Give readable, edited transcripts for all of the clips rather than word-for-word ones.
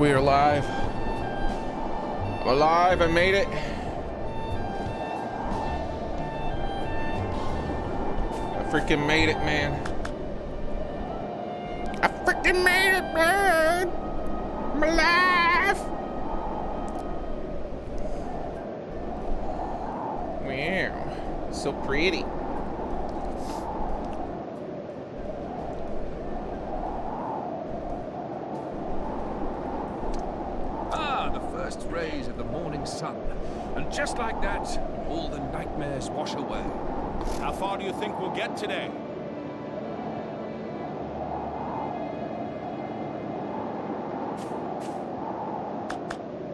We are alive. I'm alive. I made it. I freaking made it, man. I freaking made it, man. I'm alive. Wow. So pretty. Rays of the morning sun, and just like that, all the nightmares wash away. How far do you think we'll get today?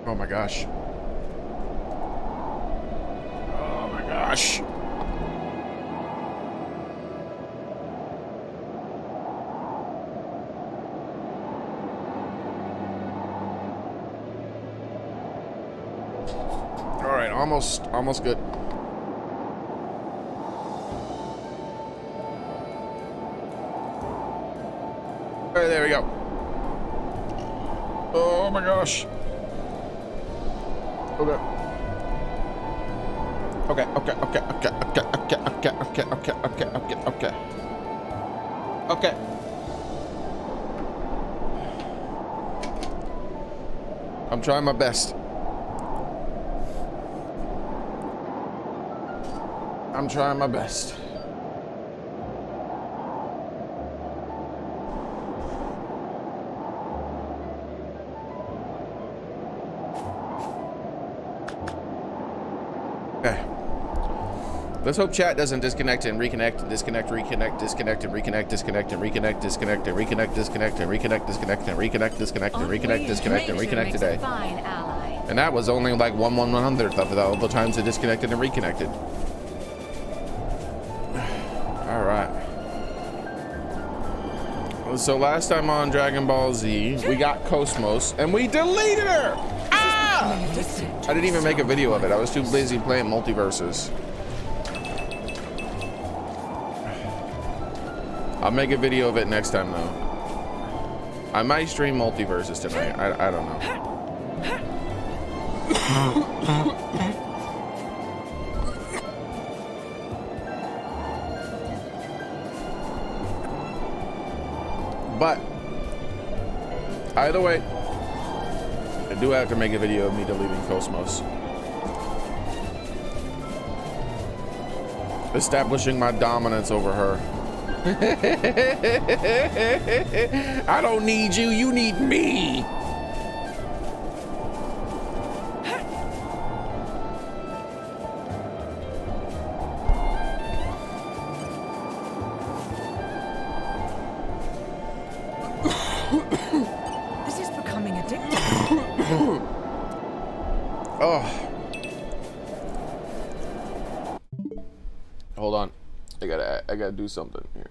Oh my gosh. Oh my gosh. Almost good. Right, there we go. Oh my gosh. Okay. Okay. I'm trying my best. I'm trying my best. Okay. Let's hope chat doesn't disconnect and reconnect and disconnect, reconnect, disconnect and reconnect, disconnect and reconnect, disconnect and reconnect, disconnect and reconnect, disconnect and reconnect, disconnect and reconnect, disconnect and reconnect today. And that was only like 1/100th of all the times it disconnected and reconnected. All right. So last time on Dragon Ball Z, we got Cosmos and we deleted her. Ah! I didn't even make a video of it. I was too busy playing multiverses. I'll make a video of it next time though. I might stream multiverses tonight. I don't know. But either way, I do have to make a video of me deleting Cosmos. Establishing my dominance over her. I don't need you, you need me. This is becoming addictive. Oh. Hold on. I gotta do something here.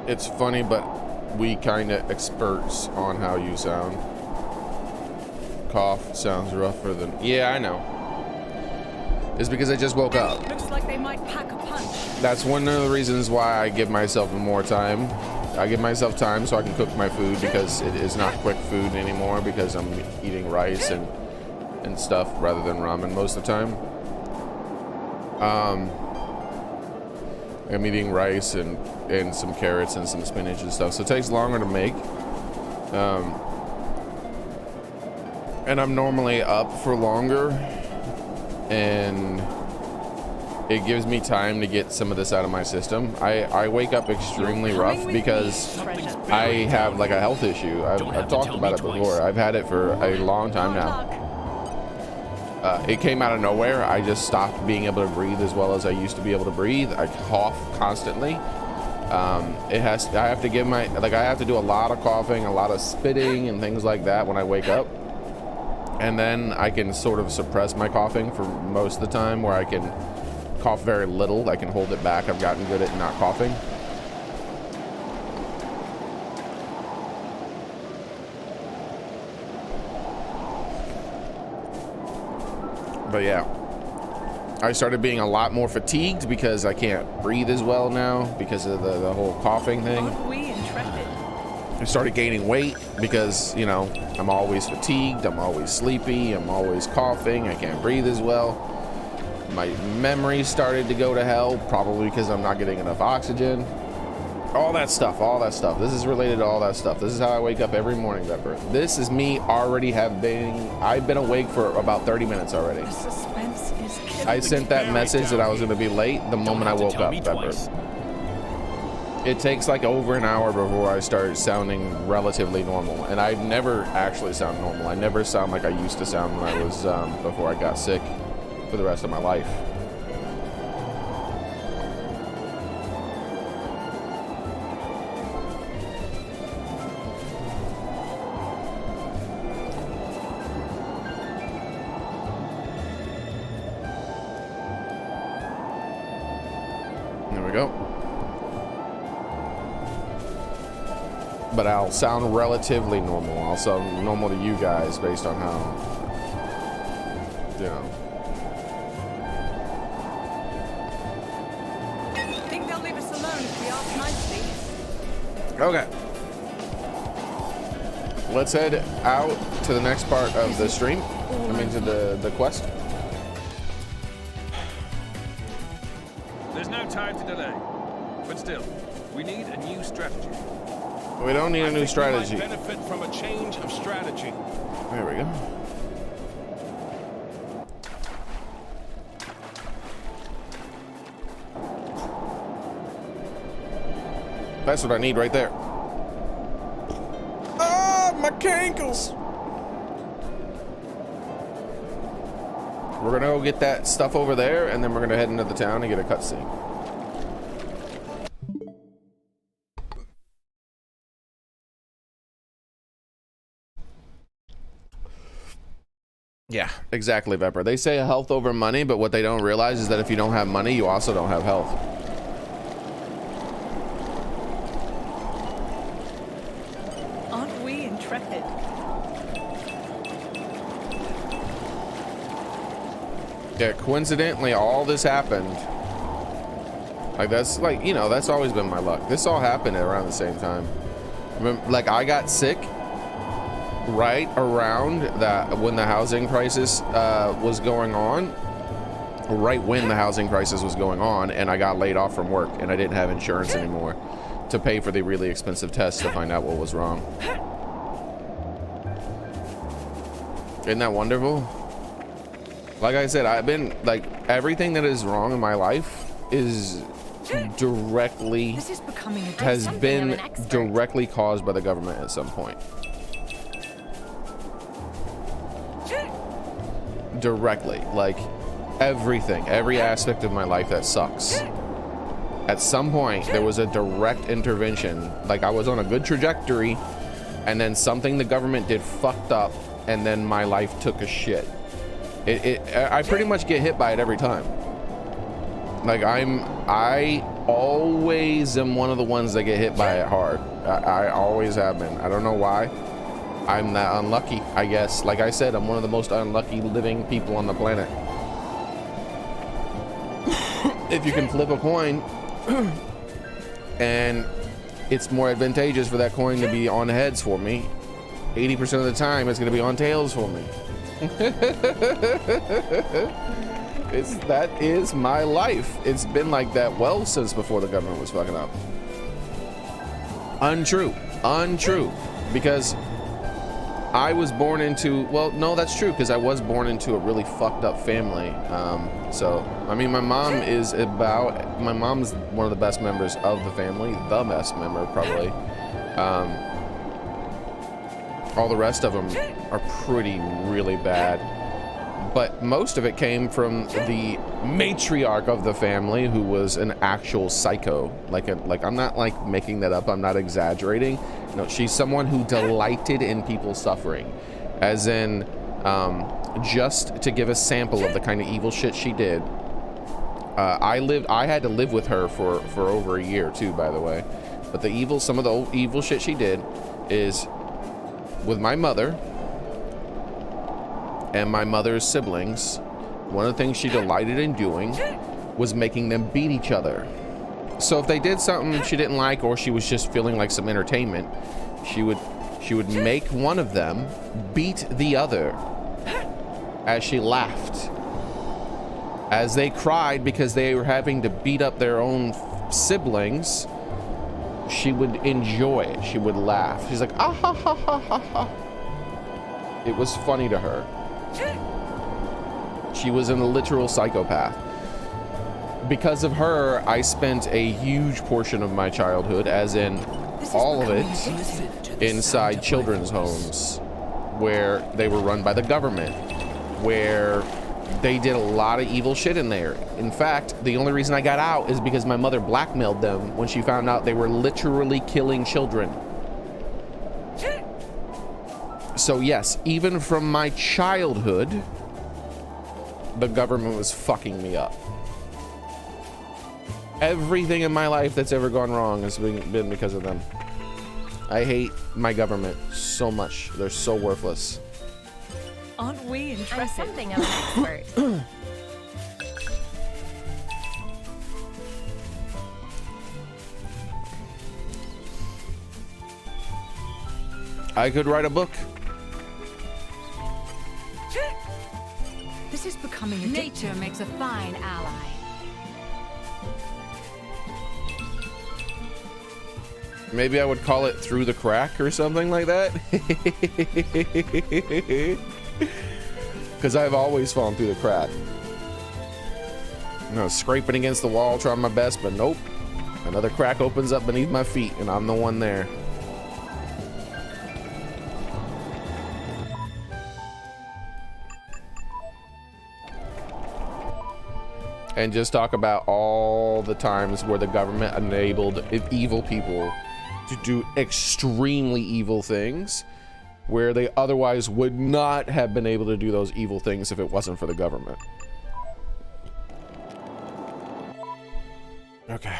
It's funny, but we kind of experts on how you sound. Cough sounds rougher than... Yeah, I know. It's because I just woke up. Looks like they might pack a punch. That's one of the reasons why I give myself more time. I give myself time so I can cook my food, because it is not quick food anymore, because I'm eating rice and stuff rather than ramen most of the time. I'm eating rice and some carrots and some spinach and stuff, so it takes longer to make. And I'm normally up for longer, and it gives me time to get some of this out of my system. I wake up extremely rough because I have like a health issue. I've talked about it before. I've had it for a long time now. It came out of nowhere. I just stopped being able to breathe as well as I used to be able to breathe. I cough constantly. I have to give I have to do a lot of coughing, a lot of spitting and things like that when I wake up. And then I can sort of suppress my coughing for most of the time, where I can cough very little. I can hold it back. I've gotten good at not coughing. But yeah, I started being a lot more fatigued because I can't breathe as well now because of the whole coughing thing. Aren't we intrepid? I started gaining weight because, you know, I'm always fatigued, I'm always sleepy, I'm always coughing, I can't breathe as well. My memory started to go to hell, probably because I'm not getting enough oxygen. All that stuff, all that stuff. This is related to all that stuff. This is how I wake up every morning, Pepper. This is me already I've been awake for about 30 minutes already. The suspense is killing I sent that message that I was going to be late the moment I woke up, Pepper. It takes like over an hour before I start sounding relatively normal. And I never actually sound normal. I never sound like I used to sound when I was, before I got sick for the rest of my life. There we go. But I'll sound relatively normal. I'll sound normal to you guys based on how, you know. Think they'll leave us alone if we ask nicely? Okay. Let's head out to the next part of the stream. I mean, to the quest. There's no time to delay. But still, we need a new strategy. We don't need a new strategy. We might benefit from a change of strategy. There we go. That's what I need right there. Ah, my cankles. We're gonna go get that stuff over there, and then we're gonna head into the town and get a cutscene. Yeah, exactly, Pepper. They say health over money, but what they don't realize is that if you don't have money, you also don't have health. Aren't we intrepid? Yeah, coincidentally, all this happened. Like, that's like, you know, that's always been my luck. This all happened at around the same time. Like, I got sick right around that when the housing crisis was going on, right when the housing crisis was going on, and I got laid off from work, and I didn't have insurance anymore to pay for the really expensive tests to find out what was wrong. Isn't that wonderful? Like I said, I've been, like, everything that is wrong in my life is directly, This is becoming a has been directly caused by the government at some point. Directly, like everything, every aspect of my life that sucks. At some point, there was a direct intervention. Like, I was on a good trajectory, and then something the government did fucked up, and then my life took a shit. I pretty much get hit by it every time. Like, I always am one of the ones that get hit by it hard. I always have been. I don't know why. I'm that unlucky, I guess. Like I said, I'm one of the most unlucky living people on the planet. If you can flip a coin, and it's more advantageous for that coin to be on heads for me, 80% of the time it's going to be on tails for me. That is my life. It's been like that well since before the government was fucking up. Untrue. Because I was born into, well, no, that's true, because I was born into a really fucked up family. So, I mean, my mom's one of the best members of the family, the best member, probably. All the rest of them are really bad. But most of it came from the matriarch of the family, who was an actual psycho. Like I'm not like making that up. I'm not exaggerating. No, she's someone who delighted in people suffering, as in just to give a sample of the kind of evil shit she did. I had to live with her for over a year too, by the way. But some of the evil shit she did is with my mother and my mother's siblings. One of the things she delighted in doing was making them beat each other. So if they did something she didn't like, or she was just feeling like some entertainment, she would make one of them beat the other as she laughed. As they cried because they were having to beat up their own siblings, she would enjoy it. She would laugh. She's like, ah ha ha ha ha ha. It was funny to her. She was a literal psychopath. Because of her, I spent a huge portion of my childhood, as in all of it, inside children's homes where they were run by the government, where they did a lot of evil shit in there. In fact, the only reason I got out is because my mother blackmailed them when she found out they were literally killing children. So yes, even from my childhood, the government was fucking me up. Everything in my life that's ever gone wrong has been because of them. I hate my government so much. They're so worthless. Aren't we I'm intrepid? something of an expert. I could write a book. This is becoming addictive. Nature makes a fine ally. Maybe I would call it Through the Crack or something like that. Because I've always fallen through the crack. You know, scraping against the wall, trying my best, but nope. Another crack opens up beneath my feet, and I'm the one there. And just talk about all the times where the government enabled evil people to do extremely evil things, where they otherwise would not have been able to do those evil things if it wasn't for the government. Okay.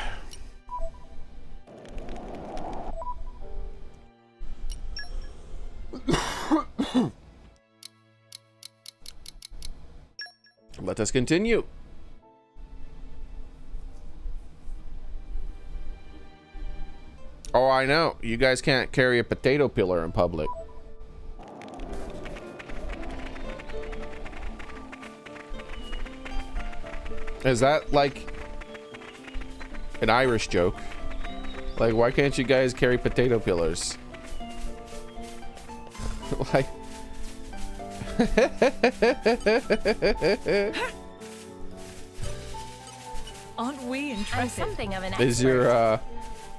Let us continue. Oh, I know. You guys can't carry a potato peeler in public. Is that like an Irish joke? Like, why can't you guys carry potato peelers? Like... Aren't we I'm intrepid? something of an expert.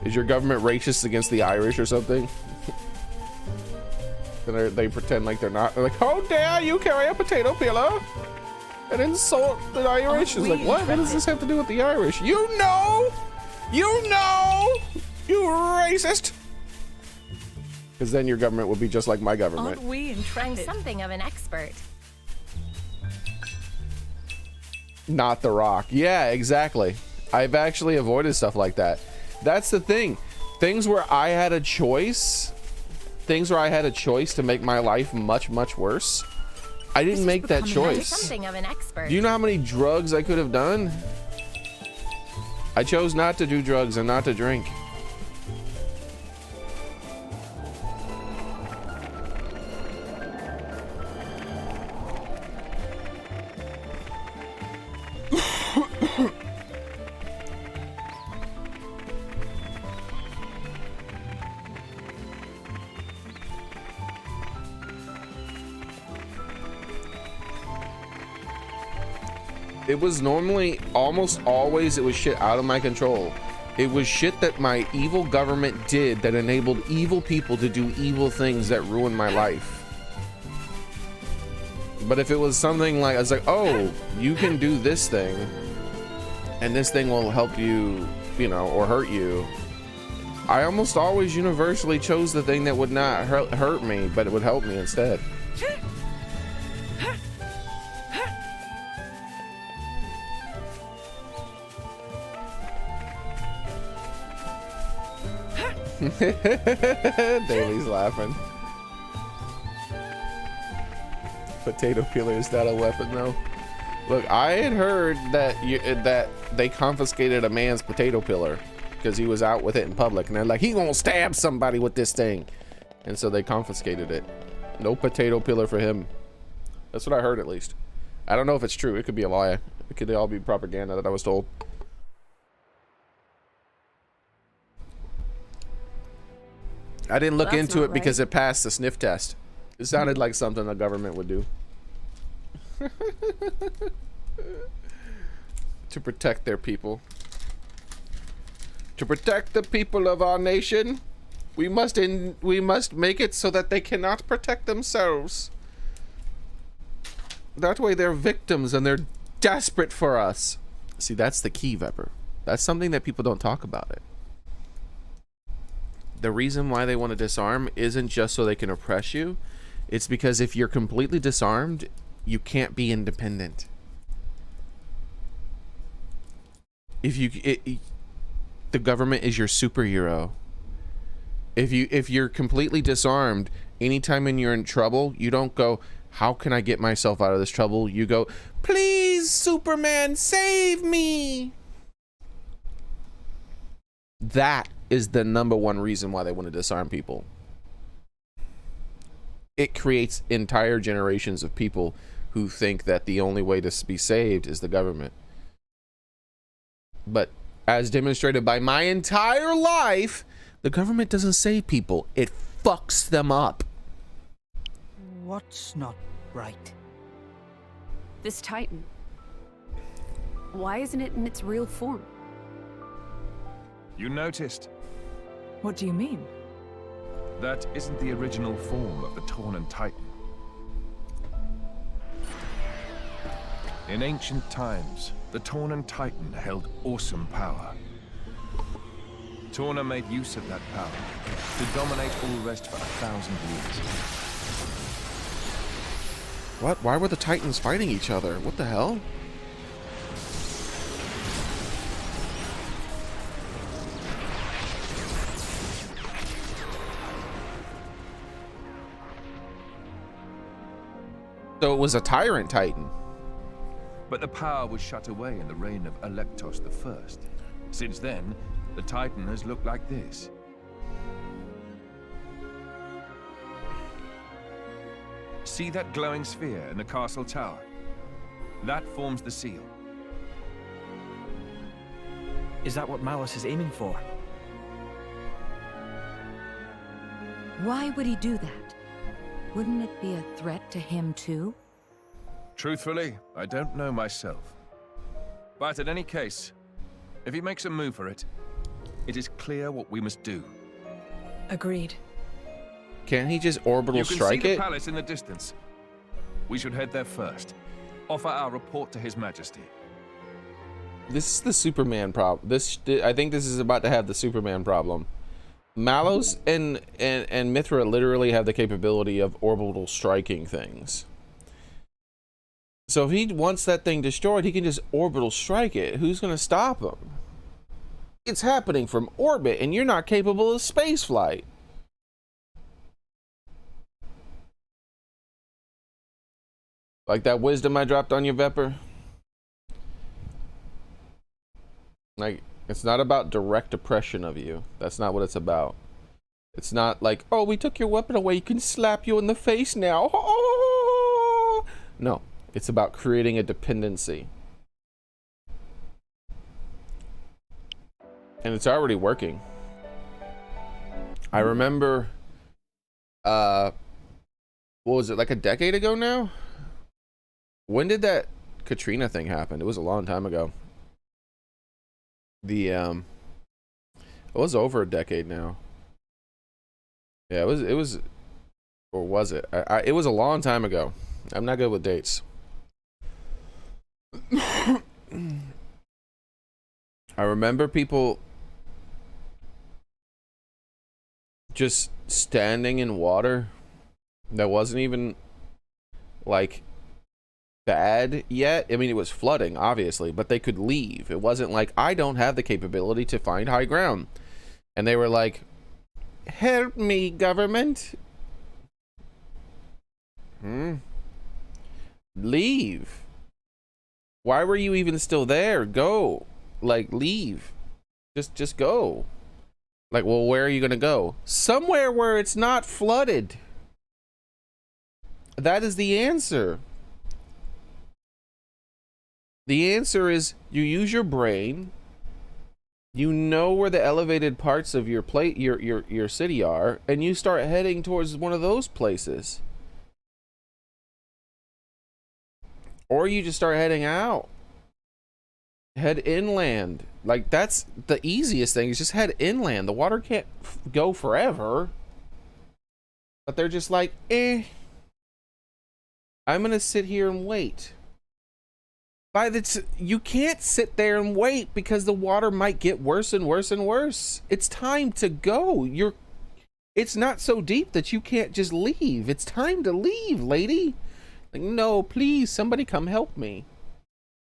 Is your government racist against the Irish or something? And they pretend like they're not. They're like, how dare you carry a potato peeler and insult the Irish? It's like, what? What does this have to do with the Irish? You know! You know! You racist! Because then your government would be just like my government. Aren't we I'm intrepid? something of an expert. Not The Rock. Yeah, exactly. I've actually avoided stuff like that. That's the thing. Things where I had a choice to make my life much, much worse. I didn't make that I'm choice. something of an expert. Do you know how many drugs I could have done? I chose not to do drugs and not to drink. It was normally, almost always, it was shit out of my control. It was shit that my evil government did that enabled evil people to do evil things that ruined my life. But if it was something like, I was like, oh, you can do this thing, and this thing will help you, you know, or hurt you. I almost always universally chose the thing that would not hurt me, but it would help me instead. Daly's laughing. Potato peeler is not a weapon, though. Look, I had heard that that they confiscated a man's potato peeler because he was out with it in public, and they're like, he gonna stab somebody with this thing, and so they confiscated it. No potato peeler for him. That's what I heard, at least. I don't know if it's true. It could be a lie. It could all be propaganda that I was told. I didn't look into it because it passed the sniff test. It sounded like something the government would do. To protect their people. To protect the people of our nation, we must make it so that they cannot protect themselves. That way they're victims and they're desperate for us. See, that's the key, Vepper. That's something that people don't talk about it. The reason why they want to disarm isn't just so they can oppress you. It's because if you're completely disarmed, you can't be independent. The government is your superhero. If you're completely disarmed, anytime when you're in trouble, you don't go, how can I get myself out of this trouble? You go, please, Superman, save me. That is the #1 reason why they want to disarm people. It creates entire generations of people who think that the only way to be saved is the government. But as demonstrated by my entire life, the government doesn't save people. It fucks them up. What's not right? This Titan. Why isn't it in its real form? You noticed? What do you mean? That isn't the original form of the Torn Titan. In ancient times, the Torn Titan held awesome power. Torna made use of that power to dominate all rest for 1,000 years. What? Why were the Titans fighting each other? What the hell? So it was a tyrant Titan. But the power was shut away in the reign of Electos I. Since then, the Titan has looked like this. See that glowing sphere in the castle tower? That forms the seal. Is that what Malice is aiming for? Why would he do that? Wouldn't it be a threat to him too? Truthfully, I don't know myself. But in any case, if he makes a move for it, it is clear what we must do. Agreed. Can't he just orbital You can strike see the it? palace in the distance. We should head there first. Offer our report to His Majesty. This is the Superman problem. I think this is about to have the Superman problem. Malos and Mithra literally have the capability of orbital striking things. So if he wants that thing destroyed, he can just orbital strike it. Who's going to stop him? It's happening from orbit, and you're not capable of space flight. Like that wisdom I dropped on you, Vepper? Like, it's not about direct oppression of you. That's not what it's about. It's not like, oh, we took your weapon away, you can slap you in the face now. No, it's about creating a dependency. And it's already working. I remember, what was it, like a decade ago now? When did that Katrina thing happen? It was a long time ago. It was over a decade now. Yeah, it was, or was it? It was a long time ago. I'm not good with dates. I remember people just standing in water that wasn't even like bad yet. I mean, it was flooding, obviously, but they could leave. It wasn't like, I don't have the capability to find high ground. And they were like, Help me, government. Leave. Why were you even still there? Go. Like, leave. Just go. Like, well, where are you gonna go? Somewhere where it's not flooded. That is the answer. The answer is you use your brain. You know where the elevated parts of your your city are, and you start heading towards one of those places. Or you just start heading out. Head inland. Like, that's the easiest thing, is just head inland. The water can't go forever. But they're just like, I'm gonna sit here and wait. You can't sit there and wait, because the water might get worse and worse and worse. It's time to go. It's not so deep that you can't just leave. It's time to leave, lady. Like, no, please, somebody come help me.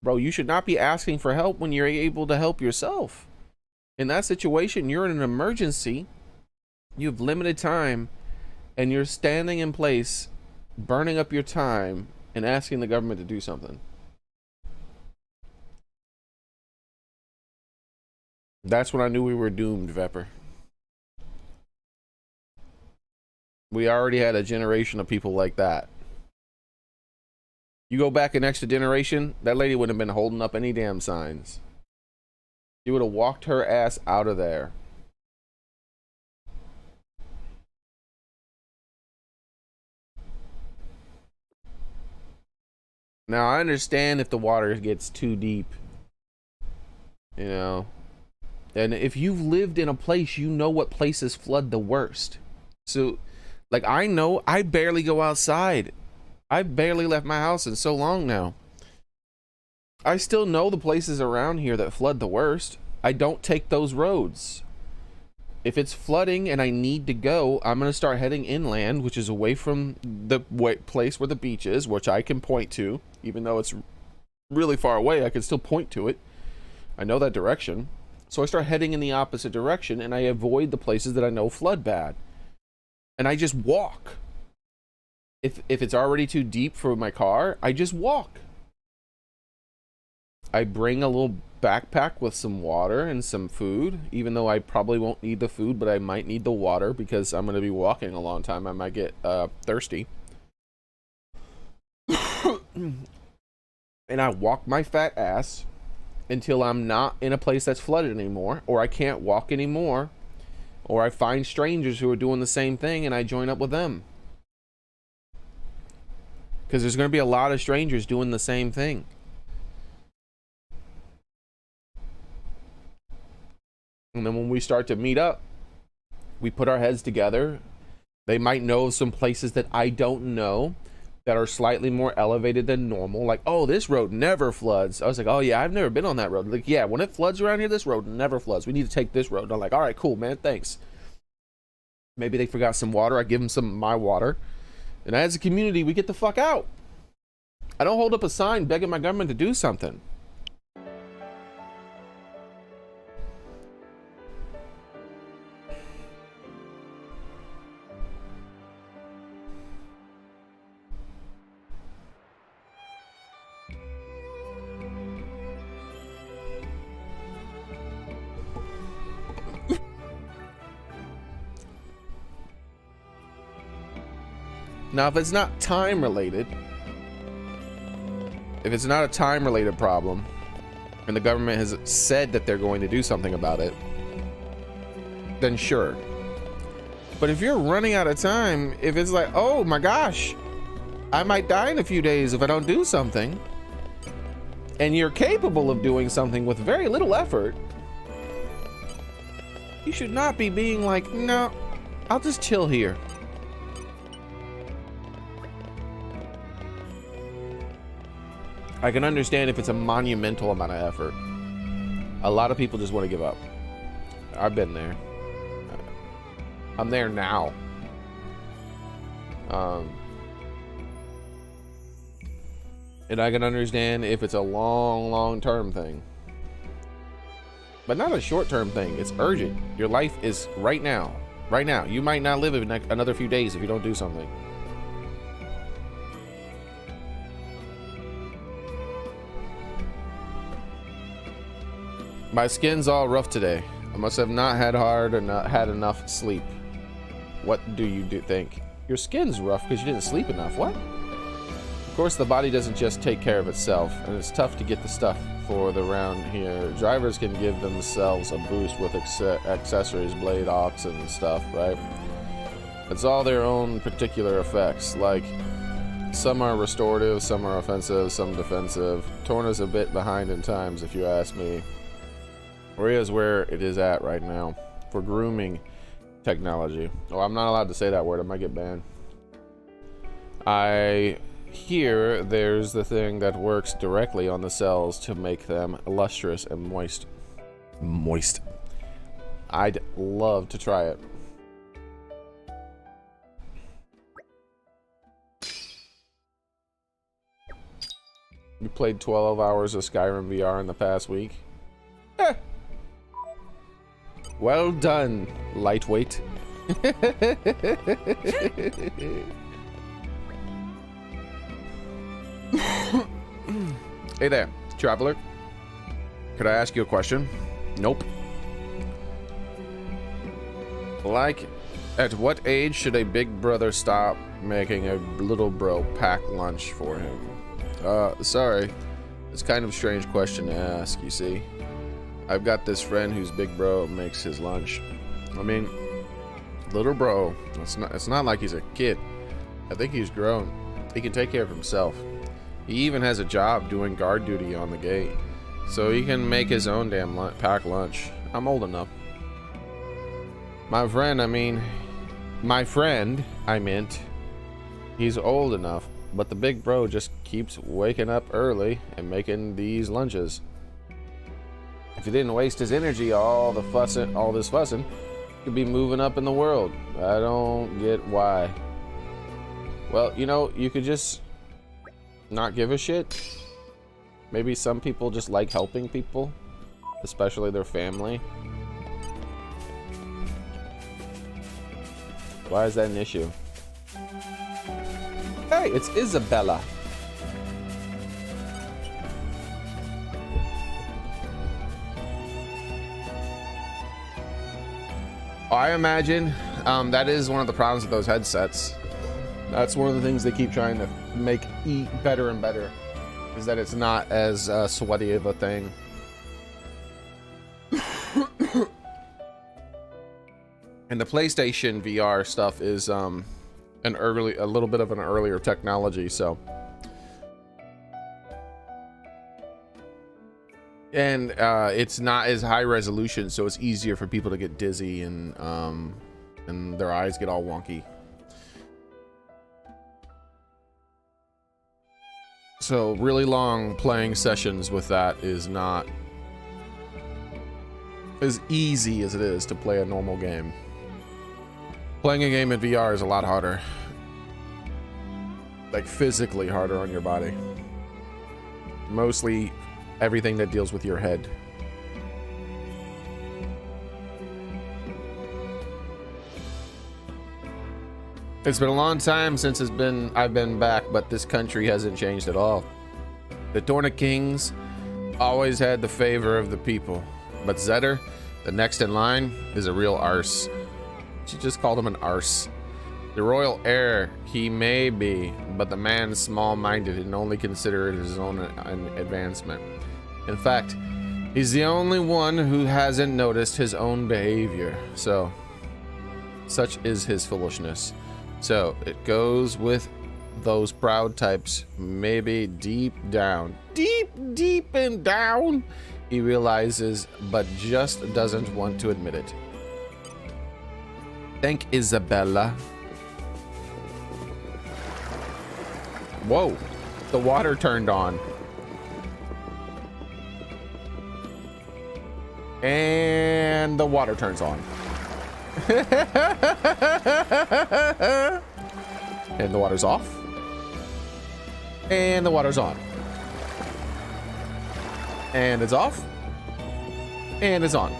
Bro, you should not be asking for help when you're able to help yourself. In that situation, you're in an emergency. You have limited time, and you're standing in place, burning up your time, and asking the government to do something. That's when I knew we were doomed, Vepper. We already had a generation of people like that. You go back an extra generation, that lady wouldn't have been holding up any damn signs. She would have walked her ass out of there. Now, I understand if the water gets too deep, you know. And if you've lived in a place, you know what places flood the worst. So, like, I know I barely go outside. I've barely left my house in so long now. I still know the places around here that flood the worst. I don't take those roads. If it's flooding and I need to go, I'm going to start heading inland, which is away from the place where the beach is, which I can point to. Even though it's really far away, I can still point to it. I know that direction. So I start heading in the opposite direction, and I avoid the places that I know flood bad. And I just walk. If it's already too deep for my car, I just walk. I bring a little backpack with some water and some food, even though I probably won't need the food, but I might need the water because I'm going to be walking a long time. I might get thirsty. And I walk my fat ass until I'm not in a place that's flooded anymore, or I can't walk anymore, or I find strangers who are doing the same thing and I join up with them. Because there's going to be a lot of strangers doing the same thing. And then when we start to meet up, we put our heads together. They might know some places that I don't know that are slightly more elevated than normal. Like, oh, this road never floods. I was like, oh yeah, I've never been on that road. Like, yeah, when it floods around here, this road never floods. We need to take this road. And I'm like, all right, cool, man, thanks. Maybe they forgot some water. I give them some of my water. And as a community, we get the fuck out. I don't hold up a sign begging my government to do something. Now, if it's not time related, if it's not a time related problem, and the government has said that they're going to do something about it, then sure. But if you're running out of time, if it's like, oh my gosh, I might die in a few days if I don't do something, and you're capable of doing something with very little effort, you should not be being like, no, I'll just chill here. I can understand if it's a monumental amount of effort. A lot of people just want to give up. I've been there. I'm there now. And I can understand if it's a long-term thing. But not a short-term thing. It's urgent. Your life is right now. Right now. You might not live another few days if you don't do something. My skin's all rough today. I must have not had had enough sleep. What do you think? Your skin's rough because you didn't sleep enough. What? Of course, the body doesn't just take care of itself, and it's tough to get the stuff for the round here. Drivers can give themselves a boost with accessories, blade, ox, and stuff, right? It's all their own particular effects. Like, some are restorative, some are offensive, some defensive. Torn is a bit behind in times, if you ask me. Rhea's where it is at right now for grooming technology. Oh, I'm not allowed to say that word. I might get banned. I hear there's the thing that works directly on the cells to make them lustrous and moist. Moist. I'd love to try it. You played 12 hours of Skyrim VR in the past week? Eh. Well done, lightweight. Hey there, traveler. Could I ask you a question? Nope. Like, at what age should a big brother stop making a little bro pack lunch for him? Sorry. It's kind of a strange question to ask, you see. I've got this friend whose big bro makes his lunch. I mean, little bro, it's not like he's a kid. I think he's grown. He can take care of himself. He even has a job doing guard duty on the gate. So he can make his own damn pack lunch. I'm old enough. My friend, I meant, he's old enough, but the big bro just keeps waking up early and making these lunches. If he didn't waste his energy all this fussing, he'd be moving up in the world. I don't get why. Well, you know, you could just not give a shit. Maybe some people just like helping people, especially their family. Why is that an issue? Hey, it's Isabella. I imagine that is one of the problems with those headsets. That's one of the things they keep trying to make better and better, is that it's not as sweaty of a thing. And the PlayStation VR stuff is a little bit of an earlier technology, so. And it's not as high resolution, so it's easier for people to get dizzy and their eyes get all wonky. So really long playing sessions with that is not as easy as it is to play a normal game. Playing a game in VR is a lot harder. Like physically harder on your body. Mostly everything that deals with your head. It's been a long time since I've been back, but this country hasn't changed at all. The Torna Kings always had the favor of the people, but Zetter, the next in line, is a real arse. She just called him an arse. The royal heir he may be, but the man's small-minded and only considered his own advancement. In fact, he's the only one who hasn't noticed his own behavior. So, such is his foolishness. So, it goes with those proud types. Maybe deep down, deep and down, he realizes, but just doesn't want to admit it. Thank Isabella. Whoa, the water turned on. And the water turns on. And the water's off. And the water's on. And it's off. And it's on.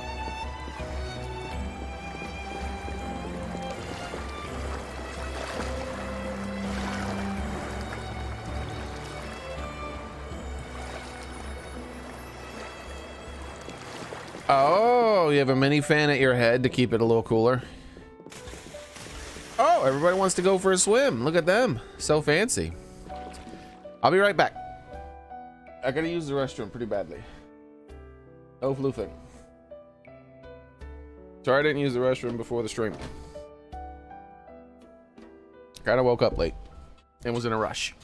Oh, you have a mini fan at your head to keep it a little cooler. Oh, everybody wants to go for a swim. Look at them. So fancy. I'll be right back. I gotta use the restroom pretty badly. No floofing. Sorry I didn't use the restroom before the stream. Kinda woke up late and was in a rush.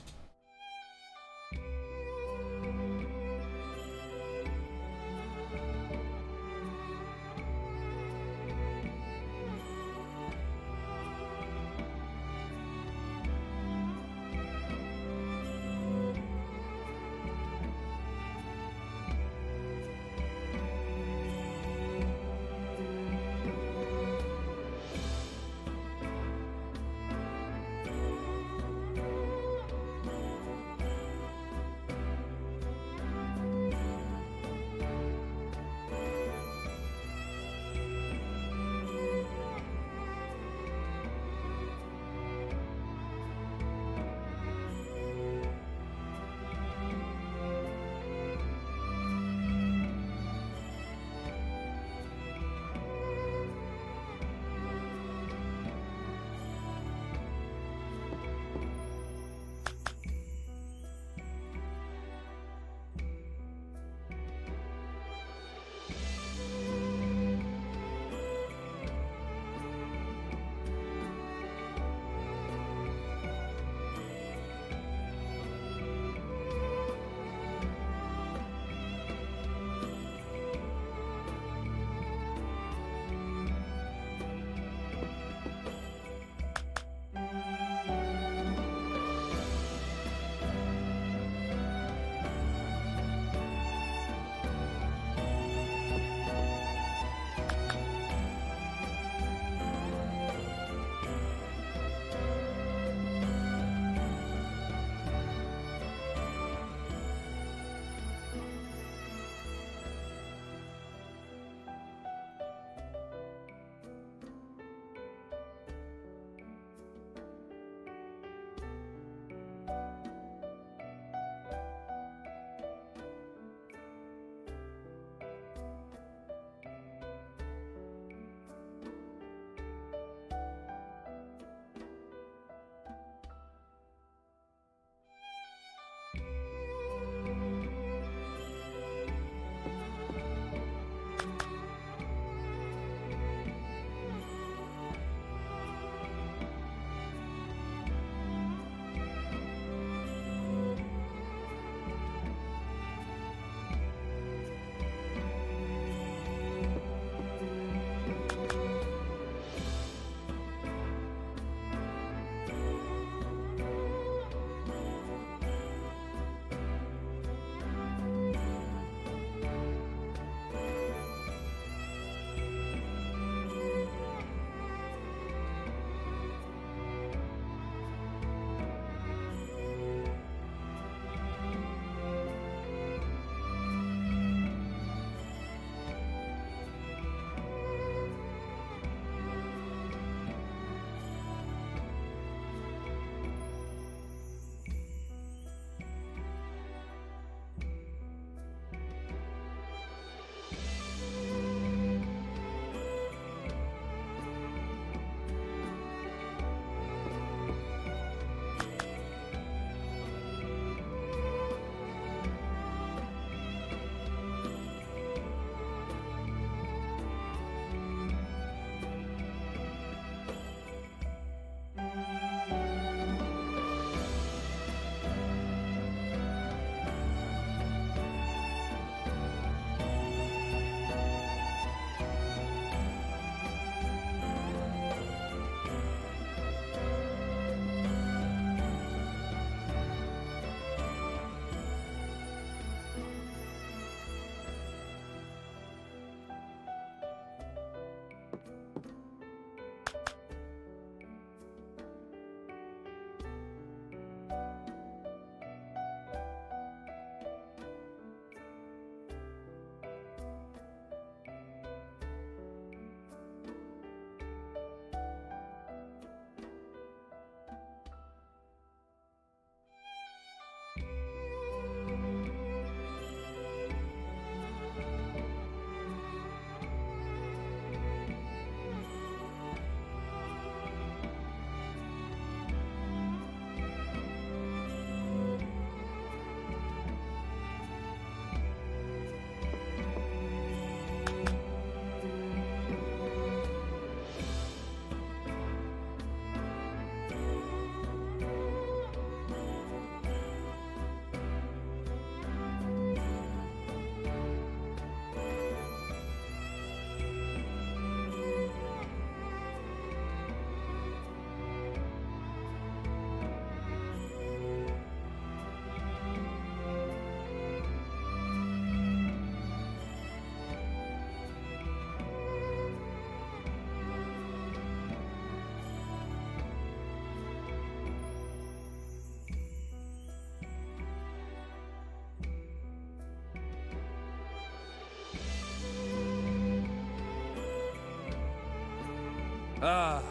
Ah,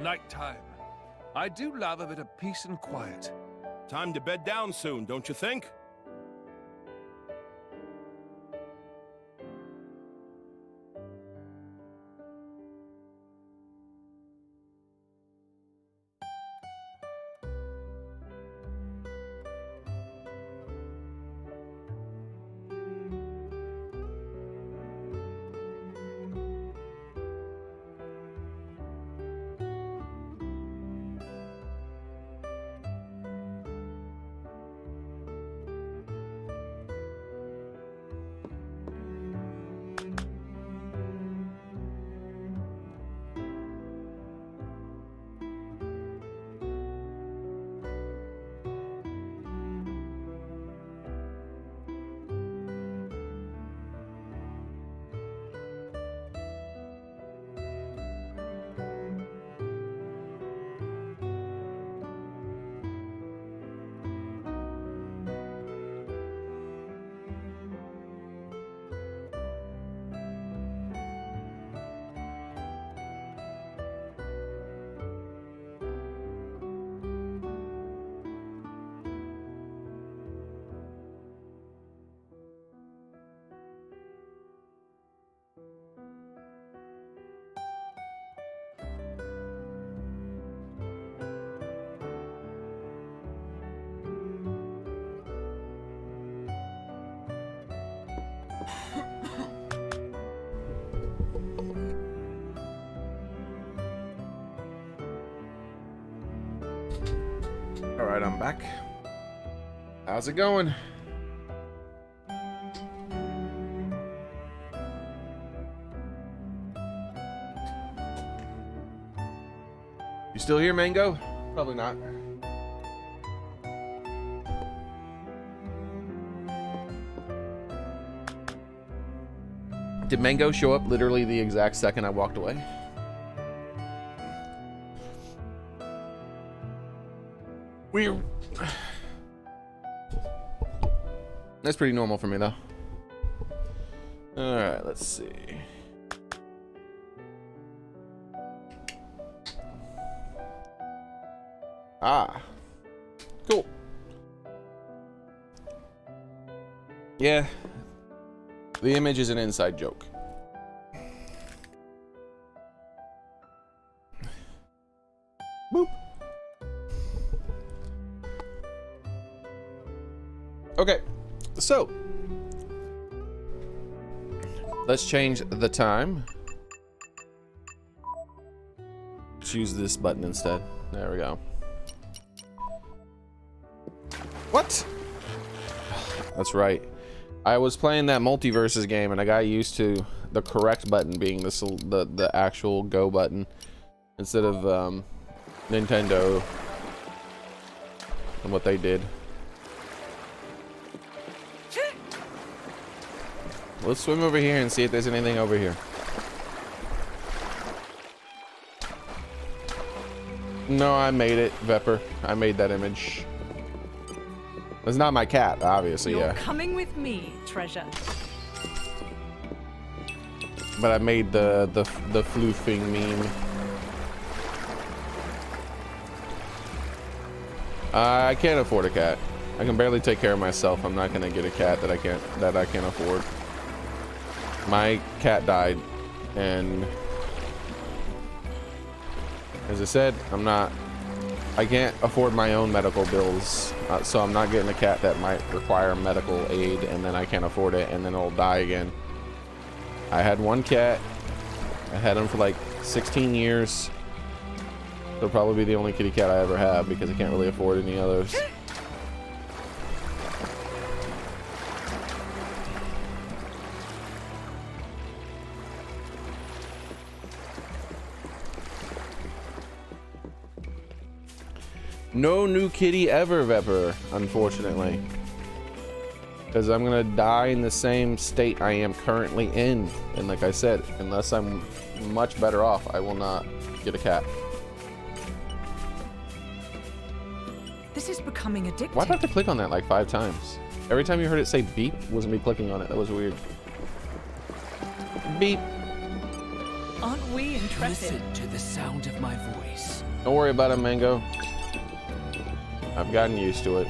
nighttime. I do love a bit of peace and quiet. Time to bed down soon, don't you think? All right, I'm back. How's it going? You still here, Mango? Probably not. Did Mango show up literally the exact second I walked away? Weird. That's pretty normal for me, though. All right, let's see. Ah, cool. Yeah, the image is an inside joke. Boop. Okay, so let's change the time. Choose this button instead. There we go. What? That's right. I was playing that multiverses game and I got used to the correct button being the actual go button instead of Nintendo and what they did. Let's swim over here and see if there's anything over here. No, I made it, Vepper. I made that image. It's not my cat, obviously, You're yeah. coming with me, treasure. But I made the floofing meme. I can't afford a cat. I can barely take care of myself. I'm not gonna get a cat that I can't afford. My cat died, and as I said, I can't afford my own medical bills, so I'm not getting a cat that might require medical aid, and then I can't afford it, and then it'll die again. I had one cat. I had him for like 16 years. It'll probably be the only kitty cat I ever have because I can't really afford any others. No new kitty ever, Vepper, unfortunately. Because I'm going to die in the same state I am currently in. And like I said, unless I'm much better off, I will not get a cat. This is becoming addictive. Why'd I have to click on that like 5 times? Every time you heard it say beep, wasn't me clicking on it. That was weird. Beep. Aren't we intrepid? Listen to the sound of my voice. Don't worry about it, Mango. I've gotten used to it.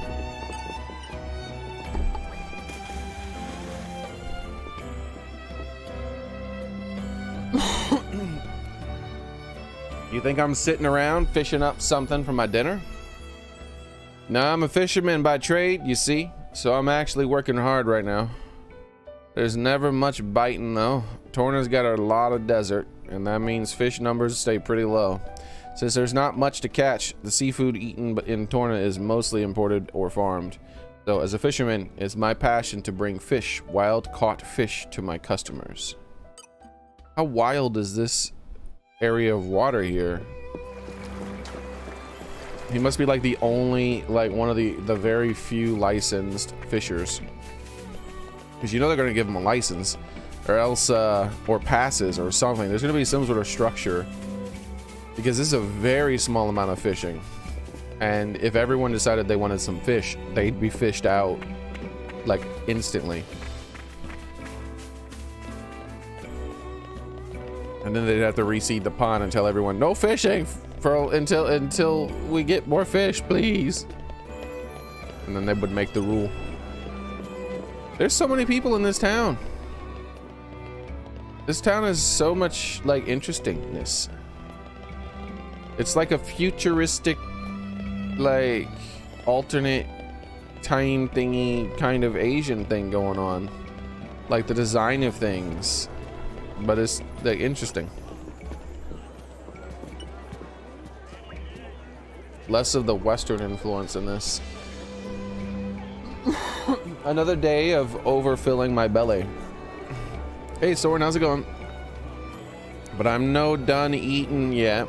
You think I'm sitting around fishing up something for my dinner? No, I'm a fisherman by trade, you see, so I'm actually working hard right now. There's never much biting though. Torna's got a lot of desert, and that means fish numbers stay pretty low. Since there's not much to catch, the seafood eaten in Torna is mostly imported or farmed. So as a fisherman, it's my passion to bring fish, wild caught fish, to my customers. How wild is this area of water here? He must be like the only, like one of the very few licensed fishers. Because you know they're going to give him a license, or else, or passes or something. There's going to be some sort of structure. Because this is a very small amount of fishing. And if everyone decided they wanted some fish, they'd be fished out, like, instantly. And then they'd have to reseed the pond and tell everyone, no fishing until we get more fish, please. And then they would make the rule. There's so many people in this town. This town has so much, like, interestingness. It's like a futuristic, like, alternate time thingy kind of Asian thing going on. Like the design of things. But it's, like, interesting. Less of the Western influence in this. Another day of overfilling my belly. Hey, Soren, how's it going? But I'm no done eating yet.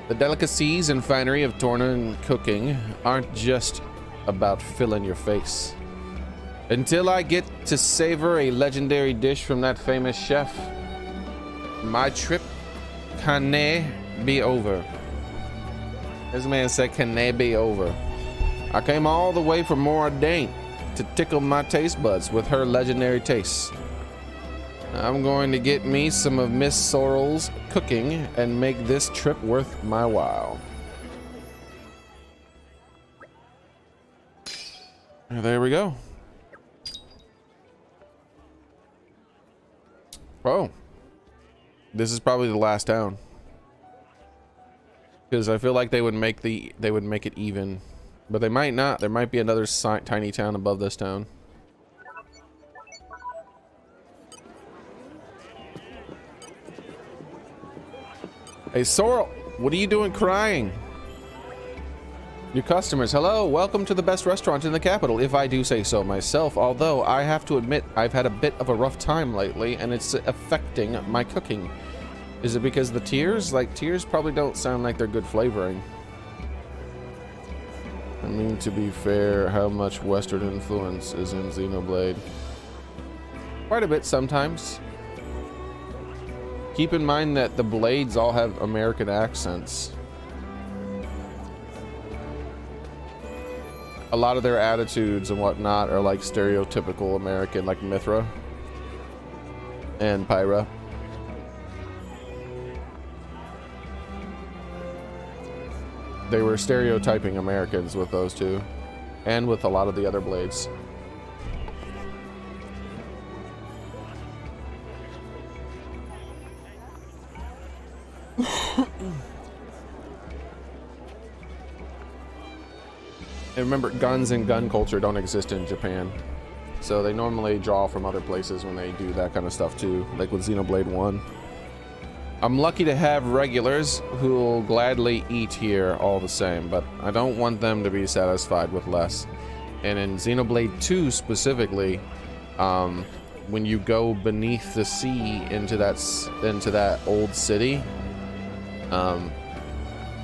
The delicacies and finery of Torna and cooking aren't just about filling your face. Until I get to savor a legendary dish from that famous chef, my trip can be over. This man said, can be over. I came all the way from Moradane to tickle my taste buds with her legendary tastes. I'm going to get me some of Miss Sorrel's cooking and make this trip worth my while. There we go. Oh. This is probably the last town. Because I feel like they would make it even. But they might not. There might be another tiny town above this town. Hey, Sorrel, what are you doing crying? Your customers, hello, welcome to the best restaurant in the capital, if I do say so myself, although I have to admit I've had a bit of a rough time lately, and it's affecting my cooking. Is it because the tears? Like, tears probably don't sound like they're good flavoring. I mean, to be fair, how much Western influence is in Xenoblade? Quite a bit sometimes. Keep in mind that the blades all have American accents. A lot of their attitudes and whatnot are like stereotypical American, like Mithra and Pyra. They were stereotyping Americans with those two, and with a lot of the other blades. And remember, guns and gun culture don't exist in Japan, so they normally draw from other places when they do that kind of stuff too, like with Xenoblade 1. I'm lucky to have regulars who'll gladly eat here all the same, but I don't want them to be satisfied with less. And in Xenoblade 2 specifically, when you go beneath the sea into that old city,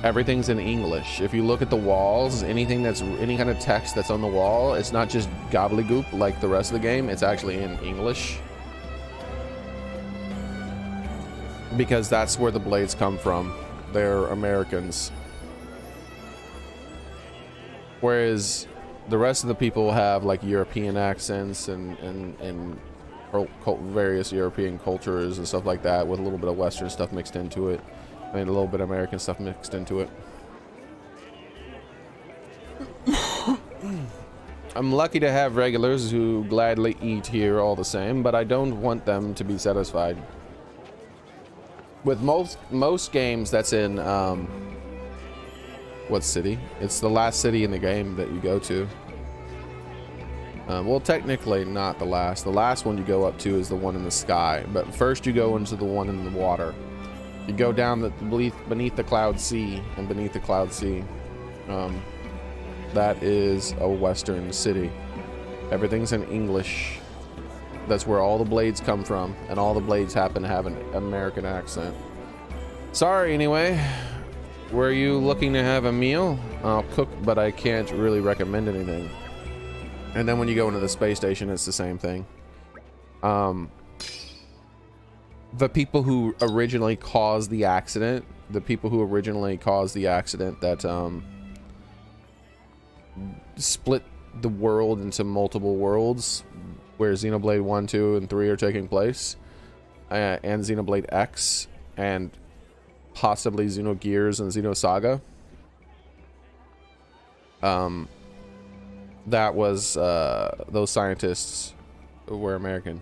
everything's in English. If you look at the walls, any kind of text that's on the wall, it's not just gobbledygook like the rest of the game, it's actually in English. Because that's where the blades come from. They're Americans. Whereas the rest of the people have like European accents and various European cultures and stuff like that, with a little bit of Western stuff mixed into it, and a little bit of American stuff mixed into it. I'm lucky to have regulars who gladly eat here all the same, but I don't want them to be satisfied. With most games that's in what city? It's the last city in the game that you go to. Well, technically not the last. The last one you go up to is the one in the sky, but first you go into the one in the water. You go down beneath the Cloud Sea, and beneath the Cloud Sea, that is a Western city. Everything's in English. That's where all the blades come from, and all the blades happen to have an American accent. Sorry, anyway. Were you looking to have a meal? I'll cook, but I can't really recommend anything. And then when you go into the space station, it's the same thing. The people who originally caused the accident, that split the world into multiple worlds, where Xenoblade 1, 2, and 3 are taking place, and Xenoblade X, and possibly Xenogears and Xenosaga. That was those scientists were American.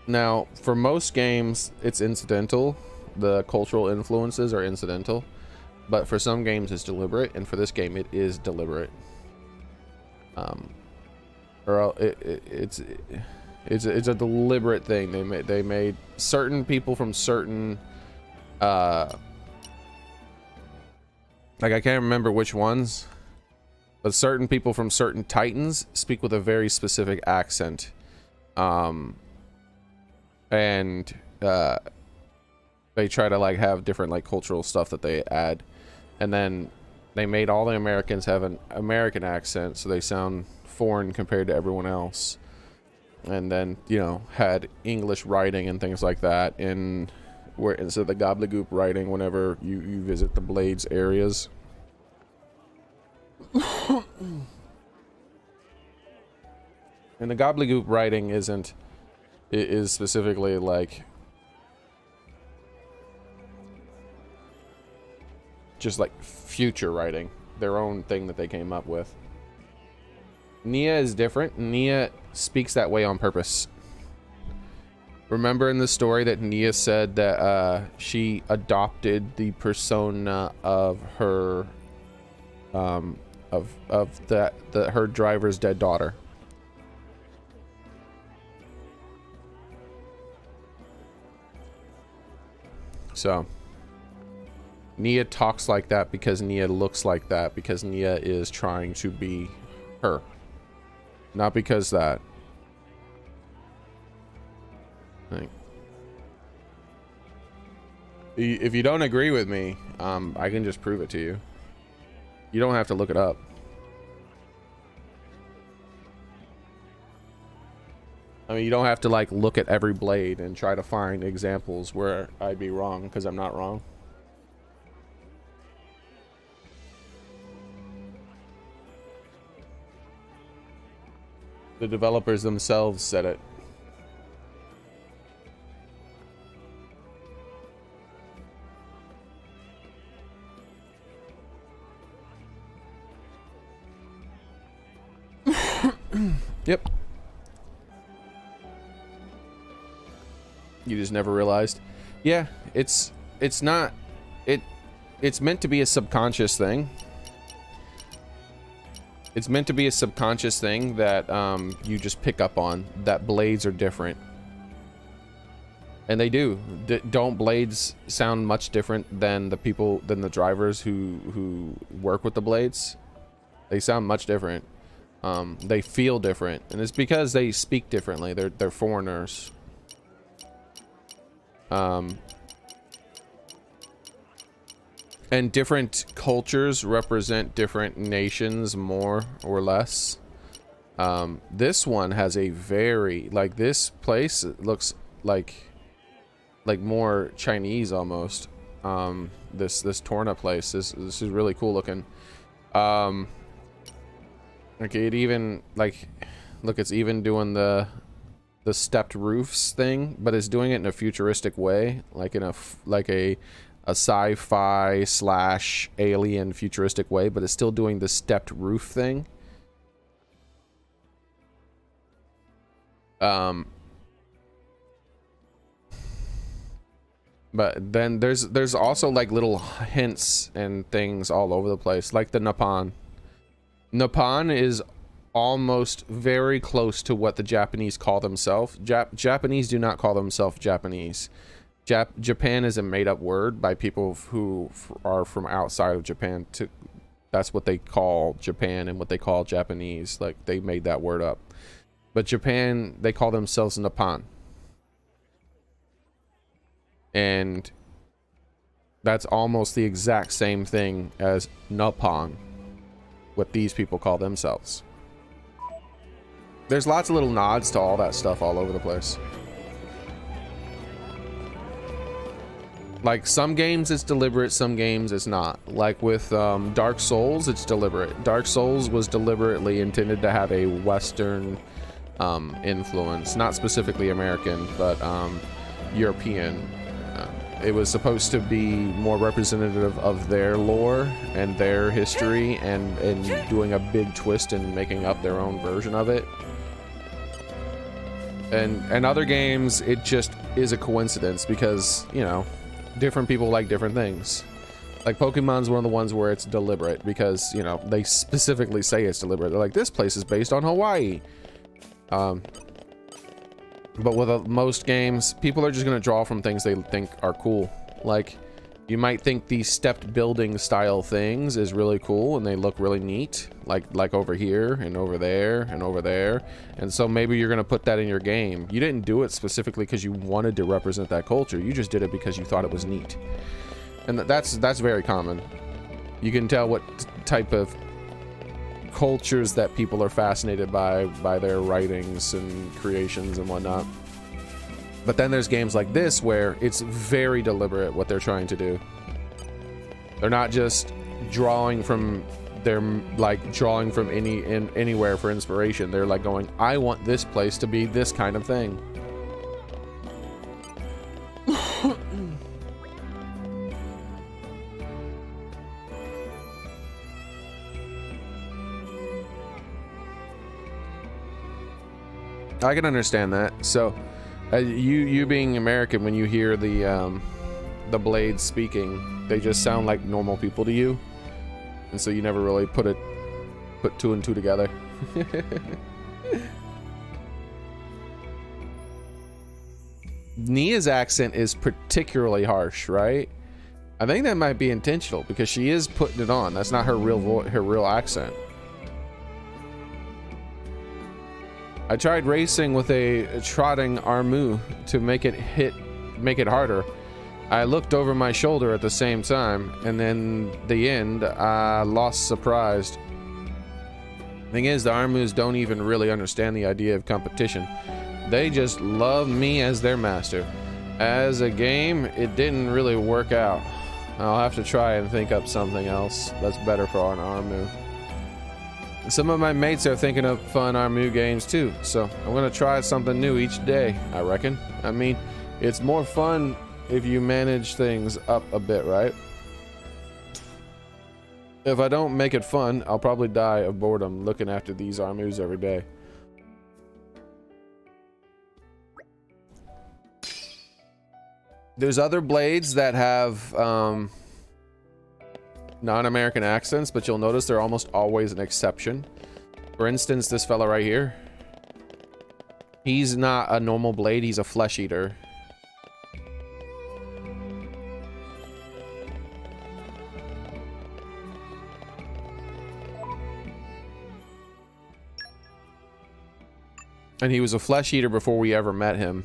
Now, for most games, it's incidental. The cultural influences are incidental, but for some games, it's deliberate, and for this game, it is deliberate. It's a deliberate thing. They made certain people from certain like, I can't remember which ones, but certain people from certain titans speak with a very specific accent, and they try to like have different like cultural stuff that they add, and then they made all the Americans have an American accent, so they sound foreign compared to everyone else. And then, you know, had English writing and things like that in where instead of the gobbledygook writing whenever you visit the Blades areas. And the gobbledygook writing is specifically like just like future writing, their own thing that they came up with. Nia is different. Nia speaks that way on purpose. Remember in the story that Nia said that she adopted the persona of her her driver's dead daughter. So Nia talks like that because Nia looks like that, because Nia is trying to be her. Not because that. If you don't agree with me, I can just prove it to you. You don't have to look it up. I mean, you don't have to like look at every blade and try to find examples where I'd be wrong, because I'm not wrong. The developers themselves said it. Yep. You just never realized. Yeah, it's not it's meant to be a subconscious thing. It's meant to be a subconscious thing that you just pick up on, that blades are different. And they do. Don't blades sound much different than the drivers who work with the blades? They sound much different. They feel different, and it's because they speak differently. They're foreigners. And different cultures represent different nations more or less. This one has a very, like, this place looks like more Chinese almost. This Torna place, this is really cool looking. Okay, it even, like, Look, it's even doing the stepped roofs thing, but it's doing it in a futuristic way, like in a sci-fi slash alien futuristic way, but it's still doing the stepped roof thing. But then there's also like little hints and things all over the place, like the Nippon. Nippon is almost very close to what the Japanese call themselves. Japanese do not call themselves Japanese. Japan is a made-up word by people who are from outside of Japan. That's what they call Japan and what they call Japanese. Like, they made that word up. But Japan, they call themselves Nippon. And that's almost the exact same thing as Nippon, what these people call themselves. There's lots of little nods to all that stuff all over the place. Like, some games it's deliberate, some games it's not. Like with Dark Souls, it's deliberate. Dark Souls was deliberately intended to have a Western influence, not specifically American, but European. It was supposed to be more representative of their lore and their history, and doing a big twist and making up their own version of it. And other games, it just is a coincidence because, you know, different people like different things. Like Pokemon's one of the ones where it's deliberate because, you know, they specifically say it's deliberate. They're like, this place is based on Hawaii. But with most games, people are just going to draw from things they think are cool. Like, you might think these stepped building style things is really cool and they look really neat. Like over here and over there and over there. And so maybe you're going to put that in your game. You didn't do it specifically because you wanted to represent that culture. You just did it because you thought it was neat. And that's very common. You can tell what type of cultures that people are fascinated by their writings and creations and whatnot. But then there's games like this where it's very deliberate what they're trying to do. They're not just drawing from anywhere for inspiration. They're like going, I want this place to be this kind of thing. I can understand that. So, you being American, when you hear the blades speaking, they just sound like normal people to you, and so you never really put two and two together. Nia's accent is particularly harsh, right? I think that might be intentional because she is putting it on. That's not her real accent. I tried racing with a trotting Armu to make it harder. I looked over my shoulder at the same time, and then the end, I lost surprised. Thing is, the Armus don't even really understand the idea of competition. They just love me as their master. As a game, it didn't really work out. I'll have to try and think up something else that's better for an Armu. Some of my mates are thinking of fun Armu games too, so I'm gonna try something new each day, I reckon. I mean, it's more fun if you manage things up a bit, right? If I don't make it fun, I'll probably die of boredom looking after these Armus every day. There's other blades that have non-American accents, but you'll notice they're almost always an exception. For instance, this fella right here. He's not a normal blade, he's a flesh eater. And he was a flesh eater before we ever met him.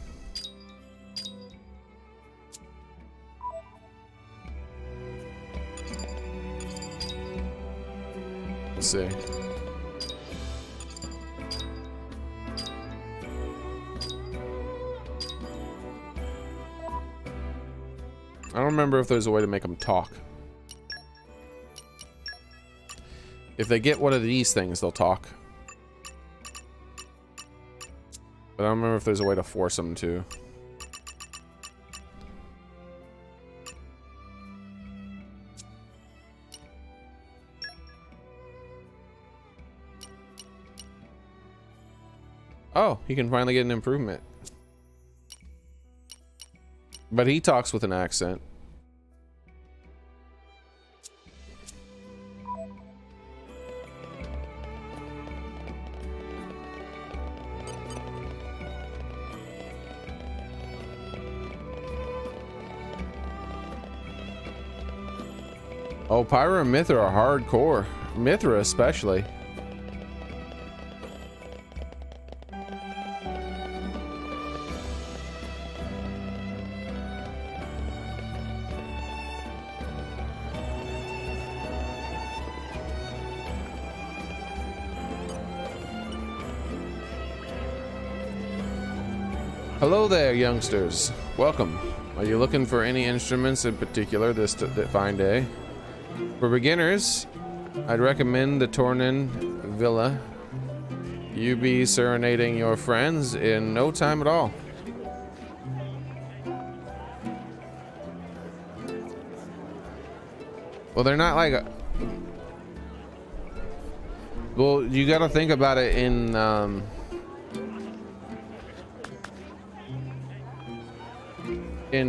Let's see. I don't remember if there's a way to make them talk. If they get one of these things, they'll talk. But I don't remember if there's a way to force them to. Oh, he can finally get an improvement. But he talks with an accent. Oh, Pyra and Mithra are hardcore. Mithra especially. Hello there, youngsters. Welcome. Are you looking for any instruments in particular this fine day? For beginners, I'd recommend the Tornin Villa. You be serenading your friends in no time at all. Well, they're not like well, you gotta think about it in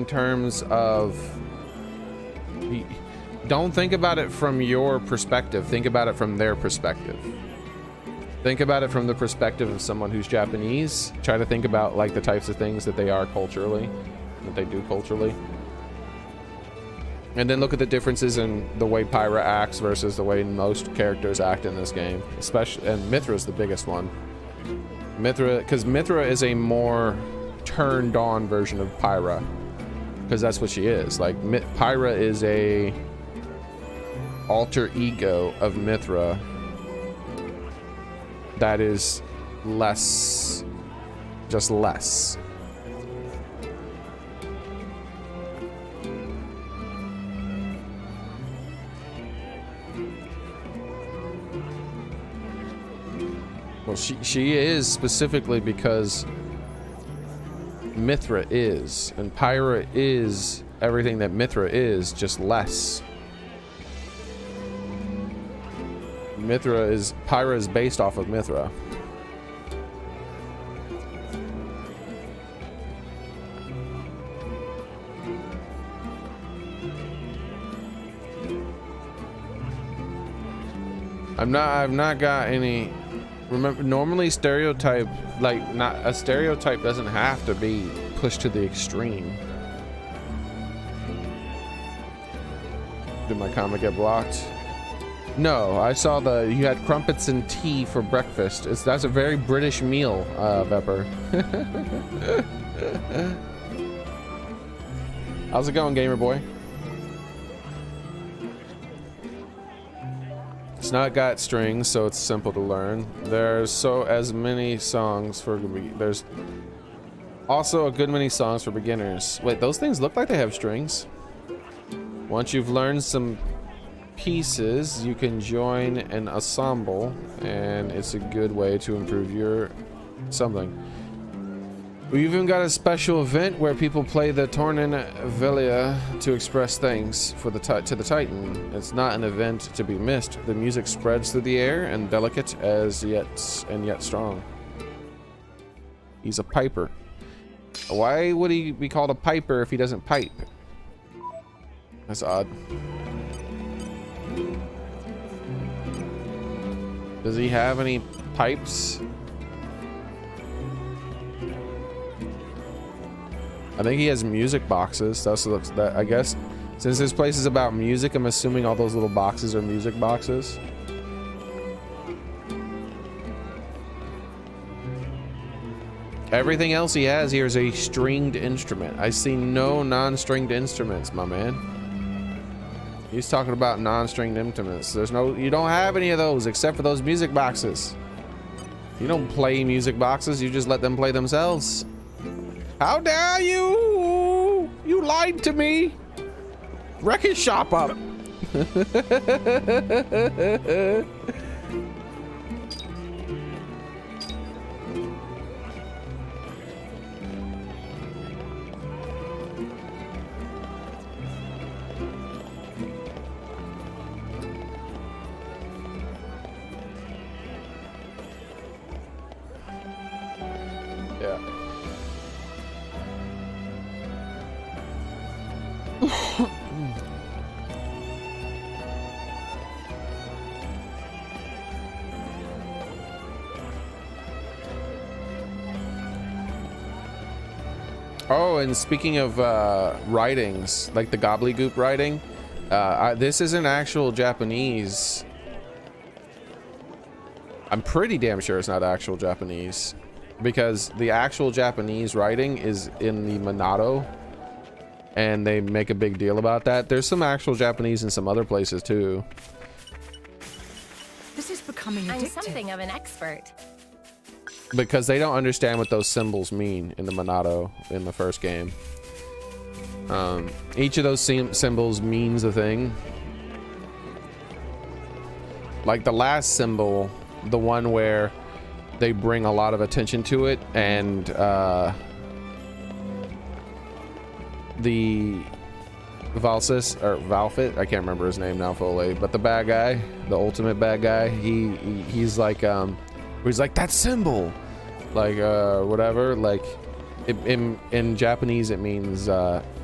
terms of, don't think about it from your perspective, think about it from their perspective. Think about it from the perspective of someone who's Japanese. Try to think about like the types of things that they are culturally, that they do culturally. And then look at the differences in the way Pyra acts versus the way most characters act in this game. Especially, and Mithra's the biggest one. Because Mithra is a more turned on version of Pyra. Because that's what she is. Like, Pyra is a alter ego of Mithra that is less, just less. Well, she is specifically because Mithra is, and Pyra is everything that Mithra is, just less. Pyra is based off of Mithra. I've not got any. Remember, normally stereotype, like, not a stereotype doesn't have to be pushed to the extreme. Did my comment get blocked? No, I saw you had crumpets and tea for breakfast. That's a very British meal, Pepper. How's it going, gamer boy? It's not got strings, so it's simple to learn. There's many songs for, there's also a good many songs for beginners. Wait, those things look like they have strings. Once you've learned some pieces, you can join an ensemble, and it's a good way to improve your something. We even got a special event where people play the Tornin Velia to express thanks for to the Titan. It's not an event to be missed. The music spreads through the air and delicate as yet strong. He's a piper. Why would he be called a piper if he doesn't pipe? That's odd. Does he have any pipes? I think he has music boxes. That's what looks that. I guess since this place is about music, I'm assuming all those little boxes are music boxes. Everything else he has here is a stringed instrument. I see no non-stringed instruments, my man. He's talking about non-stringed instruments. You don't have any of those except for those music boxes. You don't play music boxes, you just let them play themselves. How dare you! You lied to me! Wreck his shop up! Oh, and speaking of writings, like the gobbledygook writing, this isn't actual Japanese. I'm pretty damn sure it's not actual Japanese, because the actual Japanese writing is in the Monado, and they make a big deal about that. There's some actual Japanese in some other places too. This is becoming I'm addictive. something of an expert. Because they don't understand what those symbols mean in the Monado in the first game. Each of those symbols means a thing. Like the last symbol, the one where they bring a lot of attention to it, and the Valsis or Valfit, I can't remember his name now fully, but the bad guy, the ultimate bad guy, he's like that symbol, like whatever, like in Japanese it means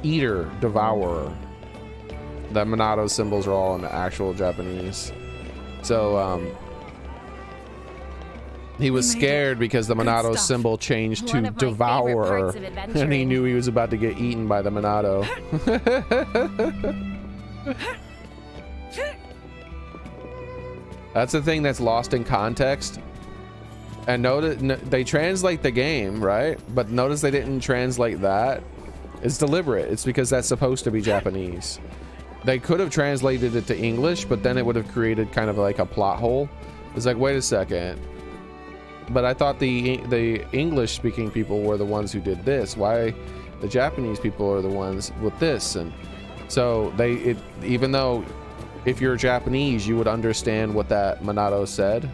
eater, devourer. The Monado symbols are all in the actual Japanese. So he was scared because the Monado symbol changed to devourer, and he knew he was about to get eaten by the Monado. That's the thing that's lost in context. And notice they translate the game, right? But notice they didn't translate that. It's deliberate. It's because that's supposed to be Japanese. They could have translated it to English, but then it would have created kind of like a plot hole. It's like, wait a second. But I thought the English speaking people were the ones who did this. Why the Japanese people are the ones with this? And so even though if you're Japanese, you would understand what that Monado said,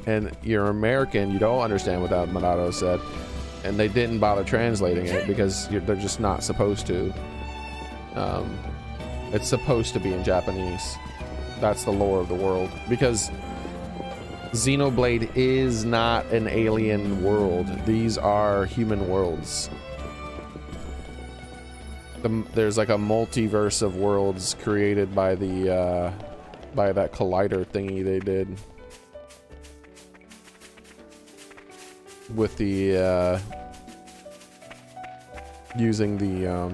and you're American, you don't understand what that Monado said, and they didn't bother translating it because they're just not supposed to. It's supposed to be in Japanese. That's the lore of the world, because Xenoblade is not an alien world. These are human worlds. There's like a multiverse of worlds created by the by that collider thingy they did with the using the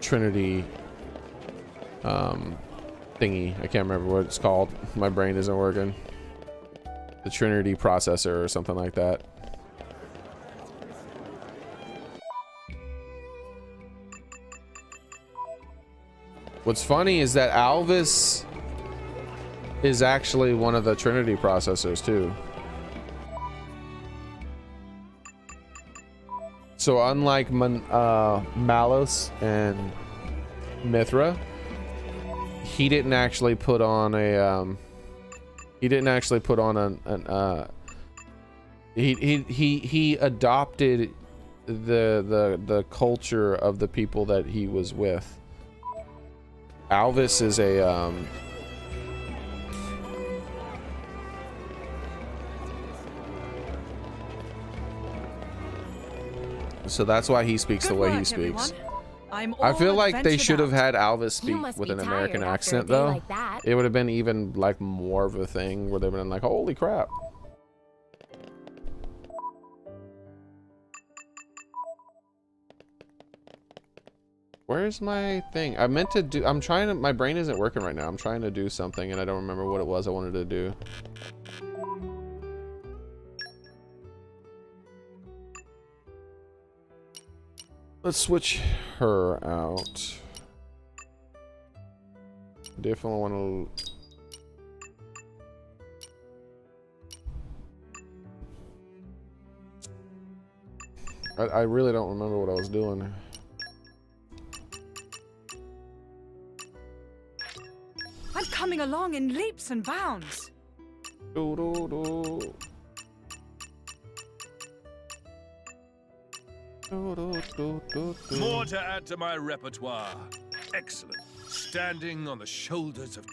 Trinity thingy. I can't remember what it's called. My brain isn't working. The Trinity processor or something like that. What's funny is that Alvis is actually one of the Trinity processors too. So unlike Malus and Mithra, he didn't actually put on a he adopted the culture of the people that he was with. Alvis is a so that's why he speaks the way he speaks. I feel like they should have had Alvis speak with an American accent though. It would have been even like more of a thing where they've been like, holy crap. Where's my thing? I meant to do, my brain isn't working right now. I'm trying to do something and I don't remember what it was I wanted to do. Let's switch her out. Definitely want to... I really don't remember what I was doing. I'm coming along in leaps and bounds. Do, do, do. More to add to my repertoire. Excellent. Standing on the shoulders of...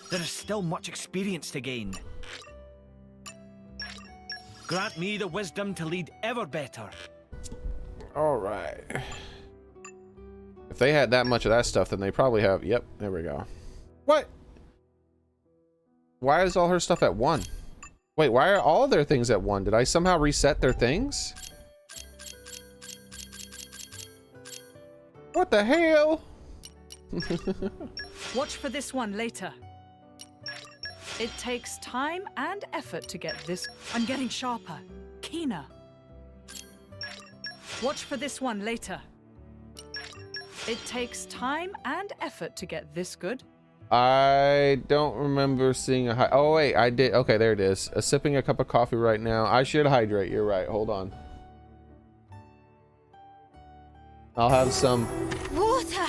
There is still much experience to gain. Grant me the wisdom to lead ever better. All right. If they had that much of that stuff, then they probably have... Yep, there we go. What? Why is all her stuff at 1? Wait, why are all their things at 1? Did I somehow reset their things? What the hell? Watch for this one later. It takes time and effort to get this. I'm getting sharper, keener. Watch for this one later. It takes time and effort to get this good. I don't remember seeing a oh wait, I did. Okay, there it is. Sipping a cup of coffee right now. I should hydrate. You're right. Hold on. I'll have some Water!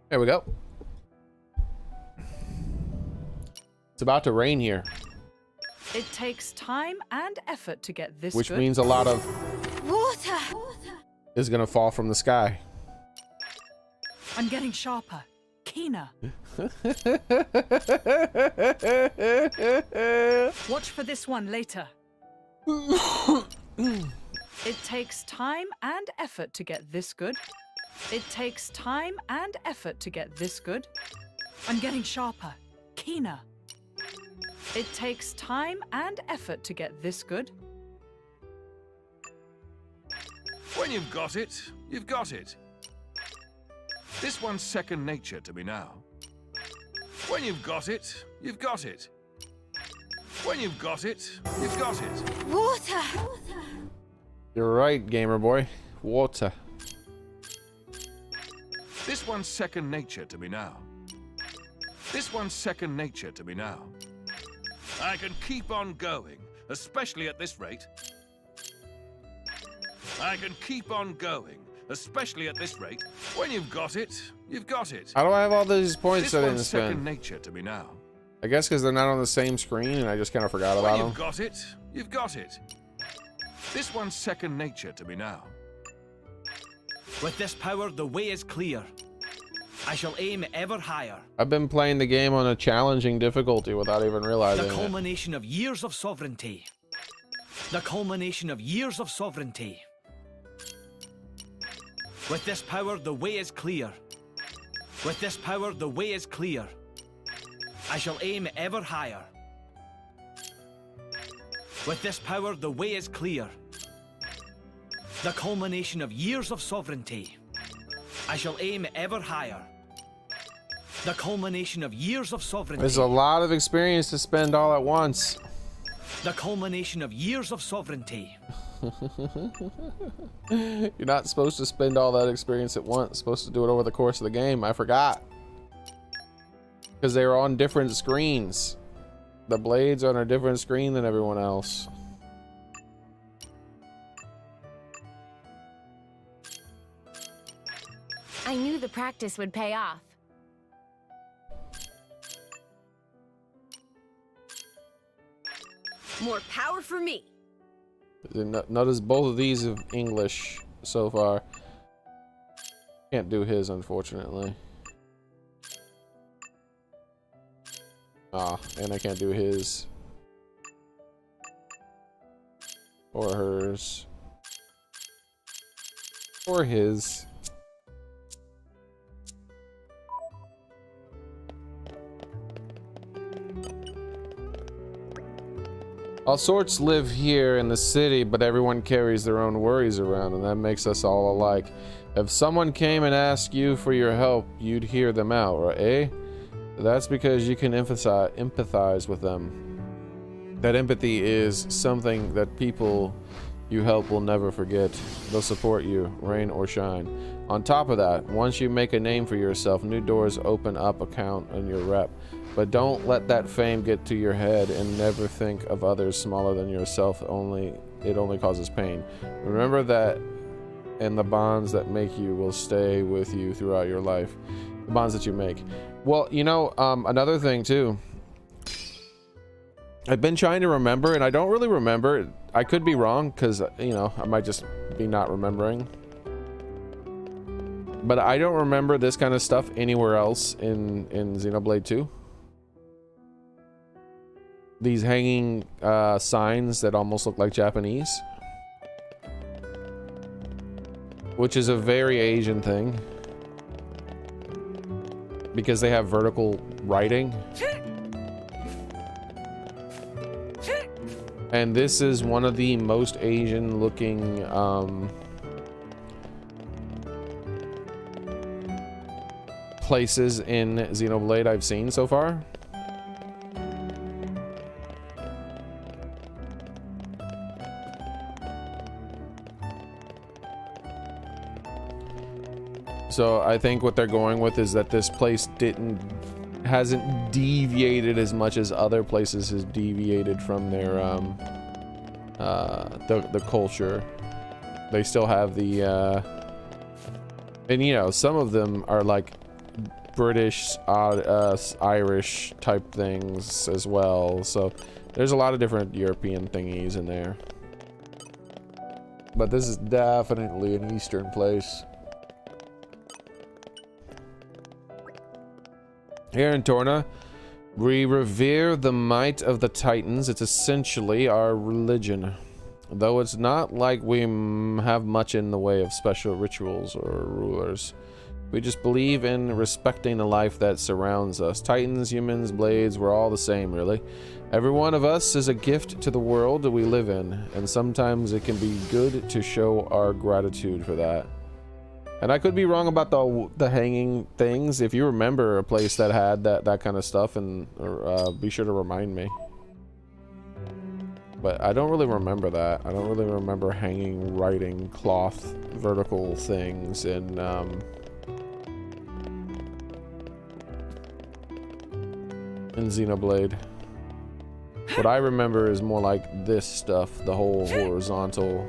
There we go. It's about to rain here. It takes time and effort to get this Which good. means a lot of Water! is gonna fall from the sky. I'm getting sharper, keener. Watch for this one later. It takes time and effort to get this good. It takes time and effort to get this good. I'm getting sharper, keener. It takes time and effort to get this good. When you've got it, you've got it. This one's second nature to me now. When you've got it, you've got it. When you've got it, you've got it. Water! You're right, gamer boy. Water. This one's second nature to me now. This one's second nature to me now. I can keep on going, especially at this rate. I can keep on going, especially at this rate. When you've got it, you've got it. How do I have all these points This I didn't one's second spend? nature to me now. I guess because they're not on the same screen and I just kind of forgot When about you've them. got it, you've got it. This one's second nature to me now. With this power, the way is clear. I shall aim ever higher. I've been playing the game on a challenging difficulty without even realizing The it. culmination of years of sovereignty. The culmination of years of sovereignty. With this power, the way is clear. With this power, the way is clear. I shall aim ever higher. With this power, the way is clear. The culmination of years of sovereignty. I shall aim ever higher. The culmination of years of sovereignty. There's a lot of experience to spend all at once. The culmination of years of sovereignty. You're not supposed to spend all that experience at once. Supposed to do it over the course of the game. I forgot. Because they were on different screens. The blades are on a different screen than everyone else. I knew the practice would pay off. More power for me. Notice both of these have English so far. Can't do his, unfortunately. Ah, and I can't do his. Or hers. Or his. All sorts live here in the city, but everyone carries their own worries around, and that makes us all alike. If someone came and asked you for your help, you'd hear them out, right? Eh? That's because you can empathize with them. That empathy is something that people you help will never forget. They'll support you, rain or shine. On top of that, once you make a name for yourself, new doors open up account on your rep. But don't let that fame get to your head and never think of others smaller than yourself. It only causes pain. Remember that, and the bonds that make you will stay with you throughout your life. The bonds that you make. Well, you know, another thing too. I've been trying to remember, and I don't really remember. I could be wrong, because, you know, I might just be not remembering. But I don't remember this kind of stuff anywhere else in Xenoblade 2. These hanging signs that almost look like Japanese. Which is a very Asian thing. because they have vertical writing. And this is one of the most Asian looking places in Xenoblade I've seen so far. So I think what they're going with is that this place hasn't deviated as much as other places has deviated from their the culture. They still have the and you know, some of them are like British, Irish type things as well. So there's a lot of different European thingies in there. But this is definitely an Eastern place. Here in Torna, we revere the might of the Titans. It's essentially our religion. Though it's not like we have much in the way of special rituals or rulers. We just believe in respecting the life that surrounds us. Titans, humans, blades, we're all the same, really. Every one of us is a gift to the world that we live in, and sometimes it can be good to show our gratitude for that. And I could be wrong about the hanging things. If you remember a place that had that kind of stuff, and be sure to remind me. But I don't really remember that. I don't really remember hanging writing cloth vertical things in Xenoblade. What I remember is more like this stuff, the whole horizontal.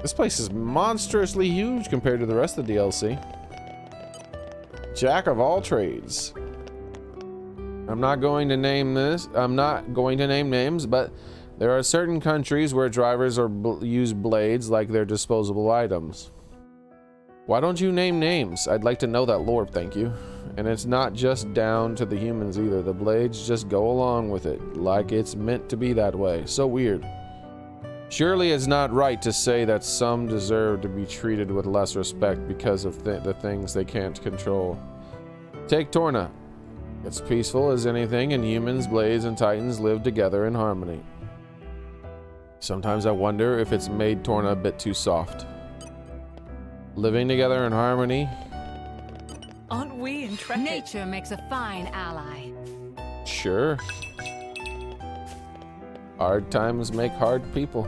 This place is monstrously huge compared to the rest of the DLC. Jack of all trades. I'm not going to name names, but there are certain countries where drivers use blades like they're disposable items. Why don't you name names? I'd like to know that lore, thank you. And it's not just down to the humans either. The blades just go along with it, like it's meant to be that way. So weird. Surely it's not right to say that some deserve to be treated with less respect because of the things they can't control. Take Torna. It's peaceful as anything, and humans, blades, and titans live together in harmony. Sometimes I wonder if it's made Torna a bit too soft. Living together in harmony. Aren't we intrepid? Nature makes a fine ally. Sure. Hard times make hard people.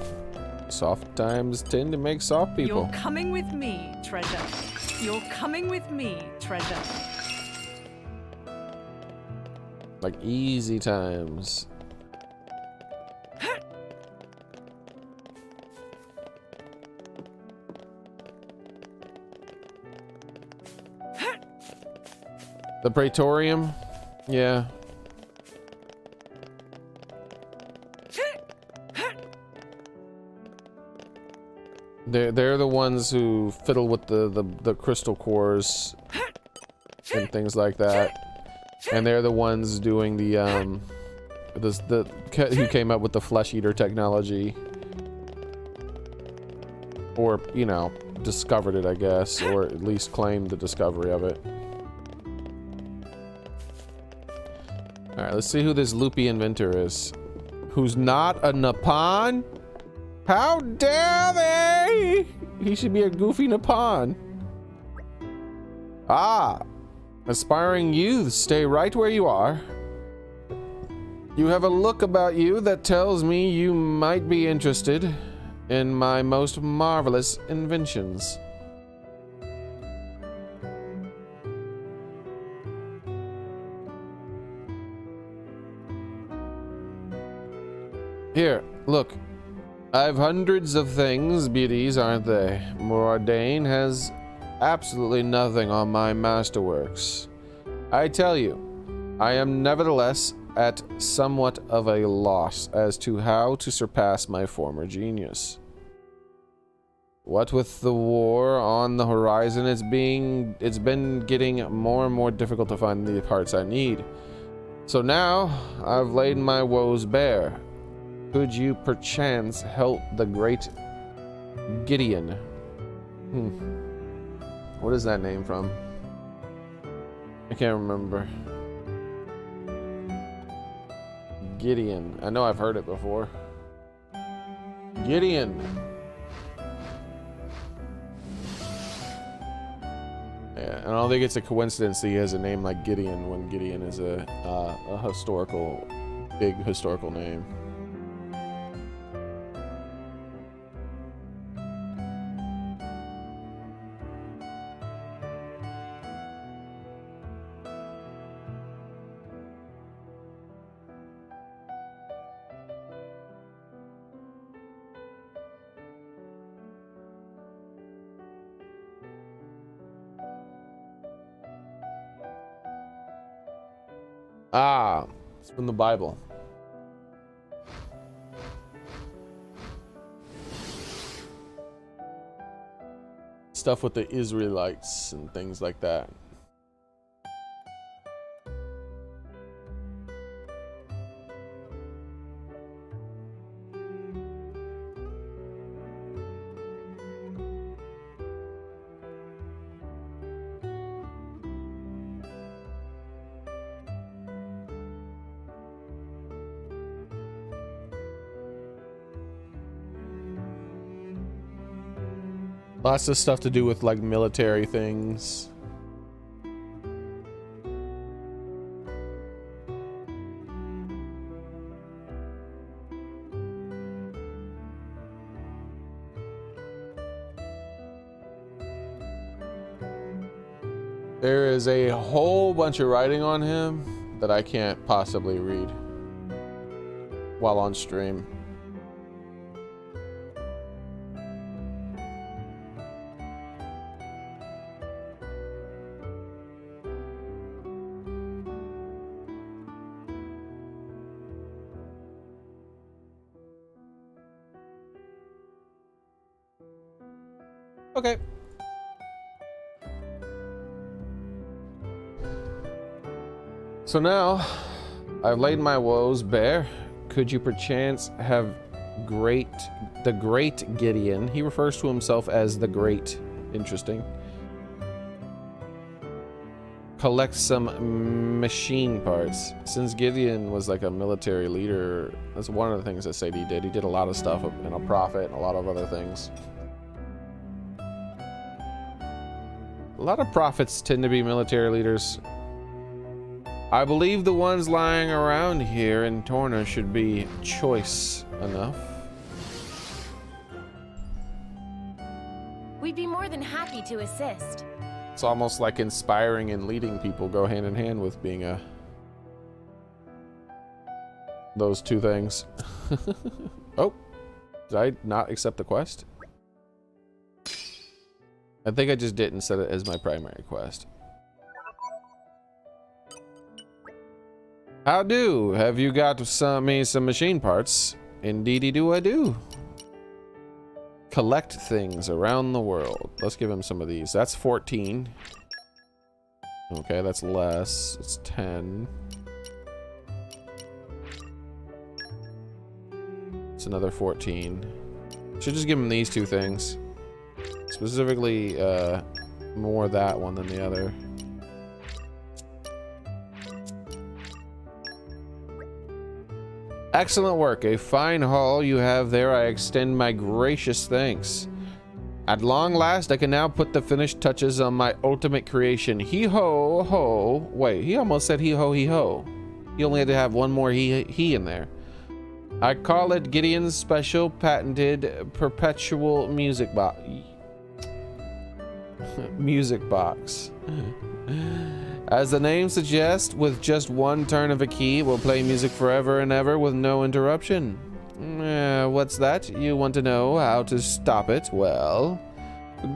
Soft times tend to make soft people. You're coming with me, treasure. You're coming with me, treasure. Like easy times. The Praetorium? Yeah. They're the ones who fiddle with the crystal cores and things like that, and they're the ones doing the who came up with the flesh eater technology, or you know, discovered it, I guess, or at least claimed the discovery of it. All right, let's see who this loopy inventor is, who's not a Nippon. How dare they! He should be a goofy Nippon. Ah, aspiring youths, stay right where you are. You have a look about you that tells me you might be interested in my most marvelous inventions. Here, look. I've hundreds of things, beauties, aren't they? Mordain has absolutely nothing on my masterworks. I tell you, I am nevertheless at somewhat of a loss as to how to surpass my former genius. What with the war on the horizon, it's been getting more and more difficult to find the parts I need. So now, I've laid my woes bare. Could you perchance help the great Gideon? What is that name from? I can't remember. Gideon. I know I've heard it before. Gideon. Yeah, I don't think it's a coincidence that he has a name like Gideon when Gideon is a big historical name. Ah, it's from the Bible. Stuff with the Israelites and things like that. Lots of stuff to do with like military things. There is a whole bunch of writing on him that I can't possibly read while on stream. Okay. So now, I've laid my woes bare. Could you perchance have the great Gideon? He refers to himself as the great. Interesting. Collect some machine parts. Since Gideon was like a military leader, that's one of the things that Sadie did. He did a lot of stuff and a prophet and a lot of other things. A lot of prophets tend to be military leaders. I believe the ones lying around here in Torna should be choice enough. We'd be more than happy to assist. It's almost like inspiring and leading people go hand in hand with being those two things. Oh, did I not accept the quest? I think I just didn't set it as my primary quest. How do? Have you got some machine parts? Indeedy do I do. Collect things around the world. Let's give him some of these. That's 14. Okay, that's less. It's 10. It's another 14. Should just give him these two things. Specifically, more that one than the other. Excellent work. A fine haul you have there. I extend my gracious thanks. At long last, I can now put the finished touches on my ultimate creation. Hee-ho, ho. Wait, he almost said hee-ho, hee-ho. He only had to have one more he in there. I call it Gideon's special patented Perpetual Music Box. Music Box. As the name suggests, with just one turn of a key, it will play music forever and ever with no interruption. What's that? You want to know how to stop it? Well,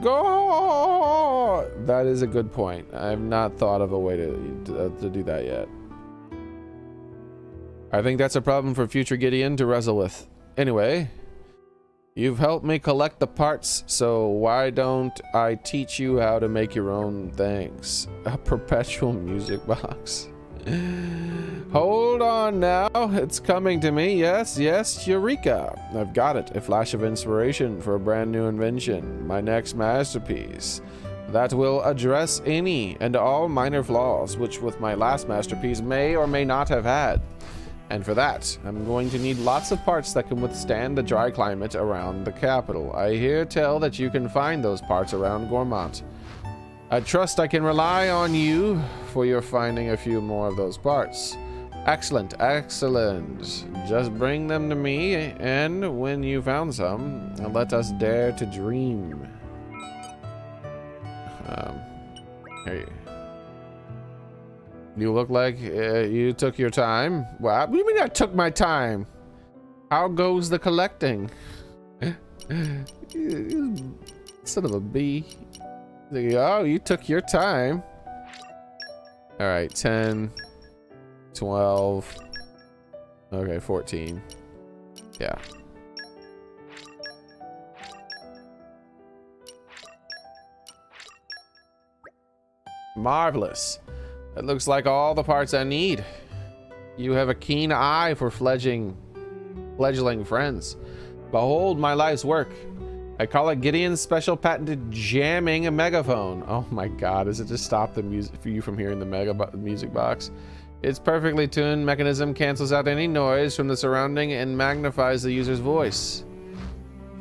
go! That is a good point. I've not thought of a way to do that yet. I think that's a problem for future Gideon to wrestle with. Anyway, you've helped me collect the parts, so why don't I teach you how to make your own things? A perpetual music box. Hold on now. It's coming to me. Yes, yes, Eureka. I've got it. A flash of inspiration for a brand new invention. My next masterpiece. That will address any and all minor flaws, which with my last masterpiece may or may not have had. And for that, I'm going to need lots of parts that can withstand the dry climate around the capital. I hear tell that you can find those parts around Gormont. I trust I can rely on you for your finding a few more of those parts. Excellent, excellent. Just bring them to me, and when you found some, let us dare to dream. Hey. You look like you took your time. What do you mean I took my time? How goes the collecting? Son of a bee. Oh, you took your time. All right, 10, 12. Okay, 14. Yeah. Marvelous. It looks like all the parts I need. You have a keen eye for fledgling friends. Behold my life's work. I call it Gideon's special patented jamming a megaphone. Oh my god, does it just stop the music for you from hearing the music box? Its perfectly tuned mechanism cancels out any noise from the surrounding and magnifies the user's voice.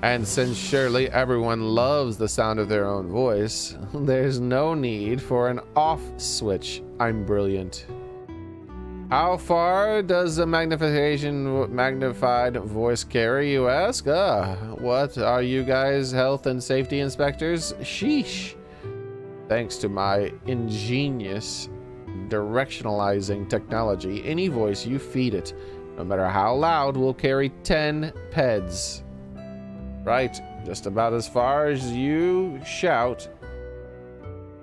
And since surely everyone loves the sound of their own voice, there's no need for an off switch. I'm brilliant. How far does the magnified voice carry, you ask? What are you guys, health and safety inspectors? Sheesh. Thanks to my ingenious directionalizing technology, any voice you feed it, no matter how loud, will carry 10 peds. Right, just about as far as you shout,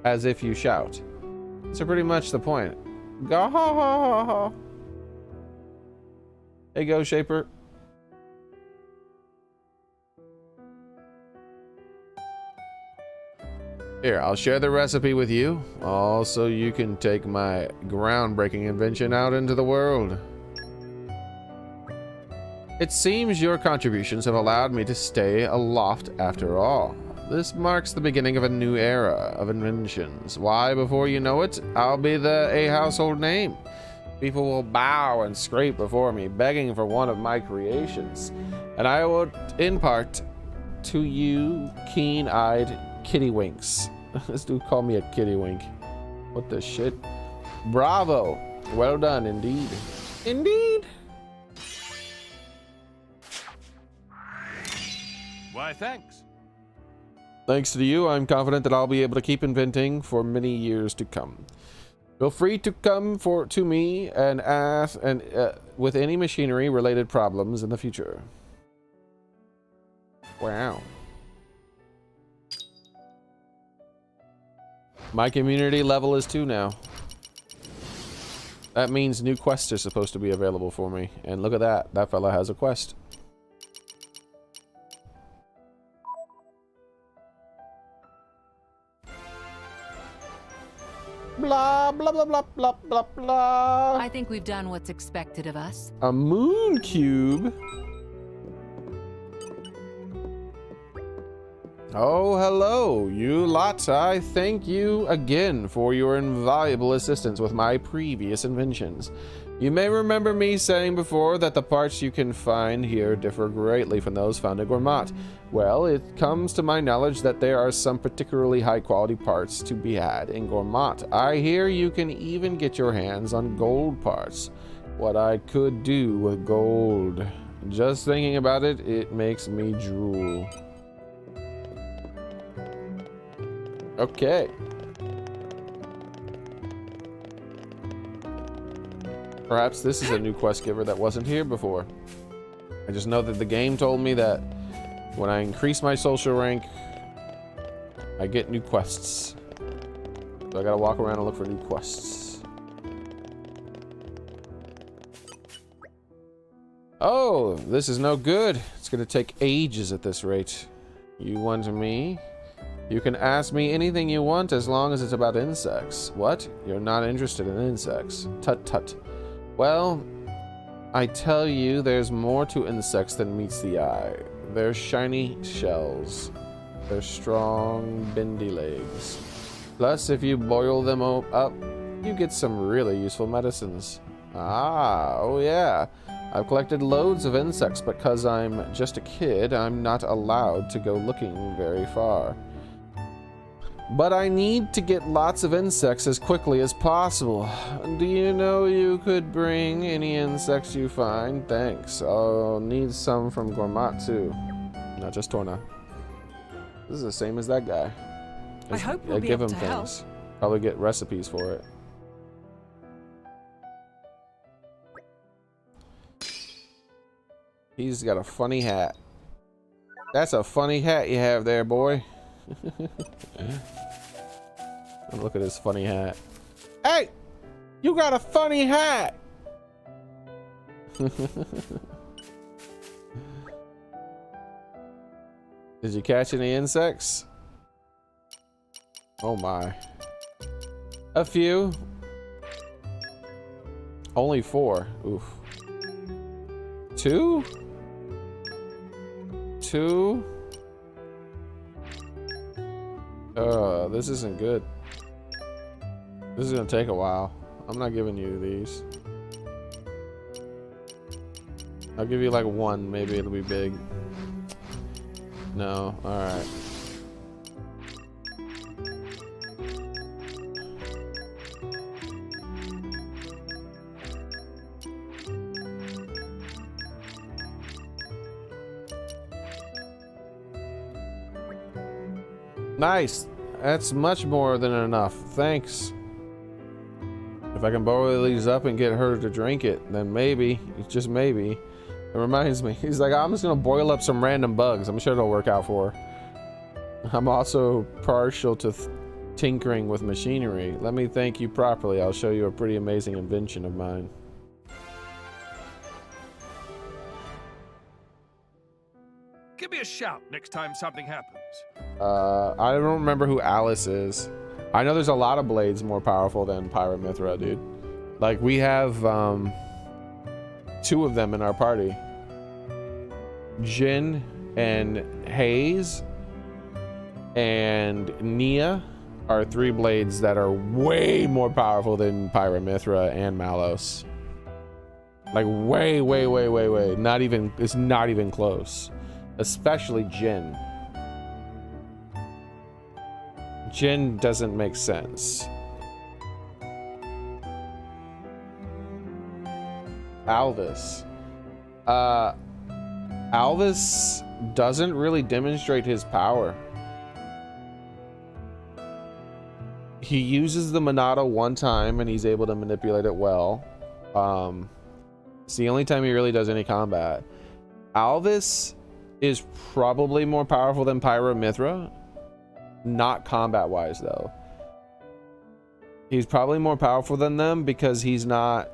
as if you shout. So pretty much the point. Go. Hey, Go Shaper. Here, I'll share the recipe with you. Also, you can take my groundbreaking invention out into the world. It seems your contributions have allowed me to stay aloft after all. This marks the beginning of a new era of inventions. Why, before you know it, I'll be a household name. People will bow and scrape before me, begging for one of my creations. And I will impart to you keen-eyed kittywinks. This dude called me a kittywink. What the shit? Bravo. Well done, indeed. Indeed. Why, thanks. Thanks to you, I'm confident that I'll be able to keep inventing for many years to come. Feel free to come to me and ask with any machinery-related problems in the future. Wow. My community level is 2 now. That means new quests are supposed to be available for me. And look at that. That fella has a quest. Blah, blah, blah, blah, blah, blah, blah. I think we've done what's expected of us. A moon cube? Oh, hello, you lot. I thank you again for your invaluable assistance with my previous inventions. You may remember me saying before that the parts you can find here differ greatly from those found at Gormont. Well, it comes to my knowledge that there are some particularly high-quality parts to be had in Gormont. I hear you can even get your hands on gold parts. What I could do with gold. Just thinking about it, it makes me drool. Okay. Perhaps this is a new quest giver that wasn't here before. I just know that the game told me that when I increase my social rank, I get new quests. So I gotta walk around and look for new quests. Oh, this is no good. It's gonna take ages at this rate. You want me? You can ask me anything you want as long as it's about insects. What? You're not interested in insects? Tut tut. Well, I tell you, there's more to insects than meets the eye. They're shiny shells. They're strong, bendy legs. Plus, if you boil them up, you get some really useful medicines. Ah, oh yeah. I've collected loads of insects, but because I'm just a kid, I'm not allowed to go looking very far. But I need to get lots of insects as quickly as possible. Do you know you could bring any insects you find? Thanks. I'll need some from Gourmet too. Not just Torna. This is the same as that guy. I hope we'll be give able him to help. things. Probably get recipes for it. He's got a funny hat. That's a funny hat you have there, boy. Look at his funny hat. Hey! You got a funny hat! Did you catch any insects? Oh my. A few. Only 4. Oof. 2? 2? This isn't good. This is gonna take a while. I'm not giving you these. I'll give you like 1, maybe it'll be big. No, alright. Nice. That's much more than enough. Thanks. If I can boil these up and get her to drink it, then maybe, just maybe. It reminds me. He's like, I'm just gonna boil up some random bugs. I'm sure it'll work out for her. I'm also partial to tinkering with machinery. Let me thank you properly. I'll show you a pretty amazing invention of mine. Give me a shout next time something happens. I don't remember who Alice is. I know there's a lot of blades more powerful than Pyramithra, dude. Like, we have 2 of them in our party. Jin and Hayes and Nia are 3 blades that are way more powerful than Pyramithra and Malos. Like, way. Not even, it's not even close. Especially Jin. Jin doesn't make sense. Alvis. Alvis doesn't really demonstrate his power. He uses the Monado 1 time and he's able to manipulate it well. It's the only time he really does any combat. Alvis is probably more powerful than Pyramithra. Not combat-wise, though. He's probably more powerful than them because he's not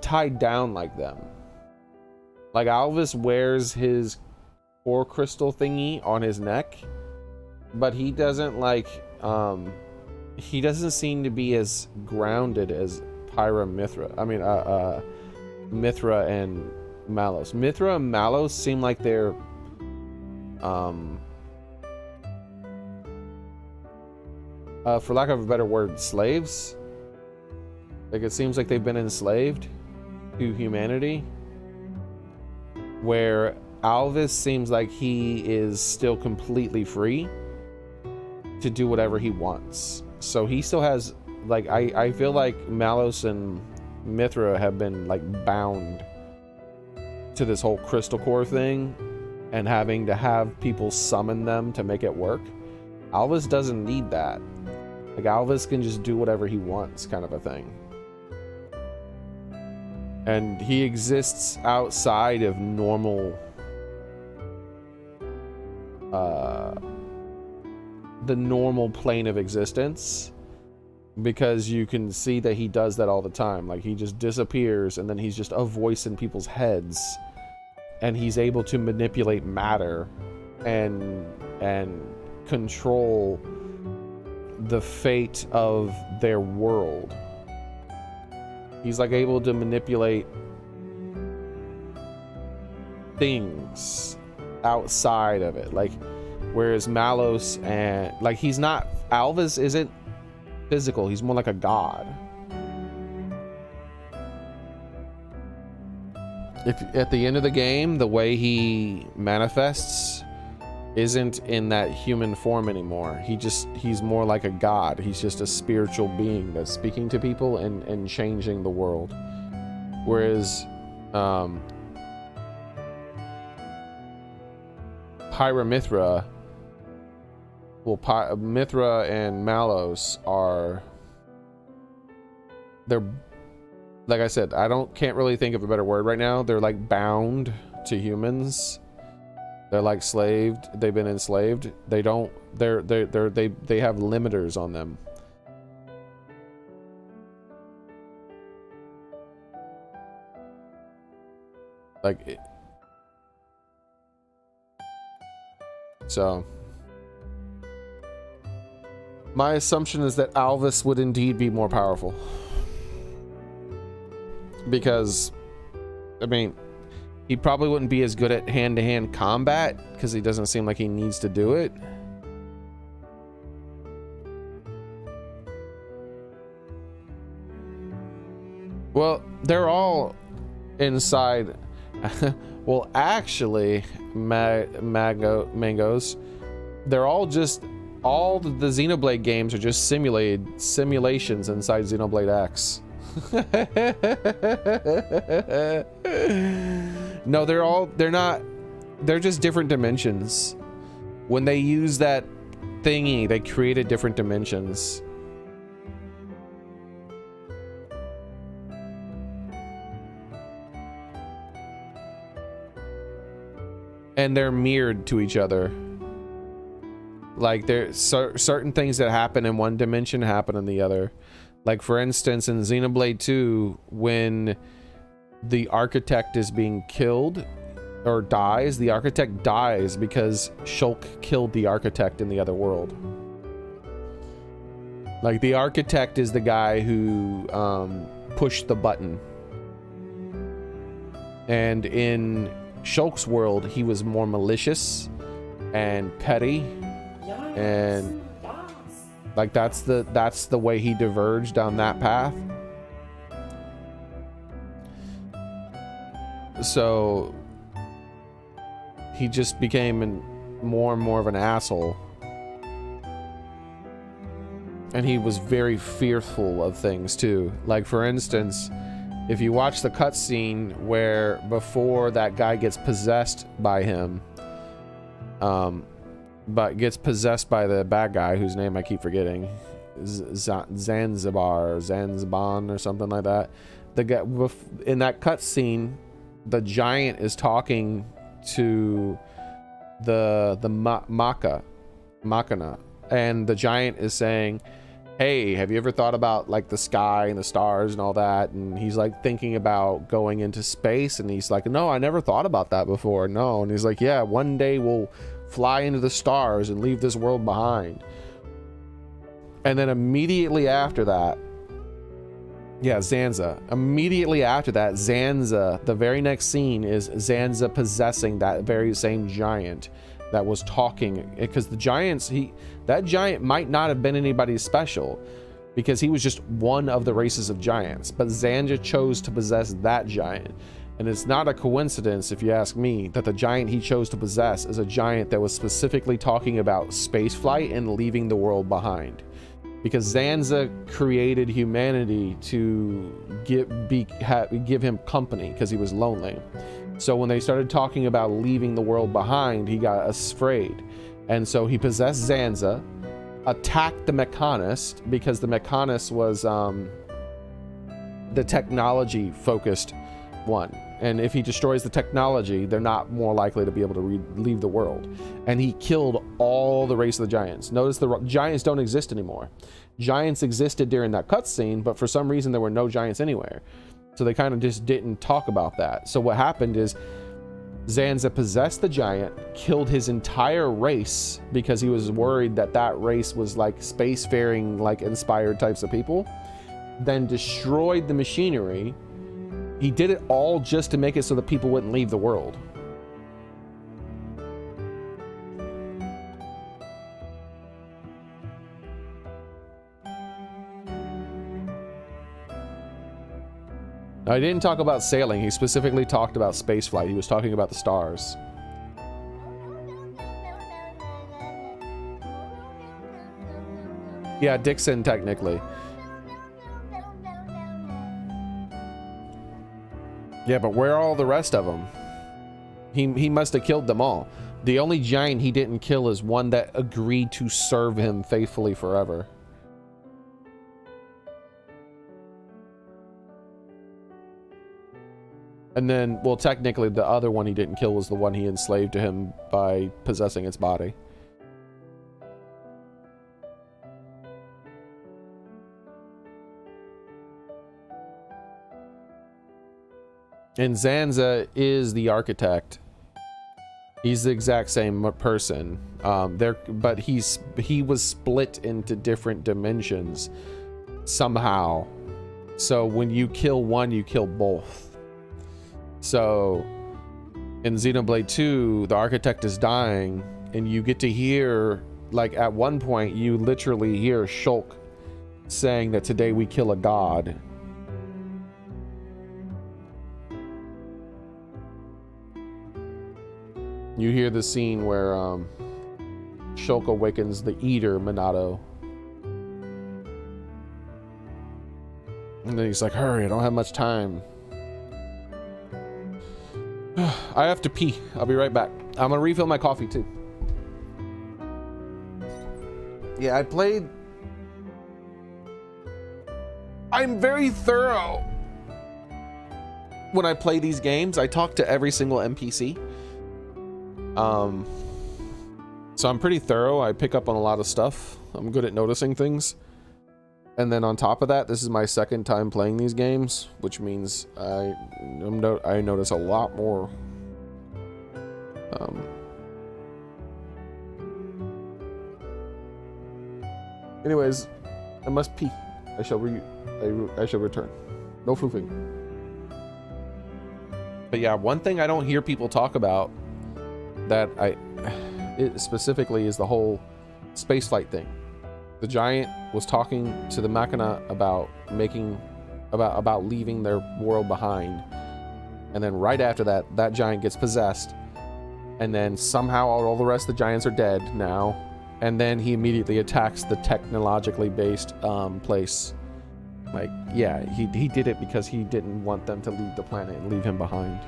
tied down like them. Like, Alvis wears his core crystal thingy on his neck, but he doesn't like, he doesn't seem to be as grounded as Pyramithra. I mean, Mithra and Malos. Mithra and Malos seem like they're for lack of a better word, slaves. Like, it seems like they've been enslaved to humanity, where Alvis seems like he is still completely free to do whatever he wants. So he still has, like, I feel like Malos and Mithra have been, like, bound to this whole crystal core thing and having to have people summon them to make it work. Alvis doesn't need that. Like, Alvis can just do whatever he wants, kind of a thing. And he exists outside of normal, the normal plane of existence, because you can see that he does that all the time. Like, he just disappears and then he's just a voice in people's heads and he's able to manipulate matter and control the fate of their world. He's like able to manipulate things outside of it, like whereas Malos and like he's not, Alvis isn't physical, he's more like a god. If at the end of the game the way he manifests isn't in that human form anymore, he's more like a god. He's just a spiritual being that's speaking to people and changing the world. Whereas Pyramithra, well, Mithra and Malos they're, like I said, can't really think of a better word right now. They're like bound to humans. They're like slaved. They've been enslaved. They have limiters on them. Like, so my assumption is that Alvis would indeed be more powerful. Because, I mean, he probably wouldn't be as good at hand-to-hand combat because he doesn't seem like he needs to do it. Well, they're all inside. Well, actually, Mangoes, they're all the Xenoblade games are just simulations inside Xenoblade X. No, they're just different dimensions. When they use that thingy, they created different dimensions. And they're mirrored to each other. Like there's certain things that happen in one dimension happen in the other. Like for instance, in Xenoblade 2, when the architect is being killed or dies, the architect dies because Shulk killed the architect in the other world. Like the architect is the guy who pushed the button. And in Shulk's world, he was more malicious and petty. And like that's the way he diverged down that path. So he just became more and more of an asshole. And he was very fearful of things too. Like for instance, if you watch the cutscene where before that guy gets possessed by him, but gets possessed by the bad guy whose name I keep forgetting, Zanziban or something like that. The guy in that cutscene, the giant is talking to the Machina, and the giant is saying, hey, have you ever thought about like the sky and the stars and all that? And he's like thinking about going into space, and he's like, no, I never thought about that before. No. And he's like, yeah, one day we'll fly into the stars and leave this world behind. And then immediately after that, yeah, Zanza. Immediately after that, Zanza, the very next scene is Zanza possessing that very same giant that was talking, because the giants, that giant might not have been anybody special because he was just one of the races of giants, but Zanza chose to possess that giant. And it's not a coincidence, if you ask me, that the giant he chose to possess is a giant that was specifically talking about spaceflight and leaving the world behind. Because Zanza created humanity to give him company because he was lonely. So when they started talking about leaving the world behind, he got afraid. And so he possessed Zanza, attacked the Mechanist, because the Mechanist was the technology-focused one. And if he destroys the technology, they're not more likely to be able to leave the world. And he killed all the race of the giants. Notice the giants don't exist anymore. Giants existed during that cutscene, but for some reason there were no giants anywhere. So they kind of just didn't talk about that. So what happened is Zanza possessed the giant, killed his entire race because he was worried that that race was like spacefaring, like inspired types of people, then destroyed the machinery. He did it all just to make it so that people wouldn't leave the world. Now, he didn't talk about sailing. He specifically talked about spaceflight. He was talking about the stars. Yeah, Dixon, technically. Yeah, but where are all the rest of them? He must have killed them all. The only giant he didn't kill is one that agreed to serve him faithfully forever. And then, well, technically, the other one he didn't kill was the one he enslaved to him by possessing its body. And Zanza is the architect. He's the exact same person. But he was split into different dimensions somehow. So when you kill one, you kill both. So in Xenoblade 2, the architect is dying, and you get to hear, like at one point, you literally hear Shulk saying that today we kill a god. You hear the scene where Shulk awakens the Eater, Minato. And then he's like, hurry, I don't have much time. I have to pee. I'll be right back. I'm gonna refill my coffee too. Yeah, I'm very thorough when I play these games. I talk to every single NPC. So I'm pretty thorough. I pick up on a lot of stuff. I'm good at noticing things. And then on top of that, this is my second time playing these games, which means I notice a lot more. Anyways, I must pee. I shall return. No foofing. But yeah, one thing I don't hear people talk about that it specifically is the whole spaceflight thing. The giant was talking to the Machina about leaving their world behind, and then right after that, that giant gets possessed, and then somehow all the rest of the giants are dead now, and then he immediately attacks the technologically based place. Like, yeah, he did it because he didn't want them to leave the planet and leave him behind.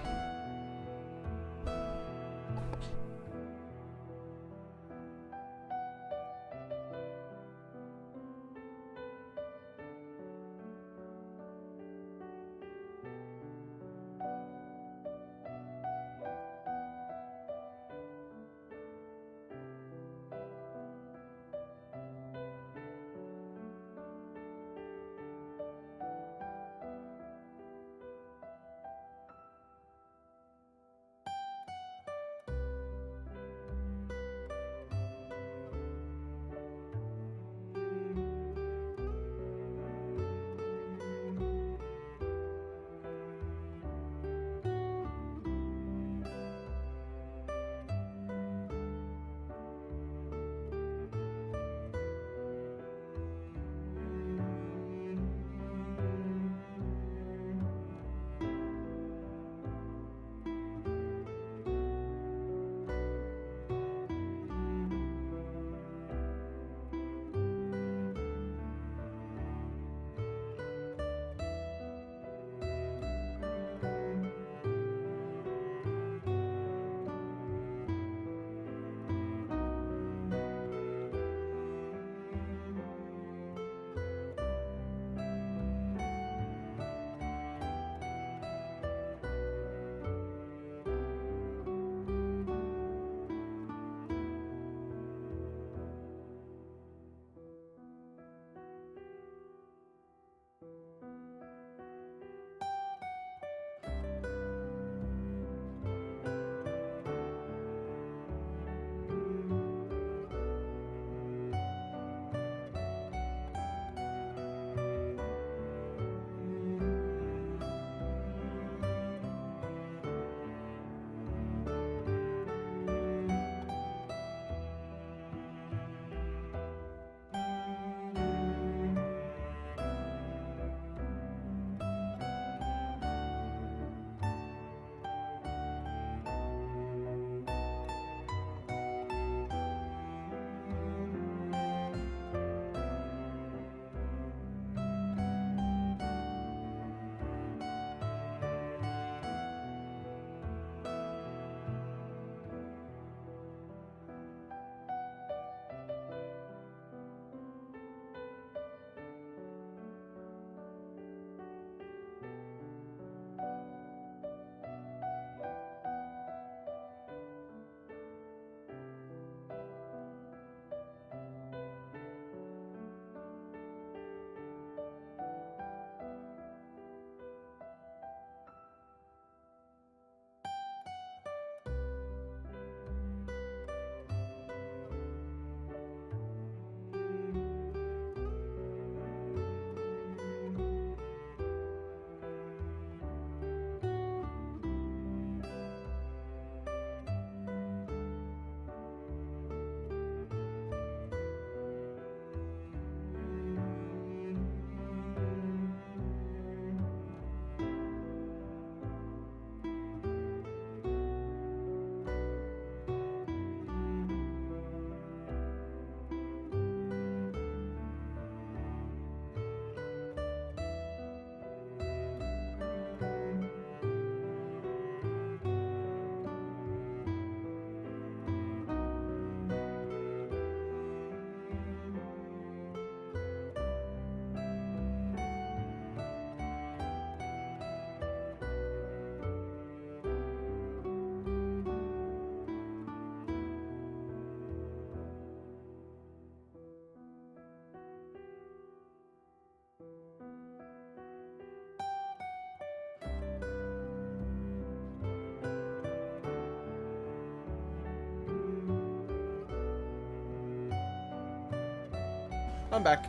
I'm back.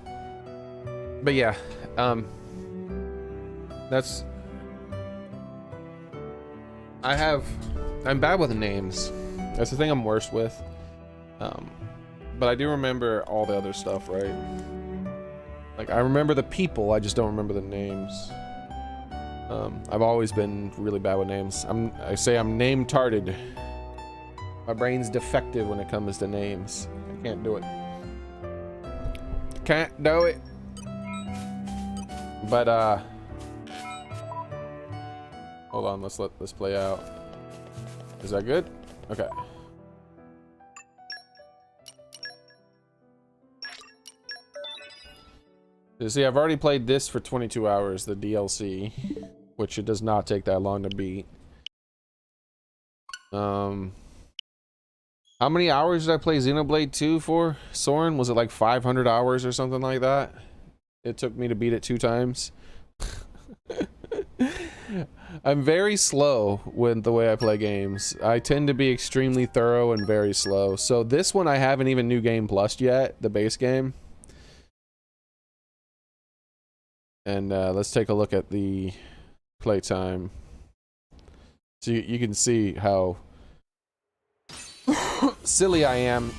But yeah, that's... I'm bad with names. That's the thing I'm worst with. But I do remember all the other stuff, right? Like, I remember the people, I just don't remember the names. I've always been really bad with names. I say I'm name-tarded. My brain's defective when it comes to names. I can't do it. Can't do it. But, hold on, let's let this play out. Is that good? Okay. You see, I've already played this for 22 hours, the DLC, which it does not take that long to beat. How many hours did I play Xenoblade 2 for, Soren? Was it like 500 hours or something like that? It took me to beat it 2 times. I'm very slow with the way I play games. I tend to be extremely thorough and very slow. So this one I haven't even New Game Plus yet, the base game. And let's take a look at the playtime. So you can see how silly I am.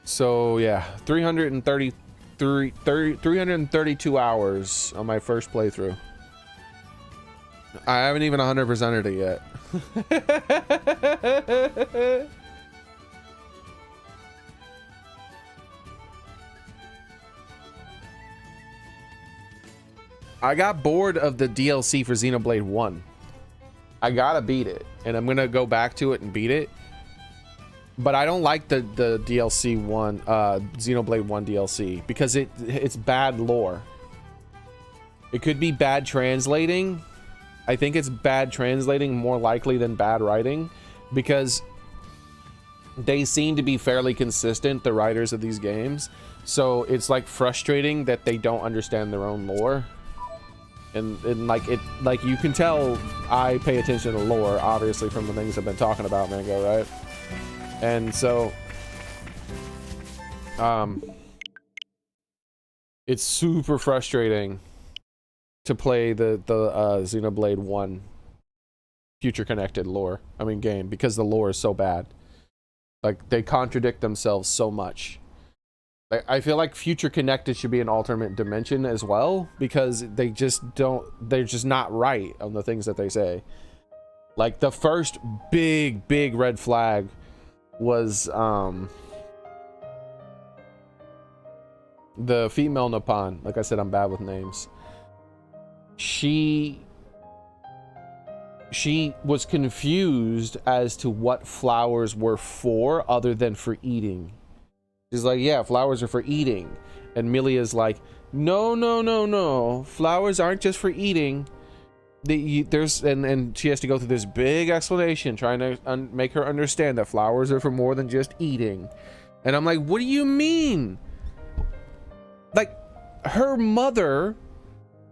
So yeah, 332 hours on my first playthrough. I haven't even 100%ed it yet. I got bored of the DLC for Xenoblade 1. I gotta beat it, and I'm gonna go back to it and beat it. But I don't like the DLC one, Xenoblade 1 DLC, because it's bad lore. It could be bad translating. I think it's bad translating more likely than bad writing, because they seem to be fairly consistent, the writers of these games. So it's like frustrating that they don't understand their own lore. And like you can tell I pay attention to lore, obviously, from the things I've been talking about, Mango, right? And so it's super frustrating to play the Xenoblade 1 future connected lore, game, because the lore is so bad. Like, they contradict themselves so much. I feel like future connected should be an alternate dimension as well, because they're just not right on the things that they say. Like, the first big red flag was the female Nippon. Like I said, I'm bad with names. She was confused as to what flowers were for other than for eating. She's like, yeah, flowers are for eating. And Milia's like, no. Flowers aren't just for eating. And she has to go through this big explanation trying to make her understand that flowers are for more than just eating. And I'm like, what do you mean? Like, her mother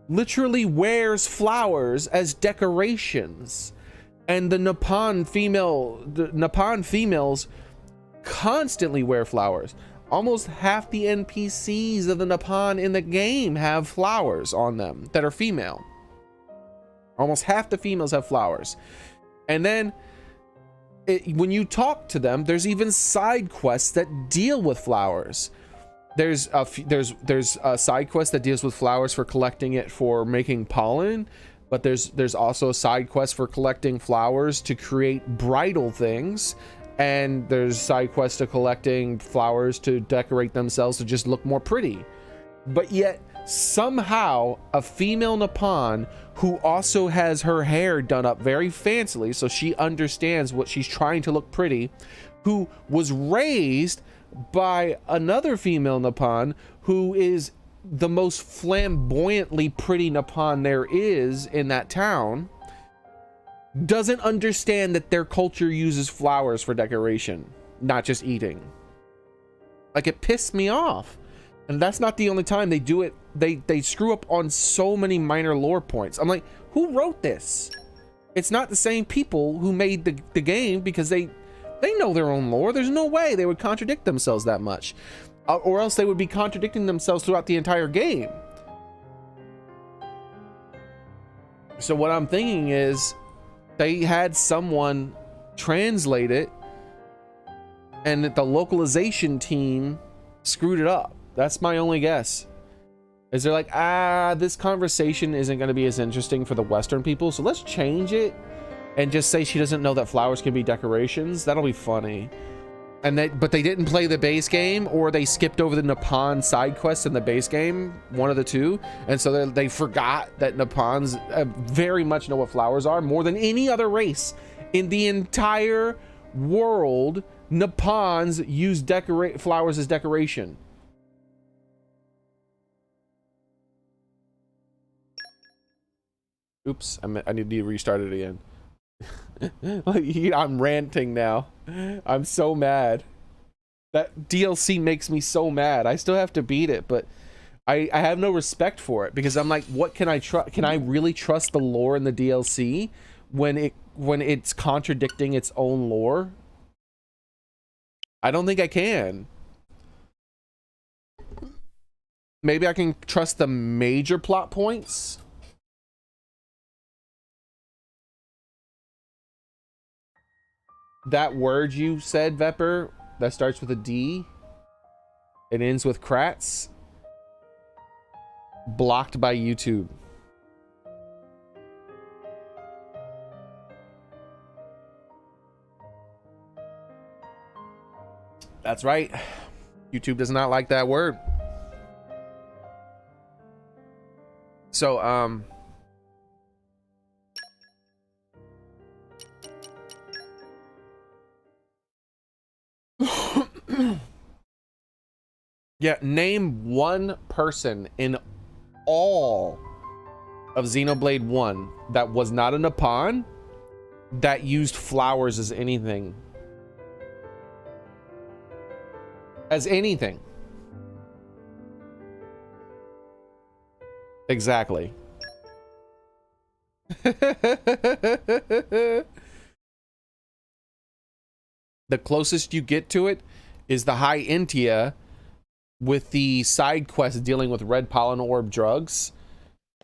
literally wears flowers as decorations. And the Nippon females constantly wear flowers. Almost half the NPCs of the Nippon in the game have flowers on them that are female. Almost half the females have flowers. And then when you talk to them, there's even side quests that deal with flowers. There's a side quest that deals with flowers for collecting it for making pollen, but there's also a side quest for collecting flowers to create bridal things. And there's side quests to collecting flowers to decorate themselves to just look more pretty. But yet, somehow, a female Nippon who also has her hair done up very fancily, so she understands what she's trying to look pretty, who was raised by another female Nippon who is the most flamboyantly pretty Nippon there is in that town, doesn't understand that their culture uses flowers for decoration, not just eating. Like, it pissed me off. And that's not the only time they do it. They screw up on so many minor lore points. I'm like, who wrote this? It's not the same people who made the game, because they know their own lore. There's no way they would contradict themselves that much, or else they would be contradicting themselves throughout the entire game. So what I'm thinking is they had someone translate it, and that the localization team screwed it up. That's my only guess. Is they're like, this conversation isn't going to be as interesting for the Western people, so let's change it and just say she doesn't know that flowers can be decorations. That'll be funny. But they didn't play the base game, or they skipped over the Nippon side quests in the base game, one of the two, and so they forgot that Nippons very much know what flowers are more than any other race in the entire world. Nippons use flowers as decoration. Oops, I need to restart it again. I'm ranting now. I'm so mad. That DLC makes me so mad. I still have to beat it, but I have no respect for it, because I'm like, what can I trust? Can I really trust the lore in the DLC when it's contradicting its own lore? I don't think I can. Maybe I can trust the major plot points. That word you said, Vepper, that starts with a D, it ends with Kratz, blocked by YouTube. That's right. YouTube does not like that word. So, yeah, name one person in all of Xenoblade 1 that was not a Nippon that used flowers as anything. As anything. Exactly. The closest you get to it is the High Intia with the side quest dealing with red pollen orb drugs.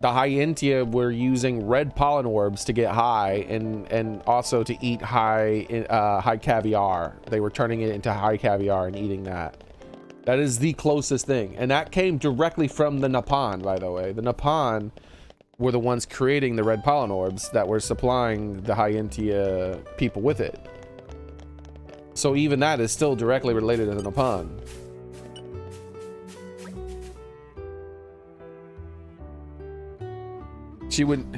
The High Intia were using red pollen orbs to get high, and also to eat high caviar. They were turning it into high caviar and eating that. That is the closest thing, and that came directly from the Nippon, by the way. The Nippon were the ones creating the red pollen orbs that were supplying the High Intia people with it. So even that is still directly related to the Nippon. She wouldn't.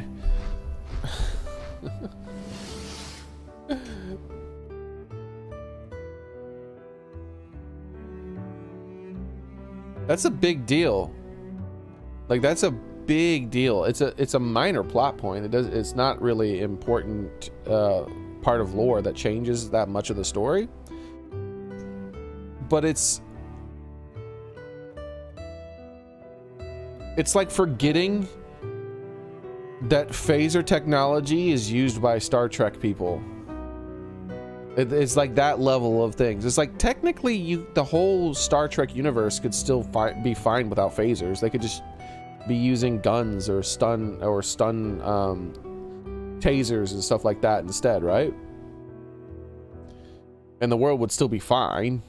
That's a big deal. Like, that's a big deal. It's a minor plot point. It's not really important part of lore that changes that much of the story. But it's like forgetting that phaser technology is used by Star Trek people. It's like that level of things. It's like, technically, the whole Star Trek universe could still be fine without phasers. They could just be using guns or stun tasers and stuff like that instead, right? And the world would still be fine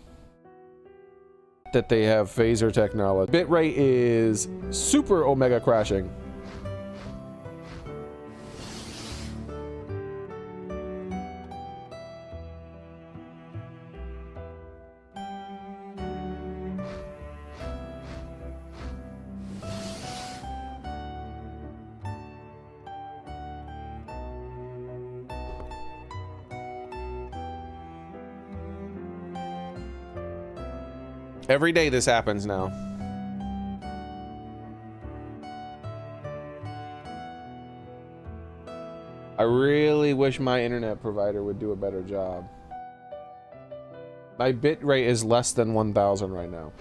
that they have phaser technology. Bitrate is super omega crashing. Every day this happens now. I really wish my internet provider would do a better job. My bit rate is less than 1,000 right now.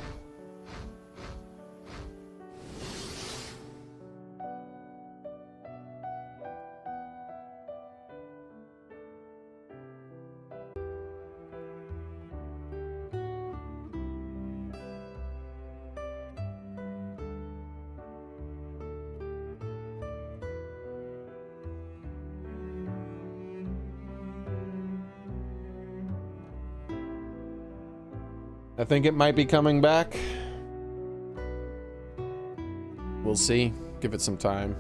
I think it might be coming back. We'll see. Give it some time.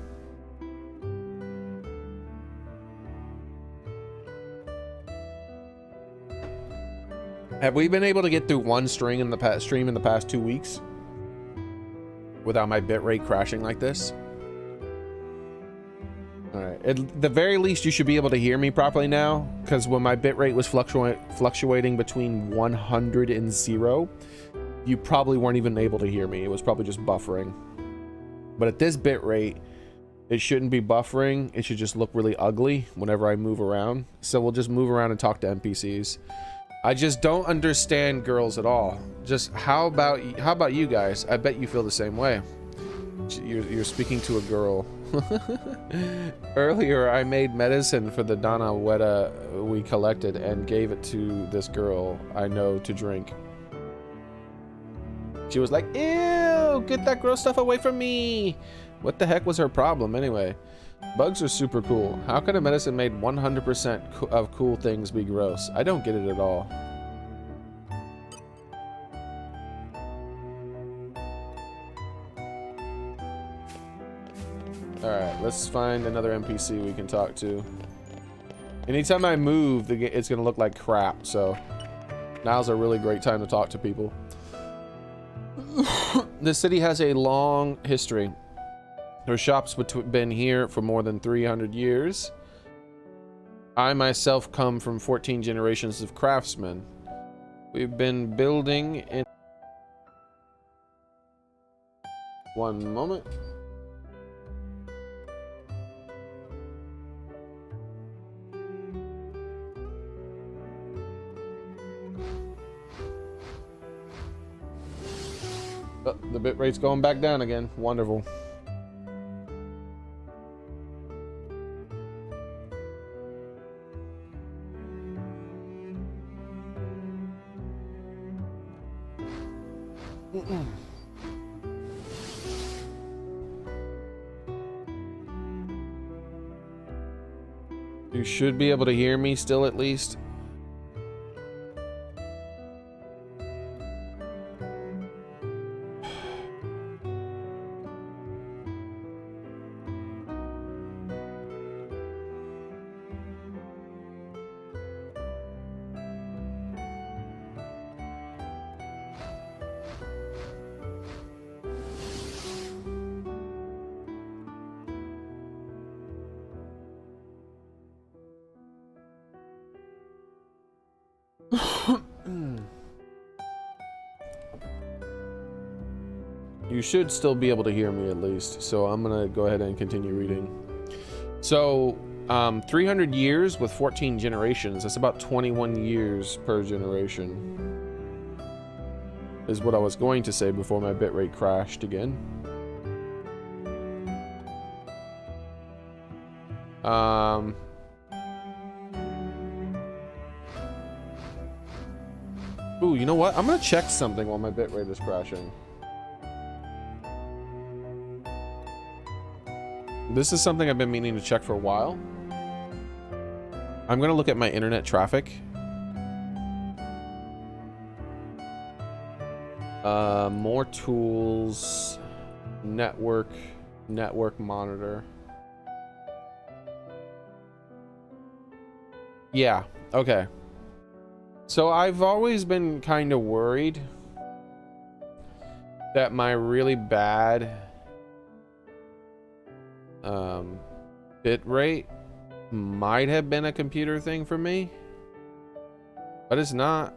Have we been able to get through one stream in the past 2 weeks without my bitrate crashing like this? Alright, at the very least you should be able to hear me properly now, because when my bitrate was fluctuating between 100 and 0, you probably weren't even able to hear me. It was probably just buffering. But at this bitrate, it shouldn't be buffering. It should just look really ugly whenever I move around. So we'll just move around and talk to NPCs. I just don't understand girls at all. Just how about you guys? I bet you feel the same way. You're speaking to a girl. Earlier, I made medicine for the Dana Weta we collected and gave it to this girl I know to drink. She was like, ew, get that gross stuff away from me. What the heck was her problem anyway? Bugs are super cool. How can a medicine made 100% of cool things be gross? I don't get it at all. Alright, let's find another NPC we can talk to. Anytime I move, it's going to look like crap, so now's a really great time to talk to people. This city has a long history. There are shops been here for more than 300 years. I myself come from 14 generations of craftsmen. We've been building in... One moment. Oh, the bitrate's going back down again. Wonderful. You should be able to hear me still, at least. You should still be able to hear me at least, so I'm gonna go ahead and continue reading. So 300 years with 14 generations, that's about 21 years per generation, is what I was going to say before my bitrate crashed again. Ooh, you know what? I'm gonna check something while my bitrate is crashing. This is something I've been meaning to check for a while. I'm gonna look at my internet traffic. More tools, network monitor. Yeah, okay. So I've always been kind of worried that my really bad bit rate might have been a computer thing for me, but it's not.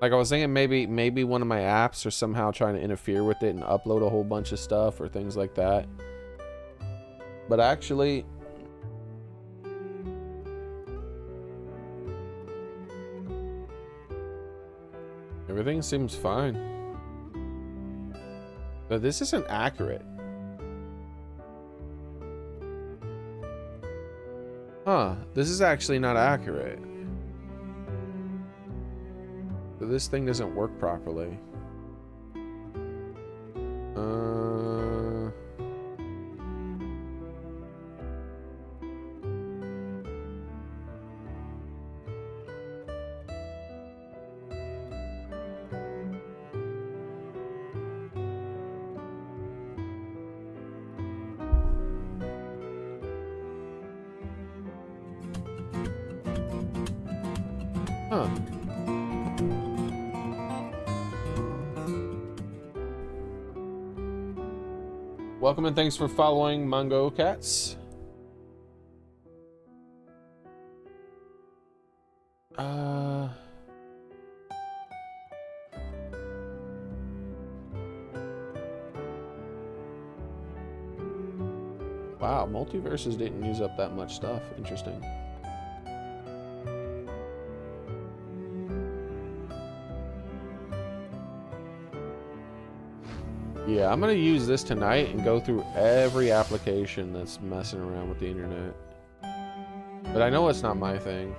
Like, I was thinking maybe one of my apps are somehow trying to interfere with it and upload a whole bunch of stuff or things like that. But actually, everything seems fine. But this isn't accurate. Huh, this is actually not accurate. So this thing doesn't work properly. Huh. Welcome and thanks for following Mango Cats. Wow, multiverses didn't use up that much stuff. Interesting. Yeah, I'm gonna use this tonight and go through every application that's messing around with the internet. But I know it's not my thing.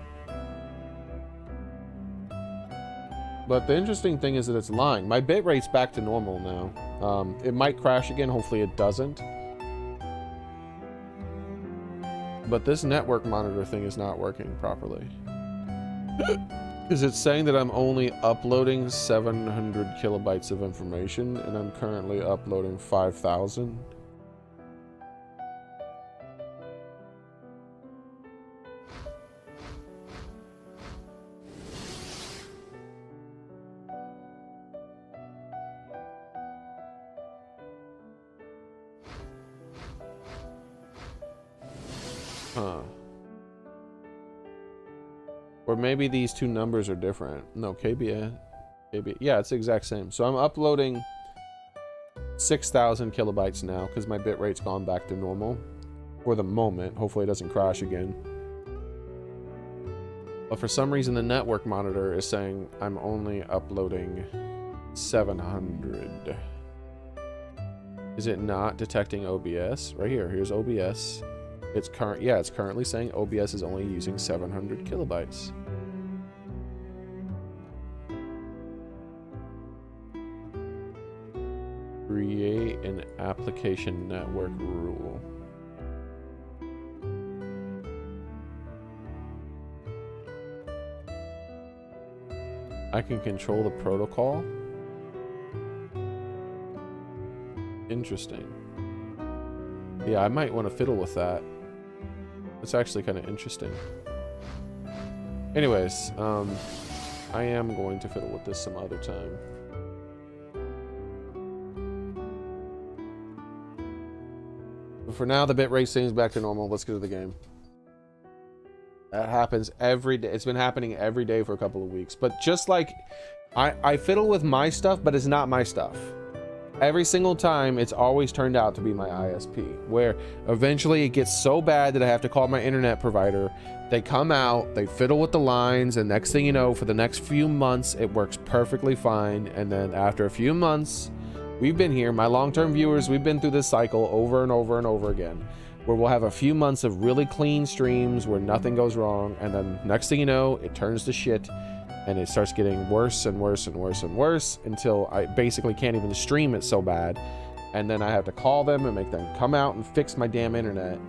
But the interesting thing is that it's lying. My bitrate's back to normal now. It might crash again, hopefully it doesn't. But this network monitor thing is not working properly. Because it's saying that I'm only uploading 700 kilobytes of information, and I'm currently uploading 5,000. Huh. Or maybe these two numbers are different. No, KBA. Yeah, it's the exact same. So I'm uploading 6,000 kilobytes now because my bitrate's gone back to normal for the moment. Hopefully it doesn't crash again. But for some reason the network monitor is saying I'm only uploading 700. Is it not detecting OBS? Right here. Here's OBS. It's currently saying OBS is only using 700 kilobytes. Create an application network rule. I can control the protocol. Interesting. Yeah, I might want to fiddle with that. It's actually kind of interesting. Anyways, I am going to fiddle with this some other time. But for now, the bitrate seems back to normal. Let's get to the game. That happens every day. It's been happening every day for a couple of weeks. But just like I fiddle with my stuff, but it's not my stuff. Every single time, it's always turned out to be my ISP, where eventually it gets so bad that I have to call my internet provider. They come out, they fiddle with the lines, and next thing you know, for the next few months, it works perfectly fine. And then after a few months, we've been here, my long-term viewers, we've been through this cycle over and over and over again, where we'll have a few months of really clean streams where nothing goes wrong, and then next thing you know, it turns to shit. And it starts getting worse and worse and worse and worse until I basically can't even stream it so bad. And then I have to call them and make them come out and fix my damn internet.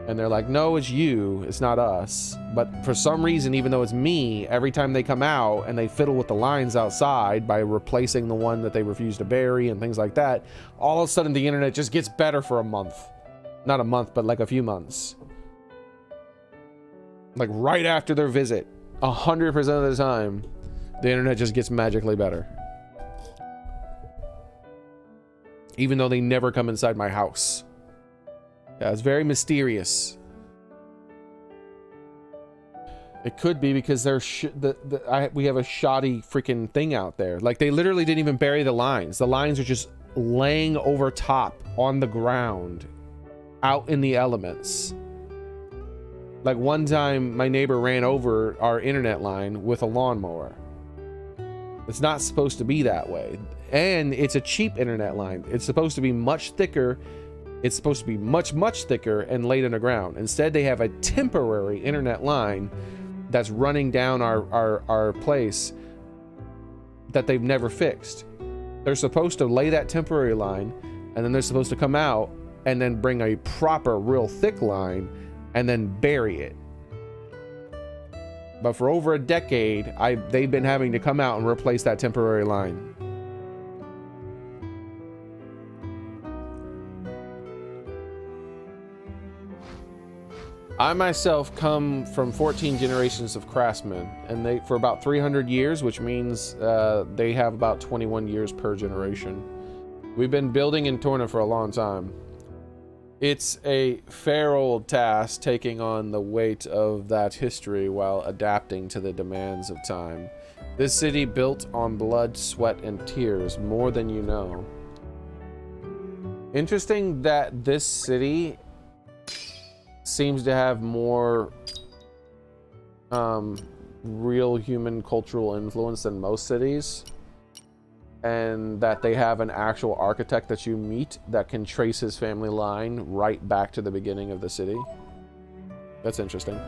And they're like, no, it's you, it's not us. But for some reason, even though it's me, every time they come out and they fiddle with the lines outside by replacing the one that they refuse to bury and things like that, all of a sudden the internet just gets better for a month. Not a month, but like a few months. Like right after their visit. 100% of the time, the internet just gets magically better. Even though they never come inside my house. Yeah, it's very mysterious. It could be because they're we have a shoddy freaking thing out there. Like, they literally didn't even bury the lines. The lines are just laying over top on the ground, out in the elements. Like one time, my neighbor ran over our internet line with a lawnmower. It's not supposed to be that way. And it's a cheap internet line. It's supposed to be much thicker. It's supposed to be much, much thicker and laid underground. Instead, they have a temporary internet line that's running down our place that they've never fixed. They're supposed to lay that temporary line, and then they're supposed to come out and then bring a proper, real thick line and then bury it. But for over a decade, they've been having to come out and replace that temporary line. I myself come from 14 generations of craftsmen, and they for about 300 years, which means they have about 21 years per generation. We've been building in Torna for a long time. It's a fair old task taking on the weight of that history while adapting to the demands of time. This city built on blood, sweat, and tears, more than you know. Interesting that this city seems to have more real human cultural influence than most cities, and that they have an actual architect that you meet that can trace his family line right back to the beginning of the city. That's interesting.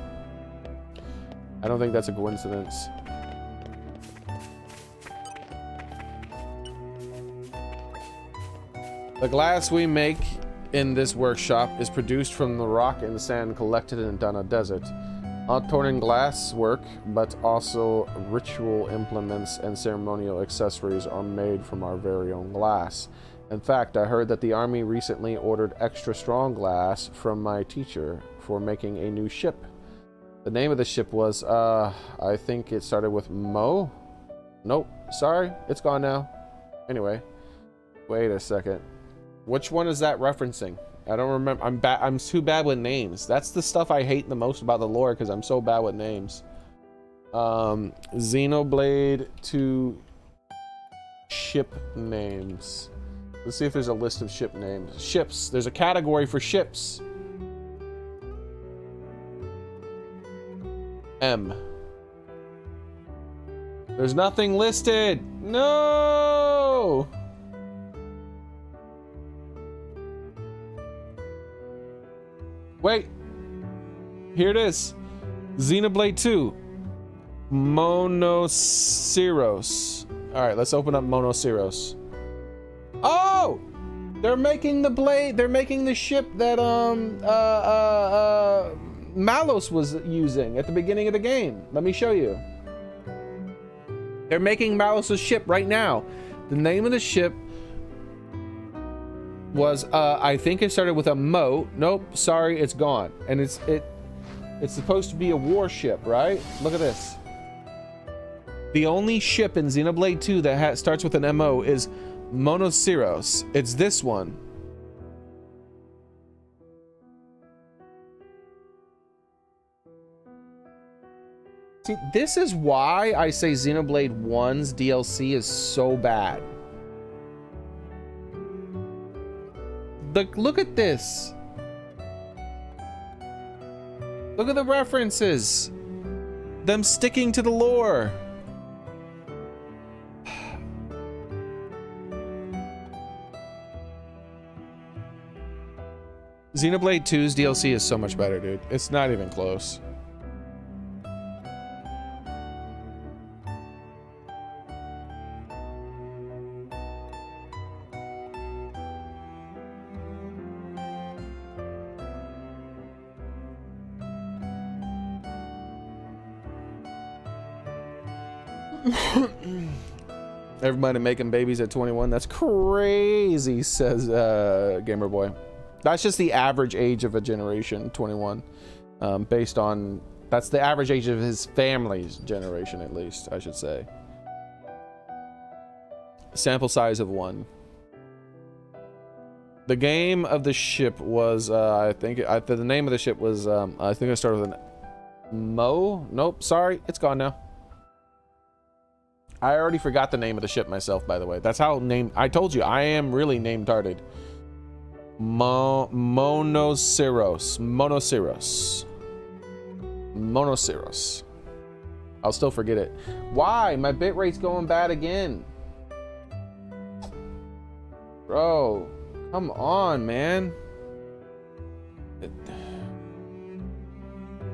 I don't think that's a coincidence. The glass we make in this workshop is produced from the rock and sand collected in Dana Desert. Not torn glass work, but also ritual implements and ceremonial accessories are made from our very own glass. In fact, I heard that the army recently ordered extra strong glass from my teacher for making a new ship. The name of the ship was, I think it started with Mo? Nope, sorry, it's gone now. Anyway, wait a second. Which one is that referencing? I don't remember. I'm too bad with names. That's the stuff I hate the most about the lore, because I'm so bad with names. Xenoblade 2 ship names. Let's see if there's a list of ship names. Ships. There's a category for ships. M. There's nothing listed. No! Wait, here it is. Xenoblade 2, Monoceros. All right, let's open up Monoceros. Oh, they're making the blade. They're making the ship that Malos was using at the beginning of the game. Let me show you. They're making Malos' ship right now. The name of the ship was I think it started with a Mo. Nope, sorry, it's gone. And it's supposed to be a warship, right? Look at this. The only ship in Xenoblade 2 that starts with an MO is Monoceros. It's this one. See, this is why I say Xenoblade 1's DLC is so bad. Look at this. Look at the references. Them sticking to the lore. Xenoblade 2's DLC is so much better, dude. It's not even close. Everybody making babies at 21. That's crazy, says Gamer Boy. That's just the average age of a generation, 21. Based on, that's the average age of his family's generation, at least, I should say. Sample size of 1. The game of the ship was, I think, the name of the ship was, I think it started with an Mo? Nope, sorry, it's gone now. I already forgot the name of the ship myself, by the way. That's how I told you, I am really name-tarded. Monoceros. I'll still forget it. Why? My bitrate's going bad again. Bro, come on, man.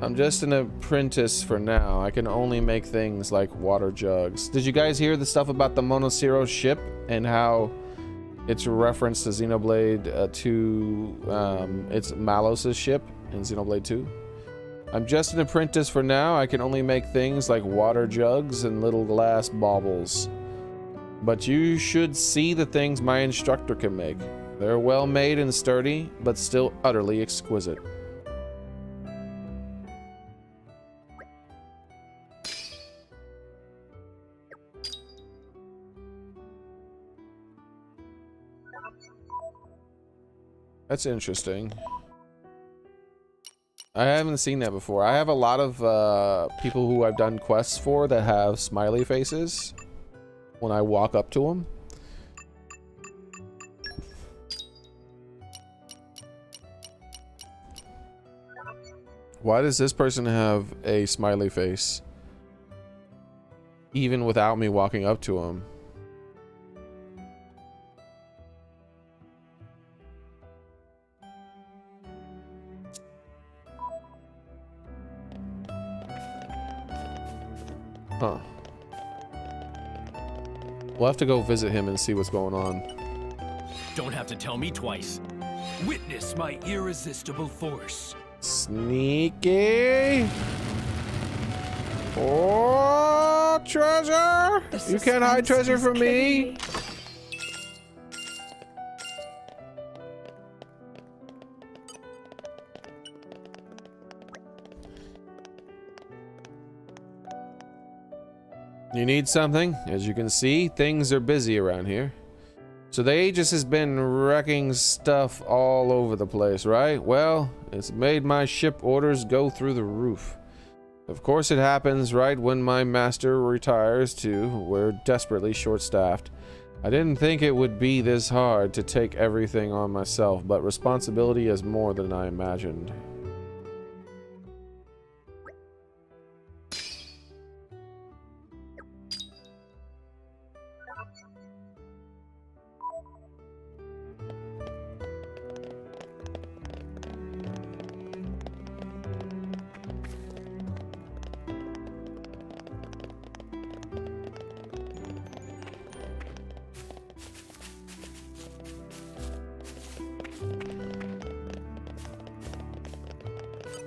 I'm just an apprentice for now. I can only make things like water jugs. Did you guys hear the stuff about the Monoceros ship and how it's a reference to Xenoblade 2? It's Malos' ship in Xenoblade 2. I'm just an apprentice for now. I can only make things like water jugs and little glass baubles. But you should see the things my instructor can make. They're well made and sturdy, but still utterly exquisite. That's interesting. I haven't seen that before. I have a lot of people who I've done quests for that have smiley faces when I walk up to them. Why does this person have a smiley face even without me walking up to him? Huh. We'll have to go visit him and see what's going on. Don't have to tell me twice. Witness my irresistible force. Sneaky. Oh, treasure! You can't hide treasure from me. You need something? As you can see, things are busy around here. So the Aegis has been wrecking stuff all over the place, right? Well, it's made my ship orders go through the roof. Of course it happens right when my master retires too. We're desperately short-staffed. I didn't think it would be this hard to take everything on myself, but responsibility is more than I imagined.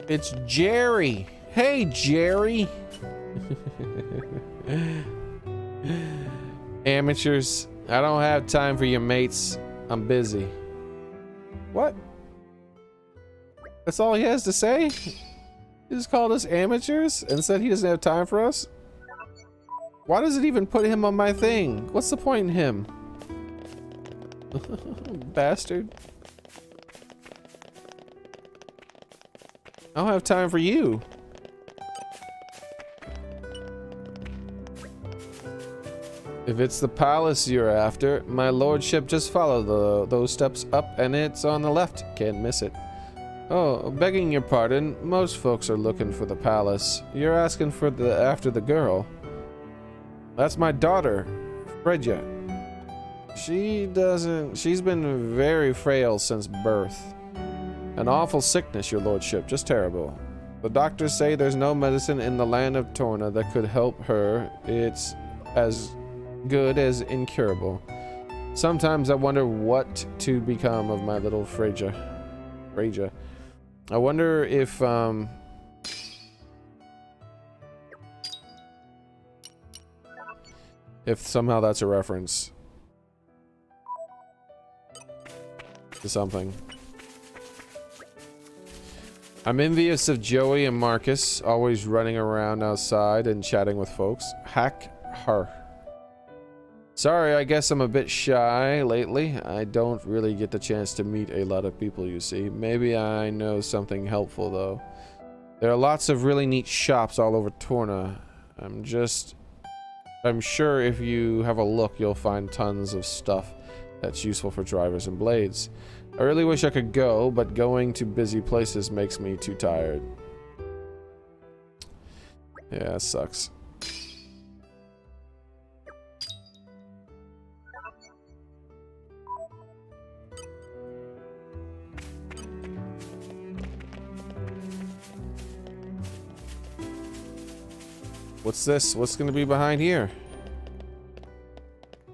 It's Jerry. Hey, Jerry. Amateurs, I don't have time for your mates. I'm busy. What? That's all he has to say? He just called us amateurs and said he doesn't have time for us? Why does it even put him on my thing? What's the point in him? Bastard. I don't have time for you. If it's the palace you're after, my lordship, just follow those steps up and it's on the left. Can't miss it. Oh, begging your pardon, most folks are looking for the palace. You're asking for after the girl. That's my daughter, Fredja. She's been very frail since birth. An awful sickness, your lordship, just terrible. The doctors say there's no medicine in the land of Torna that could help her. It's as good as incurable. Sometimes I wonder what to become of my little Fredja. I wonder if somehow that's a reference to something. I'm envious of Joey and Marcus, always running around outside and chatting with folks. Hack her. Sorry, I guess I'm a bit shy lately. I don't really get the chance to meet a lot of people, you see. Maybe I know something helpful, though. There are lots of really neat shops all over Torna. I'm sure if you have a look, you'll find tons of stuff that's useful for drivers and blades. I really wish I could go, but going to busy places makes me too tired. Yeah, it sucks. What's this? What's gonna be behind here?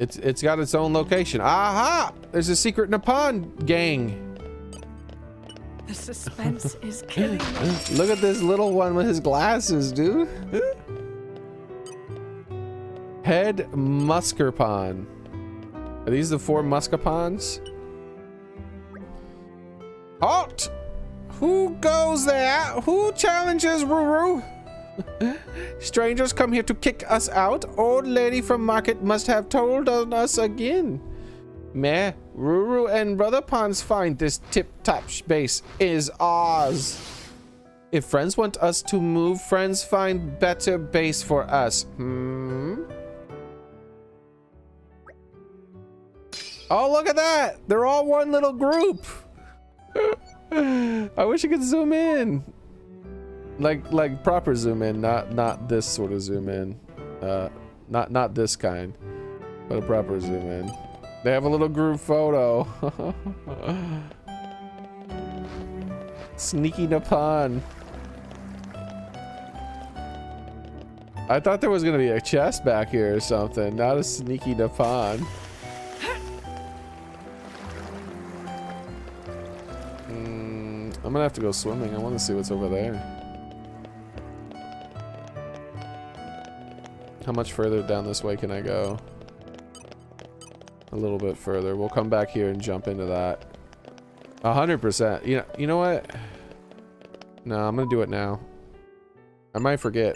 It's got its own location. Aha! There's a secret Nippon gang. The suspense is killing me. Look at this little one with his glasses, dude. Head Muscarpon. Are these the 4 Muscarpons? Halt! Who goes there? Who challenges Ruru? Strangers come here to kick us out. Old lady from market must have told on us again. Meh, Ruru and Brother Pons find this tip-top base is ours. If friends want us to move, friends find better base for us. Oh, look at that! They're all one little group. I wish I could zoom in. Like proper zoom in, not this sort of zoom in. Not this kind, but a proper zoom in. They have a little group photo. Sneaky Nippon. I thought there was gonna be a chest back here or something, not a sneaky Nippon. I'm gonna have to go swimming. I want to see what's over there. How much further down this way can I go? A little bit further. We'll come back here and jump into that. 100%. You know what? No, I'm gonna do it now. I might forget.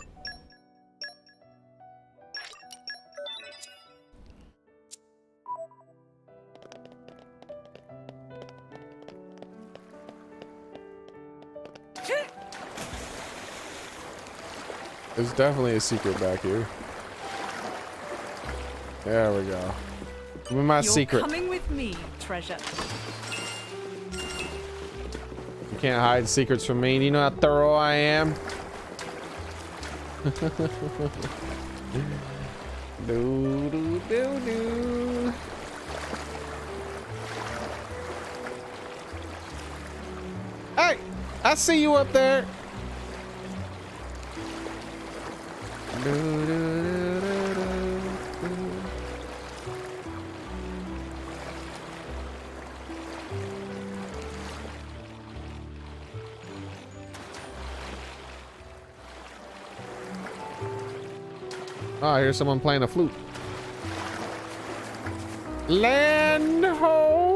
There's definitely a secret back here. There we go. Give me my secret. You're coming with me, treasure. You can't hide secrets from me. Do you know how thorough I am? Do do do do. Hey, I see you up there. Do, do, do, do, do, do. Oh, I hear someone playing a flute. Land ho!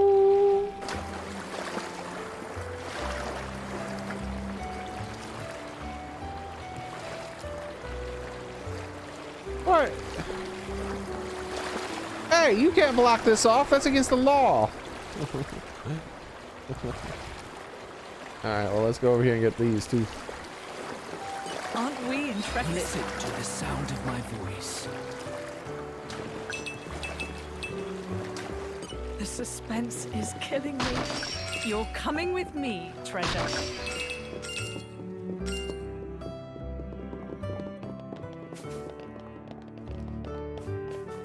What? Hey, you can't block this off. That's against the law. Alright, well, let's go over here and get these too. Aren't we intrepid? Listen to the sound of my voice. The suspense is killing me. You're coming with me, treasure.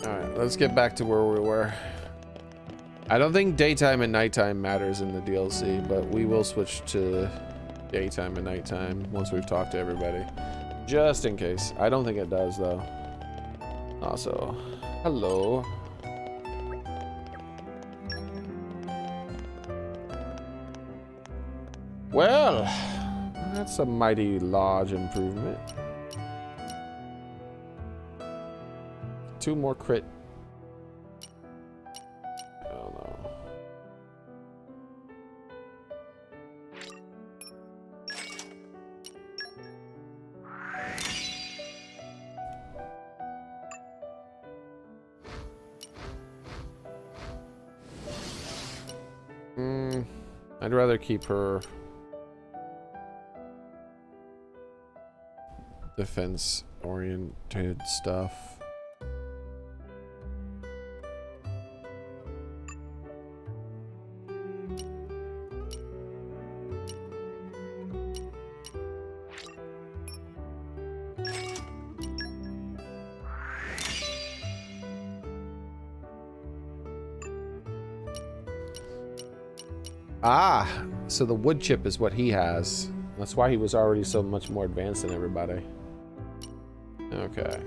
Alright, let's get back to where we were. I don't think daytime and nighttime matters in the DLC, but we will switch to daytime and nighttime once we've talked to everybody. Just in case. I don't think it does, though. Also, hello. Well, that's a mighty large improvement. 2 more crit. Oh no. I'd rather keep her defense oriented stuff. Ah, so the wood chip is what he has. That's why he was already so much more advanced than everybody. Okay.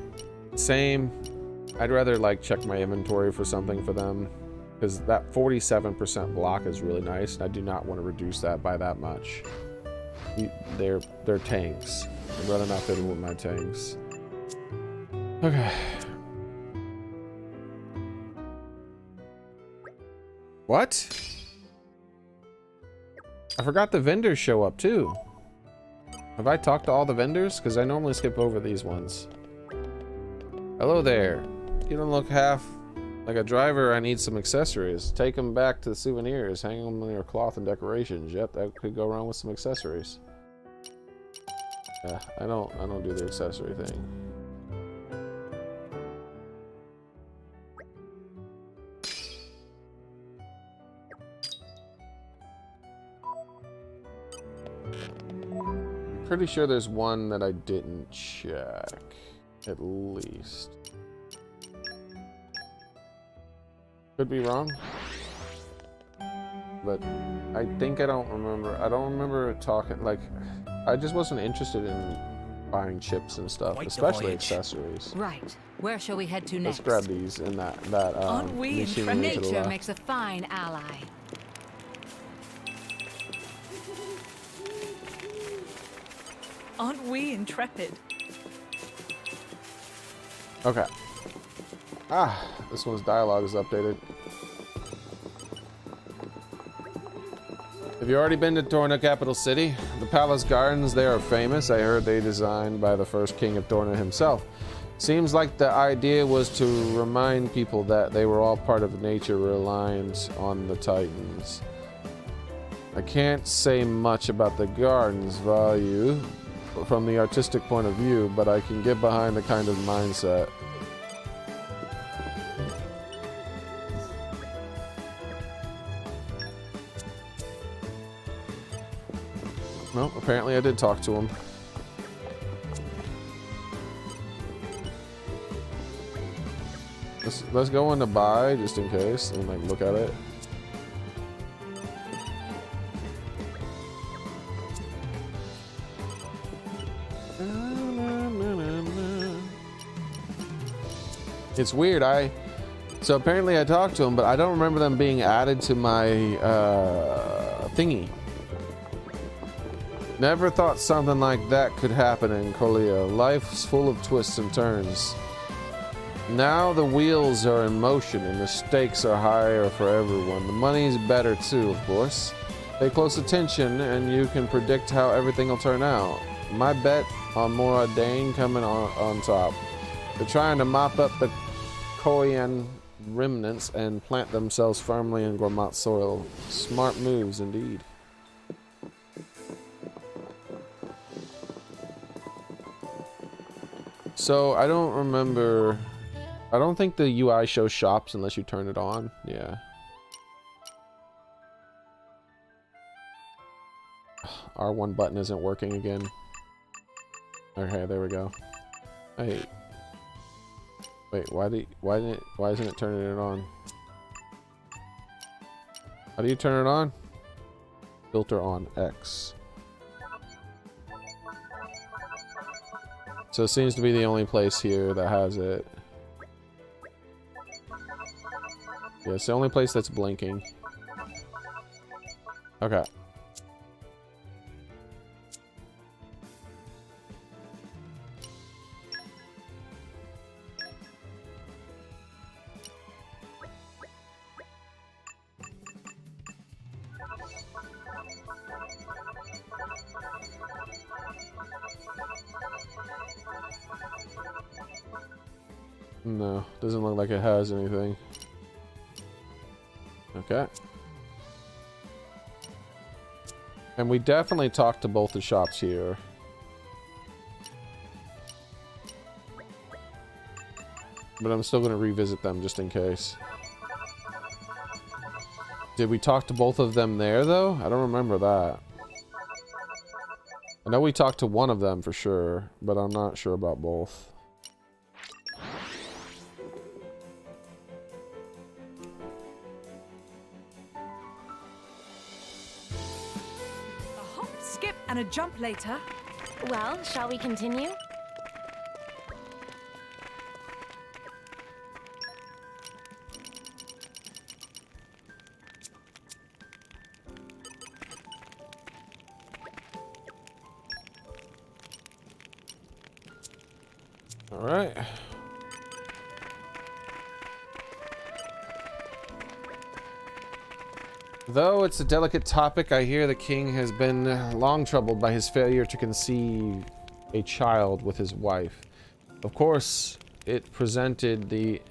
Same. I'd rather like check my inventory for something for them, because that 47% block is really nice, and I do not want to reduce that by that much. They're tanks. I'd rather not fiddle with my tanks. Okay. What? I forgot the vendors show up too. Have I talked to all the vendors? Because I normally skip over these ones. Hello there. You don't look half Like a driver, I need some accessories. Take them back to the souvenirs. Hang them on your cloth and decorations. Yep, that could go wrong with some accessories. Yeah, I don't do the accessory thing. I'm pretty sure there's one that I didn't check. At least. Could be wrong. But I think I don't remember talking, like, I just wasn't interested in buying chips and stuff, Quite the especially voyage. accessories. Right. Where shall we head to Let's next? grab these in that Aren't we machine in to the Nature left. makes a fine ally. Aren't we intrepid? Okay. Ah, this one's dialogue is updated. Have you already been to Torna capital city? The palace gardens there are famous. I heard they designed by the first king of Torna himself. Seems like the idea was to remind people that they were all part of nature reliant on the Titans. I can't say much about the gardens value from the artistic point of view, but I can get behind the kind of mindset. Well, apparently I did talk to him. Let's go into buy just in case and like look at it. It's weird. So apparently I talked to him, but I don't remember them being added to my thingy. Never thought something like that could happen in Korea. Life's full of twists and turns. Now the wheels are in motion and the stakes are higher for everyone. The money's better too, of course. Pay close attention and you can predict how everything will turn out. My bet on Mora Dane coming on top. They're trying to mop up the Korean remnants and plant themselves firmly in Gormat soil. Smart moves indeed. So I don't remember. I don't think the UI shows shops unless you turn it on. Yeah. R1 button isn't working again. Okay, there we go. Hey. Wait, why isn't it turning it on? How do you turn it on? Filter on X. So it seems to be the only place here that has it. Yeah, it's the only place that's blinking. Okay. No, doesn't look like it has anything. Okay. And we definitely talked to both the shops here. But I'm still going to revisit them just in case. Did we talk to both of them there, though? I don't remember that. I know we talked to one of them for sure, but I'm not sure about both. A hop, skip, and a jump later. Well, shall we continue? All right. Though it's a delicate topic, I hear the king has been long troubled by his failure to conceive a child with his wife. Of course, it presented the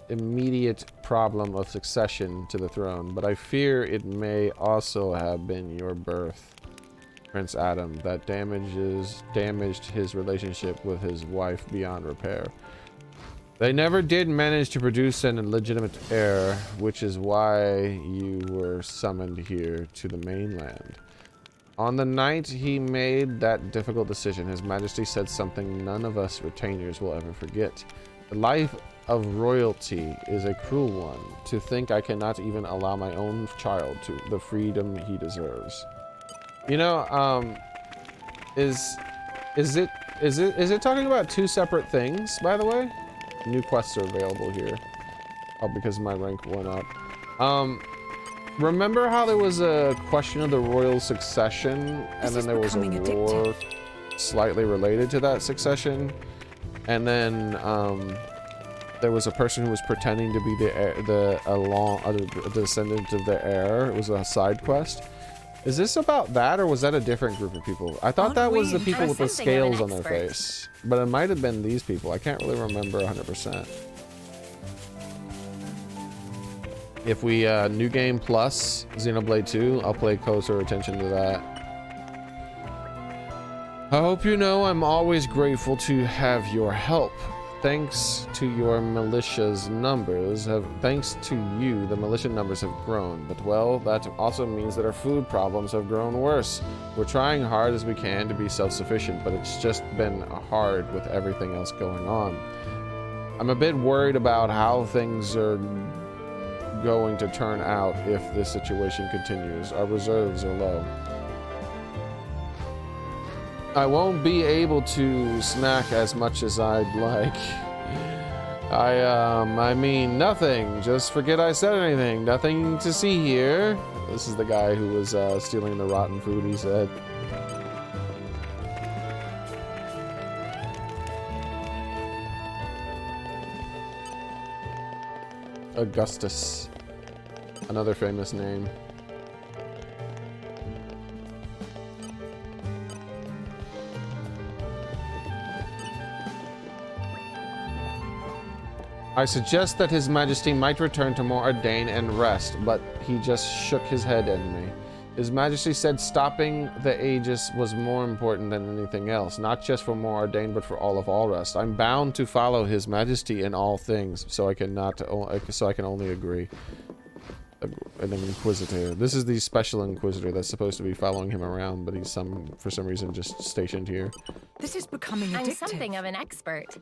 immediate problem of succession to the throne, but I fear it may also have been your birth, Prince Adam, that damaged his relationship with his wife beyond repair. They never did manage to produce an illegitimate heir, which is why you were summoned here to the mainland. On the night he made that difficult decision, His Majesty said something none of us retainers will ever forget. The life of royalty is a cruel one. To think I cannot even allow my own child to the freedom he deserves. You know, is it talking about two separate things, by the way? New quests are available here. Oh, because my rank went up. Remember how there was a question of the royal succession, and then there was a war slightly related to that succession, and then there was a person who was pretending to be the descendant of the heir. It was a side quest. Is this about that, or was that a different group of people? I thought that was the people with the scales on their face, but it might have been these people. I can't really remember 100%. If we New Game Plus Xenoblade 2, I'll pay closer attention to that. I hope you know I'm always grateful to have your help. Thanks to your militia's numbers thanks to you, the militia numbers have grown. But well, that also means that our food problems have grown worse. We're trying hard as we can to be self-sufficient, but it's just been hard with everything else going on. I'm a bit worried about how things are going to turn out if this situation continues. Our reserves are low. I won't be able to snack as much as I'd like. I mean nothing. Just forget I said anything. Nothing to see here. This is the guy who was stealing the rotten food, he said. Augustus. Another famous name. I suggest that His Majesty might return to Moradane and rest, but he just shook his head at me. His Majesty said stopping the Aegis was more important than anything else, not just for Moradane, but for all of Allrest. I'm bound to follow His Majesty in all things, so I can only agree. An Inquisitor. This is the special Inquisitor that's supposed to be following him around, but he's for some reason just stationed here. This is becoming addictive. I'm something of an expert.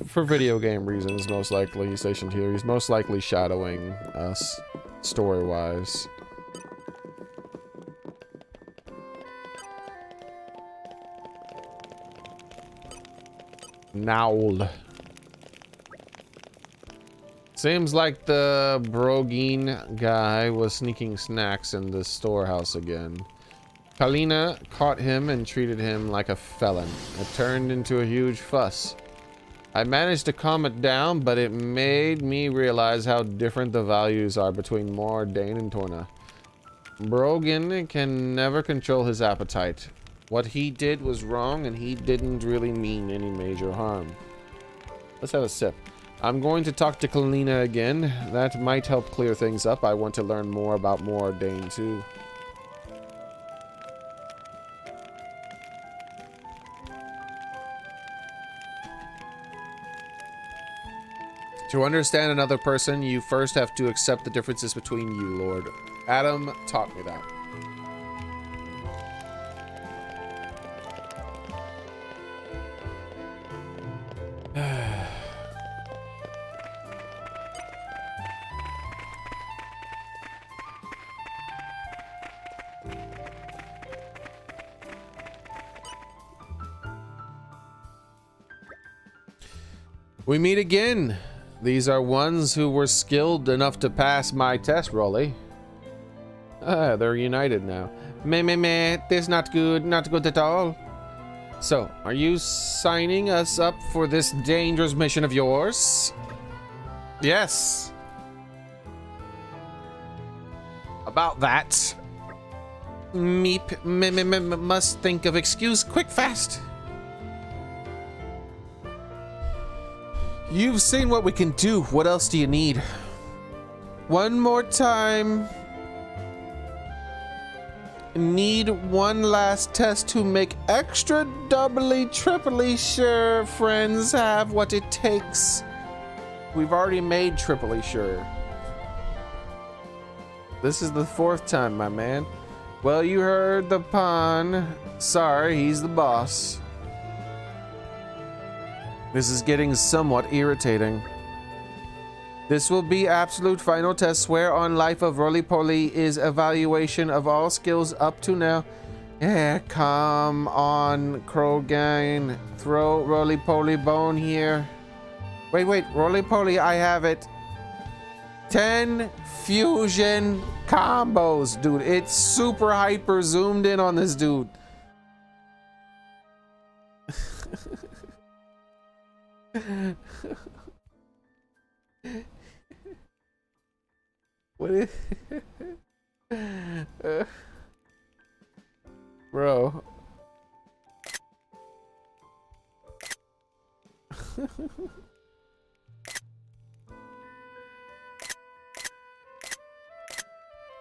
For video game reasons, most likely he's stationed here. He's most likely shadowing us, story-wise. Nowl. Seems like the Brogine guy was sneaking snacks in the storehouse again. Kalina caught him and treated him like a felon. It turned into a huge fuss. I managed to calm it down, but it made me realize how different the values are between Moradane and Torna. Brogan can never control his appetite. What he did was wrong, and he didn't really mean any major harm. Let's have a sip. I'm going to talk to Kalina again. That might help clear things up. I want to learn more about Moradane too. To understand another person, you first have to accept the differences between you, Lord. Adam taught me that. We meet again. These are ones who were skilled enough to pass my test, Rolly. Ah, they're united now. Meh, this not good at all. So, are you signing us up for this dangerous mission of yours? Yes. About that. Meep, must think of excuse quick fast. You've seen what we can do. What else do you need? One more time. Need one last test to make extra doubly, triply sure friends have what it takes. We've already made triply sure. This is the 4th time, my man. Well, you heard the pun. Sorry, he's the boss. This is getting somewhat irritating. This will be absolute final test. Swear on life of roly-poly is evaluation of all skills up to now. Yeah, come on, Krogan. Throw roly-poly bone here. Wait, roly-poly, I have it. 10 fusion combos, dude. It's super hyper zoomed in on this dude. What is bro?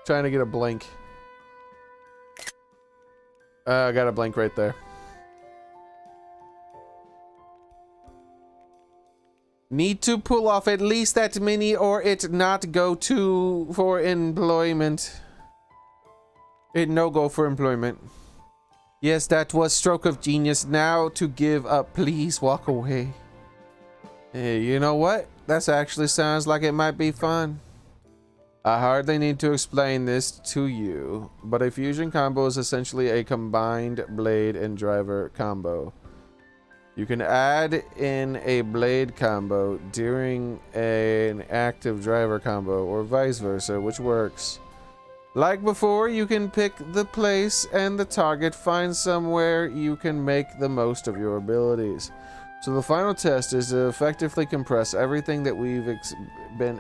Trying to get a blink. I got a blink right there. Need to pull off at least that many or it not go to for employment. It no go for employment. Yes, that was stroke of genius. Now to give up, please walk away. Hey, you know what? That actually sounds like it might be fun. I hardly need to explain this to you, but a fusion combo is essentially a combined blade and driver combo. You can add in a blade combo during an active driver combo or vice versa, which works. Like before, you can pick the place and the target, find somewhere you can make the most of your abilities. So the final test is to effectively compress everything that we've been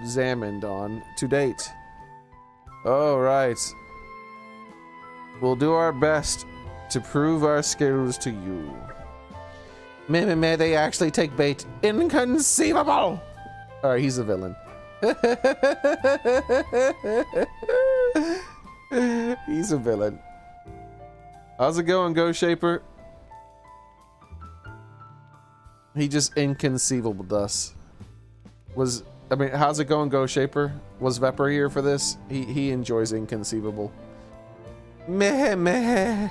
examined on to date. Alright. We'll do our best to prove our skills to you. May they actually take bait. Inconceivable! Alright, he's a villain. He's a villain. How's it going, Ghost Shaper? He just inconceivable us. How's it going, Ghost Shaper? Was Vepper here for this? He enjoys inconceivable. Meh.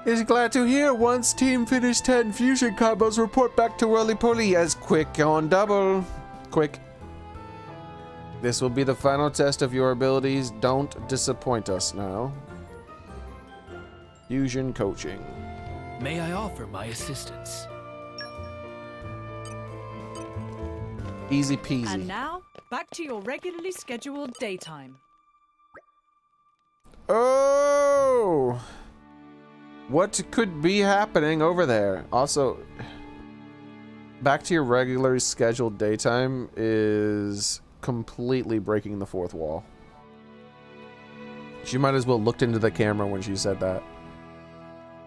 Is glad to hear once team finished 10 fusion combos, report back to roly-poly as quick on double. Quick. This will be the final test of your abilities. Don't disappoint us now. Fusion coaching. May I offer my assistance? Easy peasy. And now, back to your regularly scheduled daytime. Oh! What could be happening over there? Also, back to your regularly scheduled daytime is completely breaking the fourth wall. She might as well looked into the camera when she said that.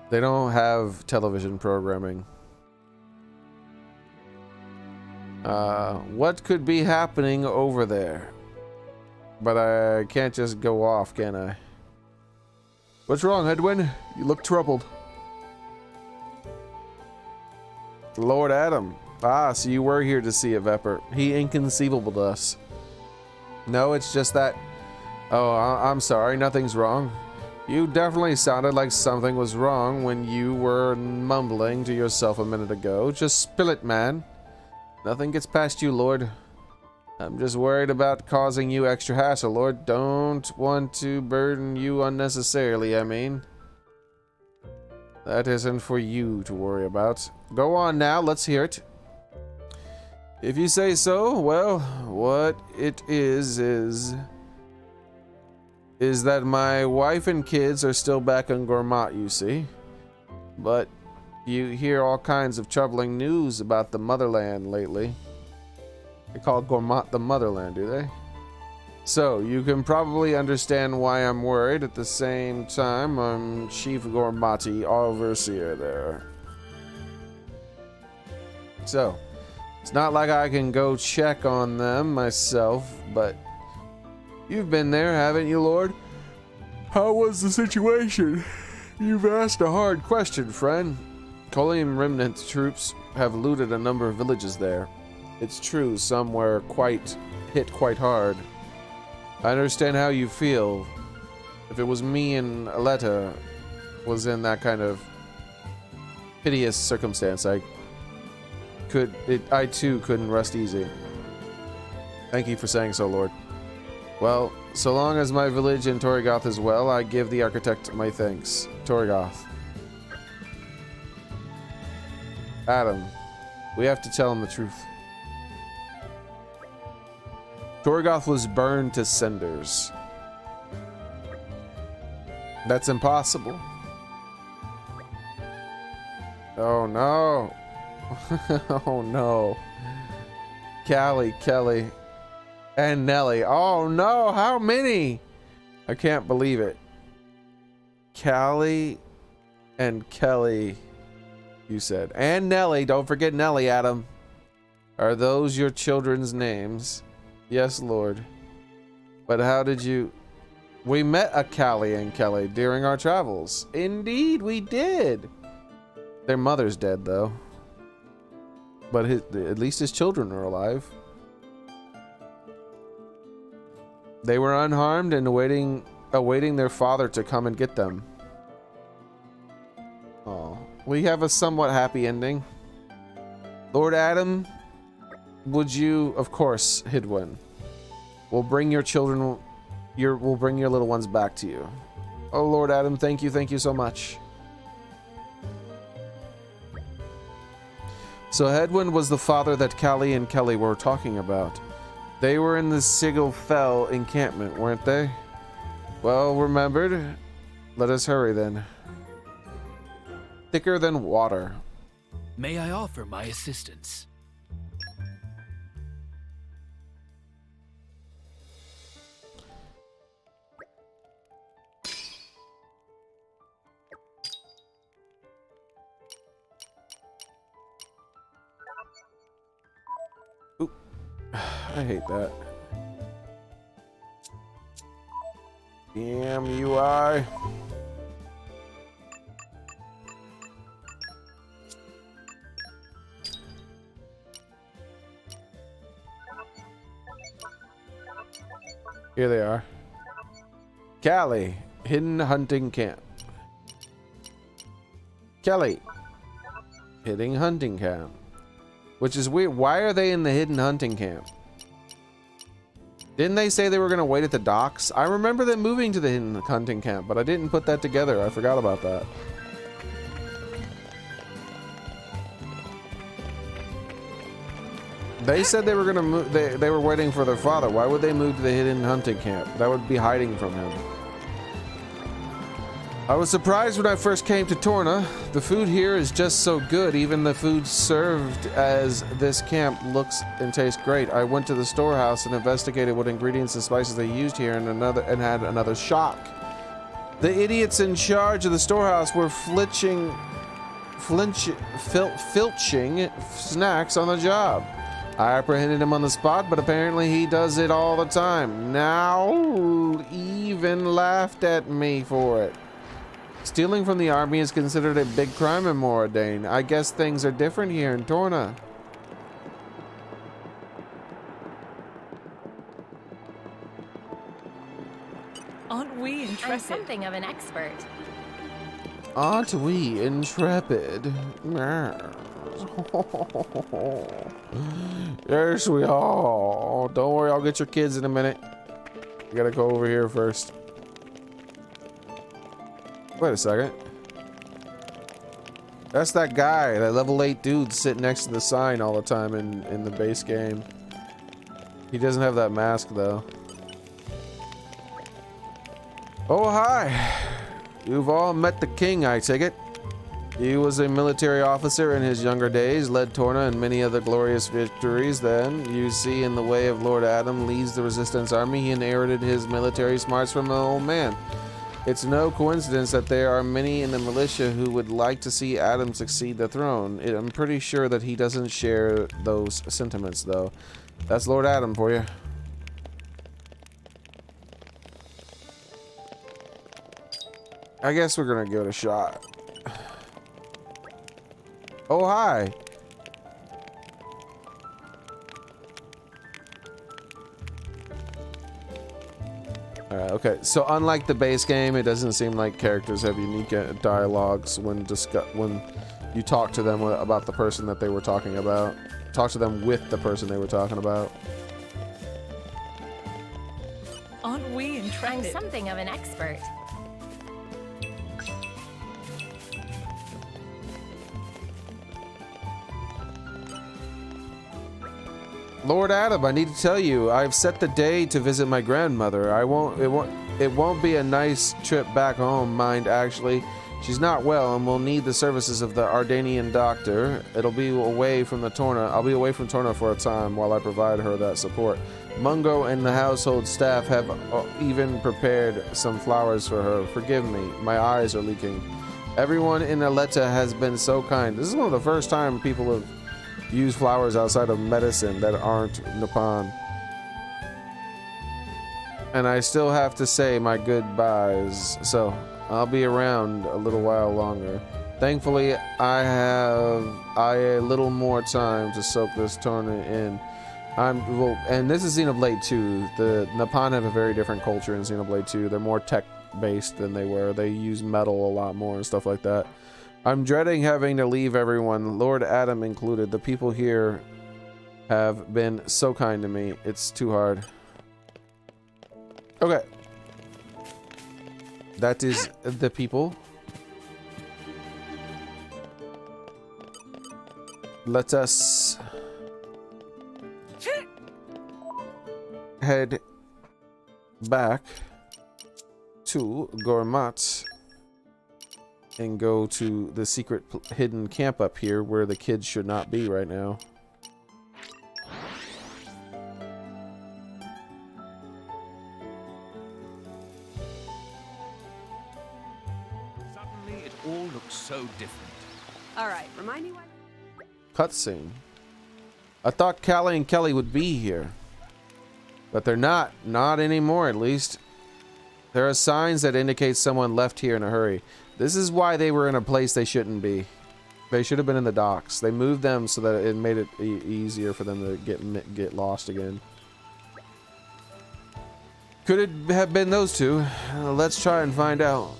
They don't have television programming. What could be happening over there? But I can't just go off, can I? What's wrong, Edwin? You look troubled. Lord Adam. Ah, so you were here to see a Vepper. He inconceivable to us. No, it's just that... Oh, I'm sorry, nothing's wrong. You definitely sounded like something was wrong when you were mumbling to yourself a minute ago. Just spill it, man. Nothing gets past you, Lord. I'm just worried about causing you extra hassle, Lord. Don't want to burden you unnecessarily, I mean. That isn't for you to worry about. Go on now, let's hear it. If you say so, well, what it is that my wife and kids are still back on Gourmat, you see. But you hear all kinds of troubling news about the motherland lately. They call Gourmat the motherland, do they? So, you can probably understand why I'm worried. At the same time, I'm Chief Gourmati Overseer there. So, it's not like I can go check on them myself, but you've been there, haven't you, Lord? How was the situation? You've asked a hard question, friend. Colium remnant troops have looted a number of villages there. It's true, some were hit quite hard. I understand how you feel. If it was me and Aletta was in that kind of piteous circumstance, I too couldn't rest easy. Thank you for saying so, Lord. Well, so long as my village in Torrigoth is well, I give the architect my thanks. Torrigoth. Adam, we have to tell him the truth. Torrigoth was burned to cinders. That's impossible. Oh no. Oh no. Callie, Kelly, and Nelly. Oh no, how many? I can't believe it. Callie and Kelly, you said. And Nelly, don't forget Nelly, Adam. Are those your children's names? Yes, Lord. But how did you... We met a Callie and Kelly during our travels. Indeed, we did. Their mother's dead, though. But at least his children are alive. They were unharmed and awaiting their father to come and get them. Oh, we have a somewhat happy ending. Lord Adam, would you, of course, Hidwin, we'll bring your children, we'll bring your little ones back to you. Oh, Lord Adam, thank you so much. So Hedwin was the father that Callie and Kelly were talking about. They were in the Sigil Fell encampment, weren't they? Well remembered. Let us hurry then. Thicker than water. May I offer my assistance? I hate that. Damn UI. Here they are. Callie, hidden hunting camp. Kelly, hidden hunting camp. Which is weird. Why are they in the hidden hunting camp? Didn't they say they were going to wait at the docks? I remember them moving to the hidden hunting camp, but I didn't put that together. I forgot about that. They said they were going to move. They were waiting for their father. Why would they move to the hidden hunting camp? That would be hiding from him. I was surprised when I first came to Torna. The food here is just so good. Even the food served as this camp looks and tastes great. I went to the storehouse and investigated what ingredients and spices they used here and had another shock. The idiots in charge of the storehouse were filching snacks on the job. I apprehended him on the spot, but apparently he does it all the time. Now, even laughed at me for it. Stealing from the army is considered a big crime in Moradane. I guess things are different here in Torna. Aren't we I'm intrepid? something of an expert. Aren't we intrepid? Yes, we are. Don't worry, I'll get your kids in a minute. I gotta go over here first. Wait a second. That's that guy, that level 8 dude sitting next to the sign all the time in the base game. He doesn't have that mask though. Oh, hi. You've all met the king, I take it. He was a military officer in his younger days, led Torna in many other glorious victories. Then, you see, in the way of Lord Adam leads the resistance army, he inherited his military smarts from the old man. It's no coincidence that there are many in the militia who would like to see Adam succeed the throne. I'm pretty sure that he doesn't share those sentiments, though. That's Lord Adam for you. I guess we're gonna give it a shot. Oh, hi. Okay, so unlike the base game, it doesn't seem like characters have unique dialogues when you talk to them about the person that they were talking about. Talk to them with the person they were talking about. Aren't we I'm intrepid? something of an expert. Lord Adam, I need to tell you, I've set the day to visit my grandmother. It won't be a nice trip back home, mind actually. She's not well and will need the services of the Ardanian doctor. I'll be away from Torna for a time while I provide her that support. Mungo and the household staff have even prepared some flowers for her. Forgive me, my eyes are leaking. Everyone in Aletta has been so kind. This is one of the first time people have used flowers outside of medicine that aren't Nippon. And I still have to say my goodbyes, so I'll be around a little while longer. Thankfully, I have a little more time to soak this tournament in. And this is Xenoblade 2. The Nippon have a very different culture in Xenoblade 2. They're more tech-based than they were. They use metal a lot more and stuff like that. I'm dreading having to leave everyone, Lord Adam included. The people here have been so kind to me. It's too hard. Okay. That is the people. Let us head back to Gormat and go to the secret hidden camp up here where the kids should not be right now. Suddenly, it all looks so different. All right, remind me why. Cutscene. I thought Callie and Kelly would be here, but they're not. Not anymore, at least. There are signs that indicate someone left here in a hurry. This is why they were in a place they shouldn't be. They should have been in the docks. They moved them so that it made it easier for them to get lost again. Could it have been those two? Let's try and find out.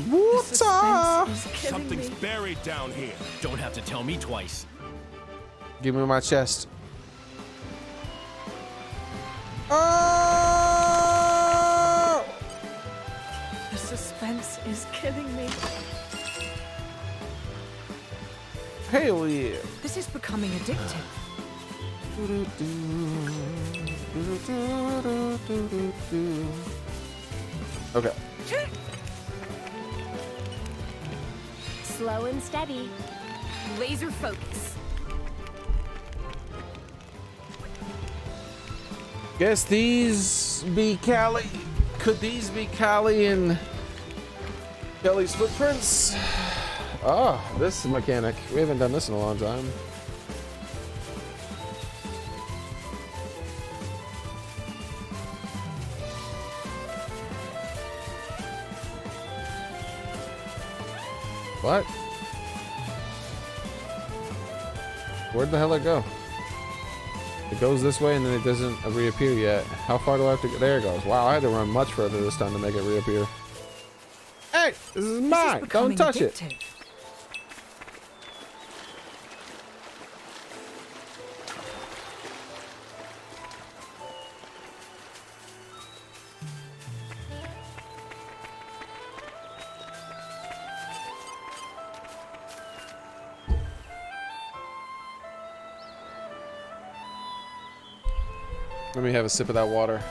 The suspense is killing Something's me. buried down here. Don't have to tell me twice. Give me my chest. Oh! The suspense is killing me. Hell yeah. This is becoming addictive. Okay. Slow and steady. Laser focus. Guess these be Callie. Could these be Callie and Kelly's footprints? Ah, this mechanic. We haven't done this in a long time. What? Where'd the hell it go? It goes this way and then it doesn't reappear yet. How far do I have to go? There it goes. Wow, I had to run much further this time to make it reappear. Hey, this is mine. Don't touch it. Let me have a sip of that water.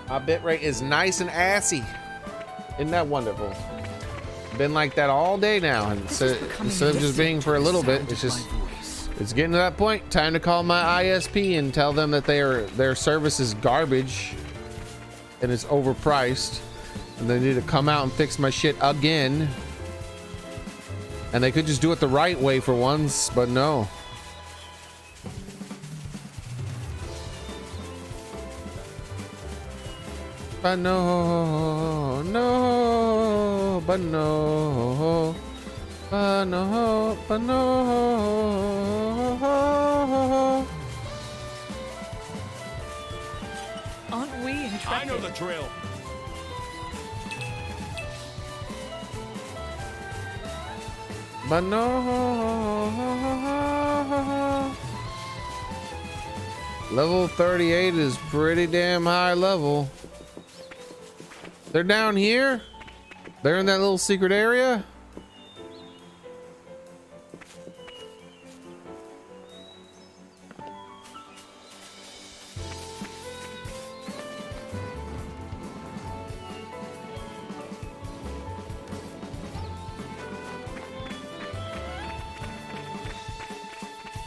My bitrate is nice and assy. Isn't that wonderful? Been like that all day now, and so, instead of just being for a little bit, it's getting to that point. Time to call my ISP and tell them that their service is garbage and it's overpriced, and they need to come out and fix my shit again. And they could just do it the right way for once, but no. But no, no, but no, but no, but no. Aren't we intrepid? I know the drill. But no. Level 38 is pretty damn high level. They're down here? They're in that little secret area?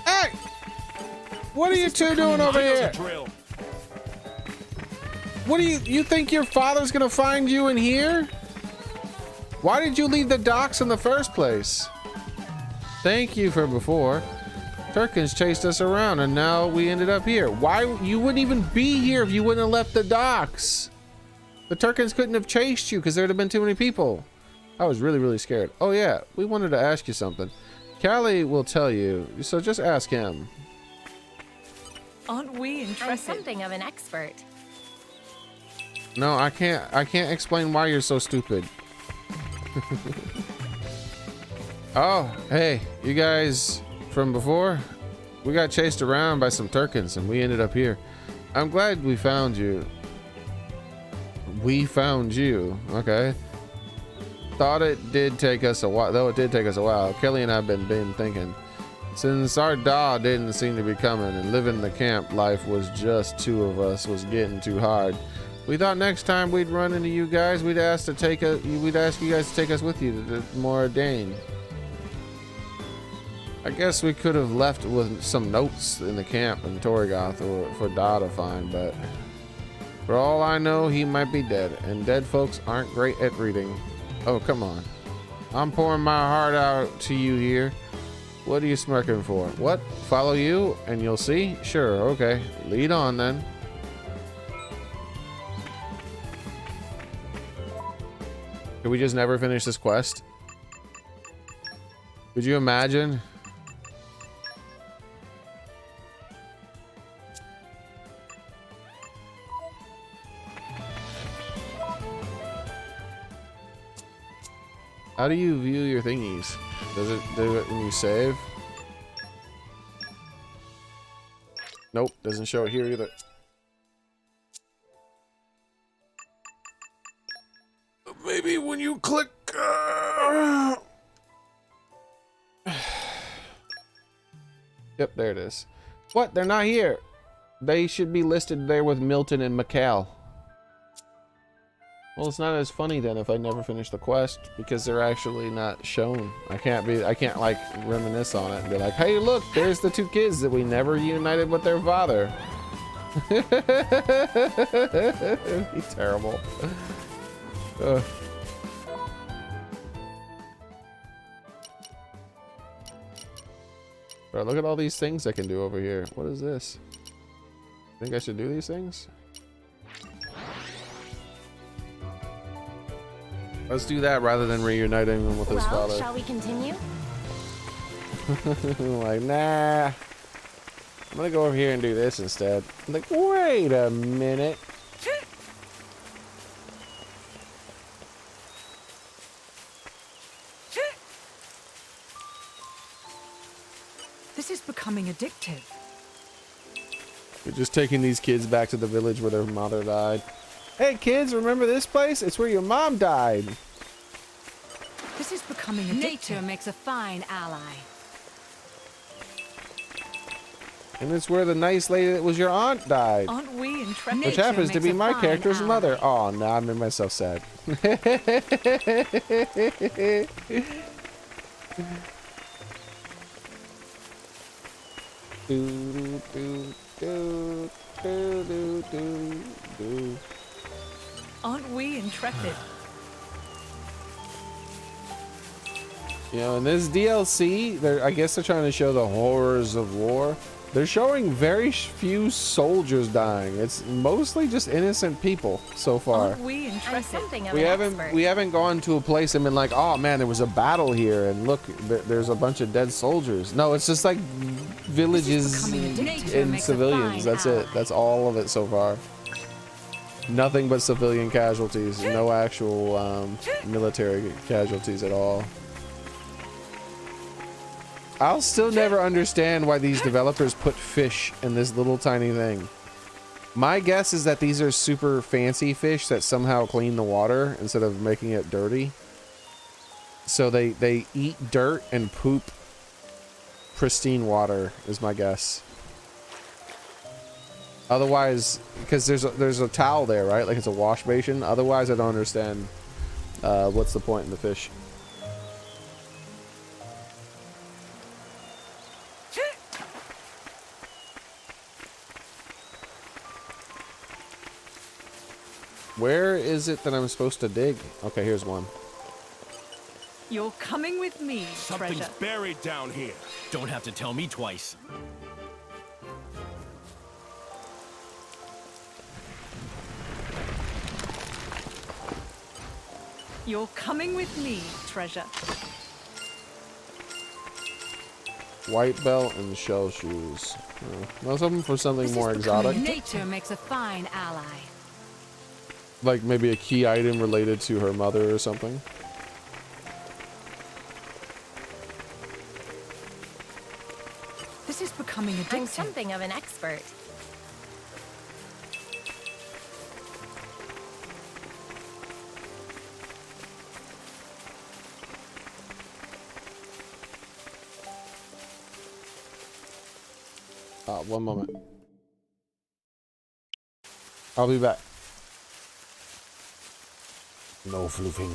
Hey! What are you two doing over here? What do you think your father's gonna find you in here? Why did you leave the docks in the first place? Thank you for before. Turkins chased us around and now we ended up here. Why? You wouldn't even be here if you wouldn't have left the docks. The Turkins couldn't have chased you because there'd have been too many people. I was really, really scared. Oh yeah, we wanted to ask you something. Callie will tell you, so just ask him. Aren't we I'm intrepid? something of an expert. No, I can't explain why you're so stupid. Oh, hey, you guys from before? We got chased around by some Turkins and we ended up here. I'm glad we found you. We found you, okay. Thought it did take us a while, though it did take us a while. Kelly and I have been thinking. Since our daw didn't seem to be coming and living the camp life was just two of us was getting too hard. We thought next time we'd run into you guys, we'd ask you guys to take us with you to Moradane. I guess we could have left with some notes in the camp in Torgoth or for Da to find, but for all I know, he might be dead, and dead folks aren't great at reading. Oh, come on. I'm pouring my heart out to you here. What are you smirking for? What? Follow you and you'll see? Sure, okay. Lead on then. Could we just never finish this quest? Could you imagine? How do you view your thingies? Does it do it when you save? Nope, doesn't show it here either. Maybe when you click. Yep, there it is. What? They're not here. They should be listed there with Milton and McCall. Well, it's not as funny then if I never finish the quest because they're actually not shown. I can't like reminisce on it and be like, hey, look, there's the two kids that we never united with their father. It'd be terrible. Bro, look at all these things I can do over here. What is this? Think I should do these things? Let's do that rather than reuniting him with his father. Shall we continue? Like, nah. I'm gonna go over here and do this instead. I'm like, wait a minute. This is becoming addictive. We're just taking these kids back to the village where their mother died. Hey kids, remember this place? It's where your mom died. This is becoming addictive. Nature makes a fine ally. And it's where the nice lady that was your aunt died. Aren't we intrepid? Which happens to makes be a my fine character's ally. mother. Oh, no, I made myself sad. Do, do, do, do, do, do, do. Aren't we intrepid? You know, in this DLC, I guess they're trying to show the horrors of war. They're showing very few soldiers dying. It's mostly just innocent people so far. Aren't we I'm intrepid? something of We an haven't expert. gone to a place and been like, oh man, there was a battle here, and look, there's a bunch of dead soldiers. No, it's just like villages becoming addictive. and Makes a civilians. fine That's it. ally. That's all of it so far. Nothing but civilian casualties. No actual military casualties at all. I'll still never understand why these developers put fish in this little tiny thing. My guess is that these are super fancy fish that somehow clean the water instead of making it dirty. So they eat dirt and poop pristine water is my guess. Otherwise, because there's a towel there, right? Like it's a wash basin. Otherwise, I don't understand what's the point in the fish. Where is it that I'm supposed to dig? Okay, here's one. You're coming with me, Something's treasure. buried down here. Don't have to tell me twice. You're coming with me, treasure. White belt and shell shoes. Most of them for something This more is becoming exotic. Nature makes a fine ally. Like maybe a key item related to her mother or something. This is becoming I'm addictive. something of an expert. One moment. I'll be back. No floofing.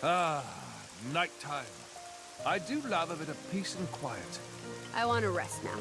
Ah, nighttime. I do love a bit of peace and quiet. I want to rest now.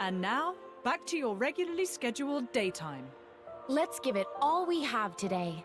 And now, back to your regularly scheduled daytime. Let's give it all we have today.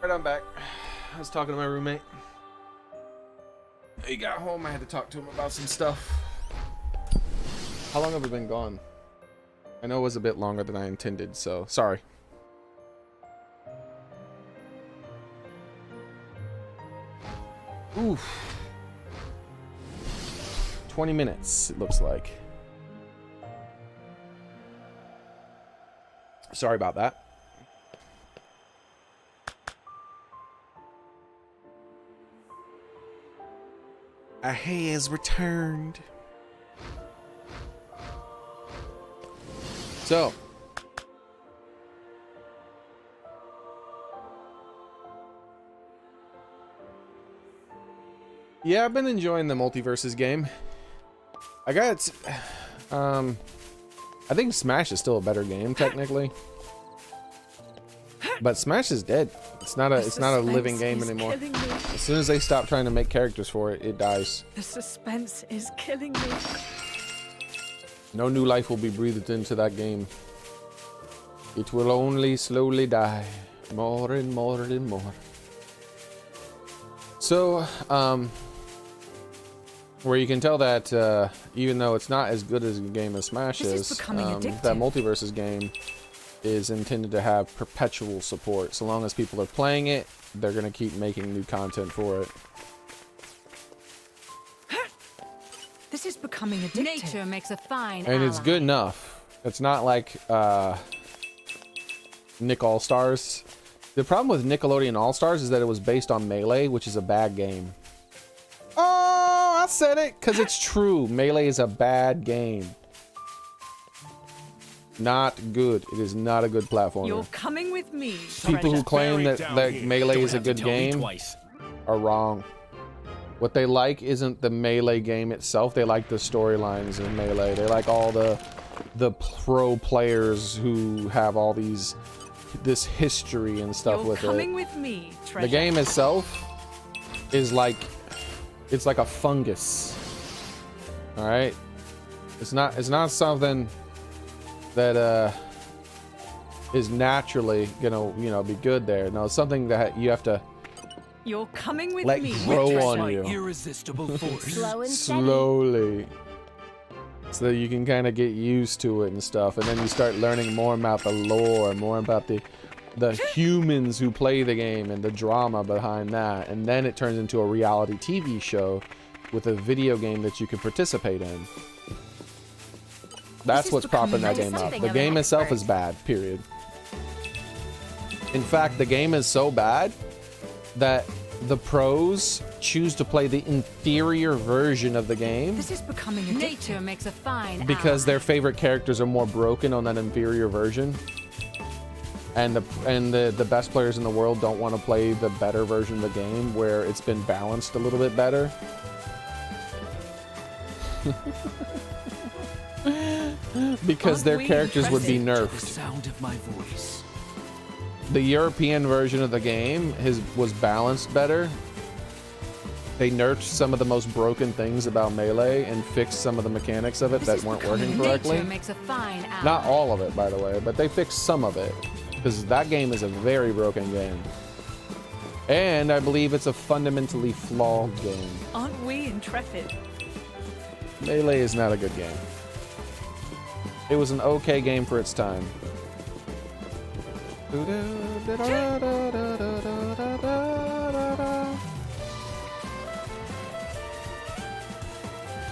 Right, I'm back. I was talking to my roommate. He got home. I had to talk to him about some stuff. How long have we been gone? I know it was a bit longer than I intended, so sorry. Oof. 20 minutes, it looks like. Sorry about that. Ahe has returned. So, yeah, I've been enjoying the multiverses game. I got, I think Smash is still a better game technically, but Smash is dead. It's not a living game anymore. As soon as they stop trying to make characters for it, it dies. The suspense is killing me. No new life will be breathed into that game. It will only slowly die, more and more and more. So, where you can tell that even though it's not as good as a game as Smash is, that multiverses game is intended to have perpetual support. So long as people are playing it, they're gonna keep making new content for it. This is becoming addictive. Nature makes a fine And it's good enough. It's not like Nick All-Stars. The problem with Nickelodeon All-Stars is that it was based on Melee, which is a bad game. Oh, I said it because it's true. Melee is a bad game. Not good. It is not a good platformer. You're coming with me. People who claim that Melee is a good game are wrong. What they like isn't the Melee game itself. They like the storylines in Melee. They like all the pro players who have all this history and stuff with it. With me, the game itself is like, it's like a fungus. All right, it's not something that is naturally gonna be good there. No, it's something that you have to You're coming with let me. grow on you Irresistible force. Slow and steady. slowly, so that you can kind of get used to it and stuff, and then you start learning more about the lore, more about the humans who play the game and the drama behind that, and then it turns into a reality TV show with a video game that you can participate in. That's what's propping that game up. The game itself is bad, period. In fact, the game is so bad that the pros choose to play the inferior version of the game This is becoming addictive. Nature makes a fine because ally. their favorite characters are more broken on that inferior version. And the best players in the world don't want to play the better version of the game where it's been balanced a little bit better. Because their characters would be The nerfed. sound of my voice. The European version of the game was balanced better. They nerfed some of the most broken things about Melee and fixed some of the mechanics of it that weren't working correctly. Nature makes a fine ally. Not all of it, by the way, but they fixed some of it. Because that game is a very broken game. And I believe it's a fundamentally flawed game. Aren't we intrepid? Melee is not a good game. It was an okay game for its time.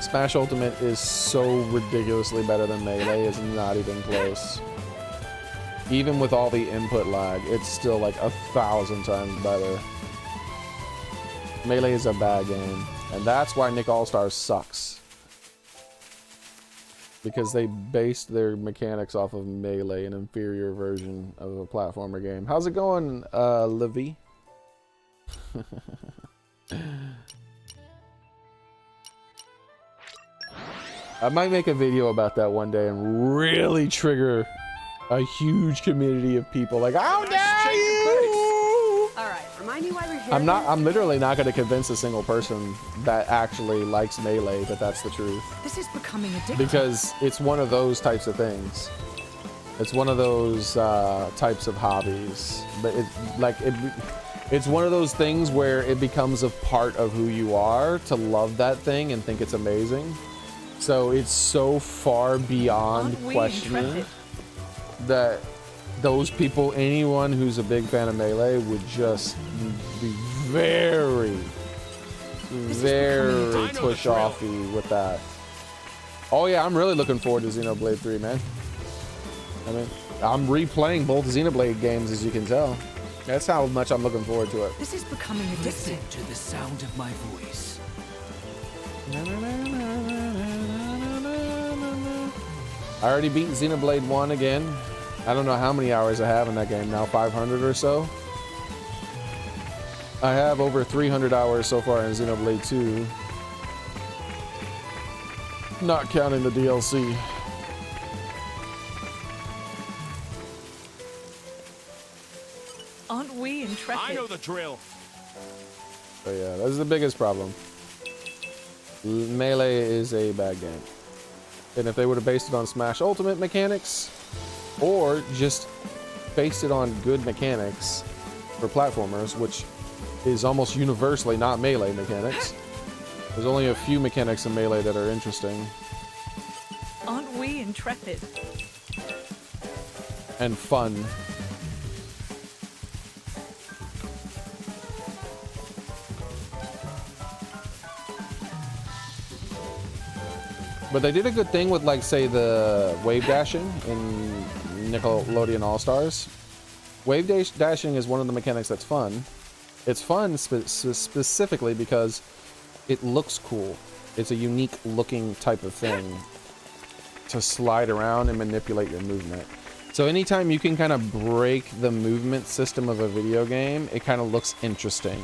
Smash Ultimate is so ridiculously better than Melee, it's not even close. Even with all the input lag, it's still like 1,000 times better. Melee is a bad game, and that's why Nick All-Stars sucks. Because they based their mechanics off of Melee, an inferior version of a platformer game. How's it going, Livy? I might make a video about that one day and really trigger a huge community of people like, how dare you! All right, remind me why we're here. I'm literally not going to convince a single person that actually likes Melee that that's the truth. This is becoming addictive. Because it's one of those types of things. It's one of those types of hobbies. But It's one of those things where it becomes a part of who you are to love that thing and think it's amazing. So it's so far beyond questioning that those people, anyone who's a big fan of Melee, would just be very push-offy with that. Oh yeah, I'm really looking forward to Xenoblade 3, man. I mean, I'm replaying both Xenoblade games, as you can tell. That's how much I'm looking forward to it. This is becoming addictive. Listen to the sound of my voice. I already beat Xenoblade 1 again. I don't know how many hours I have in that game now, 500 or so. I have over 300 hours so far in Xenoblade 2. Not counting the DLC. Aren't we intrepid? I know the drill. But yeah, that's the biggest problem. Melee is a bad game. And if they would have based it on Smash Ultimate mechanics, or just based it on good mechanics for platformers, which is almost universally not Melee mechanics. There's only a few mechanics in Melee that are interesting. Aren't we intrepid? And fun. But they did a good thing with, like, say, the wave dashing in Nickelodeon All-Stars. Wave dashing is one of the mechanics that's fun. It's fun specifically because it looks cool. It's a unique looking type of thing to slide around and manipulate your movement. So anytime you can kind of break the movement system of a video game, it kind of looks interesting.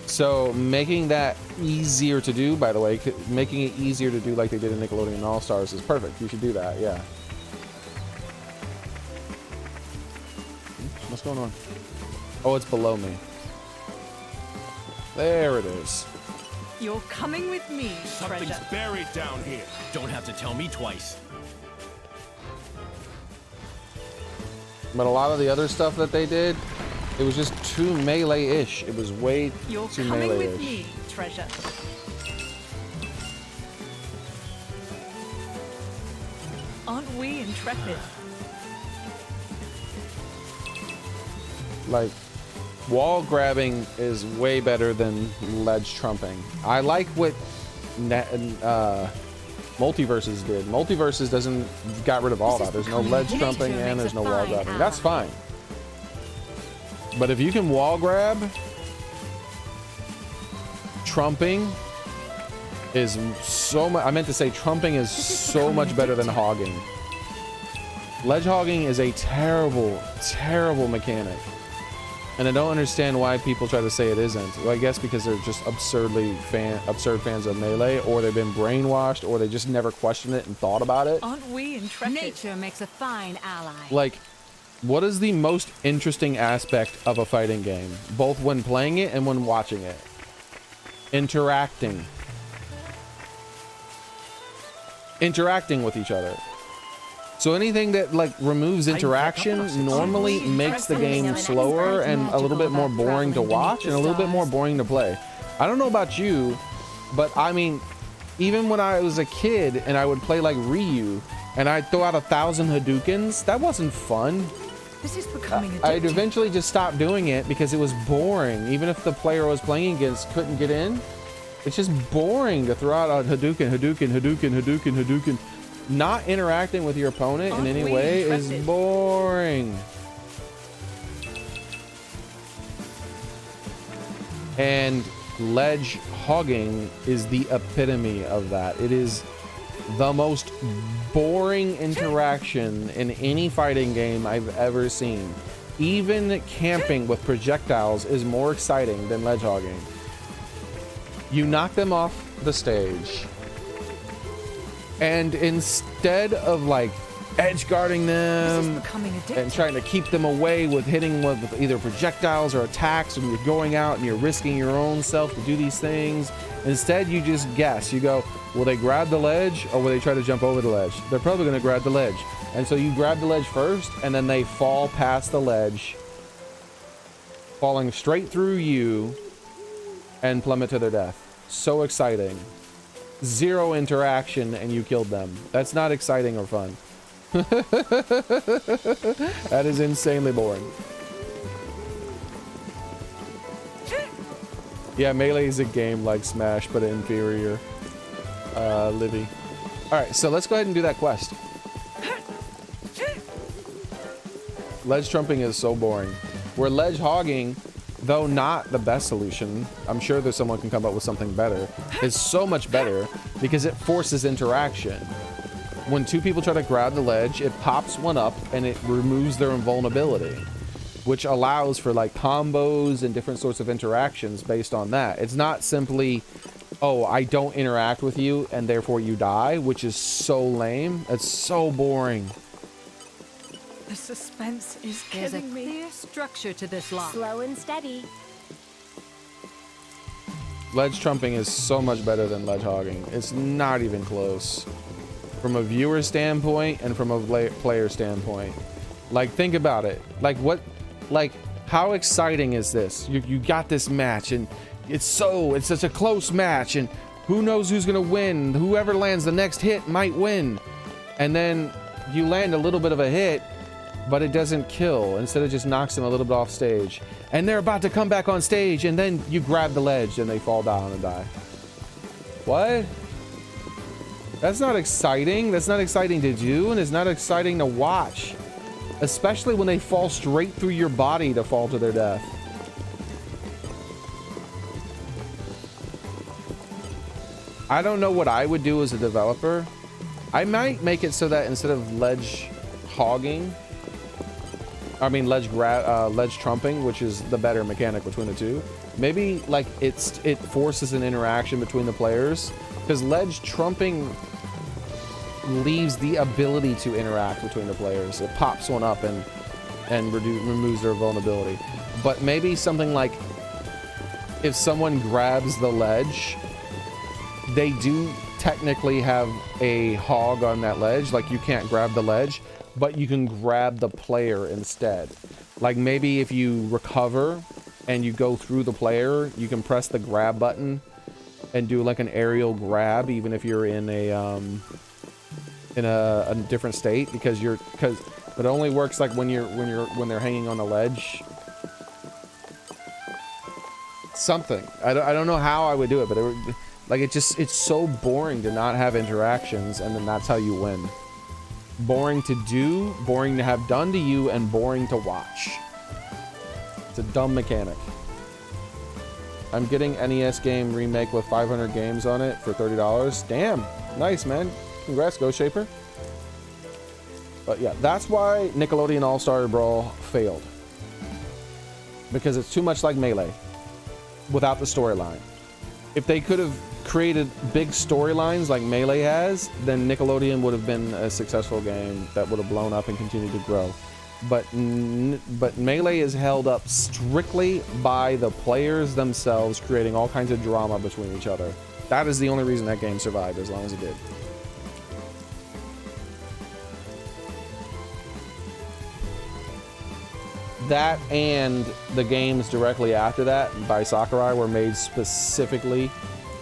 So making that easier to do, by the way, making it easier to do like they did in Nickelodeon All-Stars is perfect. You should do that, yeah. What's going on? Oh, it's below me. There it is. You're coming with me, Something's treasure. buried down here. Don't have to tell me twice. But a lot of the other stuff that they did, it was just too Melee-ish. It was way You're too coming with Melee-ish. me, treasure. Aren't we intrepid? Like, wall grabbing is way better than ledge trumping. I like what Multiverses did. Multiverses got rid of all that. There's no ledge trumping and there's no wall grabbing. That's fine. But if you can wall grab, trumping is so much. I meant to say trumping is so much better than hogging. Ledge hogging is a terrible, terrible mechanic. And I don't understand why people try to say it isn't. Well, I guess because they're just absurd fans of Melee, or they've been brainwashed, or they just never questioned it and thought about it. Aren't we intrepid? Nature makes a fine ally. Like, what is the most interesting aspect of a fighting game, both when playing it and when watching it? Interacting with each other. So anything that like removes interaction normally makes the game slower and a little bit more boring to watch and a little bit more boring to play. I don't know about you, but I mean, even when I was a kid and I would play like Ryu and I'd throw out 1,000 Hadoukens, that wasn't fun. This is becoming addictive. I'd eventually just stop doing it because it was boring. Even if the player I was playing against couldn't get in, it's just boring to throw out a Hadouken. Not interacting with your opponent in any way is boring. And ledge hogging is the epitome of that. It is the most boring interaction in any fighting game I've ever seen. Even camping with projectiles is more exciting than ledge hogging. You knock them off the stage, and instead of like edge guarding This is them becoming addictive. and trying to keep them away with hitting with either projectiles or attacks, and you're going out and you're risking your own self to do these things. Instead, you just guess. You go, will they grab the ledge or will they try to jump over the ledge? They're probably going to grab the ledge. And so you grab the ledge first, and then they fall past the ledge, falling straight through you and plummet to their death. So exciting. Zero interaction and you killed them. That's not exciting or fun. That is insanely boring. Yeah, Melee is a game like Smash, but inferior. Livy. Alright, so let's go ahead and do that quest. Ledge trumping is so boring. Where ledge hogging, though not the best solution, I'm sure that someone can come up with something better, is so much better because it forces interaction. When two people try to grab the ledge, it pops one up and it removes their invulnerability, which allows for like combos and different sorts of interactions based on that. It's not simply, oh, I don't interact with you and therefore you die, which is so lame. It's so boring. The suspense is There's a killing me. clear structure to this lock. Slow and steady. Ledge trumping is so much better than ledge hogging. It's not even close. From a viewer standpoint and from a player standpoint. Like, think about it. Like, what, like, how exciting is this? You got this match and it's such a close match and who knows who's gonna win? Whoever lands the next hit might win. And then you land a little bit of a hit, but it doesn't kill. Instead, it just knocks them a little bit off stage. And they're about to come back on stage, and then you grab the ledge and they fall down and die. What? That's not exciting. That's not exciting to do, and it's not exciting to watch. Especially when they fall straight through your body to fall to their death. I don't know what I would do as a developer. I might make it so that instead of ledge hogging, I mean ledge trumping, which is the better mechanic between the two. Maybe like it forces an interaction between the players, because ledge trumping leaves the ability to interact between the players. It pops one up and removes their vulnerability. But maybe something like if someone grabs the ledge, they do technically have a hog on that ledge. Like you can't grab the ledge, but you can grab the player instead. Like maybe if you recover and you go through the player, you can press the grab button and do like an aerial grab, even if you're in a different state, because it only works like when they're hanging on a ledge. Something. I don't know how I would do it, but it's so boring to not have interactions, and then that's how you win. Boring to do, boring to have done to you, and boring to watch. It's a dumb mechanic. I'm getting NES game remake with 500 games on it for $30. Damn, nice, man. Congrats, Ghost Shaper. But yeah, that's why Nickelodeon All-Star Brawl failed. Because it's too much like Melee without the storyline. If they could have created big storylines like Melee has, then Nickelodeon would have been a successful game that would have blown up and continued to grow. But Melee is held up strictly by the players themselves creating all kinds of drama between each other. That is the only reason that game survived as long as it did. That and the games directly after that by Sakurai were made specifically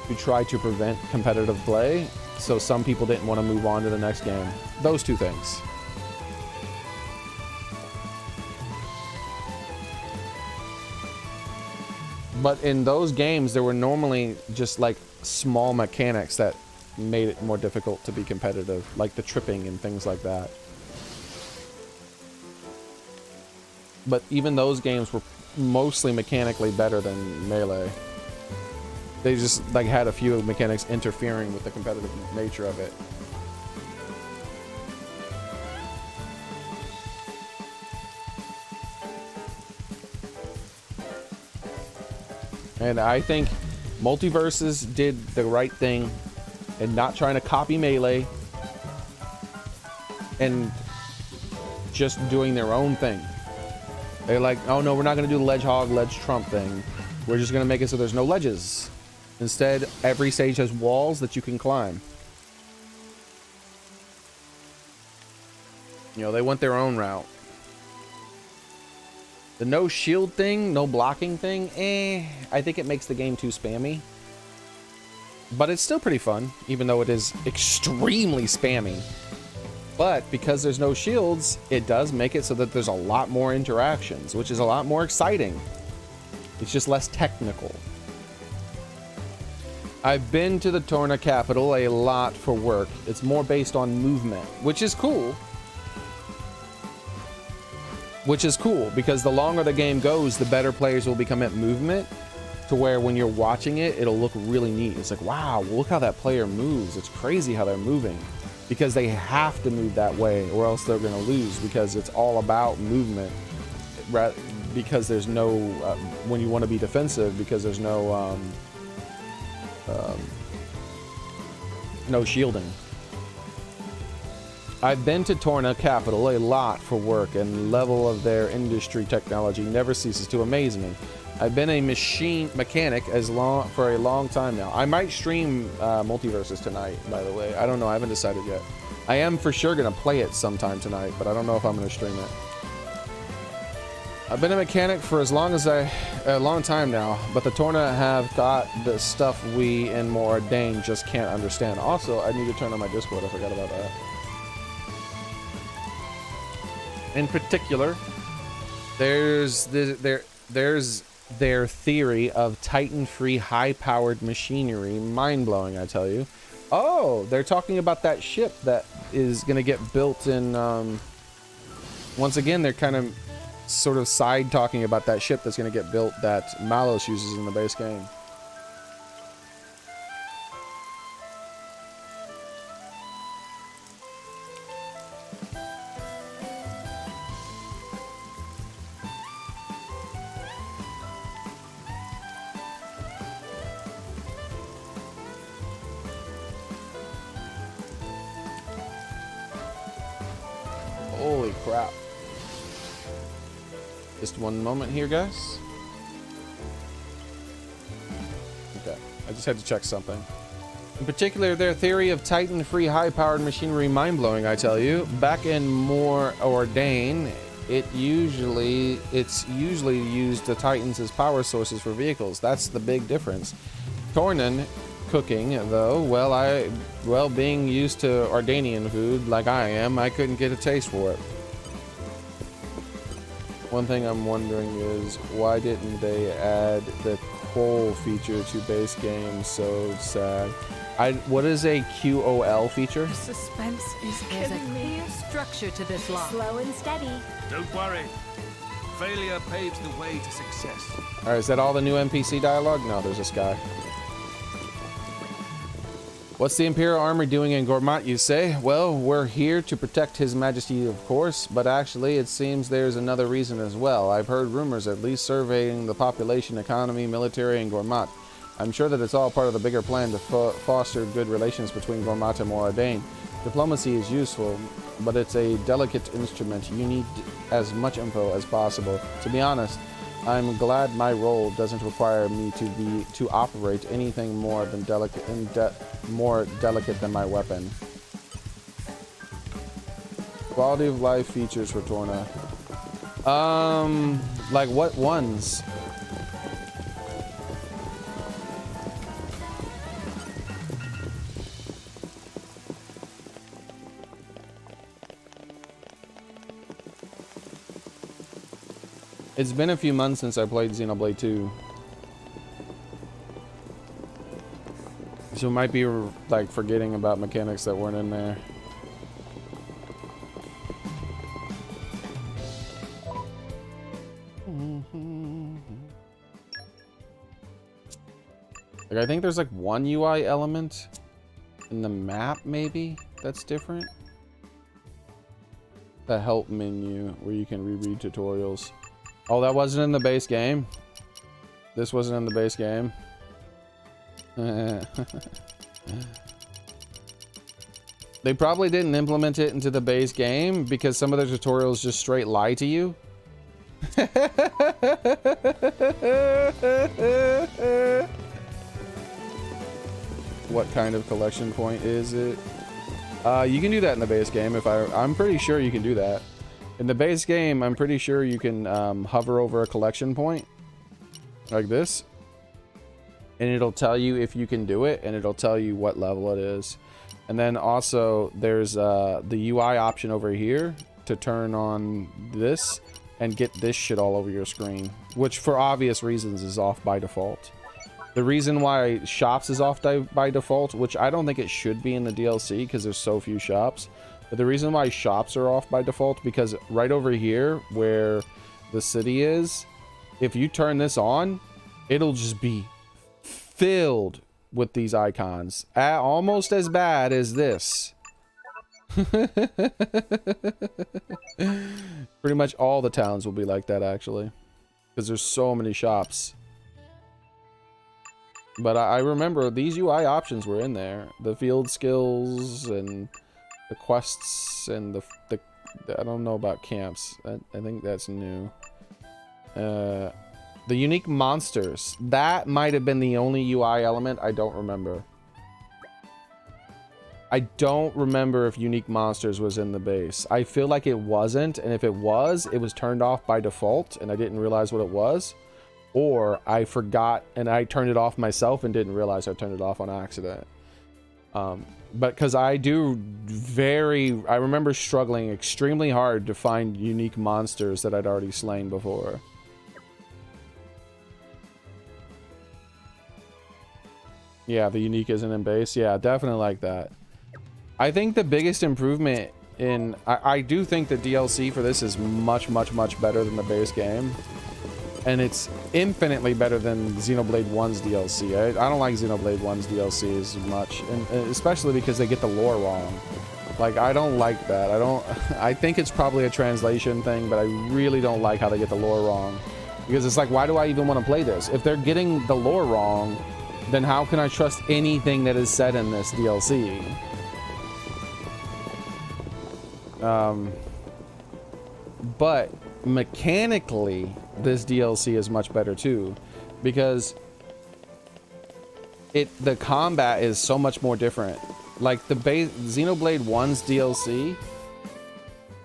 to try to prevent competitive play, so some people didn't want to move on to the next game. Those two things. But in those games, there were normally just like small mechanics that made it more difficult to be competitive, like the tripping and things like that. But even those games were mostly mechanically better than Melee. They just like had a few mechanics interfering with the competitive nature of it. And I think Multiverses did the right thing in not trying to copy Melee and just doing their own thing. They're like, oh no, we're not gonna do the ledge hog, ledge trump thing. We're just gonna make it so there's no ledges. Instead, every stage has walls that you can climb. You know, they went their own route. The no shield thing, no blocking thing, I think it makes the game too spammy. But it's still pretty fun, even though it is extremely spammy. But because there's no shields, it does make it so that there's a lot more interactions, which is a lot more exciting. It's just less technical. I've been to the Torna capital a lot for work. It's more based on movement, which is cool. Which is cool, because the longer the game goes, the better players will become at movement, to where when you're watching it, it'll look really neat. It's like, wow, look how that player moves. It's crazy how they're moving. Because they have to move that way, or else they're going to lose, because it's all about movement. Because there's no, when you want to be defensive, because there's no, no shielding. I've been to Torna capital a lot for work, and level of their industry technology never ceases to amaze me. I've been a mechanic for a long time now. I might stream Multiverses tonight, by the way. I don't know. I haven't decided yet. I am for sure going to play it sometime tonight, but I don't know if I'm going to stream it. I've been a mechanic for a long time now, but the Torna have got the stuff we in Moradane just can't understand. Also, I need to turn on my Discord. I forgot about that. In particular, there's their theory of Titan-free high-powered machinery. Mind-blowing, I tell you. Oh, they're talking about that ship that is going to get built in... once again, they're kind of sort of side-talking about that ship that's going to get built that Malos uses in the base game. Holy crap. Just one moment here, guys. Okay, I just had to check something. In particular, their theory of Titan-free high-powered machinery mind-blowing, I tell you. Back in Moradane, it's usually used the Titans as power sources for vehicles. That's the big difference. Tornan cooking, though, well, being used to Ardanian food like I am, I couldn't get a taste for it. One thing I'm wondering is, why didn't they add the coal feature to base game? So sad. What is a QOL feature? The suspense is There's a killing me. clear structure to this lock. Slow and steady. Don't worry. Failure paves the way to success. Alright, is that all the new NPC dialogue? No, there's this guy. What's the Imperial Army doing in Gormat, you say? Well, we're here to protect His Majesty, of course, but actually it seems there's another reason as well. I've heard rumors, at least surveying the population, economy, military, and Gormat. I'm sure that it's all part of the bigger plan to foster good relations between Gormat and Moradane. Diplomacy is useful, but it's a delicate instrument. You need as much info as possible. To be honest, I'm glad my role doesn't require me to operate anything more than more delicate than my weapon. Quality of life features for Torna. Like what ones? It's been a few months since I played Xenoblade 2. So I might be like forgetting about mechanics that weren't in there. Like I think there's like one UI element in the map maybe that's different. The help menu where you can reread tutorials. Oh, that wasn't in the base game. This wasn't in the base game. They probably didn't implement it into the base game because some of the tutorials just straight lie to you. What kind of collection point is it? You can do that in the base game. I'm pretty sure you can do that. In the base game, I'm pretty sure you can hover over a collection point like this. And it'll tell you if you can do it, and it'll tell you what level it is. And then also there's the UI option over here to turn on this and get this shit all over your screen, which for obvious reasons is off by default. The reason why shops is off by default, which I don't think it should be in the DLC because there's so few shops, but the reason why shops are off by default because right over here where the city is, if you turn this on, it'll just be filled with these icons, almost as bad as this. Pretty much all the towns will be like that actually, because there's so many shops. But I remember these UI options were in there, the field skills and the quests and the I don't know about camps. I think that's new. The unique monsters, that might have been the only UI element. I don't remember. I don't remember if unique monsters was in the base. I feel like it wasn't, and if it was turned off by default and I didn't realize what it was, or I forgot and I turned it off myself and didn't realize I turned it off on accident. But because I remember struggling extremely hard to find unique monsters that I'd already slain before. Yeah, the unique isn't in base. Yeah, definitely like that. I think the biggest improvement in... I do think the DLC for this is much, much, much better than the base game. And it's infinitely better than Xenoblade 1's DLC. I don't like Xenoblade 1's DLC as much. And especially because they get the lore wrong. Like, I don't like that. I think it's probably a translation thing, but I really don't like how they get the lore wrong. Because it's like, why do I even want to play this? If they're getting the lore wrong, then how can I trust anything that is said in this DLC? But mechanically, this DLC is much better too, because the combat is so much more different. Like the base Xenoblade 1's DLC,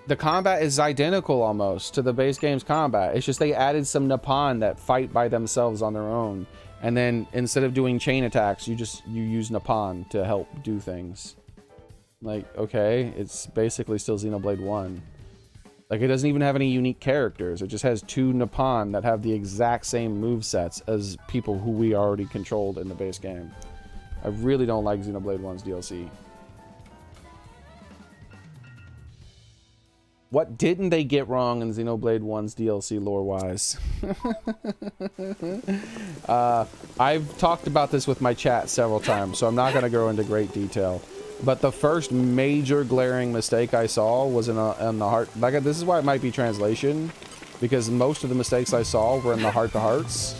the combat is identical almost to the base game's combat. It's just they added some Nippon that fight by themselves on their own, and then instead of doing chain attacks, you use Nippon to help do things. Like, okay, it's basically still Xenoblade 1. Like, it doesn't even have any unique characters. It just has two Nippon that have the exact same movesets as people who we already controlled in the base game. I really don't like Xenoblade 1's DLC. What didn't they get wrong in Xenoblade 1's DLC lore-wise? I've talked about this with my chat several times, so I'm not going to go into great detail. But the first major glaring mistake I saw was in the heart. Like, this is why it might be translation, because most of the mistakes I saw were in the heart-to-hearts.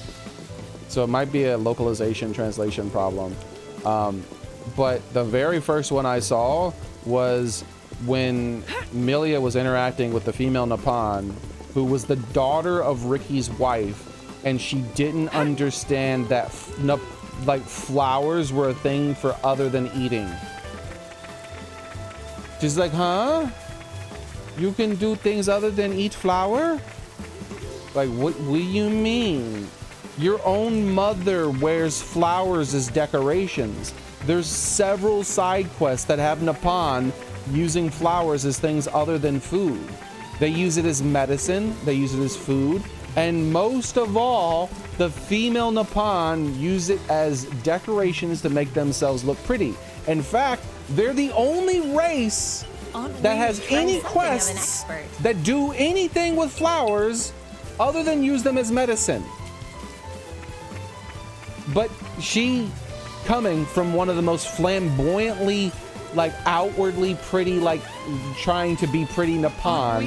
So it might be a localization translation problem. But the very first one I saw was when Milia was interacting with the female Nippon, who was the daughter of Ricky's wife, and she didn't understand that like flowers were a thing for other than eating. She's like, huh? You can do things other than eat flour? Like, what do you mean? Your own mother wears flowers as decorations. There's several side quests that have Nippon using flowers as things other than food. They use it as medicine, they use it as food, and most of all, the female Nippon use it as decorations to make themselves look pretty. In fact, they're the only race that has any quests that do anything with flowers other than use them as medicine. But she, coming from one of the most flamboyantly, like outwardly pretty, like trying to be pretty Nippon,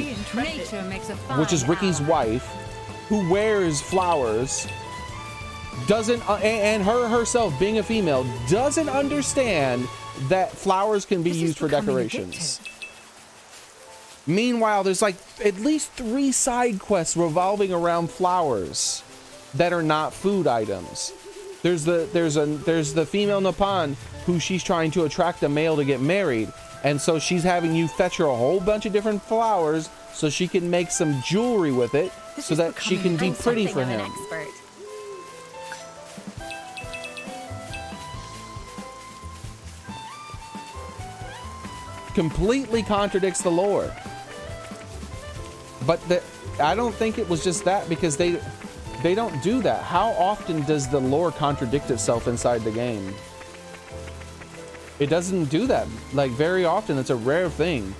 which is Ricky's wife, who wears flowers, doesn't, and her herself being a female, doesn't understand that flowers can be used for decorations. Meanwhile, there's like at least 3 side quests revolving around flowers that are not food items. There's the female Nippon who she's trying to attract a male to get married, and so she's having you fetch her a whole bunch of different flowers so she can make some jewelry with it so that she can be pretty for him. Completely contradicts the lore. But I don't think it was just that, because they don't do that. How often does the lore contradict itself inside the game? It doesn't do that. Like, very often. It's a rare thing.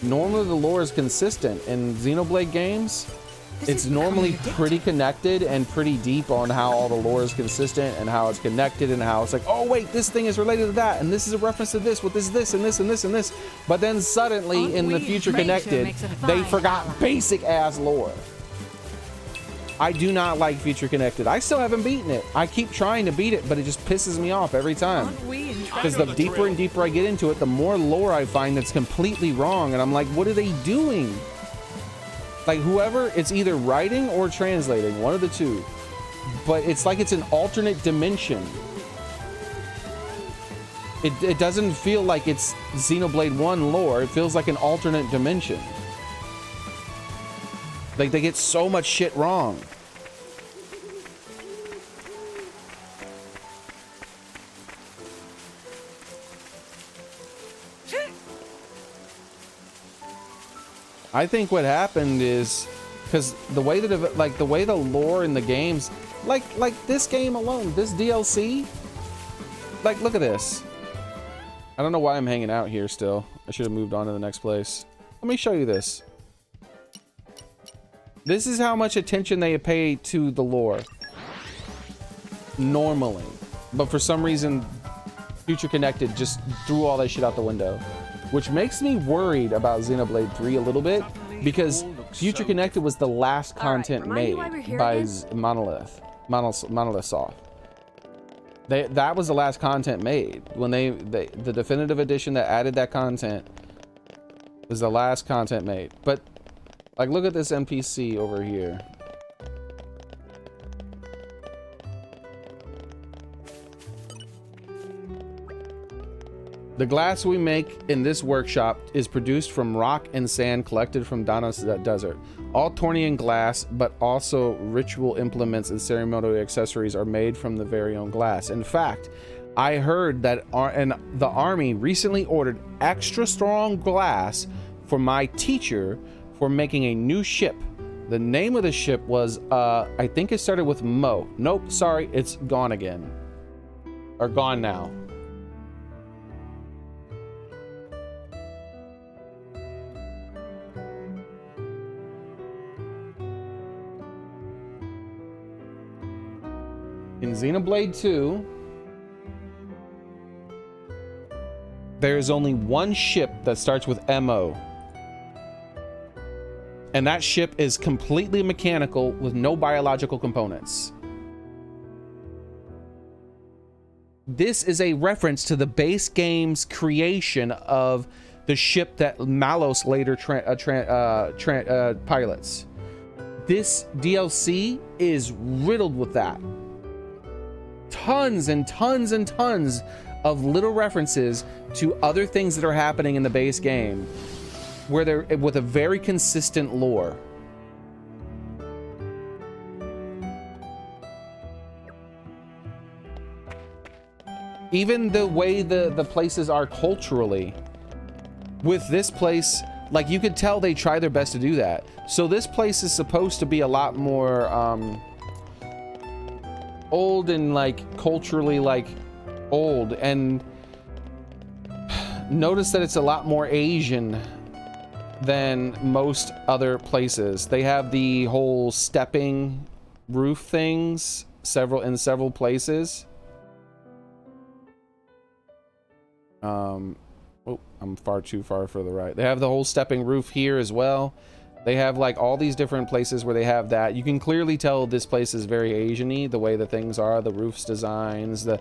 Normally the lore is consistent. In Xenoblade games, it's normally pretty connected and pretty deep on how all the lore is consistent and how it's connected and how it's like, oh wait, this thing is related to that, and this is a reference to this with this and this and this and this. But then suddenly in the Future Connected, they forgot basic ass lore. I do not like Future Connected. I still haven't beaten it. I keep trying to beat it, but it just pisses me off every time. Because the deeper and deeper I get into it, the more lore I find that's completely wrong. And I'm like, what are they doing? Like, whoever, it's either writing or translating, one of the two. But it's like it's an alternate dimension. It doesn't feel like it's Xenoblade 1 lore. It feels like an alternate dimension. Like, they get so much shit wrong. I think what happened is because the way that the way the lore in the games, like this game alone, this DLC, like, look at this. I don't know why I'm hanging out here still. I should have moved on to the next place. Let me show you this. This is how much attention they pay to the lore normally, but for some reason Future Connected just threw all that shit out the window, which makes me worried about Xenoblade 3 a little bit, because Future Connected was the last content made by Monolith Soft. That was the last content made. When the definitive edition that added that content was the last content made. But like, look at this NPC over here. The glass we make in this workshop is produced from rock and sand collected from Dana's desert. All Tornian glass, but also ritual implements and ceremonial accessories are made from the very own glass. In fact, I heard that the army recently ordered extra strong glass for my teacher for making a new ship. The name of the ship was, I think it started with Mo. Nope, sorry, it's gone again. Or gone now. In Xenoblade 2, there's only one ship that starts with MO. And that ship is completely mechanical with no biological components. This is a reference to the base game's creation of the ship that Malos later pilots. This DLC is riddled with that. Tons and tons and tons of little references to other things that are happening in the base game, where they're with a very consistent lore. Even the way the places are culturally. With this place, like, you could tell they try their best to do that. So this place is supposed to be a lot more old and like culturally like old, and notice that it's a lot more Asian than most other places. They have the whole stepping roof things in several places. Oh, I'm far too far for the right. They have the whole stepping roof here as well. They have like all these different places where they have that. You can clearly tell this place is very Asian-y, the way the things are, the roofs designs, the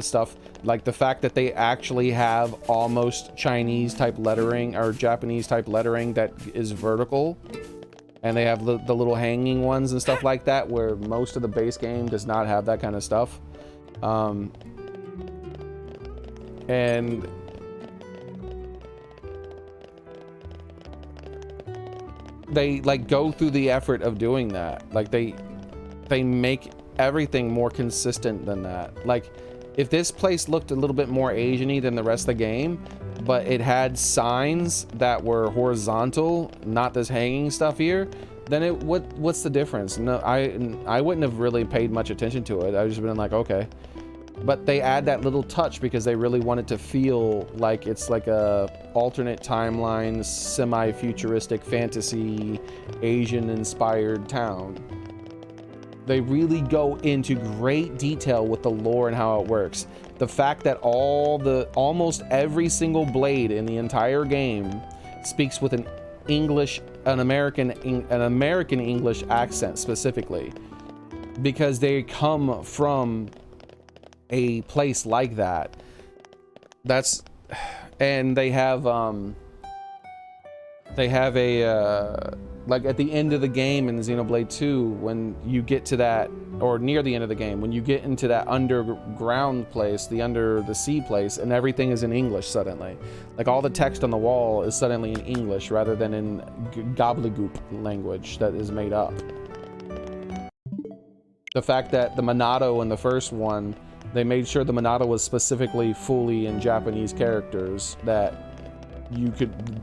stuff. Like the fact that they actually have almost Chinese type lettering or Japanese type lettering that is vertical. And they have the little hanging ones and stuff like that, where most of the base game does not have that kind of stuff. And they like go through the effort of doing that. Like they make everything more consistent than that. Like if this place looked a little bit more Asian-y than the rest of the game, but it had signs that were horizontal, not this hanging stuff here, then what's the difference? No, I wouldn't have really paid much attention to it. I would just been like, okay. But they add that little touch because they really want it to feel like it's like a alternate timeline, semi-futuristic fantasy, Asian-inspired town. They really go into great detail with the lore and how it works. The fact that almost every single blade in the entire game speaks with an American English accent specifically, because they come from a place like that. And they have a like at the end of the game in Xenoblade 2, when you get to that, or near the end of the game, when you get into that underground place, the under the sea place, and everything is in English suddenly. Like all the text on the wall is suddenly in English rather than in gobbledygook language that is made up. The fact that the Minato in the first one, they made sure the Minato was specifically fully in Japanese characters that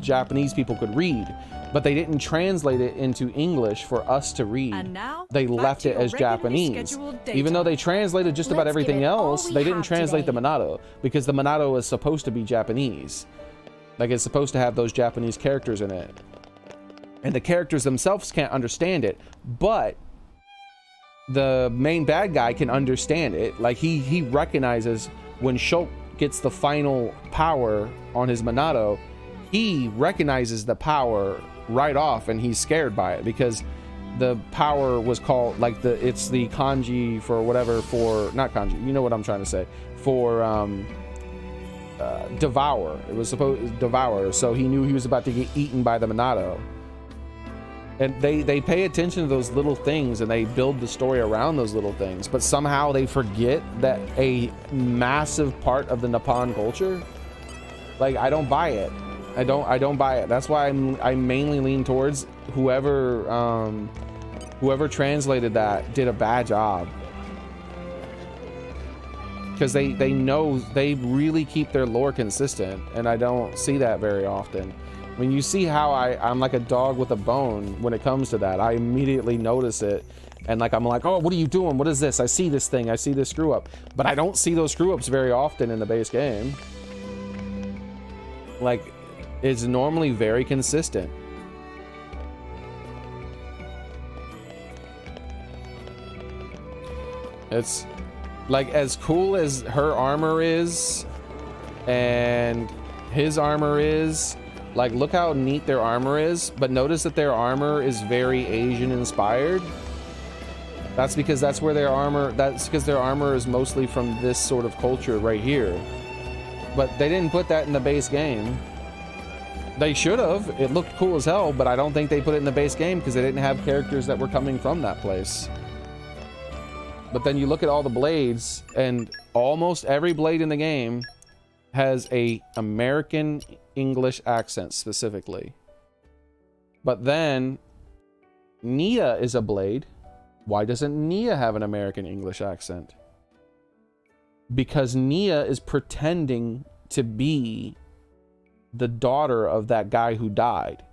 Japanese people could read, but they didn't translate it into English for us to read. And now, they left it as Japanese. Even though they translated just about everything else, they didn't translate the Minato, because the Minato is supposed to be Japanese. Like it's supposed to have those Japanese characters in it. And the characters themselves can't understand it, but the main bad guy can understand it. Like he recognizes when Shulk gets the final power on his Minato, he recognizes the power right off, and he's scared by it because the power was called like it's the kanji for whatever, for not kanji, you know what I'm trying to say, for devour. It was supposed devour, so he knew he was about to get eaten by the Minato. And they pay attention to those little things, and they build the story around those little things, but somehow they forget that a massive part of the Nippon culture, like I don't buy it. I don't buy it. That's why I mainly lean towards whoever translated that did a bad job, because they know they really keep their lore consistent, and I don't see that very often. When you see how I'm like a dog with a bone when it comes to that, I immediately notice it, and like I'm like, oh, what are you doing? What is this? I see this thing. I see this screw up, but I don't see those screw ups very often in the base game. Like, it's normally very consistent. It's like as cool as her armor is and his armor is. Like, look how neat their armor is, but notice that their armor is very Asian inspired. That's because that's because their armor is mostly from this sort of culture right here. But they didn't put that in the base game. They should have. It looked cool as hell, but I don't think they put it in the base game because they didn't have characters that were coming from that place. But then you look at all the blades, and almost every blade in the game has a American English accent specifically. But then Nia is a blade. Why doesn't Nia have an American English accent? Because Nia is pretending to be the daughter of that guy who died.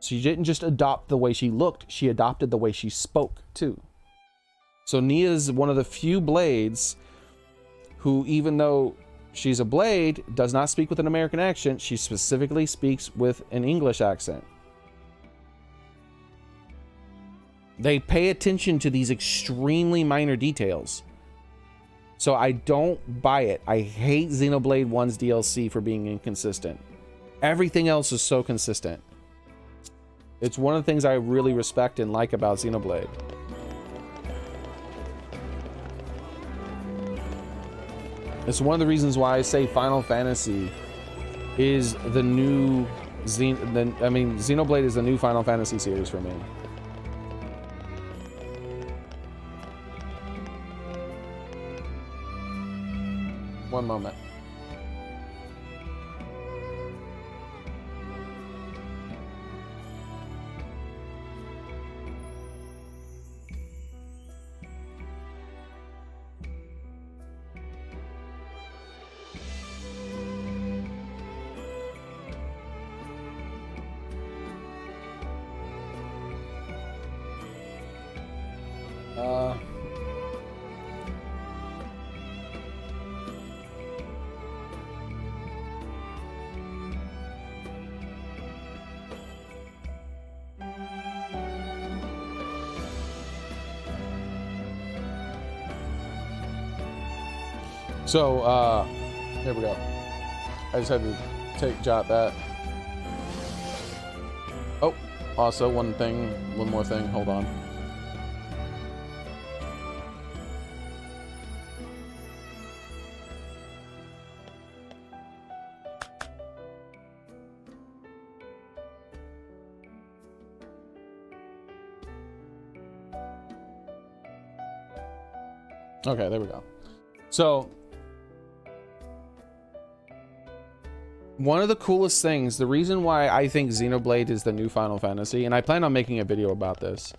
She didn't just adopt the way she looked, she adopted the way she spoke too. So Nia is one of the few blades who, even though she's a blade, does not speak with an American accent. She specifically speaks with an English accent. They pay attention to these extremely minor details. So I don't buy it. I hate Xenoblade 1's DLC for being inconsistent. Everything else is so consistent. It's one of the things I really respect and like about Xenoblade. It's one of the reasons why I say Final Fantasy is the new Xenoblade is the new Final Fantasy series for me. One moment. So, there we go. I just had to jot that. Oh, also one more thing, hold on. Okay, there we go. So, one of the coolest things, the reason why I think Xenoblade is the new Final Fantasy, and I plan on making a video about this,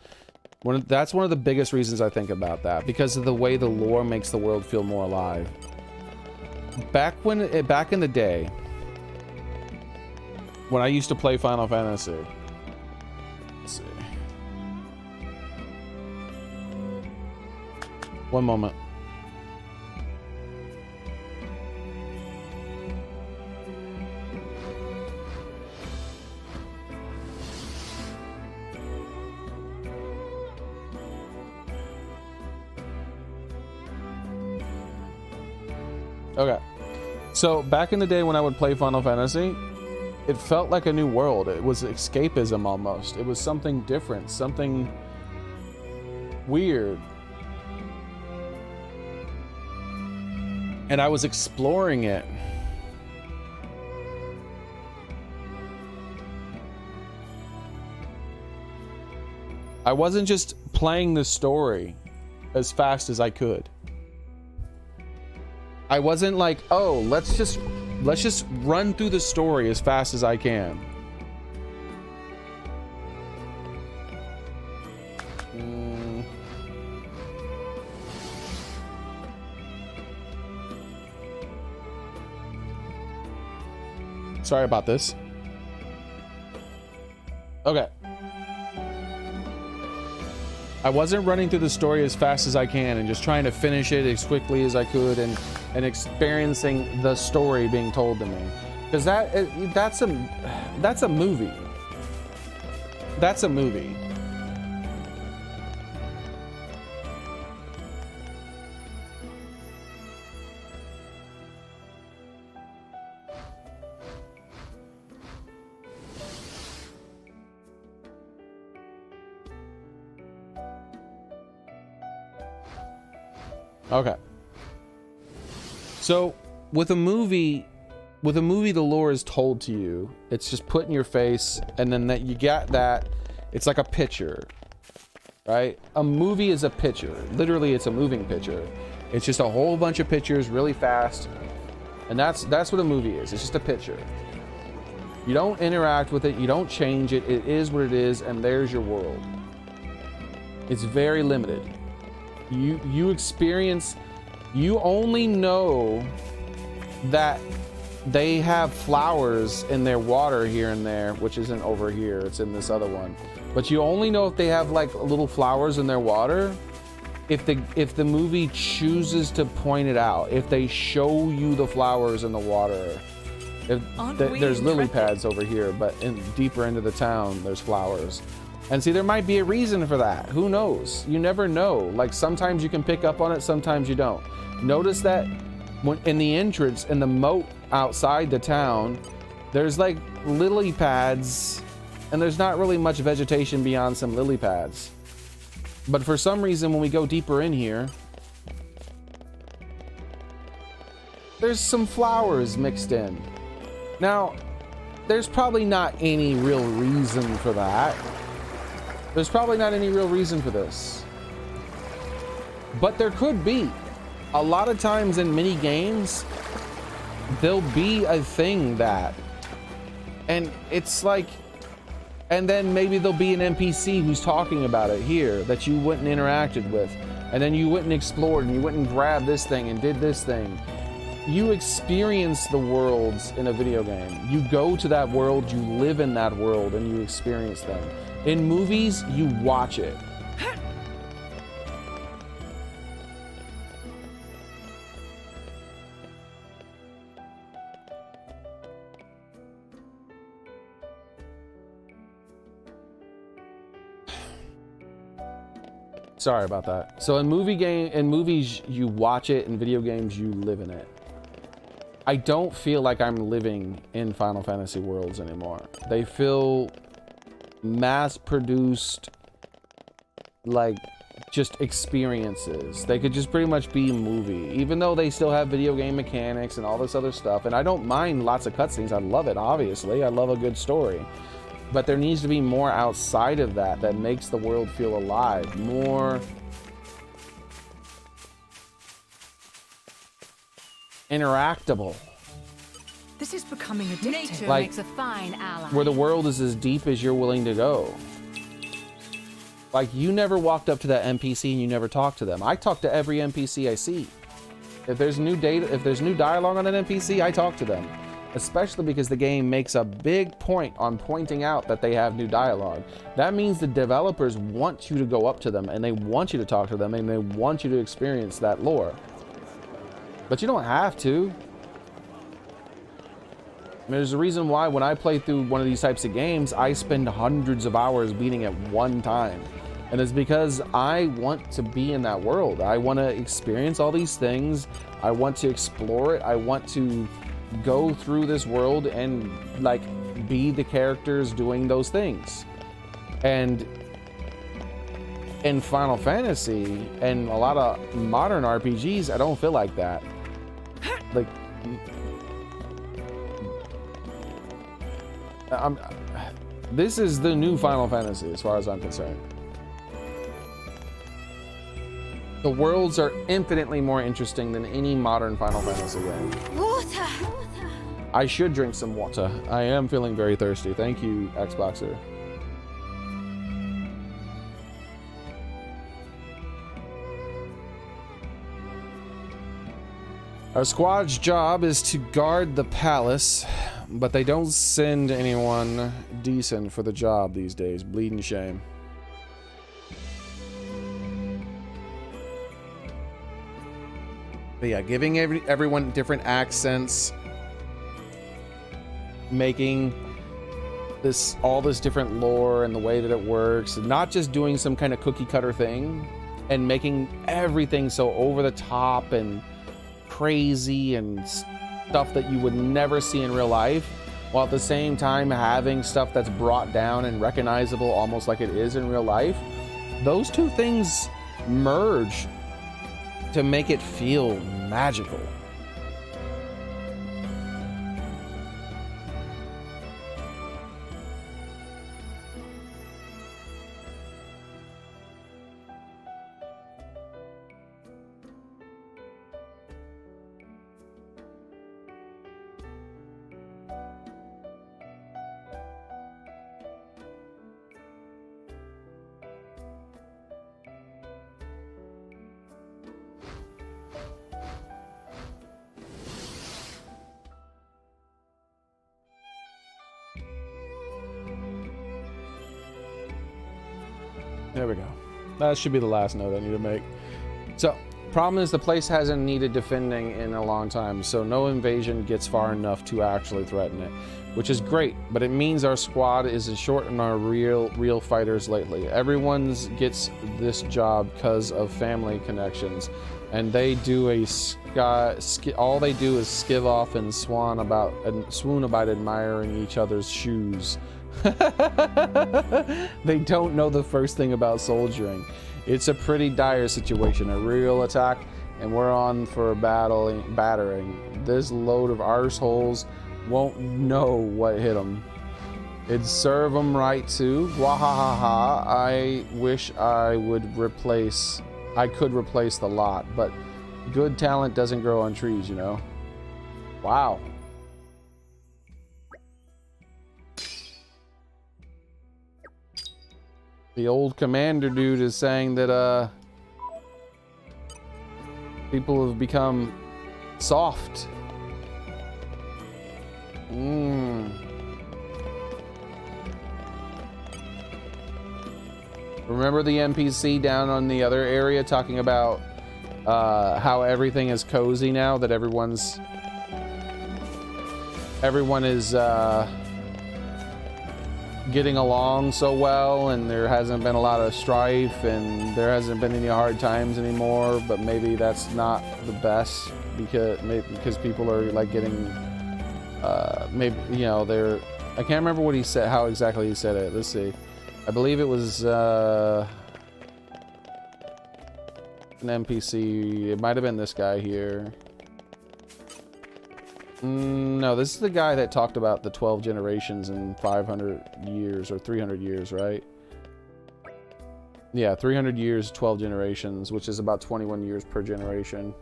that's one of the biggest reasons I think about that, because of the way the lore makes the world feel more alive. Back in the day, when I used to play Final Fantasy, let's see. One moment. Okay, so back in the day when I would play Final Fantasy, it felt like a new world. It was escapism almost. It was something different, something weird. And I was exploring it. I wasn't just playing the story as fast as I could. I wasn't like, oh, let's just run through the story as fast as I can. Sorry about this. Okay. I wasn't running through the story as fast as I can and just trying to finish it as quickly as I could and experiencing the story being told to me, because that's a movie. That's a movie. Okay. So with a movie, the lore is told to you. It's just put in your face, and then that you get that. It's like a picture, right? A movie is a picture. Literally, it's a moving picture. It's just a whole bunch of pictures really fast, and that's what a movie is. It's just a picture. You don't interact with it. You don't change it. It is what it is, and there's your world. It's very limited. You experience. You only know that they have flowers in their water here and there, which isn't over here, it's in this other one. But you only know if they have like little flowers in their water if the movie chooses to point it out, if they show you the flowers in the water. There's lily pads over here, but deeper into the town, there's flowers. And see, there might be a reason for that. Who knows? You never know. Like, sometimes you can pick up on it, sometimes you don't. Notice that when in the entrance, in the moat outside the town, there's like lily pads and there's not really much vegetation beyond some lily pads. But for some reason, when we go deeper in here, there's some flowers mixed in. Now, there's probably not any real reason for that. There's probably not any real reason for this. But there could be. A lot of times in mini games, there'll be a thing that, and it's like, and then maybe there'll be an NPC who's talking about it here that you went and interacted with, and then you went and explored and you went and grabbed this thing and did this thing. You experience the worlds in a video game. You go to that world, you live in that world, and you experience them. In movies, you watch it. Sorry about that. So in movies, you watch it. In video games, you live in it. I don't feel like I'm living in Final Fantasy worlds anymore. They feel mass-produced, like, just experiences. They could just pretty much be a movie, even though they still have video game mechanics and all this other stuff. And I don't mind lots of cutscenes. I love it, obviously. I love a good story. But there needs to be more outside of that that makes the world feel alive. More interactable. This is becoming addictive. Nature Like, makes a fine ally. where the world is as deep as you're willing to go. Like, you never walked up to that NPC and you never talked to them. I talk to every NPC I see. If there's new data, if there's new dialogue on an NPC, I talk to them. Especially because the game makes a big point on pointing out that they have new dialogue. That means the developers want you to go up to them and they want you to talk to them and they want you to experience that lore. But you don't have to. I mean, there's a reason why when I play through one of these types of games, I spend hundreds of hours beating it one time. And it's because I want to be in that world. I want to experience all these things. I want to explore it. I want to go through this world and, like, be the characters doing those things. And in Final Fantasy and a lot of modern RPGs, I don't feel like that. Like, this is the new Final Fantasy as far as I'm concerned. The worlds are infinitely more interesting than any modern Final Fantasy game. Water! I should drink some water. I am feeling very thirsty. Thank you, Xboxer. Our squad's job is to guard the palace, but they don't send anyone decent for the job these days. Bleeding shame. But yeah, giving everyone different accents, making all this different lore and the way that it works, not just doing some kind of cookie cutter thing and making everything so over the top and crazy and stuff that you would never see in real life, while at the same time having stuff that's brought down and recognizable almost like it is in real life. Those two things merge to make it feel magical. There we go. That should be the last note I need to make. So, problem is the place hasn't needed defending in a long time, so no invasion gets far enough to actually threaten it, which is great, but it means our squad is short on our real fighters lately. Everyone's gets this job because of family connections, and they do all they do is skiv off and swoon about admiring each other's shoes. They don't know the first thing about soldiering. It's a pretty dire situation, a real attack, and we're on for a battering. This load of arseholes won't know what hit them. It'd serve them right too. Wahahaha. I wish I could replace the lot, but good talent doesn't grow on trees, you know. Wow. The old commander dude is saying that people have become soft. Remember the NPC down on the other area talking about how everything is cozy now, that everyone is getting along so well, and there hasn't been a lot of strife, and there hasn't been any hard times anymore. But maybe that's not the best because people are like getting maybe, you know, they're, I can't remember what he said, how exactly he said it. Let's see. I believe it was an NPC. It might have been this guy here. No, this is the guy that talked about the 12 generations in 500 years or 300 years, right? Yeah, 300 years, 12 generations, which is about 21 years per generation.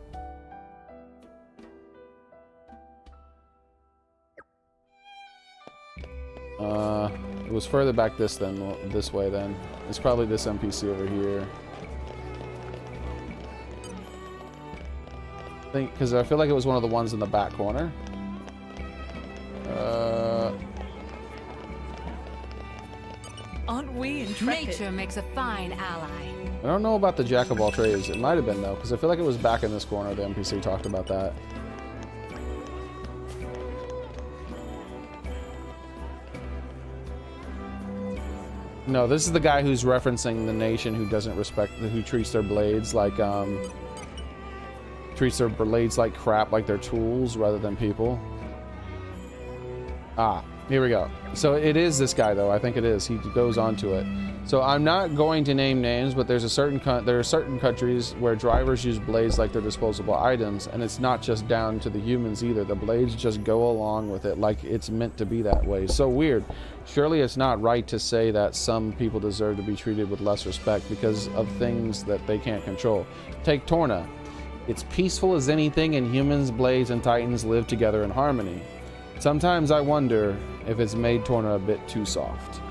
It was further back this way then. It's probably this NPC over here. I think, because I feel like it was one of the ones in the back corner. Aren't we intrepid? Nature makes a fine ally. I don't know about the jack of all trades. It might have been though, because I feel like it was back in this corner. The NPC talked about that. No, this is the guy who's referencing the nation who doesn't respect, who treats their blades like crap, like they're tools rather than people. Ah, here we go. So it is this guy though. I think it is. He goes on to it. So I'm not going to name names, but there are certain countries where drivers use blades like they're disposable items, and it's not just down to the humans either. The blades just go along with it like it's meant to be that way. So weird. Surely it's not right to say that some people deserve to be treated with less respect because of things that they can't control. Take Torna. It's peaceful as anything, and humans, blades, and titans live together in harmony. Sometimes I wonder if it's made Torna a bit too soft.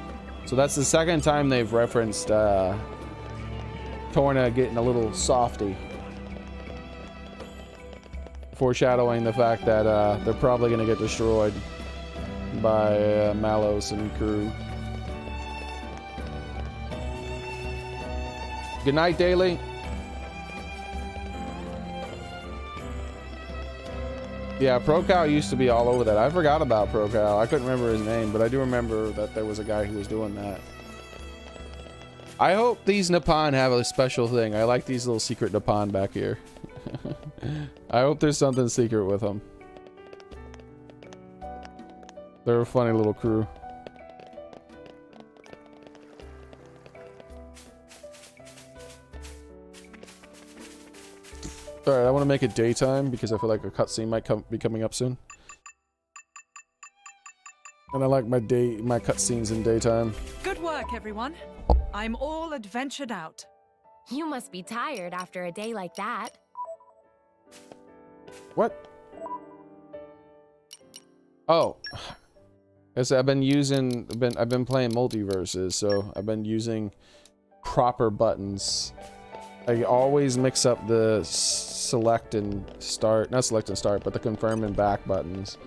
So that's the second time they've referenced Torna getting a little softy. Foreshadowing the fact that they're probably going to get destroyed by Malos and crew. Good night, Daily. Yeah, ProCal used to be all over that. I forgot about ProCal. I couldn't remember his name, but I do remember that there was a guy who was doing that. I hope these Nippon have a special thing. I like these little secret Nippon back here. I hope there's something secret with them. They're a funny little crew. Alright, I want to make it daytime because I feel like a cutscene might be coming up soon. And I like my cutscenes in daytime. Good work, everyone. I'm all adventured out. You must be tired after a day like that. What? Oh. I've been playing multiverses, so I've been using proper buttons. I always mix up the select and start, not select and start, but the confirm and back buttons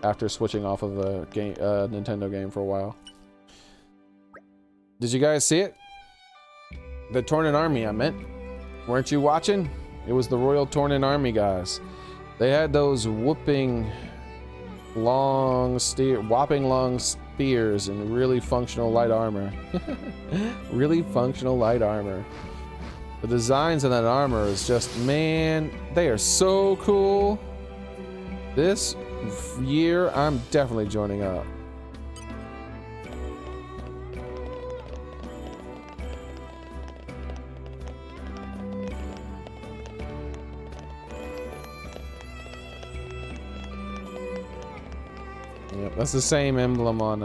after switching off of a game, Nintendo game for a while. Did you guys see it? The Tornin Army, I meant. Weren't you watching? It was the Royal Tornin Army guys. They had those whopping long spears and really functional light armor. Really functional light armor. The designs on that armor is just, man, they are so cool. This year, I'm definitely joining up. Yep, that's the same emblem on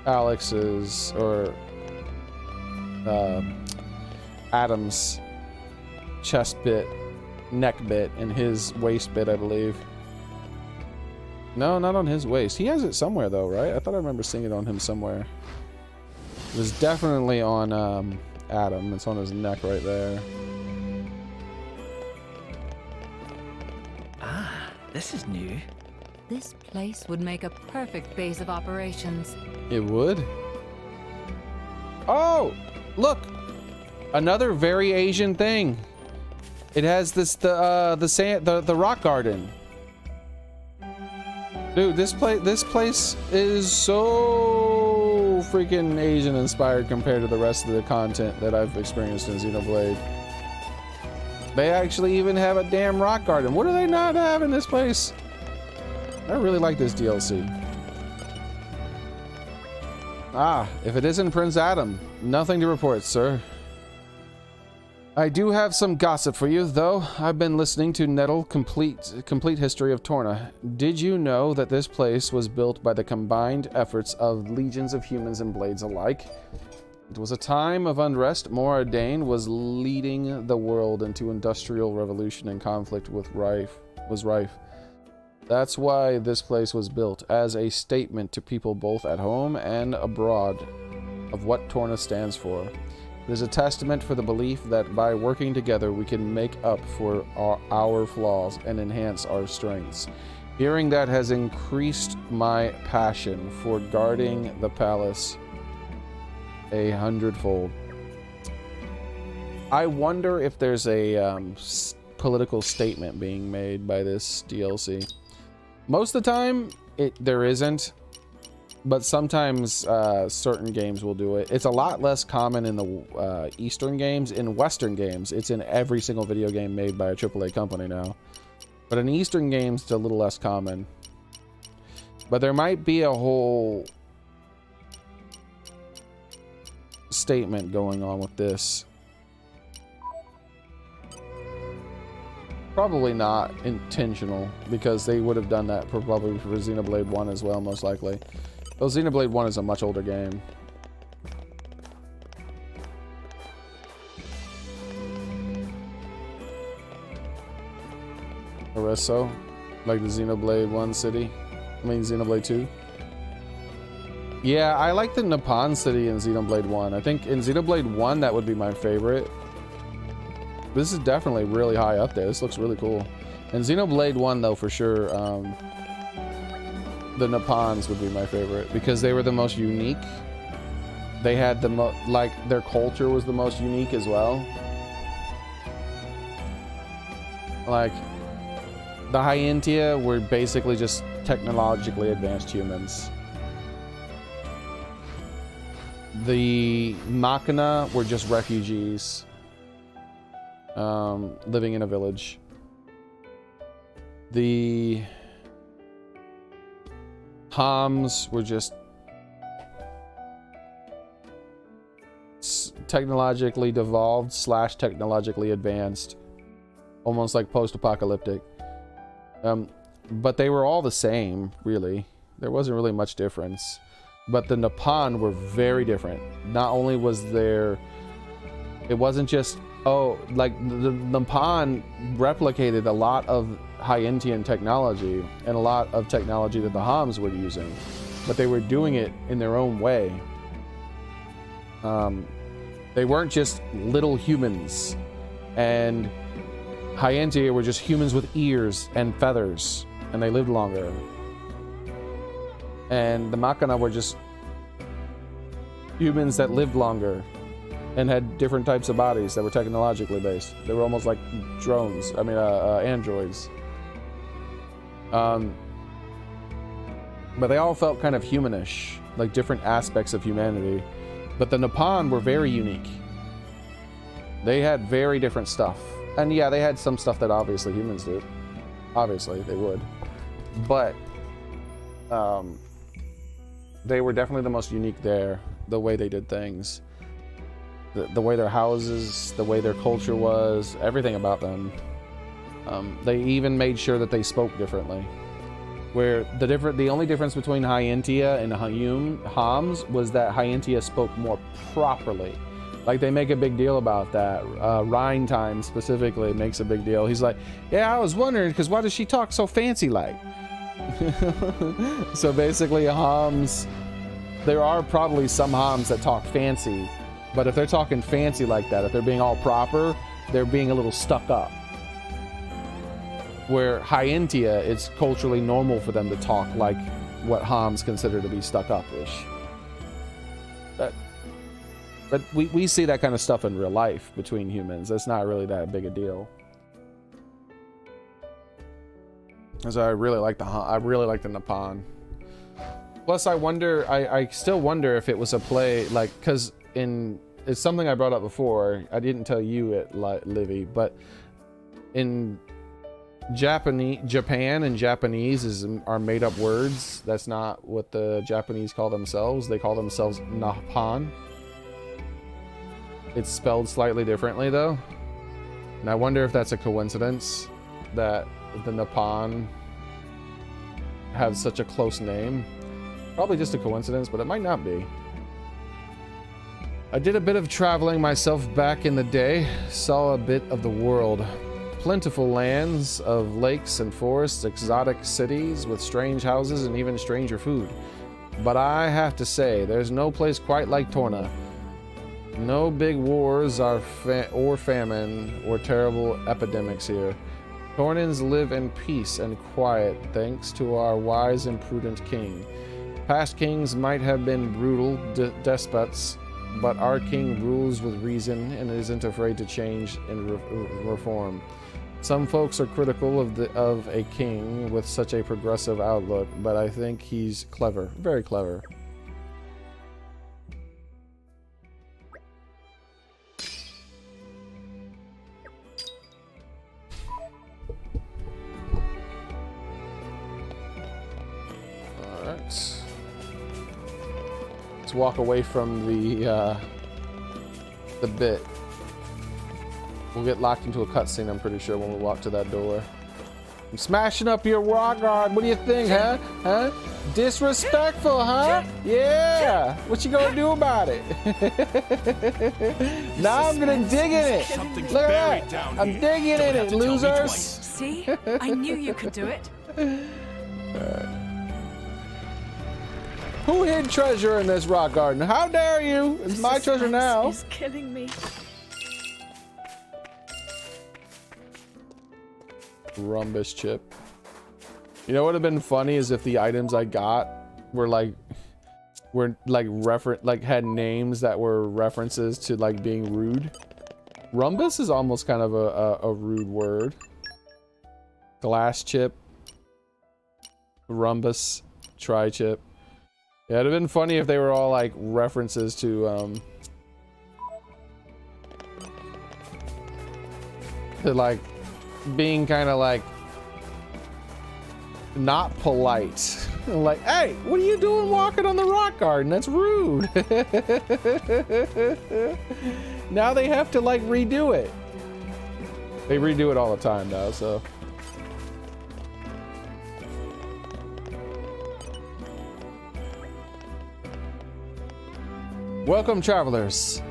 Alex's or Adam's chest bit, neck bit, and his waist bit, I believe. No, not on his waist. He has it somewhere though, right? I thought I remember seeing it on him somewhere. It was definitely on Adam. It's on his neck right there. Ah, this is new. This place would make a perfect base of operations. It would. Oh, look, another very Asian thing. It has the rock garden. Dude, this place is so freaking Asian inspired compared to the rest of the content that I've experienced in Xenoblade. They actually even have a damn rock garden. What do they not have in this place? I really like this DLC. Ah, if it isn't Prince Adam, nothing to report, sir. I do have some gossip for you, though. I've been listening to Nettle Complete History of Torna. Did you know that this place was built by the combined efforts of legions of humans and blades alike? It was a time of unrest. Mora Dane was leading the world into industrial revolution, and conflict was rife. That's why this place was built, as a statement to people both at home and abroad of what Torna stands for. It is a testament for the belief that by working together we can make up for our flaws and enhance our strengths. Hearing that has increased my passion for guarding the palace 100-fold. I wonder if there's a political statement being made by this DLC. Most of the time, there isn't. But sometimes certain games will do it. It's a lot less common in the Eastern games. In Western games, it's in every single video game made by a AAA company now. But in Eastern games, it's a little less common. But there might be a whole statement going on with this. Probably not intentional, because they would have done that probably for Xenoblade 1 as well, most likely. Though Xenoblade 1 is a much older game. Oreso, like the Xenoblade 1 city. I mean Xenoblade 2. Yeah, I like the Nippon city in Xenoblade 1. I think in Xenoblade 1 that would be my favorite. This is definitely really high up there. This looks really cool. And Xenoblade 1 though, for sure, the Nippons would be my favorite because they were the most unique. They had the like their culture was the most unique as well. Like the Hyentia were basically just technologically advanced humans. The Machina were just refugees living in a village. The Homs were just technologically devolved / technologically advanced, almost like post-apocalyptic. But they were all the same, really. There wasn't really much difference. But the Nippon were very different. Not only was there, it wasn't just, oh, like the Nippon replicated a lot of Hyentian technology and a lot of technology that the Homs were using, but they were doing it in their own way. They weren't just little humans, and Hyentia were just humans with ears and feathers, and they lived longer. And the Machina were just humans that lived longer and had different types of bodies that were technologically based. They were almost like drones, I mean androids. But they all felt kind of humanish, like different aspects of humanity. But the Nippon were very unique. They had very different stuff. And yeah, they had some stuff that obviously humans did. Obviously, they would. But they were definitely the most unique there, the way they did things. The way their houses, the way their culture was, everything about them. They even made sure that they spoke differently. Where the only difference between Hyentia and Homs was that Hyentia spoke more properly. Like, they make a big deal about that. Rhine specifically makes a big deal. He's like, yeah, I was wondering, because why does she talk so fancy like? So basically, Homs, there are probably some Homs that talk fancy, but if they're talking fancy like that, if they're being all proper, they're being a little stuck up. Where Hyentia, it's culturally normal for them to talk like what Homs consider to be stuck up-ish. But we see that kind of stuff in real life between humans. That's not really that big a deal. So I really like the Nippon. Plus, I still wonder if it was a play, like, because it's something I brought up before. I didn't tell you it, Livy, but in Japan and Japanese are made up words. That's not what the Japanese call themselves. They call themselves Nippon. It's spelled slightly differently though. And I wonder if that's a coincidence that the Nippon have such a close name. Probably just a coincidence, but it might not be. I did a bit of traveling myself back in the day, saw a bit of the world. Plentiful lands of lakes and forests, exotic cities with strange houses and even stranger food. But I have to say, there's no place quite like Torna. No big wars or famine or terrible epidemics here. Tornans live in peace and quiet thanks to our wise and prudent king. Past kings might have been brutal despots, but our king rules with reason and isn't afraid to change and reform. Some folks are critical of a king with such a progressive outlook, but I think he's clever, very clever. Alright. Let's walk away from the bit. We'll get locked into a cutscene, I'm pretty sure, when we walk to that door. I'm smashing up your rock guard. What do you think, huh? Huh? Disrespectful, huh? Yeah. What you gonna do about it? Now I'm gonna dig in it. Look at that. I'm digging in it, losers. See? I knew you could do it. Who hid treasure in this rock garden? How dare you? It's my treasure now. It's killing me. Rumbus chip. You know what would have been funny is if the items I got were like had names that were references to like being rude. Rumbus is almost kind of a rude word. Glass chip. Rumbus. Tri-chip. Yeah, it'd have been funny if they were all like references to like being kind of like not polite. Like, hey, what are you doing walking on the rock garden? That's rude. Now they have to like redo it. They redo it all the time now, so. Welcome, travelers.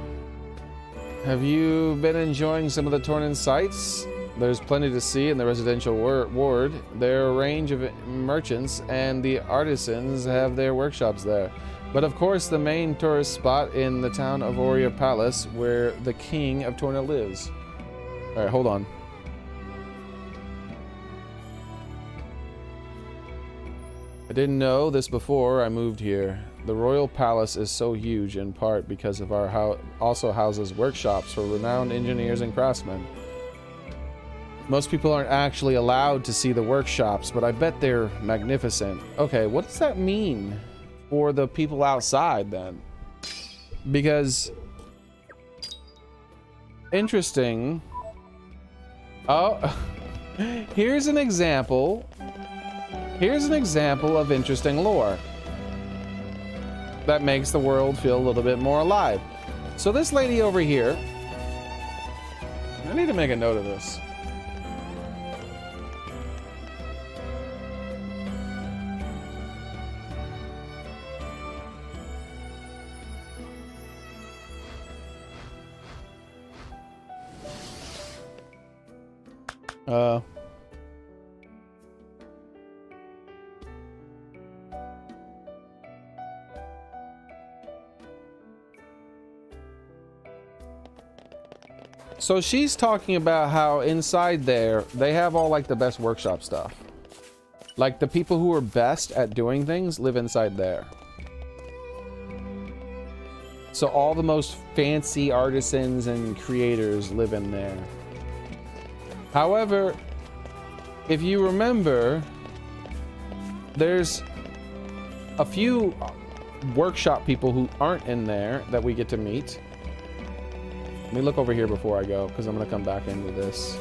Have you been enjoying some of the Tornan sights? There's plenty to see in the residential ward. There are a range of merchants, and the artisans have their workshops there. But of course, the main tourist spot in the town of Oria Palace, where the king of Torna lives. All right, hold on. I didn't know this before I moved here. The royal palace is so huge in part because of our also houses workshops for renowned engineers and craftsmen. Most people aren't actually allowed to see the workshops, but I bet they're magnificent. Okay, what does that mean for the people outside then? Because interesting. Oh, here's an example. Here's an example of interesting lore that makes the world feel a little bit more alive. So this lady over here, I need to make a note of this. So she's talking about how inside there, they have all like the best workshop stuff. Like the people who are best at doing things live inside there. So all the most fancy artisans and creators live in there. However, if you remember, there's a few workshop people who aren't in there that we get to meet. Let me look over here before I go, because I'm going to come back into this.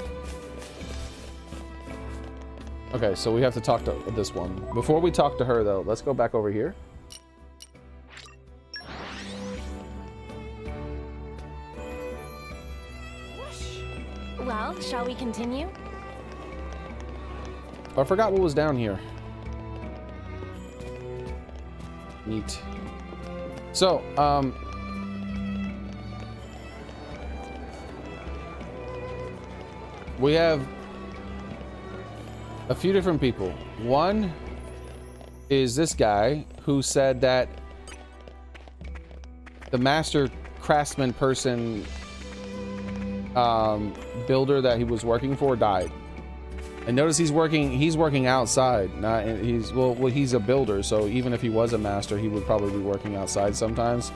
Okay, so we have to talk to this one. Before we talk to her, though, let's go back over here. Well, shall we continue? I forgot what was down here. Neat. So, we have a few different people. One is this guy who said that the master craftsman person builder that he was working for died. And notice he's working outside. Not he's a builder, so even if he was a master, he would probably be working outside sometimes.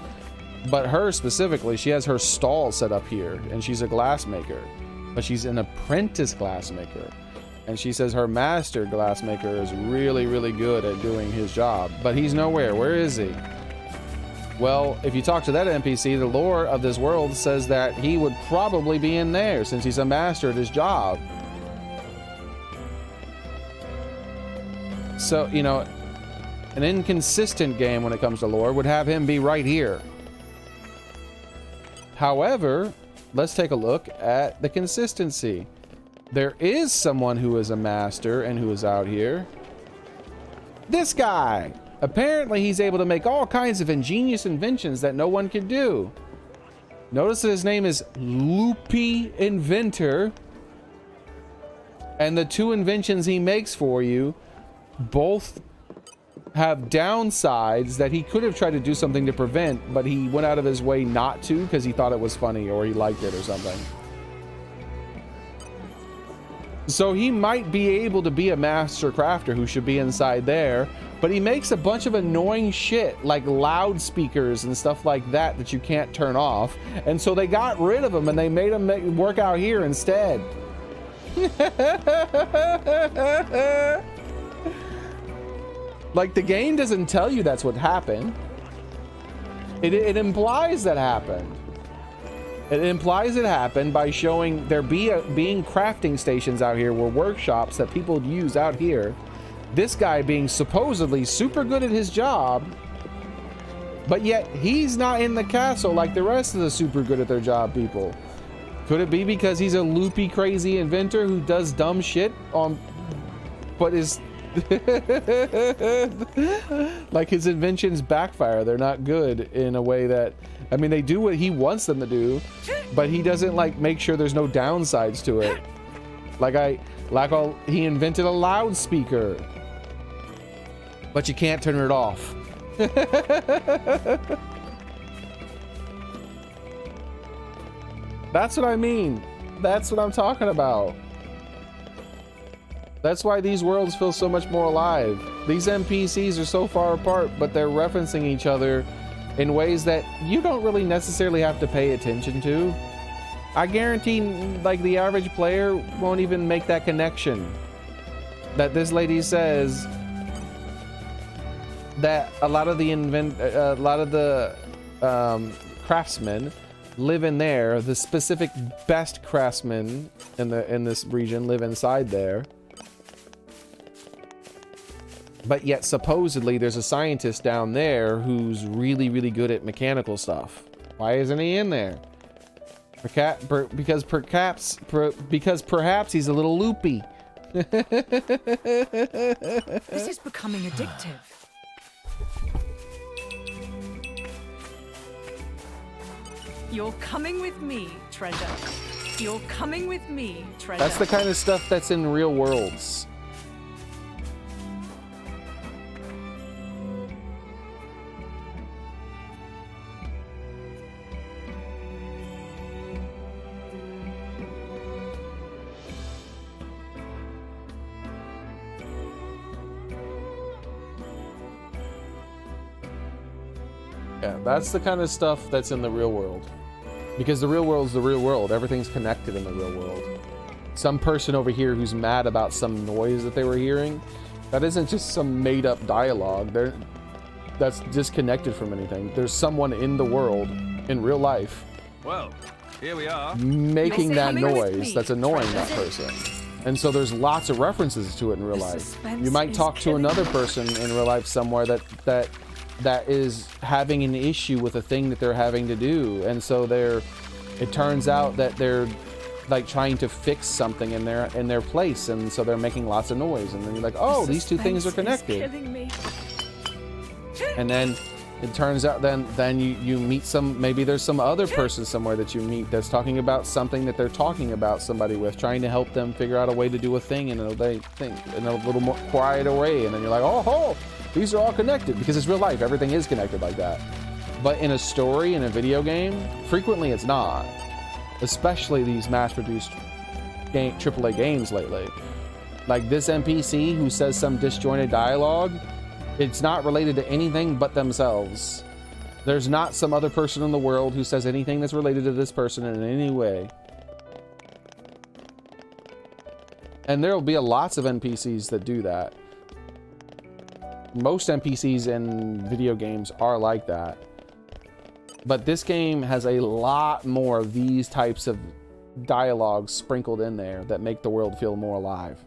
But her specifically, she has her stall set up here, and she's a glassmaker. But she's an apprentice glassmaker, and she says her master glassmaker is really, really good at doing his job, but he's nowhere. Where is he? Well, if you talk to that NPC, the lore of this world says that he would probably be in there since he's a master at his job. So, you know, an inconsistent game when it comes to lore would have him be right here. However, let's take a look at the consistency. There is someone who is a master and who is out here. This guy. Apparently, he's able to make all kinds of ingenious inventions that no one can do. Notice that his name is Loopy Inventor. And the two inventions he makes for you both have downsides that he could have tried to do something to prevent, but he went out of his way not to because he thought it was funny or he liked it or something. So he might be able to be a master crafter who should be inside there, but he makes a bunch of annoying shit like loudspeakers and stuff like that that you can't turn off. And so they got rid of him and they made him work out here instead. Like, the game doesn't tell you that's what happened. It implies that happened. It implies it happened by showing there being crafting stations out here were workshops that people use out here. This guy being supposedly super good at his job, but yet he's not in the castle like the rest of the super good at their job people. Could it be because he's a loopy, crazy inventor who does dumb shit on, but is like his inventions backfire? They're not good in a way that, I mean, they do what he wants them to do, but he doesn't like make sure there's no downsides to it. He invented a loudspeaker, but you can't turn it off. That's what I mean. That's what I'm talking about. That's why these worlds feel so much more alive. These NPCs are so far apart, but they're referencing each other in ways that you don't really necessarily have to pay attention to. I guarantee, like, the average player won't even make that connection. That this lady says that a lot of the craftsmen live in there. The specific best craftsmen in this region live inside there. But yet, supposedly, there's a scientist down there who's really, really good at mechanical stuff. Why isn't he in there? Because perhaps he's a little loopy. This is becoming addictive. You're coming with me, treasure. You're coming with me, treasure. That's the kind of stuff that's in real worlds. Yeah, that's the kind of stuff that's in the real world. Because the real world's the real world. Everything's connected in the real world. Some person over here who's mad about some noise that they were hearing, that isn't just some made-up dialogue. That's disconnected from anything. There's someone in the world, in real life, Well, here we are. making that coming with noise me, that's annoying treasure. that person. And so there's lots of references to it in real The life. suspense You might is talk to killing another me. person in real life somewhere that is having an issue with a thing that they're having to do, and so it turns out that they're like trying to fix something in their place, and so they're making lots of noise, and then you're like, oh, these two things are Suspense is connected. killing me. And then it turns out then you meet maybe there's some other person somewhere that you meet that's talking about something that they're talking about somebody with, trying to help them figure out a way to do a thing in a little more quieter way, and then you're like, oh, these are all connected, because it's real life. Everything is connected like that. But in a story, in a video game, frequently it's not. Especially these mass-produced AAA games lately. Like this NPC who says some disjointed dialogue, it's not related to anything but themselves. There's not some other person in the world who says anything that's related to this person in any way. And there will be lots of NPCs that do that. Most NPCs in video games are like that. But this game has a lot more of these types of dialogues sprinkled in there that make the world feel more alive.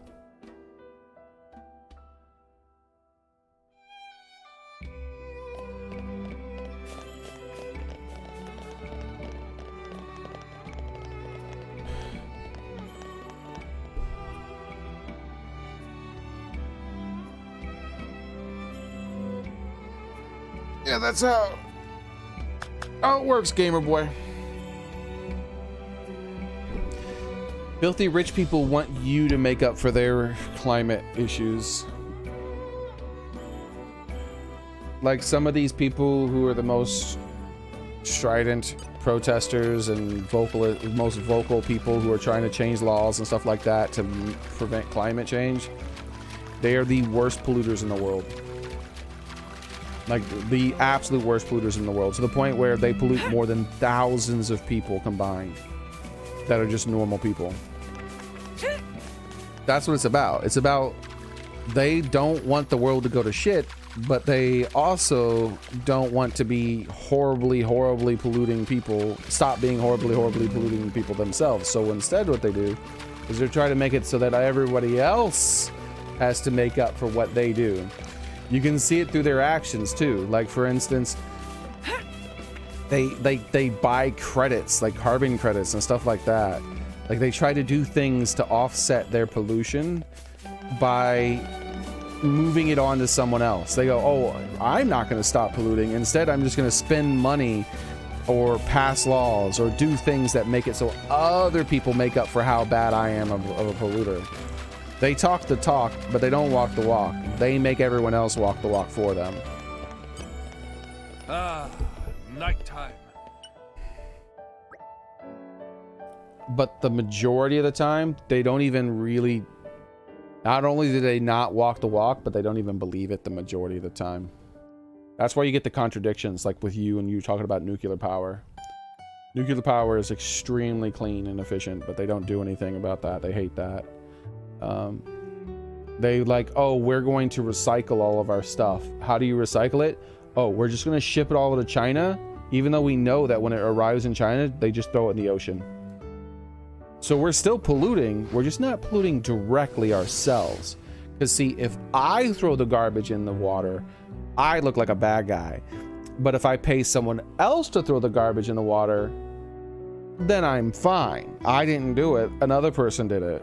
Yeah, that's how it works, gamer boy. Filthy rich people want you to make up for their climate issues. Like some of these people who are the most strident protesters and most vocal people who are trying to change laws and stuff like that to prevent climate change, they are the worst polluters in the world. Like the absolute worst polluters in the world, to the point where they pollute more than thousands of people combined that are just normal people. That's what it's about. It's about they don't want the world to go to shit, but they also don't want to be horribly polluting people, stop being horribly polluting people themselves. So instead what they do is they're trying to make it so that everybody else has to make up for what they do. You can see it through their actions too. Like for instance, they buy credits, like carbon credits and stuff like that. Like they try to do things to offset their pollution by moving it on to someone else. They go, oh, I'm not going to stop polluting. Instead, I'm just going to spend money or pass laws or do things that make it so other people make up for how bad I am of a polluter. They talk the talk, but they don't walk the walk. They make everyone else walk the walk for them. Ah, nighttime. But the majority of the time, they don't even really... Not only do they not walk the walk, but they don't even believe it the majority of the time. That's why you get the contradictions, like with you and you talking about nuclear power. Nuclear power is extremely clean and efficient, but they don't do anything about that. They hate that. They like, oh, we're going to recycle all of our stuff. How do you recycle it? Oh, we're just going to ship it all to China, even though we know that when it arrives in China, they just throw it in the ocean. So we're still polluting. We're just not polluting directly ourselves. Because see, if I throw the garbage in the water, I look like a bad guy. But if I pay someone else to throw the garbage in the water, then I'm fine. I didn't do it. Another person did it.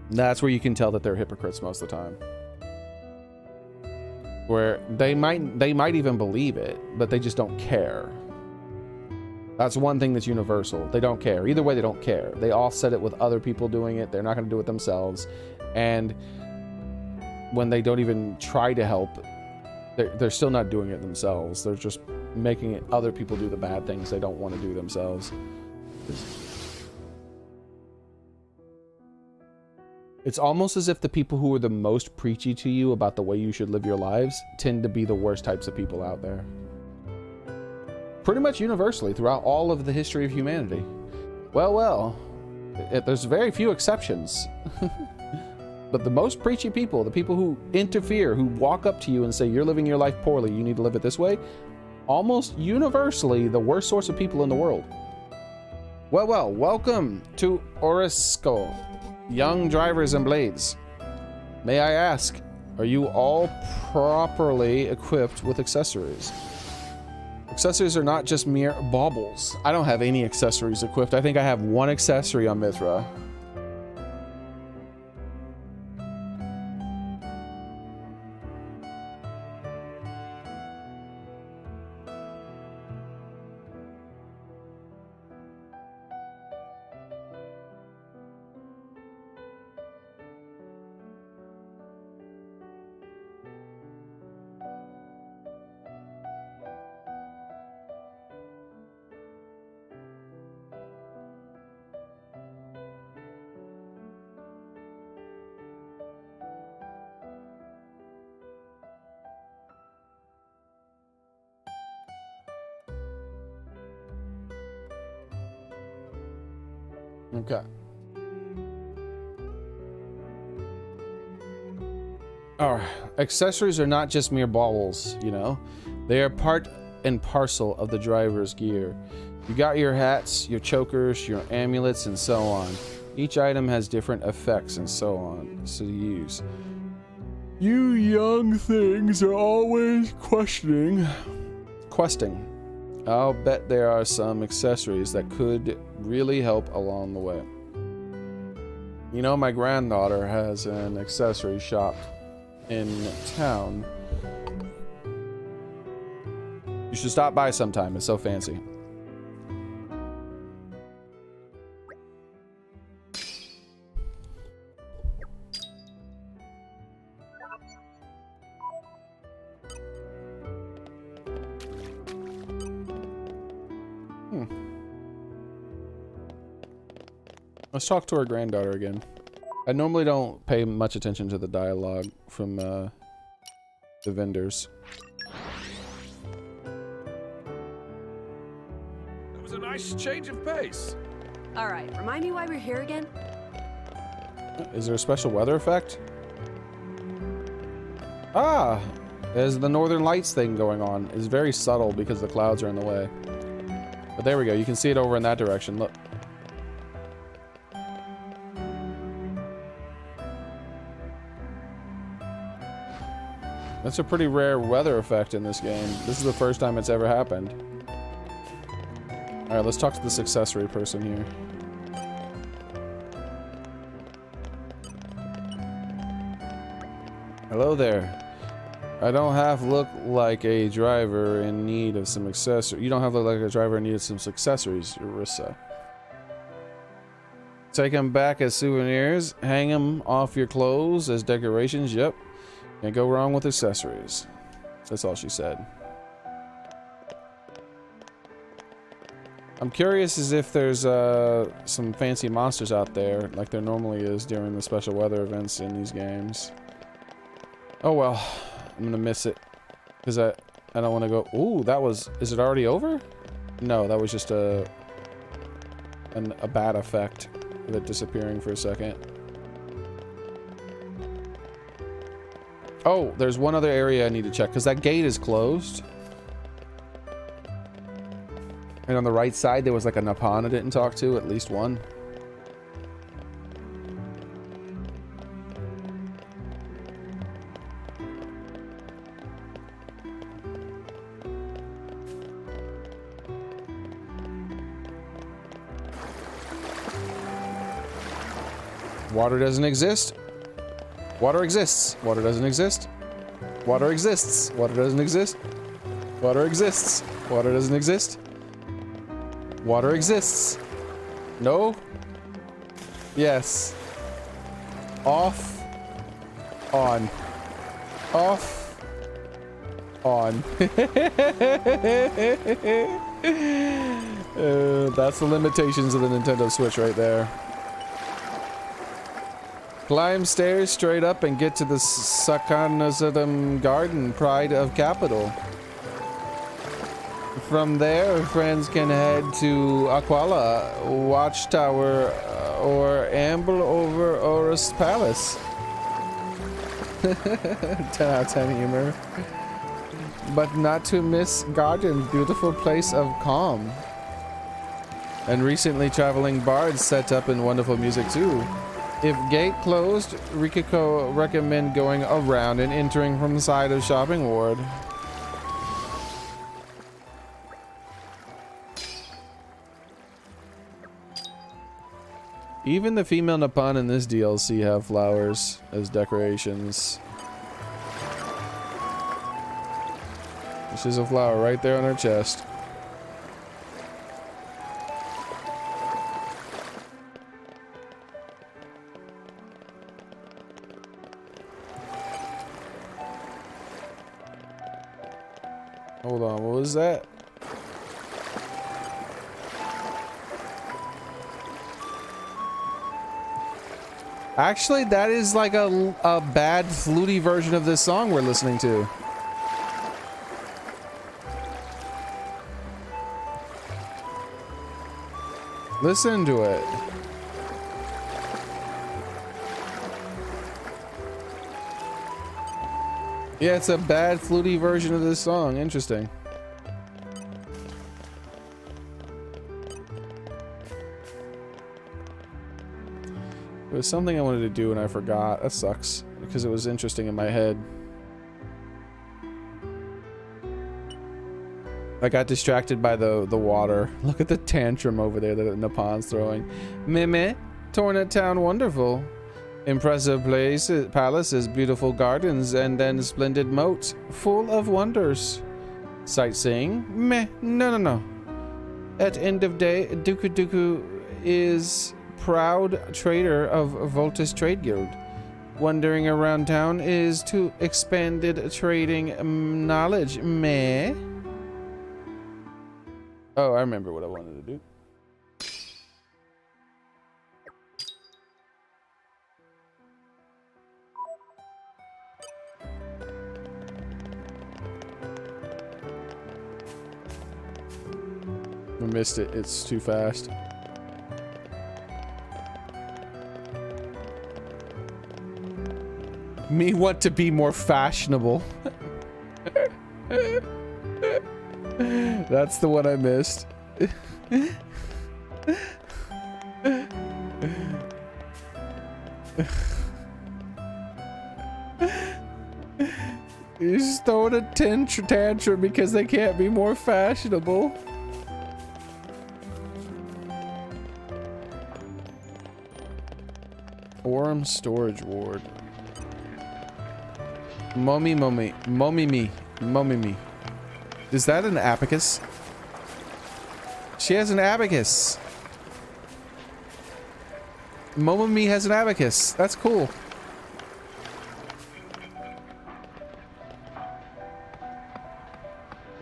That's where you can tell that they're hypocrites most of the time. Where they might even believe it, but they just don't care. That's one thing that's universal. They don't care. Either way, they don't care. They offset it with other people doing it. They're not going to do it themselves. And when they don't even try to help, they're still not doing it themselves. They're just making it other people do the bad things they don't want to do themselves. It's almost as if the people who are the most preachy to you about the way you should live your lives tend to be the worst types of people out there. Pretty much universally throughout all of the history of humanity. Well, there's very few exceptions. But the most preachy people, the people who interfere, who walk up to you and say, you're living your life poorly, you need to live it this way, almost universally the worst sorts of people in the world. Well, welcome to Orisco, young drivers and blades. May I ask, are you all properly equipped with accessories? Accessories are not just mere baubles. I don't have any accessories equipped. I think I have one accessory on Mithra. Okay. Alright, accessories are not just mere baubles, you know. They are part and parcel of the driver's gear. You got your hats, your chokers, your amulets, and so on. Each item has different effects and so on to use. You young things are always questing. I'll bet there are some accessories that could really help along the way. You know, my granddaughter has an accessory shop in town. You should stop by sometime. It's so fancy. Let's talk to her granddaughter again. I normally don't pay much attention to the dialogue from the vendors. That was a nice change of pace. All right, remind me why we're here again? Is there a special weather effect? Ah! There's the Northern Lights thing going on. It's very subtle because the clouds are in the way. But there we go. You can see it over in that direction. Look. That's a pretty rare weather effect in this game. This is the first time it's ever happened. Alright, let's talk to this accessory person here. Hello there. I don't have to look like a driver in need of some accessories. You don't have to look like a driver in need of some accessories, Urissa. Take them back as souvenirs. Hang them off your clothes as decorations. Yep. Can't go wrong with accessories. That's all she said. I'm curious as if there's some fancy monsters out there, like there normally is during the special weather events in these games. Oh well, I'm gonna miss it. Because I don't want to go... Ooh, that was... Is it already over? No, that was just a bad effect of it disappearing for a second. Oh, there's one other area I need to check, because that gate is closed. And on the right side, there was like a Napan I didn't talk to, at least one. Water doesn't exist. Water exists. Water doesn't exist. Water exists. Water doesn't exist. Water exists. Water doesn't exist. Water exists. No? Yes. Off. On. Off. On. That's the limitations of the Nintendo Switch right there. Climb stairs straight up and get to the Sakanazadam Garden, Pride of Capital. From there, friends can head to Aquala Watchtower or amble over Horus Palace. 10 out of 10 humor. But not to miss Garden's beautiful place of calm. And recently traveling bards set up in wonderful music too. If gate closed, Rikiko recommend going around and entering from the side of shopping ward. Even the female Nippon in this DLC have flowers as decorations. This is a flower right there on her chest. Hold on, what was that? Actually, that is like a bad fluty version of this song we're listening to. Listen to it. Yeah, it's a bad fluty version of this song. Interesting. It was something I wanted to do and I forgot. That sucks because it was interesting in my head. I got distracted by the water. Look at the tantrum over there that Nippon's throwing. Meme, Tornet Town wonderful. Impressive palaces, beautiful gardens, and then splendid moats, full of wonders. Sightseeing? Meh, no. At end of day, Duku Duku is proud trader of Voltus Trade Guild. Wandering around town is to expanded trading knowledge. Meh. Oh, I remember what I wanted to do. I missed it. It's too fast. Me want to be more fashionable. That's the one I missed. You're just throwing a tantrum because they can't be more fashionable. Forum storage ward. Mommy me. Is that an abacus? She has an abacus. Mommy has an abacus. That's cool.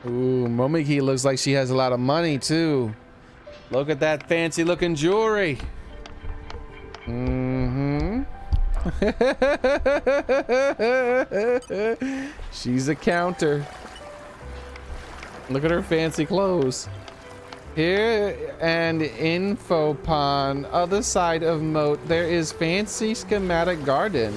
Ooh, Momiki looks like she has a lot of money too. Look at that fancy looking jewelry. She's a counter. Look at her fancy clothes. Here and info pond, other side of moat, there is fancy schematic garden.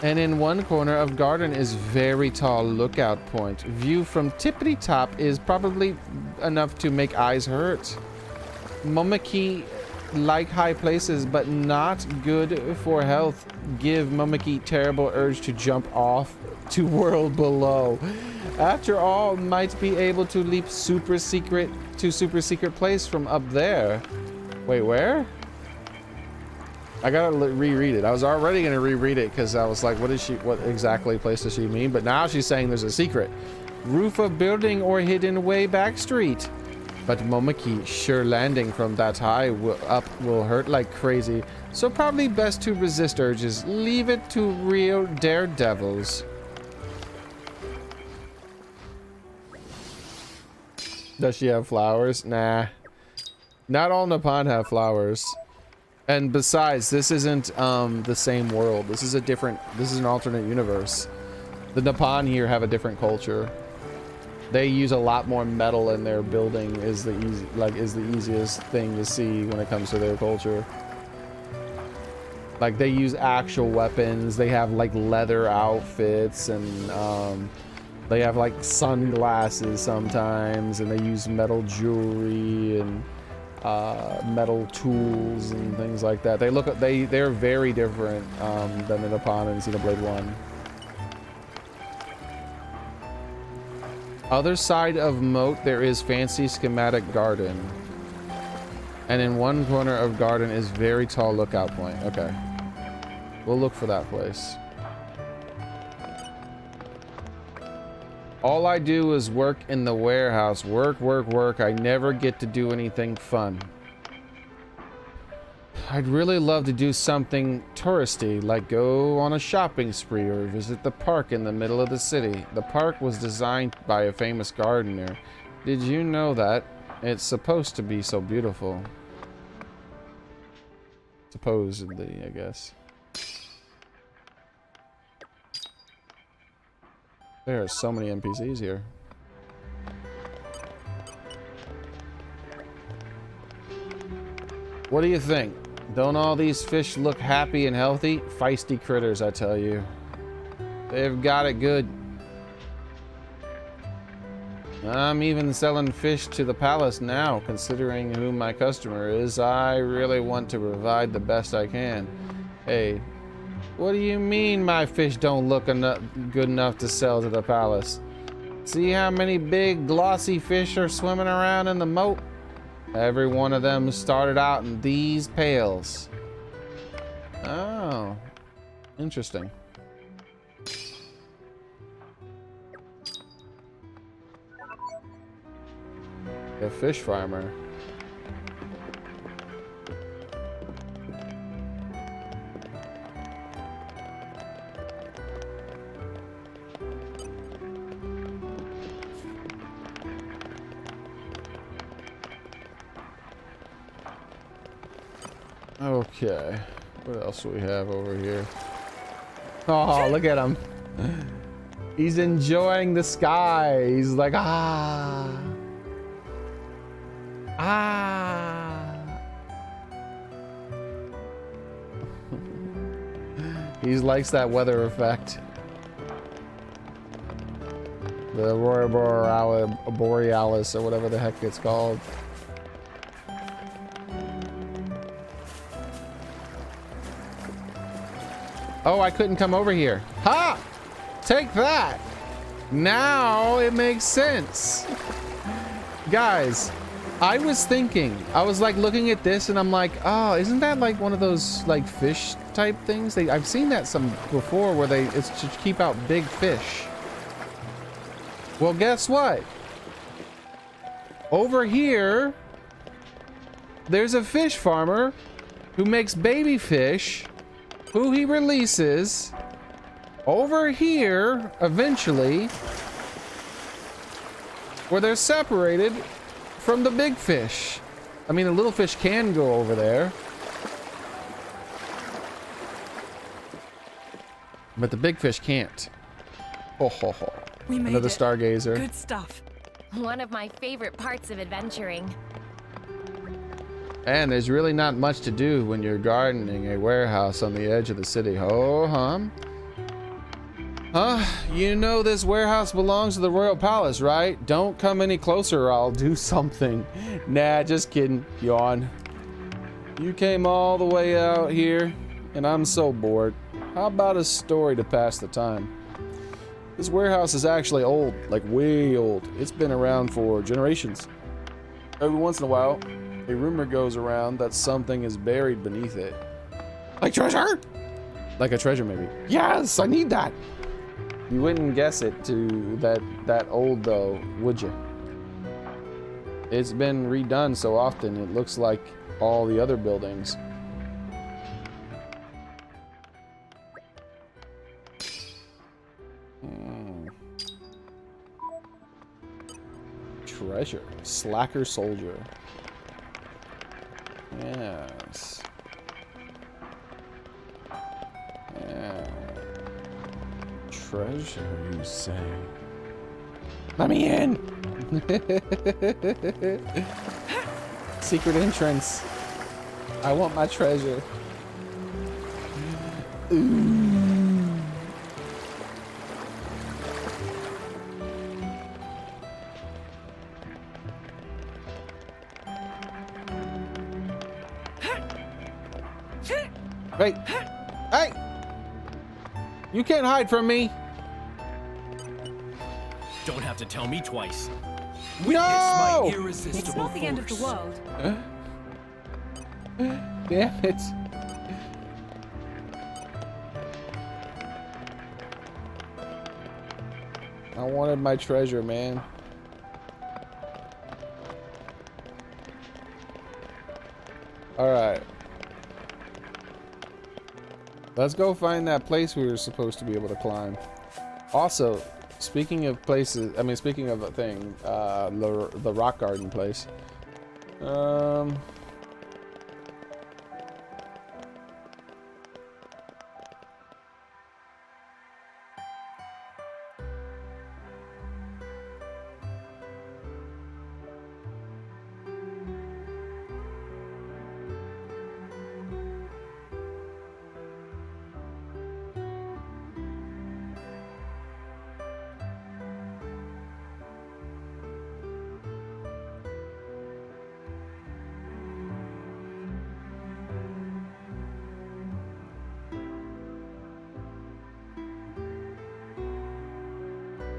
And in one corner of garden is very tall lookout point. View from tippity top is probably enough to make eyes hurt. Momiki like high places, but not good for health. Give Momiki terrible urge to jump off to world below. After all, might be able to leap super secret place from up there. Wait, where? I gotta reread it. I was already gonna reread it because I was like, what exactly place does she mean? But now she's saying there's a secret. Roof of building or hidden way back street. But Momaki, sure landing from that high up will hurt like crazy. So probably best to resist urges. Leave it to real daredevils. Does she have flowers? Nah. Not all Nippon have flowers. And besides, this isn't the same world. This is an alternate universe. The Nippon here have a different culture. They use a lot more metal in their building is the easiest thing to see when it comes to their culture. Like they use actual weapons, they have like leather outfits, and they have like sunglasses sometimes, and they use metal jewelry and metal tools and things like that. They're very different than the Nippon and Xenoblade 1. Other side of moat, there is fancy schematic garden. And in one corner of garden is very tall lookout point. Okay. We'll look for that place. All I do is work in the warehouse. Work, work, work. I never get to do anything fun. I'd really love to do something touristy, like go on a shopping spree or visit the park in the middle of the city. The park was designed by a famous gardener. Did you know that? It's supposed to be so beautiful. Supposedly, I guess. There are so many NPCs here. What do you think? Don't all these fish look happy and healthy? Feisty critters, I tell you. They've got it good. I'm even selling fish to the palace now, considering who my customer is. I really want to provide the best I can. Hey, what do you mean my fish don't look good enough to sell to the palace? See how many big glossy fish are swimming around in the moat? Every one of them started out in these pails. Oh, interesting. A fish farmer. Okay, what else do we have over here? Oh, look at him. He's enjoying the sky. He's like, ah. Ah. He likes that weather effect. The Aurora Borealis, or whatever the heck it's called. Oh, I couldn't come over here. Ha! Take that! Now it makes sense. Guys, I was thinking, I was like looking at this and I'm like, oh, isn't that like one of those like fish type things? I've seen that some before where it's to keep out big fish. Well, guess what? Over here, there's a fish farmer who makes baby fish who he releases over here eventually where they're separated from the big fish. I mean, the little fish can go over there, but the big fish can't. Oh, ho, ho. We made Another it. stargazer. Good stuff. One of my favorite parts of adventuring. And there's really not much to do when you're gardening a warehouse on the edge of the city. Ho hum. You know this warehouse belongs to the royal palace, right? Don't come any closer or I'll do something. Nah, just kidding. Yawn. You came all the way out here, and I'm so bored. How about a story to pass the time? This warehouse is actually old, like way old. It's been around for generations. Every once in a while, a rumor goes around that something is buried beneath it. Like treasure? Like a treasure, maybe. Yes, I need that. You wouldn't guess it to that old though, would you? It's been redone so often, it looks like all the other buildings. Treasure. Slacker soldier. Yes. Yeah. Treasure, you say? Let me in! Secret entrance. I want my treasure. Ooh. Wait. Hey! You can't hide from me. Don't have to tell me twice. No! Witness my irresistible It's not the end of the force. world. Damn it. I wanted my treasure, man. Alright. Let's go find that place we were supposed to be able to climb. Also, speaking of places, I mean, speaking of a thing, the rock garden place.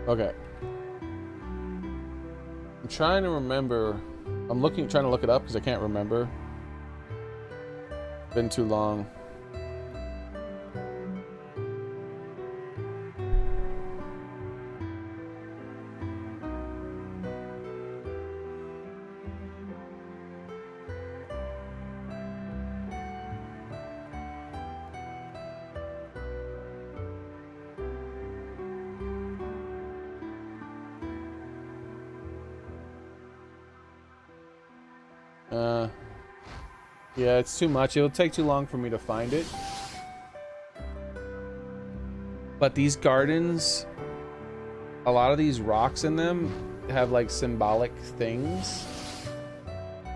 Okay. I'm trying to remember. Trying to look it up because I can't remember. Been too long. Yeah, it's too much. It'll take too long for me to find it. But these gardens, a lot of these rocks in them have like symbolic things.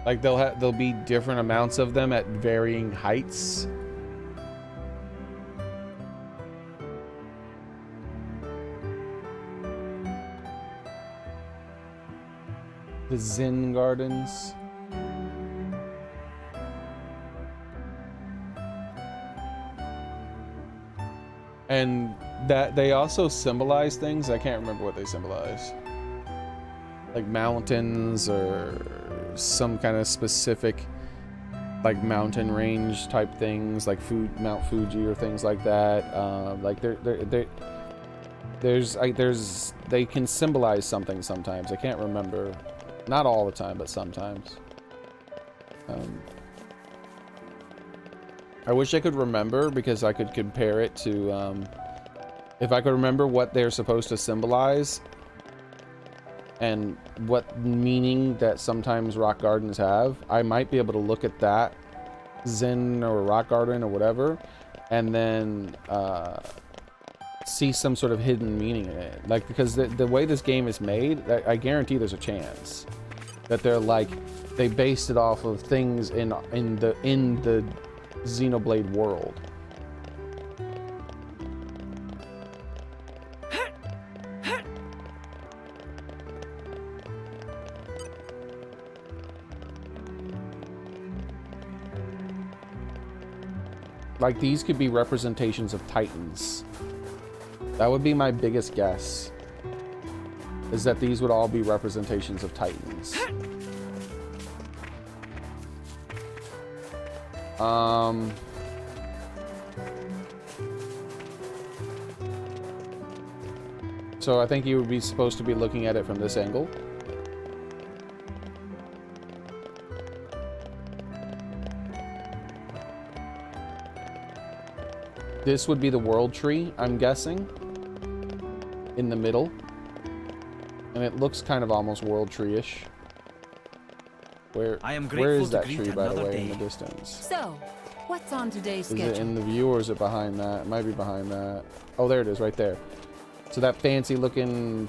Like there'll be different amounts of them at varying heights. The Zen gardens. And that they also symbolize things. I can't remember what they symbolize. Like mountains or some kind of specific like mountain range type things, like Mount Fuji or things like that. Like they can symbolize something sometimes. I can't remember. Not all the time, but sometimes. I wish I could remember because I could compare it to, if I could remember what they're supposed to symbolize and what meaning that sometimes rock gardens have, I might be able to look at that Zen or rock garden or whatever and then see some sort of hidden meaning in it. Like, because the way this game is made, I guarantee there's a chance that they're like, they based it off of things in the Xenoblade world. Like these could be representations of Titans. That would be my biggest guess. Is that these would all be representations of Titans. So I think you would be supposed to be looking at it from this angle. This would be the world tree, I'm guessing, in the middle. And it looks kind of almost world tree-ish. Where is that tree, by the way, in the distance? So, what's on today's schedule? Is it in the view or is it behind that? It might be behind that. Oh, there it is, right there. So that fancy looking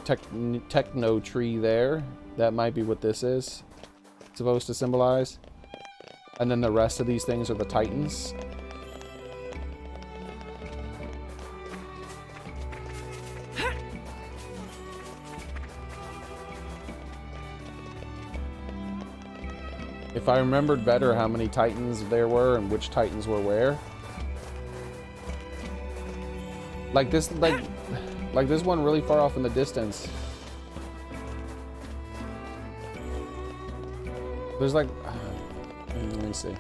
techno tree there, that might be what this is supposed to symbolize. And then the rest of these things are the Titans. If I remembered better how many Titans there were and which Titans were where. Like this one really far off in the distance. There's like, let me see.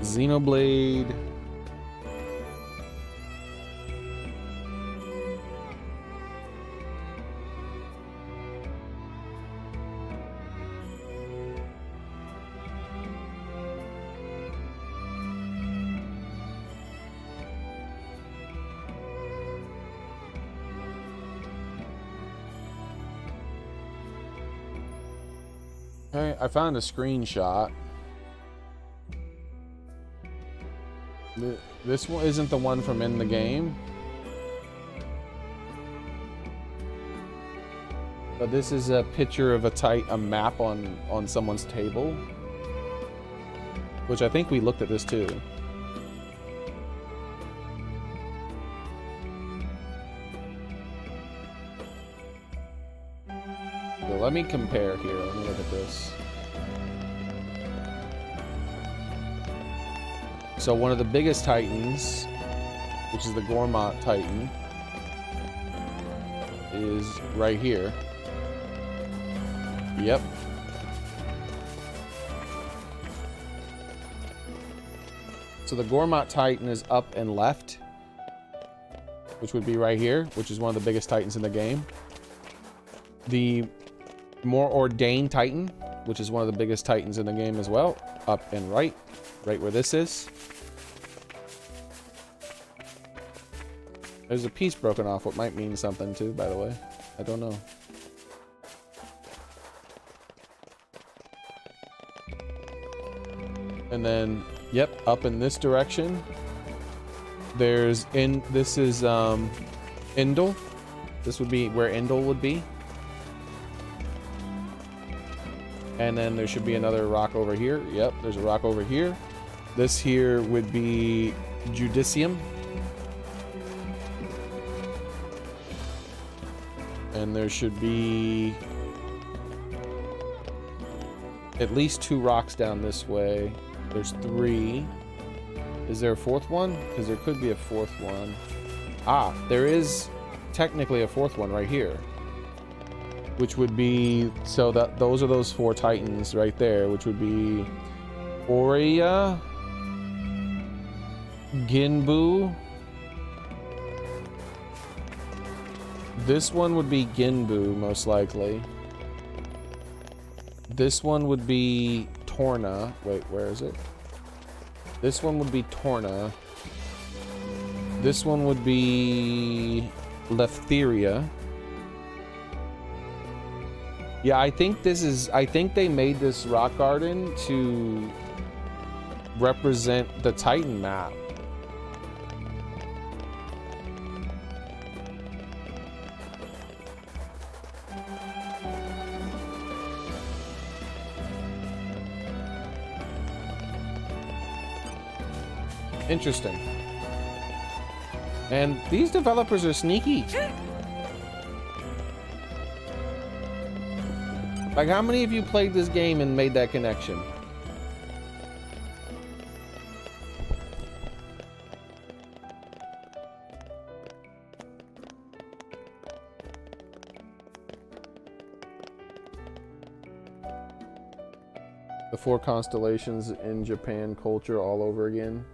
Xenoblade. Okay, I found a screenshot. This one isn't the one from in the game. But this is a picture of a map on someone's table. Which I think we looked at this too. So let me compare here. Let me look at this. So one of the biggest Titans, which is the Gormott Titan, is right here. Yep. So the Gormott Titan is up and left, which would be right here, which is one of the biggest Titans in the game. The more ordained Titan, which is one of the biggest Titans in the game as well, up and right where this is. There's a piece broken off, what might mean something too, by the way. I don't know. And then, yep, up in this direction, this is Indel. This would be where Indel would be. And then there should be another rock over here. Yep, there's a rock over here. This here would be Judicium. And there should be at least 2 rocks down this way. There's 3. Is there a 4th one? Because there could be a 4th one. Ah, there is technically a 4th one right here. Which would be, so that those are those 4 Titans right there, which would be Aurea, Ginbu. This one would be Ginbu, most likely. This one would be Torna. Wait, where is it? This one would be Torna. This one would be Leftheria. Yeah, I think they made this rock garden to represent the Titan map. Interesting. And these developers are sneaky. Like, how many of you played this game and made that connection? The 4 constellations in Japan culture all over again.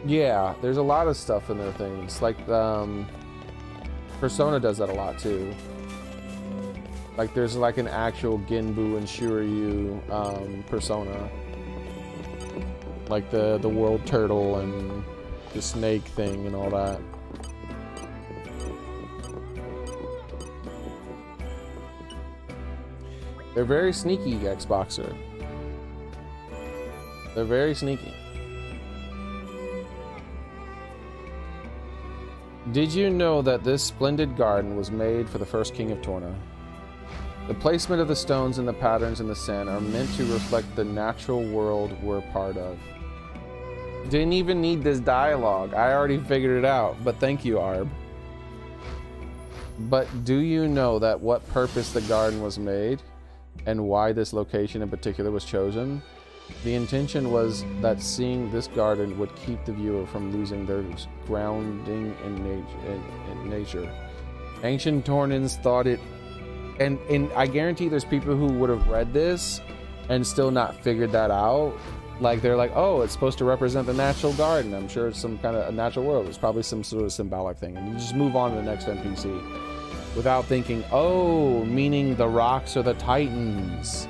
Yeah, there's a lot of stuff in their things. Like, Persona does that a lot too. Like, there's like an actual Ginbu and Shiryu persona. Like the world turtle and the snake thing and all that. They're very sneaky, Xboxer. They're very sneaky. Did you know that this splendid garden was made for the first king of Torna? The placement of the stones and the patterns in the sand are meant to reflect the natural world we're part of. Didn't even need this dialogue. I already figured it out, but thank you, Arb. But do you know that what purpose the garden was made and why this location in particular was chosen? The intention was that seeing this garden would keep the viewer from losing their grounding in nature. Ancient Tornans thought it, and I guarantee there's people who would have read this and still not figured that out. Like, they're like, oh, it's supposed to represent the natural garden. I'm sure it's some kind of a natural world. It's probably some sort of symbolic thing. And you just move on to the next NPC without thinking, oh, meaning the rocks are the Titans.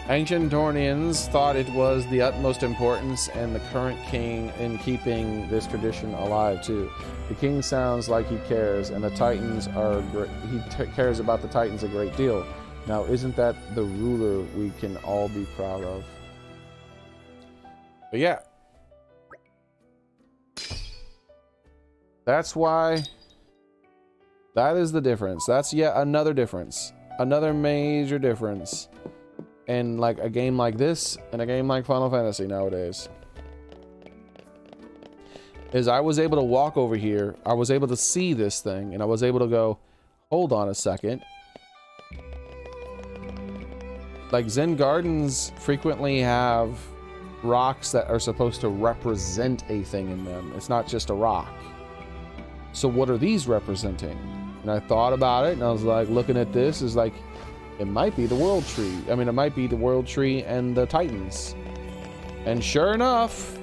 Ancient Tornians thought it was the utmost importance and the current king in keeping this tradition alive too. The king sounds like he cares, and the Titans are great. He cares about the Titans a great deal. Now, isn't that the ruler we can all be proud of? But yeah, that's why. That is the difference. That's yet another difference, another major difference. And like a game like this and a game like Final Fantasy nowadays is I was able to walk over here, I was able to see this thing, and I was able to go, hold on a second. Like, Zen Gardens frequently have rocks that are supposed to represent a thing in them. It's not just a rock. So what are these representing? And I thought about it, and I was like, looking at this is like, it might be the World Tree. I mean, it might be the World Tree and the Titans. And sure enough,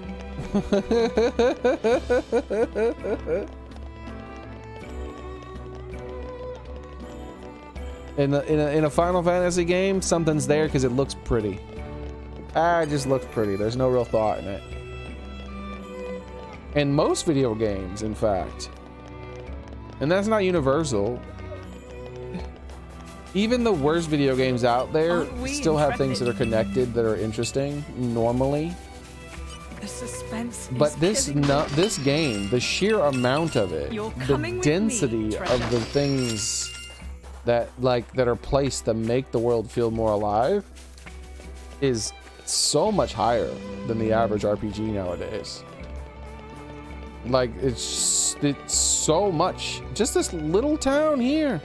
in a Final Fantasy game, something's there because it looks pretty. It just looks pretty. There's no real thought in it. And most video games, in fact. And that's not universal. Even the worst video games out there still have things that are connected that are interesting normally. The suspense. But this game, the sheer amount of it, the density of the things that are placed to make the world feel more alive is so much higher than the average RPG nowadays. Like, it's so much. Just this little town here.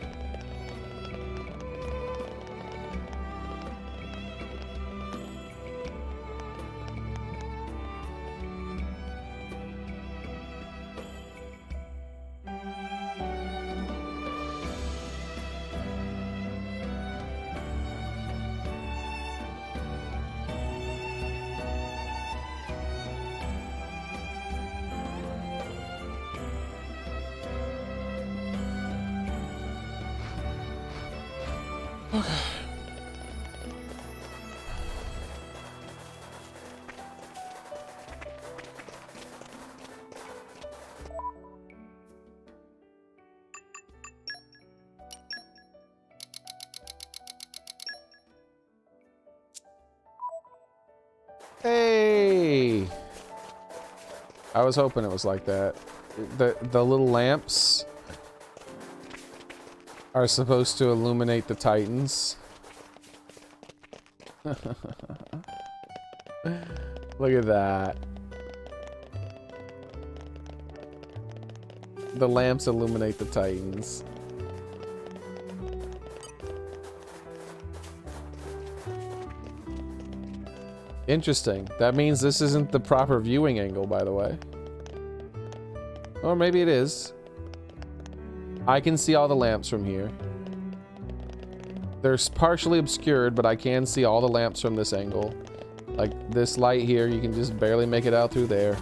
Hey! I was hoping it was like that. The little lamps are supposed to illuminate the Titans. Look at that. The lamps illuminate the Titans. Interesting. That means this isn't the proper viewing angle, by the way. Or maybe it is. I can see all the lamps from here. They're partially obscured, but I can see all the lamps from this angle. Like this light here, you can just barely make it out through there.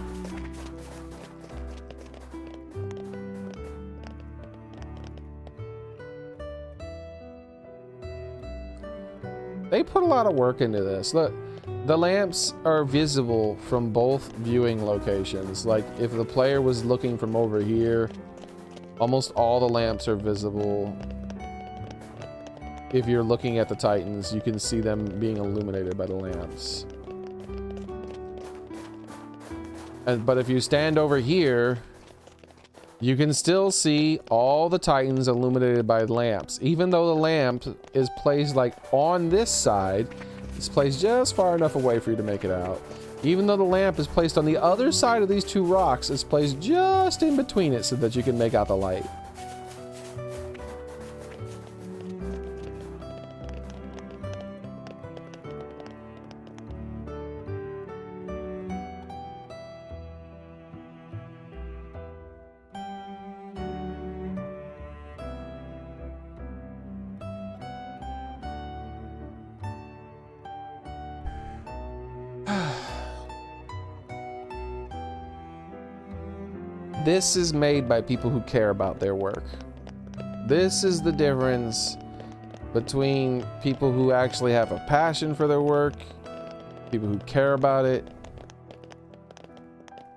put a lot of work into this. Look, the lamps are visible from both viewing locations. Like if the player was looking from over here, almost all the lamps are visible. If you're looking at the Titans, you can see them being illuminated by the lamps. But if you stand over here, you can still see all the Titans illuminated by lamps. Even though the lamp is placed like on this side, it's placed just far enough away for you to make it out. Even though the lamp is placed on the other side of these two rocks, it's placed just in between it so that you can make out the light. This is made by people who care about their work. This is the difference between people who actually have a passion for their work, people who care about it,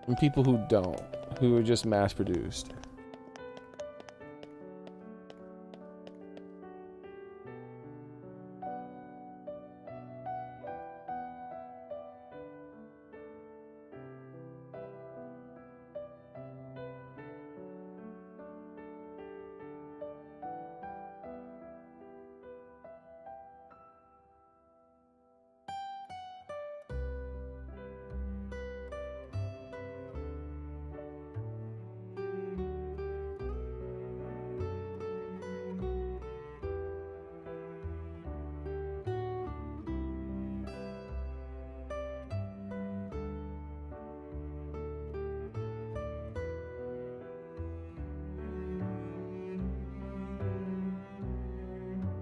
and people who don't, who are just mass produced.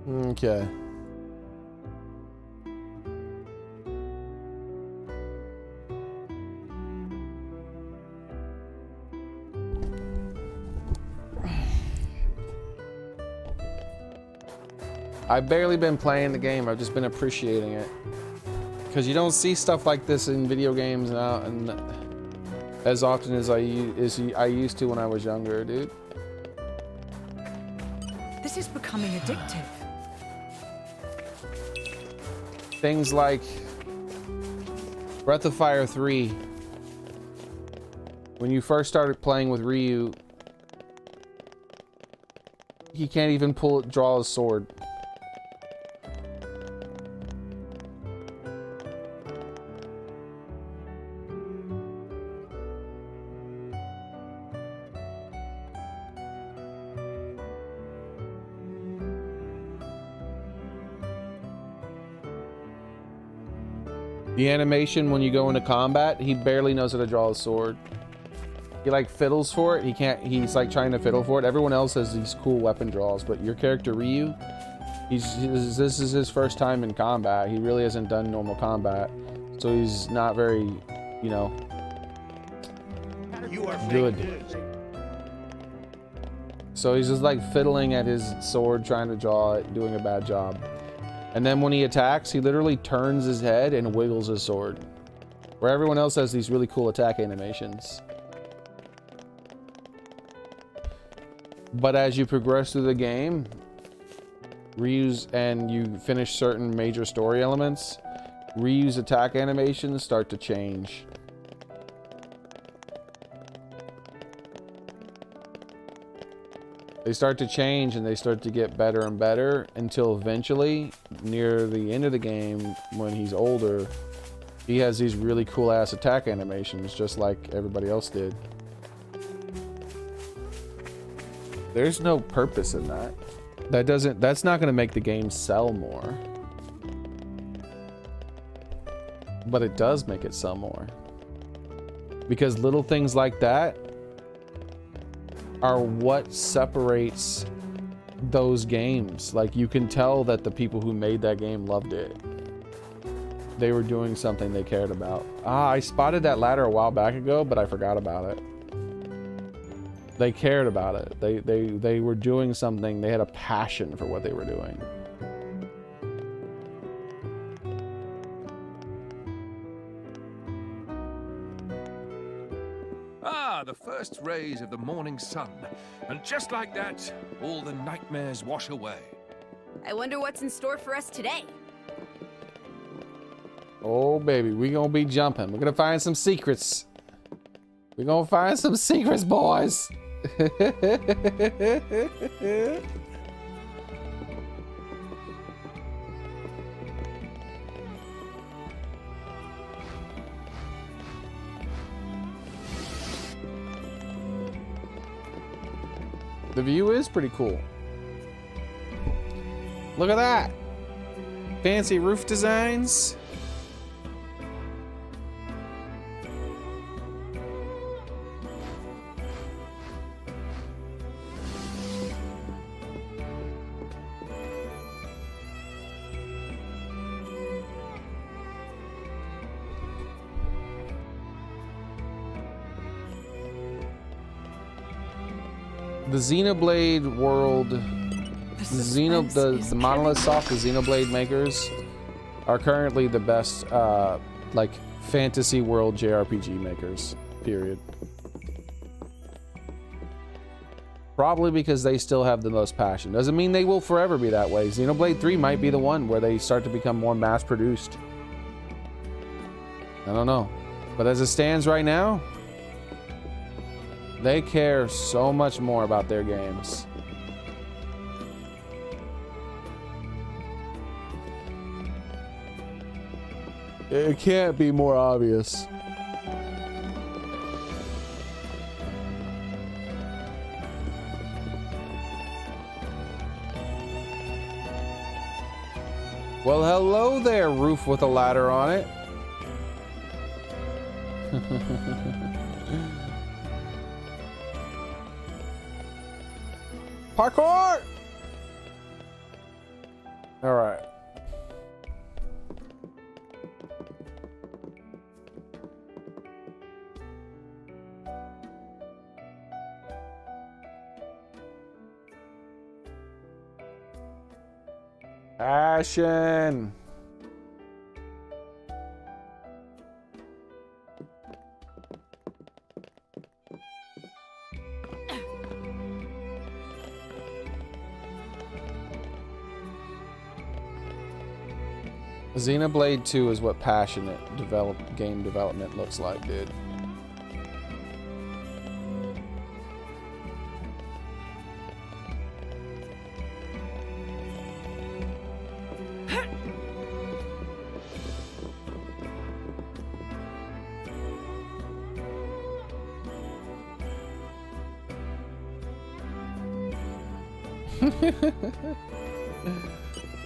Okay. I've barely been playing the game. I've just been appreciating it. Because you don't see stuff like this in video games now, and as often as I used to when I was younger, dude. This is becoming addictive. Things like Breath of Fire 3. When you first started playing with Ryu, he can't even draw his sword. The animation when you go into combat, he barely knows how to draw a sword. He like fiddles for it. He's like trying to fiddle for it. Everyone else has these cool weapon draws, but your character Ryu, this is his first time in combat. He really hasn't done normal combat. So he's not very, you know, good. So he's just like fiddling at his sword, trying to draw it, doing a bad job. And then when he attacks, he literally turns his head and wiggles his sword. Where everyone else has these really cool attack animations. But as you progress through the game, and you finish certain major story elements, Ryu's attack animations start to change. They start to change and they start to get better and better until eventually, near the end of the game, when he's older, he has these really cool ass attack animations just like everybody else did. There's no purpose in that. That's not gonna make the game sell more. But it does make it sell more. Because little things like that are what separates those games. Like, you can tell that the people who made that game loved it. They were doing something they cared about. I spotted that ladder a while back ago, but I forgot about it. They cared about it. They were doing something. They had a passion for what they were doing. Ah, the first rays of the morning sun. And just like that, all the nightmares wash away. I wonder what's in store for us today. Oh, baby, we gonna be jumping. We're gonna find some secrets. We're gonna find some secrets, boys. The view is pretty cool. Look at that. Fancy roof designs. The Xenoblade world, the Monolith Soft, the Xenoblade makers, are currently the best, like, fantasy world JRPG makers, period. Probably because they still have the most passion. Doesn't mean they will forever be that way. Xenoblade 3 might be the one where they start to become more mass-produced. I don't know. But as it stands right now, they care so much more about their games. It can't be more obvious. Well, hello there, roof with a ladder on it. Parkour! All right. Passion. Xenoblade 2 is what passionate game development looks like, dude.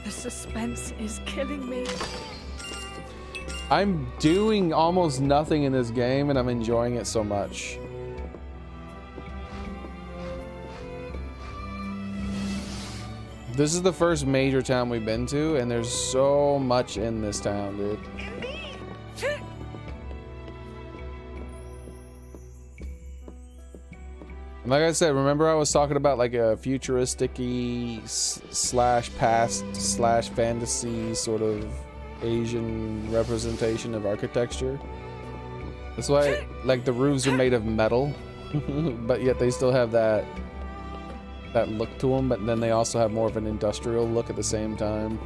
The suspense is killing me. I'm doing almost nothing in this game and I'm enjoying it so much. This is the first major town we've been to and there's so much in this town, dude. And like I said, remember I was talking about like a futuristic-y slash past slash fantasy sort of Asian representation of architecture? That's why like the roofs are made of metal, but yet they still have that look to them, but then they also have more of an industrial look at the same time.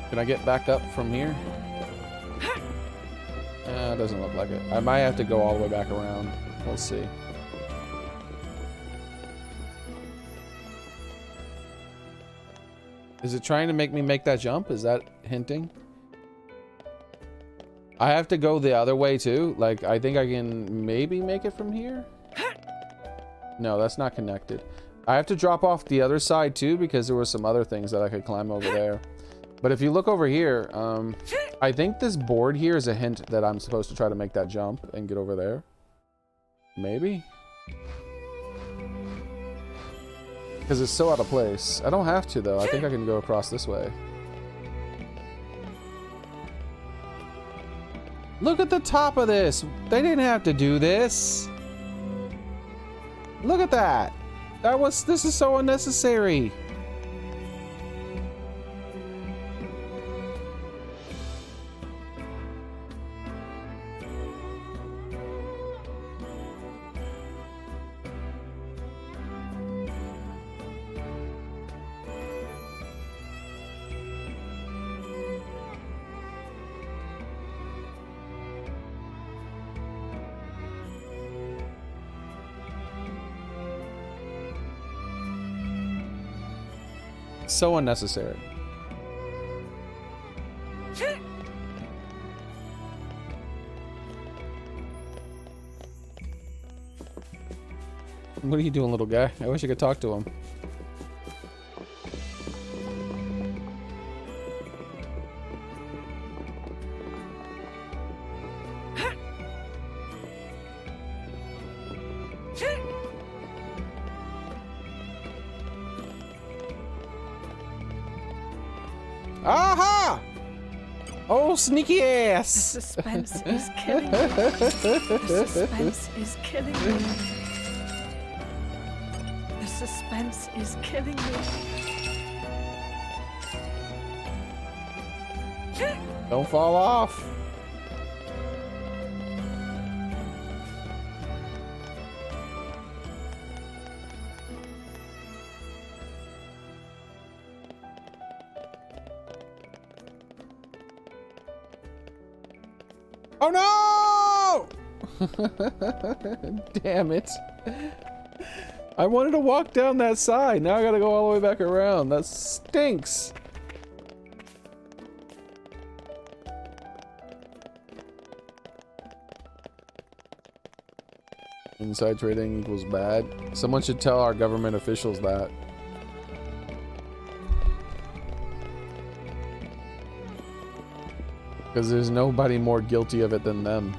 Can I get back up from here? It doesn't look like it. I might have to go all the way back around. We'll see. Is it trying to make me make that jump? Is that hinting? I have to go the other way too? Like, I think I can maybe make it from here? No, that's not connected. I have to drop off the other side too because there were some other things that I could climb over there. But if you look over here, I think this board here is a hint that I'm supposed to try to make that jump and get over there. Maybe? Because it's so out of place. I don't have to though. I think I can go across this way. Look at the top of this. They didn't have to do this. Look at that. This is so unnecessary. So unnecessary. What are you doing, little guy? I wish I could talk to him. Aha! Oh, sneaky ass! The suspense is killing me. The suspense is killing me. The suspense is killing me. Don't fall off. Oh no! Damn it. I wanted to walk down that side. Now I gotta go all the way back around. That stinks. Inside trading equals bad. Someone should tell our government officials that. Because there's nobody more guilty of it than them.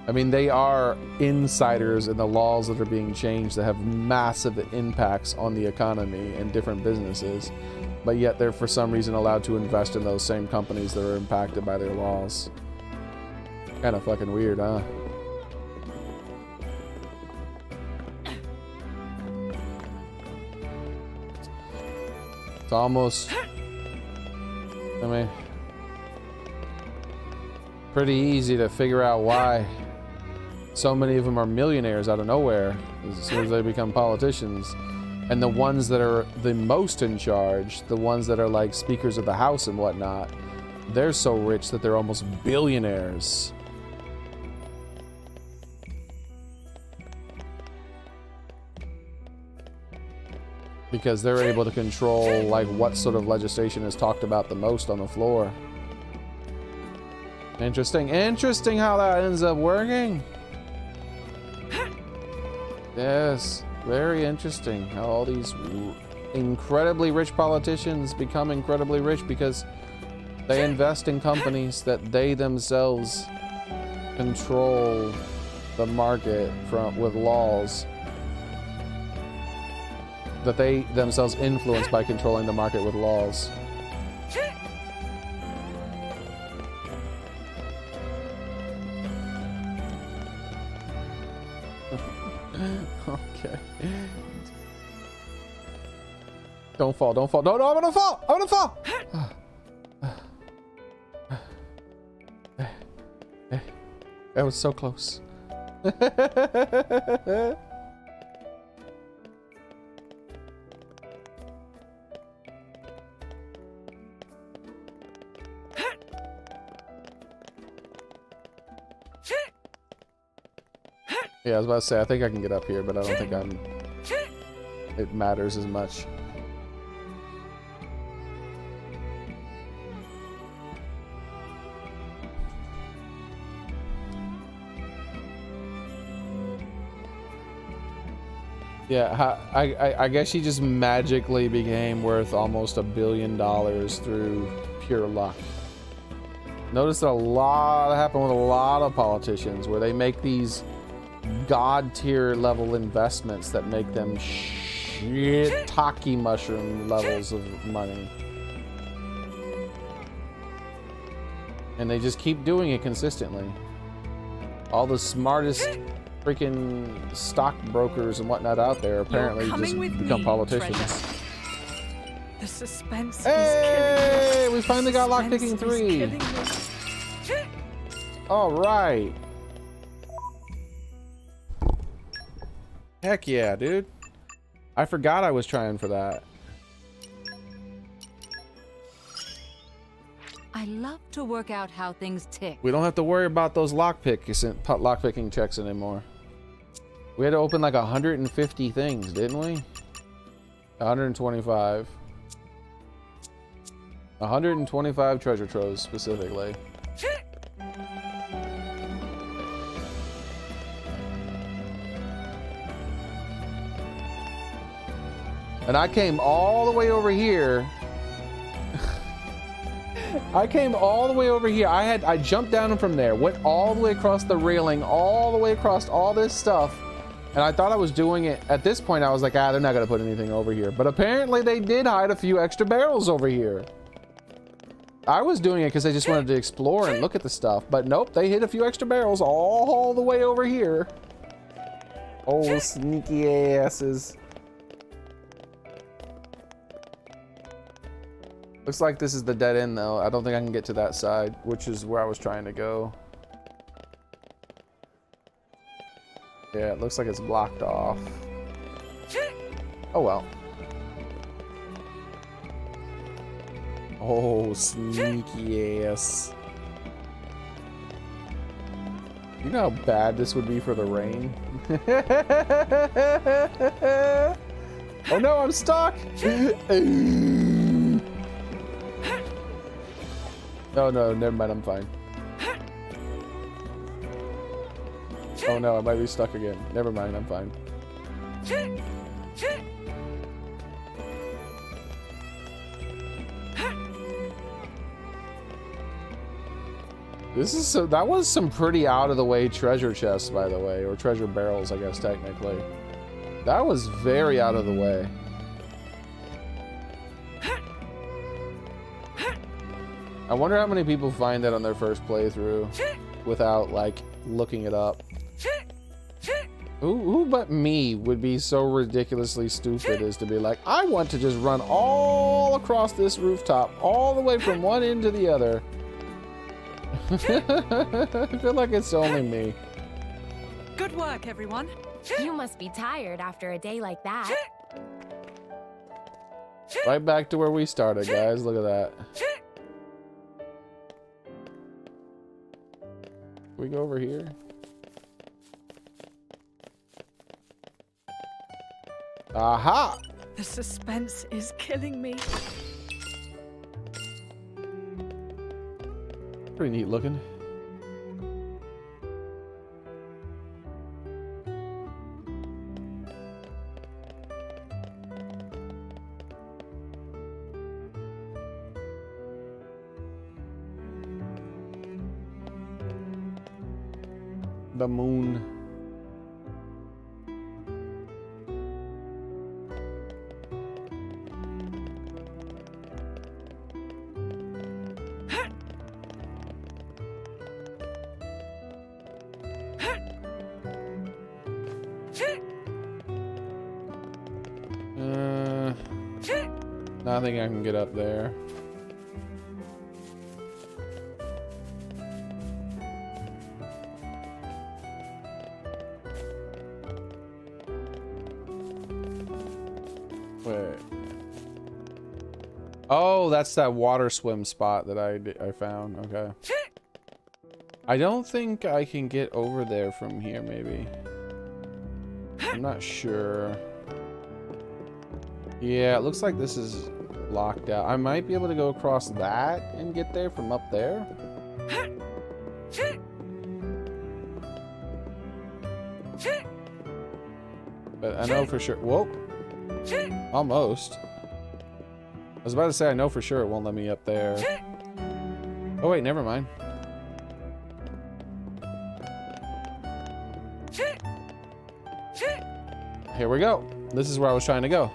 I mean, they are insiders in the laws that are being changed that have massive impacts on the economy and different businesses. But yet they're for some reason allowed to invest in those same companies that are impacted by their laws. Kind of fucking weird, huh? It's almost... I mean... pretty easy to figure out why so many of them are millionaires out of nowhere as soon as they become politicians. And the ones that are the most in charge, the ones that are like speakers of the house and whatnot, they're so rich that they're almost billionaires. Because they're able to control like what sort of legislation is talked about the most on the floor. Interesting. Interesting how that ends up working. Yes, very interesting how all these incredibly rich politicians become incredibly rich because they invest in companies that they themselves control the market with laws that they themselves influence by controlling the market with laws. Okay. Don't fall, don't fall. No, no, I'm gonna fall! I'm gonna fall! That was so close. Yeah, I was about to say, I think I can get up here, but I don't think it matters as much. Yeah, I guess she just magically became worth almost $1 billion through pure luck. Notice that a lot happened with a lot of politicians where they make these god tier level investments that make them shiitake mushroom levels of money. And they just keep doing it consistently. All the smartest freaking stockbrokers and whatnot out there apparently just become politicians. Treasure. The suspense Hey, is killing me. we finally got lockpicking 3. All right. Heck yeah, dude. I forgot I was trying for that. I love to work out how things tick. We don't have to worry about those lockpicking checks anymore. We had to open like 150 things, didn't we? 125. 125 treasure troves specifically. And I came all the way over here. I came all the way over here. I jumped down from there, went all the way across the railing, all the way across all this stuff. And I thought I was doing it. At this point, I was like, they're not gonna put anything over here. But apparently they did hide a few extra barrels over here. I was doing it because I just wanted to explore and look at the stuff. But nope, they hid a few extra barrels all the way over here. Oh, sneaky asses. Looks like this is the dead end though. I don't think I can get to that side, which is where I was trying to go. Yeah, it looks like it's blocked off. Oh well. Oh, sneaky ass. You know how bad this would be for the rain? Oh no, I'm stuck! Oh no, never mind, I'm fine. Oh no, I might be stuck again. Never mind, I'm fine. This is that was some pretty out of the way treasure chests, by the way, or treasure barrels, I guess technically. That was very out of the way. I wonder how many people find that on their first playthrough without like looking it up. Who but me would be so ridiculously stupid as to be like, I want to just run all across this rooftop, all the way from one end to the other. I feel like it's only me. Good work, everyone. You must be tired after a day like that. Right back to where we started, guys. Look at that. Can we go over here? Aha! The suspense is killing me. Pretty neat looking. The moon. I think I can get up there. Wait. Oh, that's that water swim spot that I found. Okay. I don't think I can get over there from here, maybe. I'm not sure. Yeah, it looks like this is locked out. I might be able to go across that and get there from up there. But I know for sure. Whoa. Almost. I was about to say I know for sure it won't let me up there. Oh wait, never mind. Here we go. This is where I was trying to go.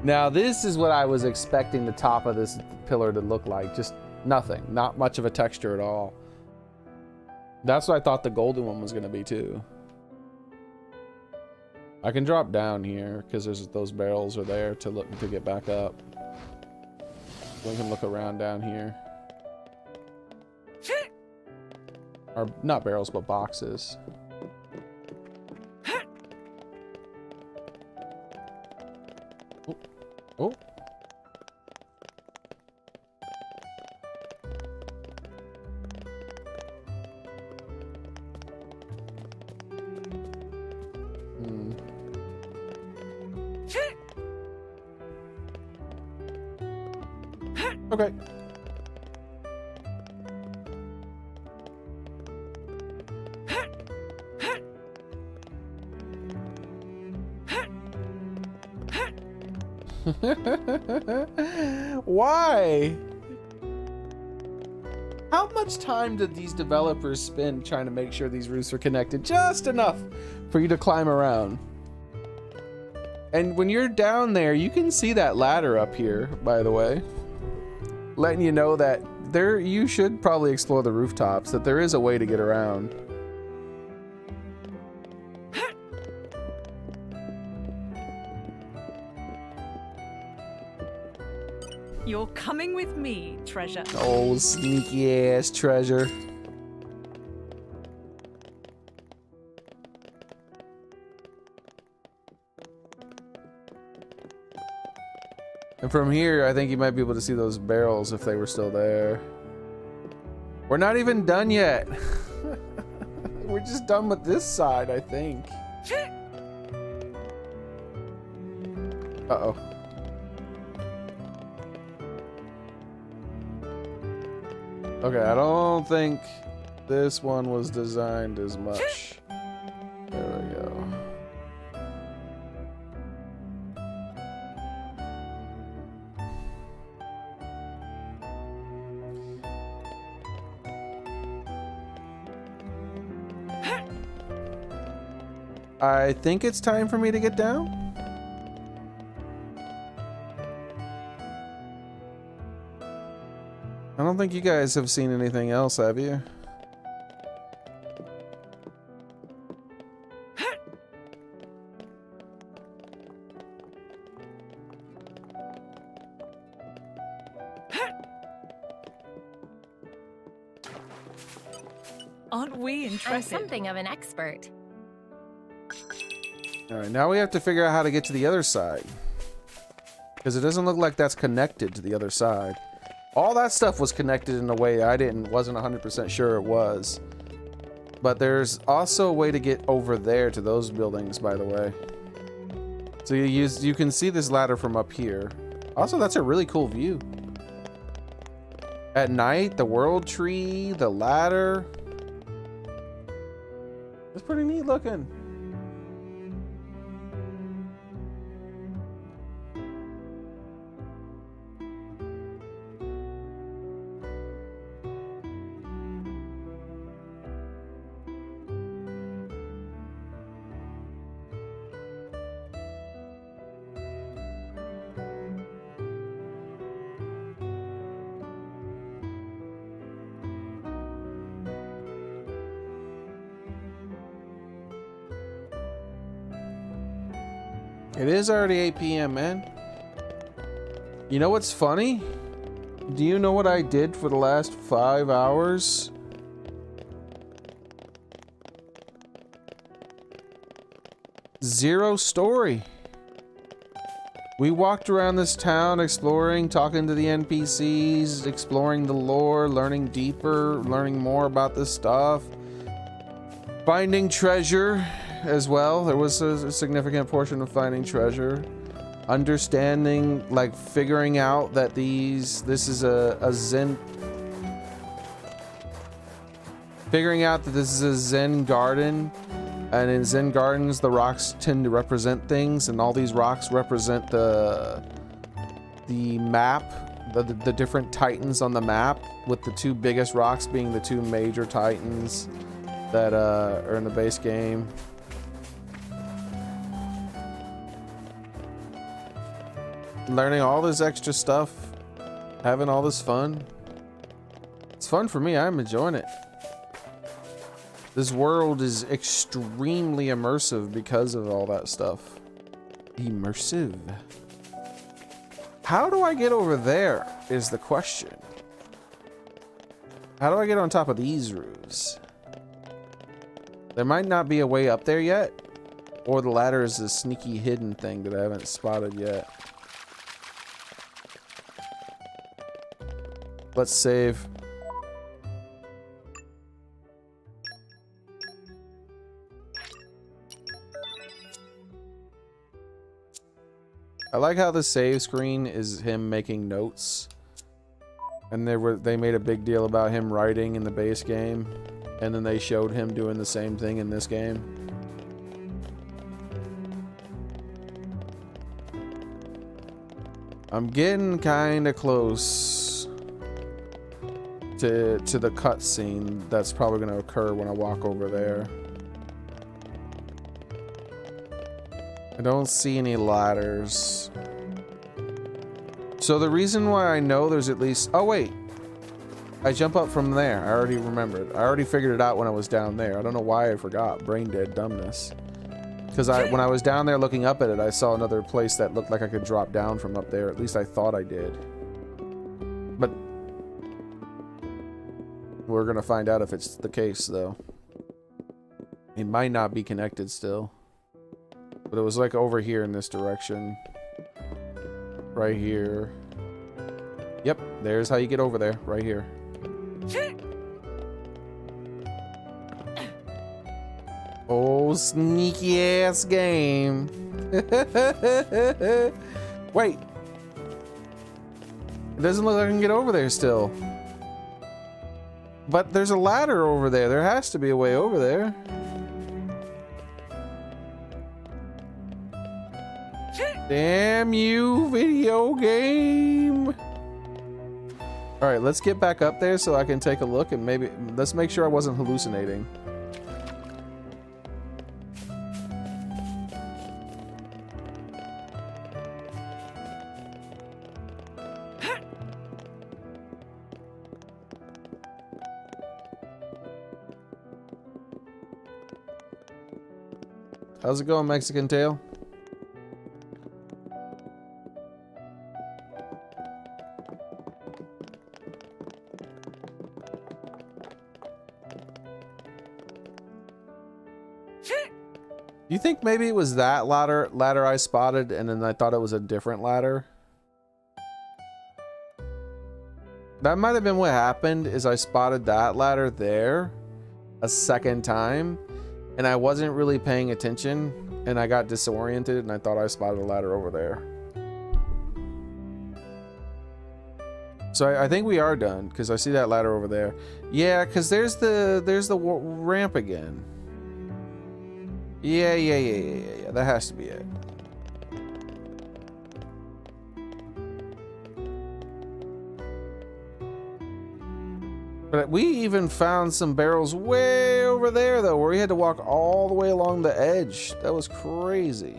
Now this is what I was expecting the top of this pillar to look like. Just nothing. Not much of a texture at all. That's what I thought the golden one was going to be too. I can drop down here because there's those barrels are there to look to get back up. We can look around down here. Or not barrels, but boxes. Oh. Oh. Okay. Why? How much time did these developers spend trying to make sure these roofs are connected? Just enough for you to climb around. And when you're down there, you can see that ladder up here, by the way. Letting you know that you should probably explore the rooftops, that there is a way to get around. You're coming with me, treasure. Oh, sneaky ass treasure. And from here, I think you might be able to see those barrels if they were still there. We're not even done yet. We're just done with this side, I think. Uh-oh. Okay, I don't think this one was designed as much. There we go. I think it's time for me to get down. I don't think you guys have seen anything else, have you? Aren't we I'm interested? something of an expert. All right, now we have to figure out how to get to the other side. Because it doesn't look like that's connected to the other side. All that stuff was connected in a way I wasn't 100% sure it was. But there's also a way to get over there to those buildings, by the way. So you can see this ladder from up here. Also, that's a really cool view. At night, the world tree, the ladder. It's pretty neat looking. It is already 8 p.m., man. You know what's funny? Do you know what I did for the last 5 hours? Zero story. We walked around this town exploring, talking to the NPCs, exploring the lore, learning deeper, learning more about this stuff. Finding treasure as well. There was a significant portion of finding treasure. Understanding, like figuring out that this is a Zen. Figuring out that this is a Zen garden. And in Zen gardens, the rocks tend to represent things, and all these rocks represent the map, the different titans on the map, with the two biggest rocks being the two major titans that are in the base game. learning all this extra stuff, having all this fun. It's fun for me. I'm enjoying it. This world is extremely immersive because of all that stuff. Immersive. How do I get over there is the question. How do I get on top of these roofs? There might not be a way up there yet, or the ladder is a sneaky hidden thing that I haven't spotted yet. Let's save. I like how the save screen is him making notes, and they made a big deal about him writing in the base game, and then they showed him doing the same thing in this game. I'm getting kind of close to the cutscene that's probably going to occur when I walk over there. I don't see any ladders. So the reason why I know there's at least... Oh, wait. I jump up from there. I already remembered. I already figured it out when I was down there. I don't know why I forgot. Brain dead dumbness. Because when I was down there looking up at it, I saw another place that looked like I could drop down from up there. At least I thought I did. But we're going to find out if it's the case, though. It might not be connected still. But it was like over here in this direction. Right here. Yep, there's how you get over there. Right here. Oh, sneaky ass game. Wait. It doesn't look like I can get over there still. But there's a ladder over there. There has to be a way over there. Damn you, video game. Alright, let's get back up there so I can take a look and maybe... Let's make sure I wasn't hallucinating. How's it going, Mexican Tail? Do you think maybe it was that ladder I spotted and then I thought it was a different ladder? That might have been what happened, is I spotted that ladder there a second time and I wasn't really paying attention and I got disoriented and I thought I spotted a ladder over there. So I think we are done because I see that ladder over there. Yeah, because there's the ramp again. Yeah. That has to be it. But we even found some barrels way over there, though, where we had to walk all the way along the edge. That was crazy.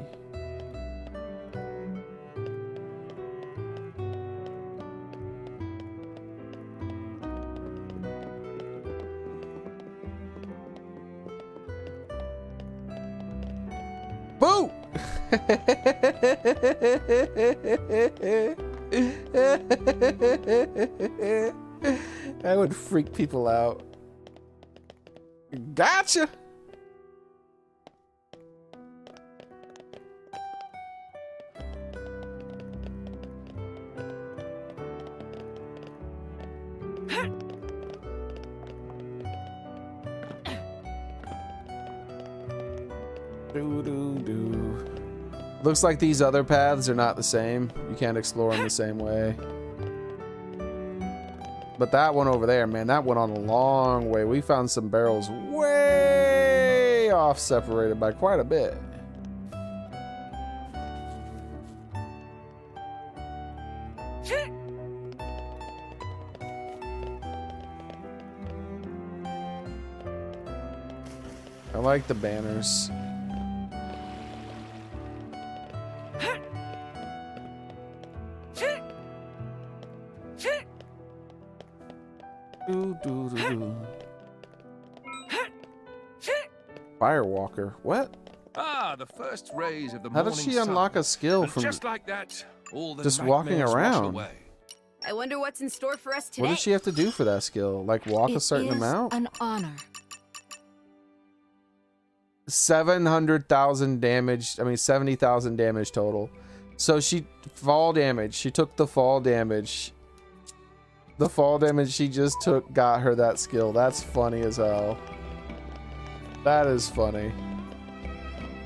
Boo! That would freak people out. Gotcha! Looks like these other paths are not the same. You can't explore them the same way. But that one over there, man, that went on a long way. We found some barrels way off, separated by quite a bit. I like the banners. Firewalker. What? Ah, the first rays of the How morning does she sun. unlock a skill And from just like that, all the just walking nightmares wash around? away. I wonder what's in store for us today. What does she have to do for that skill? Like walk a certain amount? An honor. 700,000 damage. I mean 70,000 damage total. So she fall damage. She took the fall damage. The fall damage she just took got her that skill. That's funny as hell. That is funny.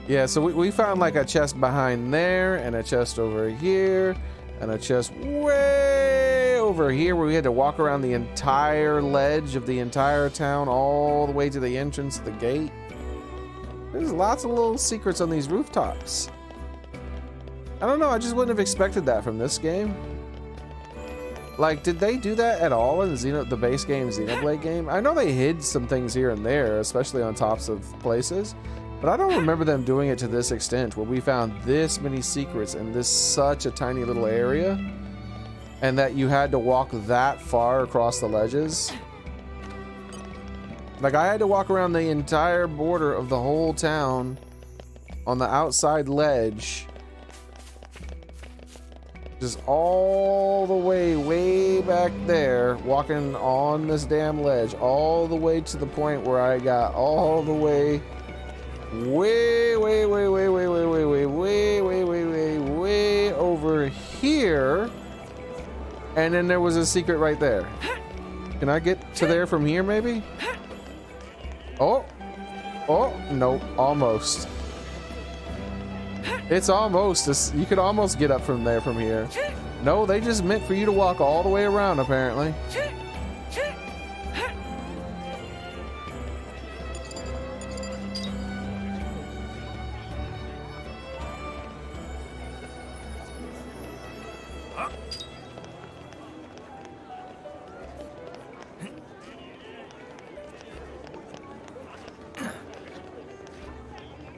Yeah, so we found like a chest behind there, and a chest over here, and a chest way over here where we had to walk around the entire ledge of the entire town all the way to the entrance of the gate. There's lots of little secrets on these rooftops. I don't know, I just wouldn't have expected that from this game. Like, did they do that at all in the base game Xenoblade game? I know they hid some things here and there, especially on tops of places, but I don't remember them doing it to this extent, where we found this many secrets in this such a tiny little area, and that you had to walk that far across the ledges. Like, I had to walk around the entire border of the whole town on the outside ledge, just all the way back there, walking on this damn ledge, all the way to the point where I got all the way way over here, and then there was a secret right there. Can I get to there from here, maybe? Oh, no, almost. It's almost, you could almost get up from there from here. No, they just meant for you to walk all the way around, apparently.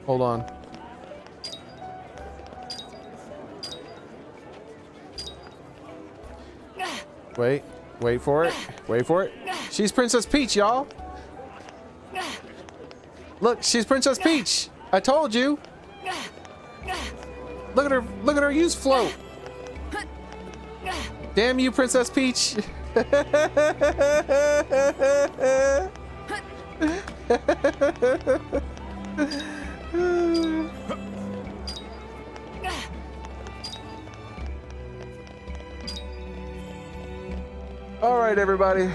Hold on. Wait for it. Wait for it. She's Princess Peach, y'all. Look, she's Princess Peach. I told you. Look at her. Look at her use float. Damn you, Princess Peach. All right, everybody.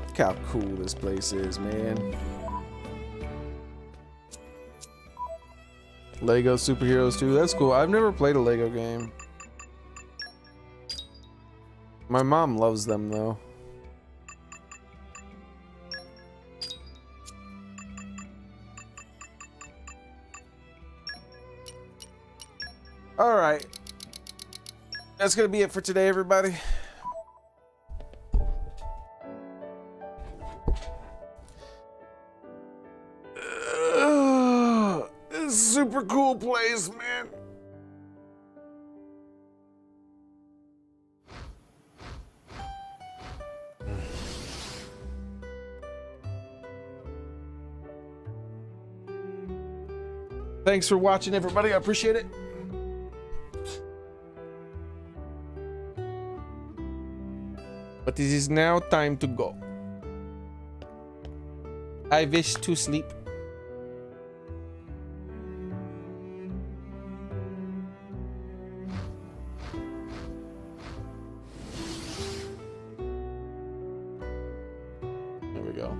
Look how cool this place is, man. Lego Superheroes 2. That's cool. I've never played a Lego game. My mom loves them, though. All right. That's going to be it for today, everybody. This is a super cool place, man. Thanks for watching, everybody. I appreciate it. But it is now time to go. I wish to sleep. There we go.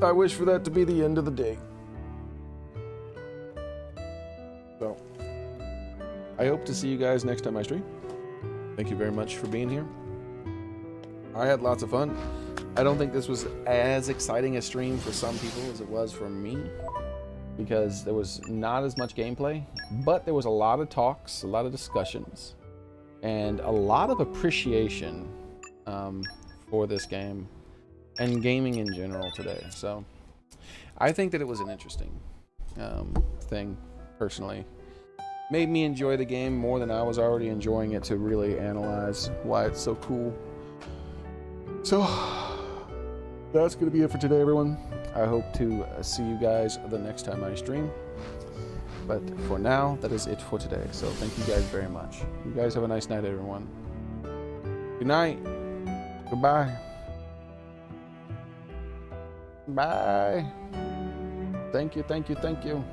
I wish for that to be the end of the day. So, I hope to see you guys next time I stream. Thank you very much for being here. I had lots of fun. I don't think this was as exciting a stream for some people as it was for me, because there was not as much gameplay, but there was a lot of talks, a lot of discussions, and a lot of appreciation for this game and gaming in general today. So I think that it was an interesting thing personally. Made me enjoy the game more than I was already enjoying it to really analyze why it's so cool. So that's going to be it for today, everyone. I hope to see you guys the next time I stream. But for now, that is it for today. So thank you guys very much. You guys have a nice night, everyone. Good night. Goodbye. Bye. Thank you, thank you, thank you.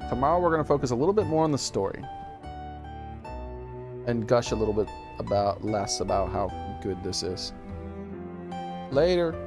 Tomorrow we're going to focus a little bit more on the story. And gush a little bit less about how good this is. Later.